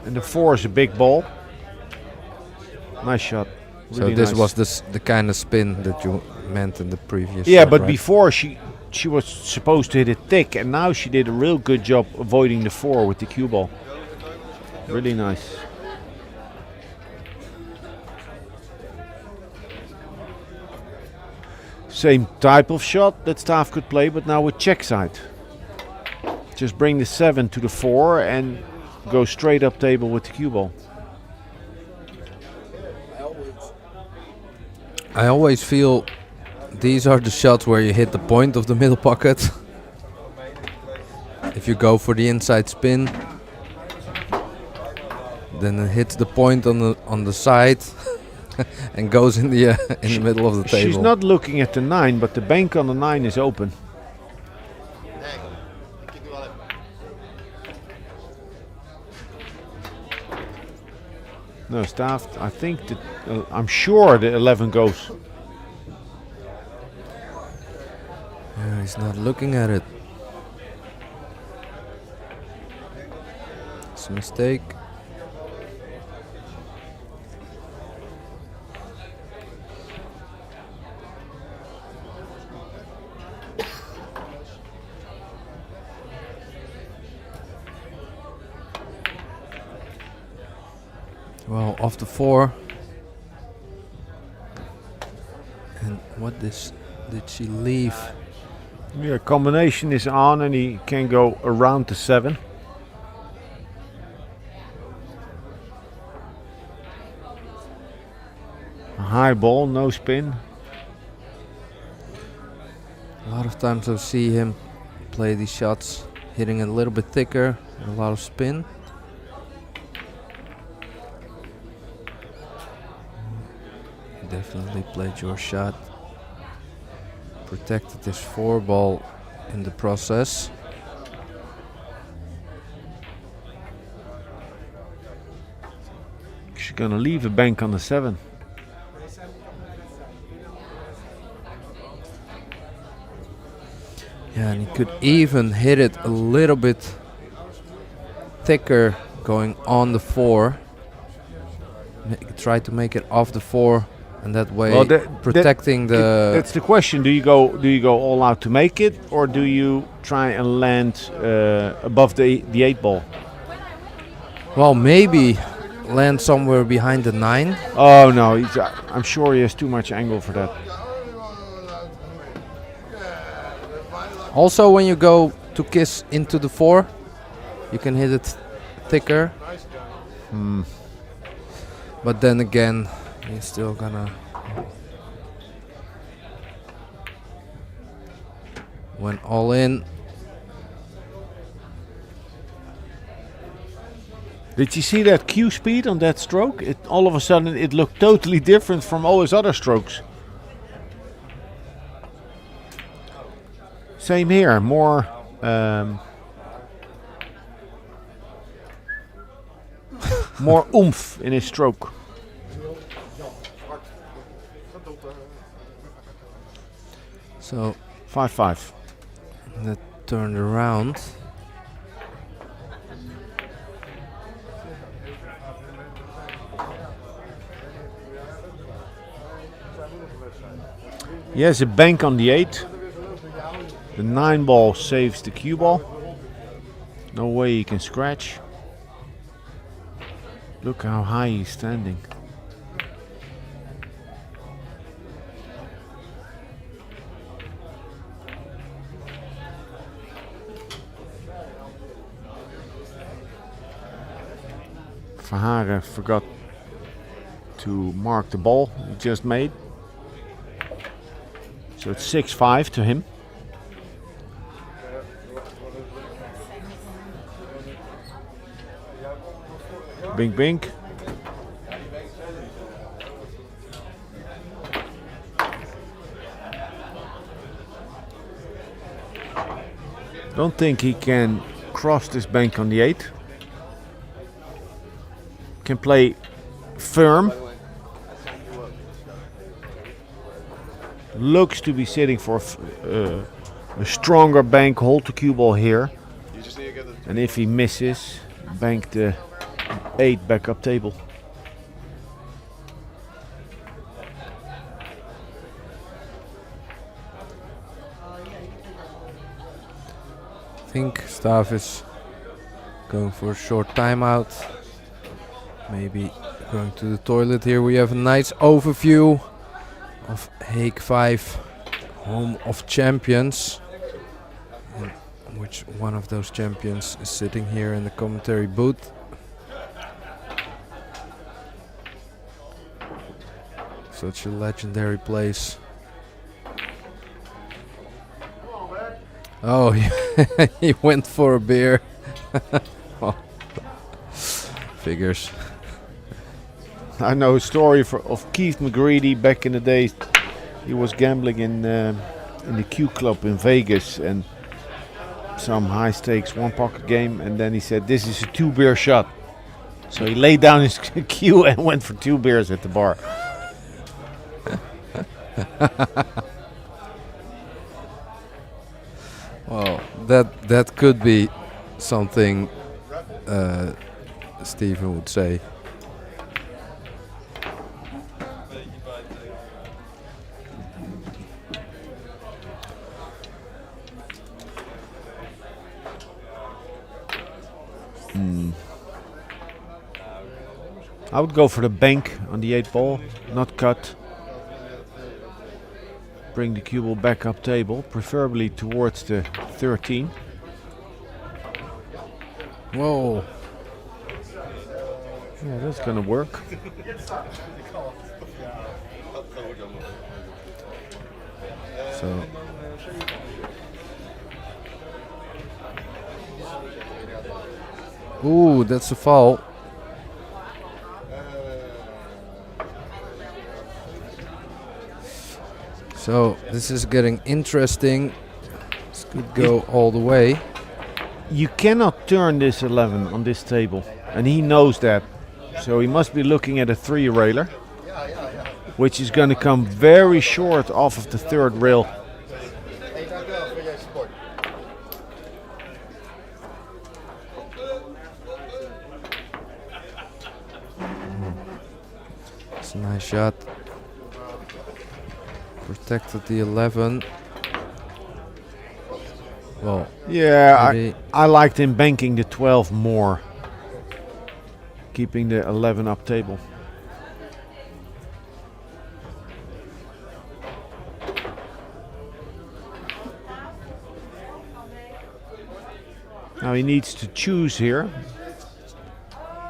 And the 4 is a big ball. Nice shot. So Really this nice. was the kind of spin that you meant in the previous Yeah, shot, but right? before she was supposed to hit it thick, and now she did a real good job avoiding the 4 with the cue ball. Really nice. Same type of shot that Staaf could play, but now with check side. Just bring the 7 to the 4 and go straight up table with the cue ball. I always feel these are the shots where you hit the point of the middle pocket. If you go for the inside spin, then it hits the point on the side and goes in the middle of the table. She's not looking at the 9, but the bank on the 9 is open. No, Staaf, I think that I'm sure the 11 goes. Yeah, he's not looking at it. It's a mistake. Well, off the 4. And what did she leave? Yeah, combination is on and he can go around the 7. A high ball, no spin. A lot of times I see him play these shots, hitting it a little bit thicker, a lot of spin. Definitely played your shot. Protected this 4 ball in the process. She's gonna leave a bank on the 7. Yeah, and he could even hit it a little bit thicker going on the 4. Try to make it off the 4, and that way protecting the. That's the question. Do you go all out to make it, or do you try and land above the 8 ball? Well, maybe land somewhere behind the 9. Oh no, I'm sure he has too much angle for that. Also, when you go to kiss into the 4, you can hit it thicker. But then again, he's still gonna. Went all in. Did you see that cue speed on that stroke? It all of a sudden it looked totally different from all his other strokes. Same here, more more oomph in his stroke. So 5-5. That turned around. He has a bank on the 8. The 9 ball saves the cue ball. No way he can scratch. Look how high he's standing. Verhagen forgot to mark the ball he just made. So it's 6-5 to him. Bink bink. Don't think he can cross this bank on the 8. Can play firm. Looks to be sitting for a stronger bank hold to cue ball here. And if he misses, bank the 8 back up table. I think Stav is going for a short timeout. Maybe going to the toilet here. We have a nice overview of Hague 5, home of champions. And which one of those champions is sitting here in the commentary booth. Such a legendary place. Oh, he went for a beer. Well, figures. I know a story of Keith McGreedy back in the days. He was gambling in the Q Club in Vegas and some high stakes one pocket game, and then he said this is a 2 beer shot. So he laid down his cue and went for 2 beers at the bar. Well, that could be something Stephen would say. I would go for the bank on the 8 ball, not cut. Bring the cue ball back up table, preferably towards the 13. Whoa. Yeah, that's gonna work. So ooh, that's a foul. So this is getting interesting. This could go all the way. You cannot turn this 11 on this table, and he knows that. So he must be looking at a 3 railer, which is going to come very short off of the 3rd rail. It's a nice shot. Protected the 11. Well, yeah, I liked him banking the 12 more, keeping the 11 up table. Now he needs to choose here.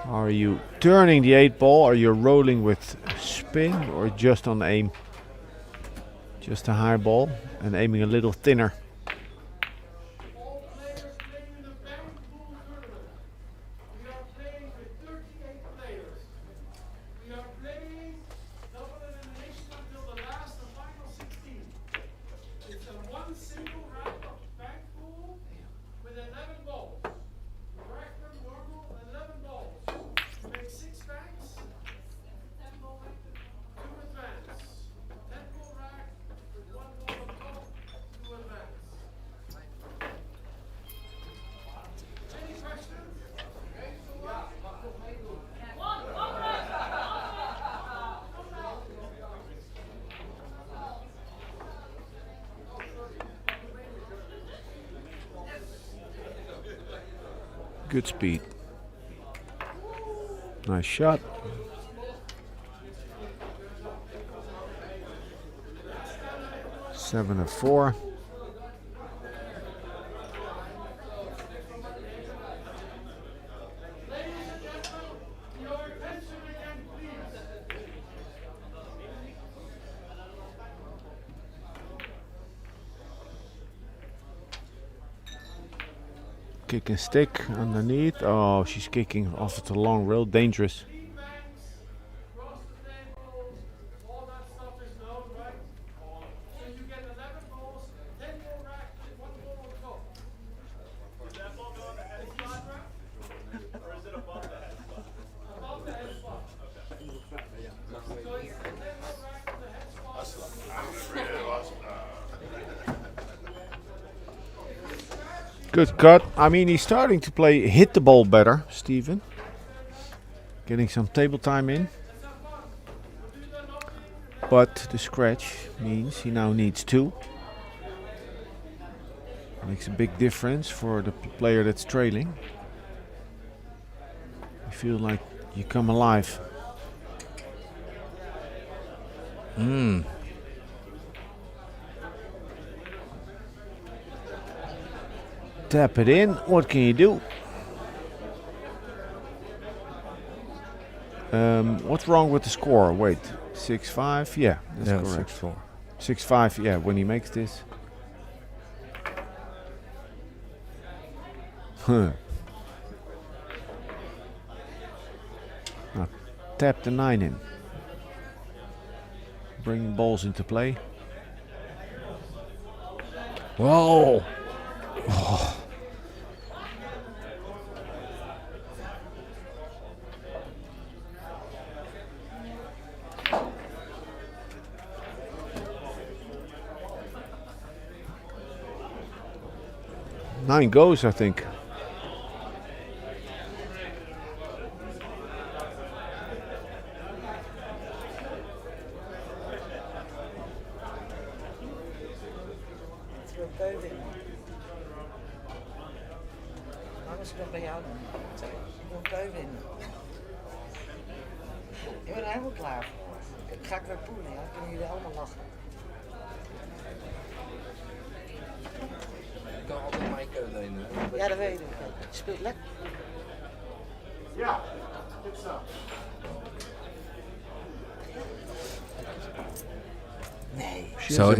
Are you turning the 8 ball, are you rolling with spin, or just on aim? Just a high ball and aiming a little thinner. Good speed. Nice shot. Seven and 4. Kick and stick underneath. Oh, she's kicking off at the long rail. Dangerous. Good cut. I mean, he's starting to hit the ball better, Steven. Getting some table time in. But the scratch means he now needs 2. Makes a big difference for the player that's trailing. You feel like you come alive. Tap it in. What can you do? What's wrong with the score? Wait, 6-5? Yeah, that's correct. 6-4. 6-5, yeah, when he makes this. Now, tap the 9 in. Bringing balls into play. Whoa! Oh. Nine goes, I think. Anders dan bij jou dan. Ik wil keuken in. Ik ben er helemaal klaar voor. Ik ga weer poelen, ja. Kunnen jullie allemaal lachen. Ik kan altijd mijn keuken in. Ja, dat weet ik. Je speelt lekker. Ja, goed zo. Nee. So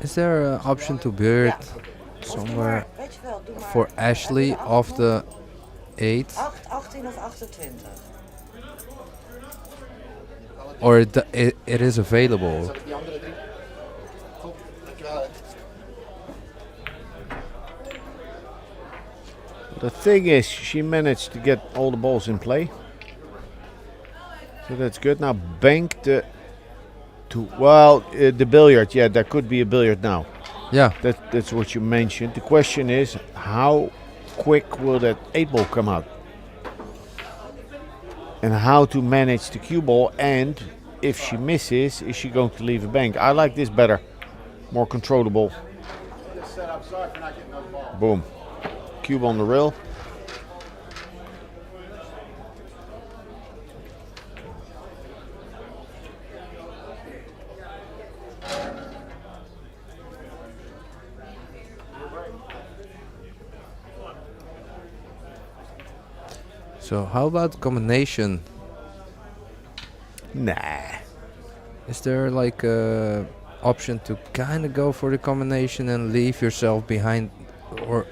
is there an option to build somewhere for Ashley off the 8? 18 of 28. Or it is available? The thing is, she managed to get all the balls in play. So that's good. Now bank the... the billiard. Yeah, there could be a billiard now. Yeah. That's what you mentioned. The question is, how quick will that 8 ball come out? And how to manage the cue ball, and if she misses, is she going to leave a bank? I like this better. More controllable. Boom. Cube on the rail. So how about combination? Nah. Is there like a option to kind of go for the combination and leave yourself behind, or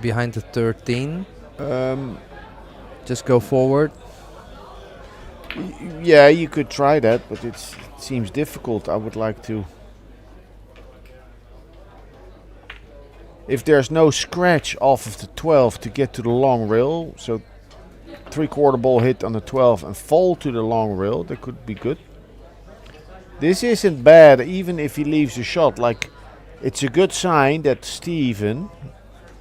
behind the 13? Just go forward. Yeah, you could try that, but it seems difficult. I would like to. If there's no scratch off of the 12 to get to the long rail, so 3/4 ball hit on the 12 and fall to the long rail, that could be good. This isn't bad, even if he leaves a shot. Like, it's a good sign that Steven,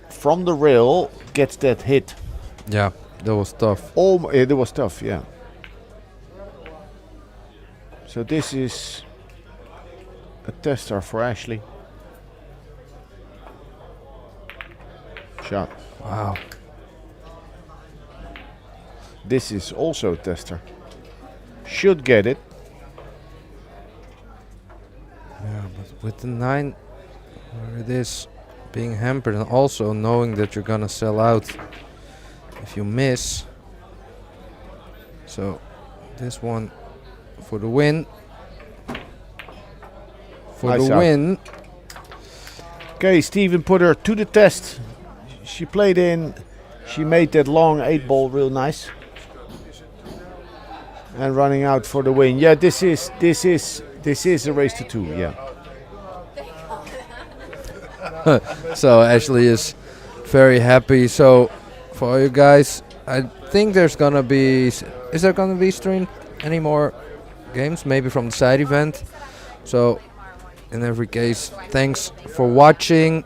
from the rail, gets that hit. Yeah, that was tough. That was tough, yeah. So this is a tester for Ashley. Wow. This is also a tester. Should get it. Yeah, but with the 9, where it is being hampered, and also knowing that you're gonna sell out if you miss. So this one for the win. For Nice the out. win. Okay, Steven put her to the test. She played in. She made that long 8 ball real nice. And running out for the win. Yeah, this is a race to 2. Yeah. So Ashley is very happy. So for all you guys, I think there's gonna be. Is there gonna be streamed any more games? Maybe from the side event. So in every case, thanks for watching.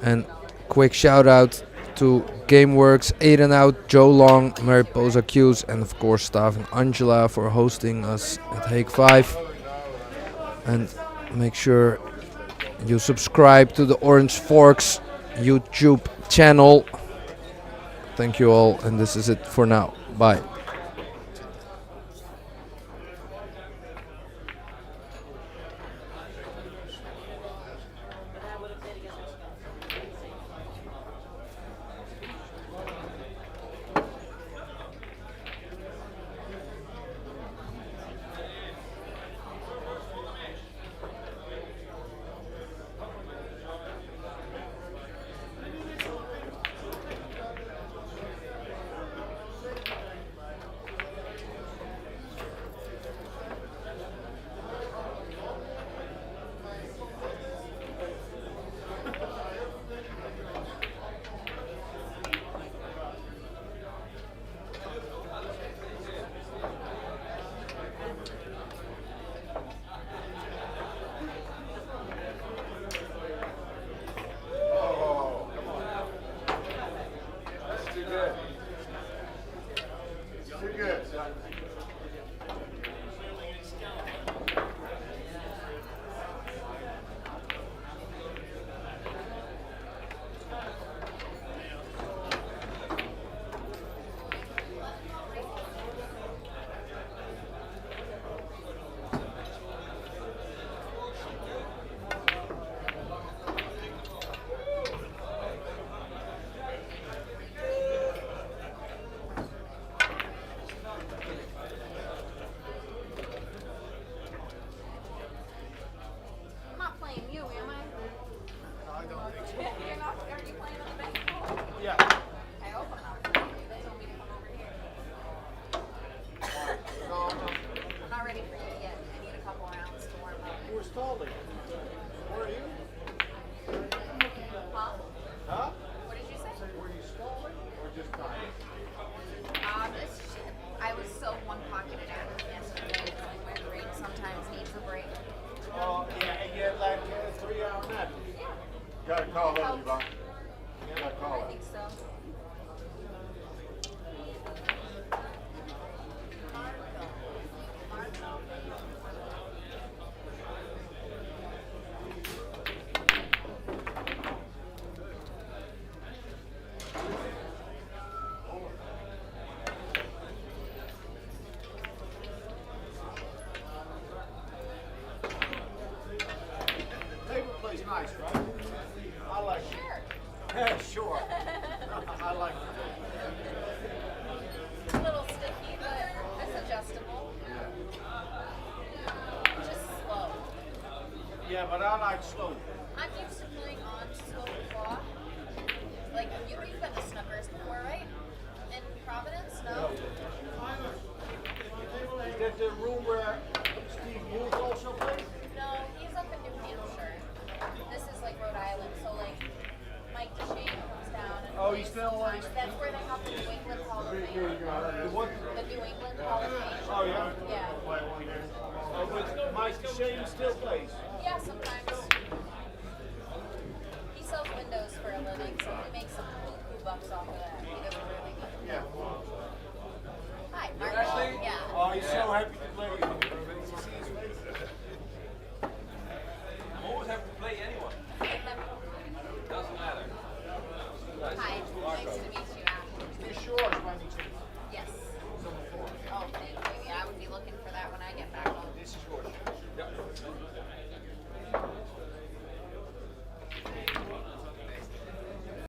And quick shout out to GameWorks, Aiden Out, Joe Long, Mariposa Q's, and of course Stav and Angela for hosting us at Hague 5. And make sure you subscribe to the Orange Forks YouTube channel. Thank you all, and this is it for now. Bye. Yeah, but I like slow. I'm used to playing on slow claw. Like, you've been to Snookers before, right? In Providence? No? Is that the room where Steve Booth also plays? No, he's up in New Hampshire. This is like Rhode Island, so like Mike DeShane comes down and He's still like... that's where they have the New England Hall of Fame. The what? The New England Hall of Fame. Oh, yeah? Yeah. But Mike DeShane still plays? Yeah, sometimes. He sells windows for a living, so he makes some cool bucks off of that. He does a really good job. Yeah. Hi, Mark. Ashley? Yeah. Oh, he's so happy to play. I'm always happy to play anyone. Doesn't matter. Hi, nice to meet you, Ashley. You're sure, by any chance? Yes. livescores.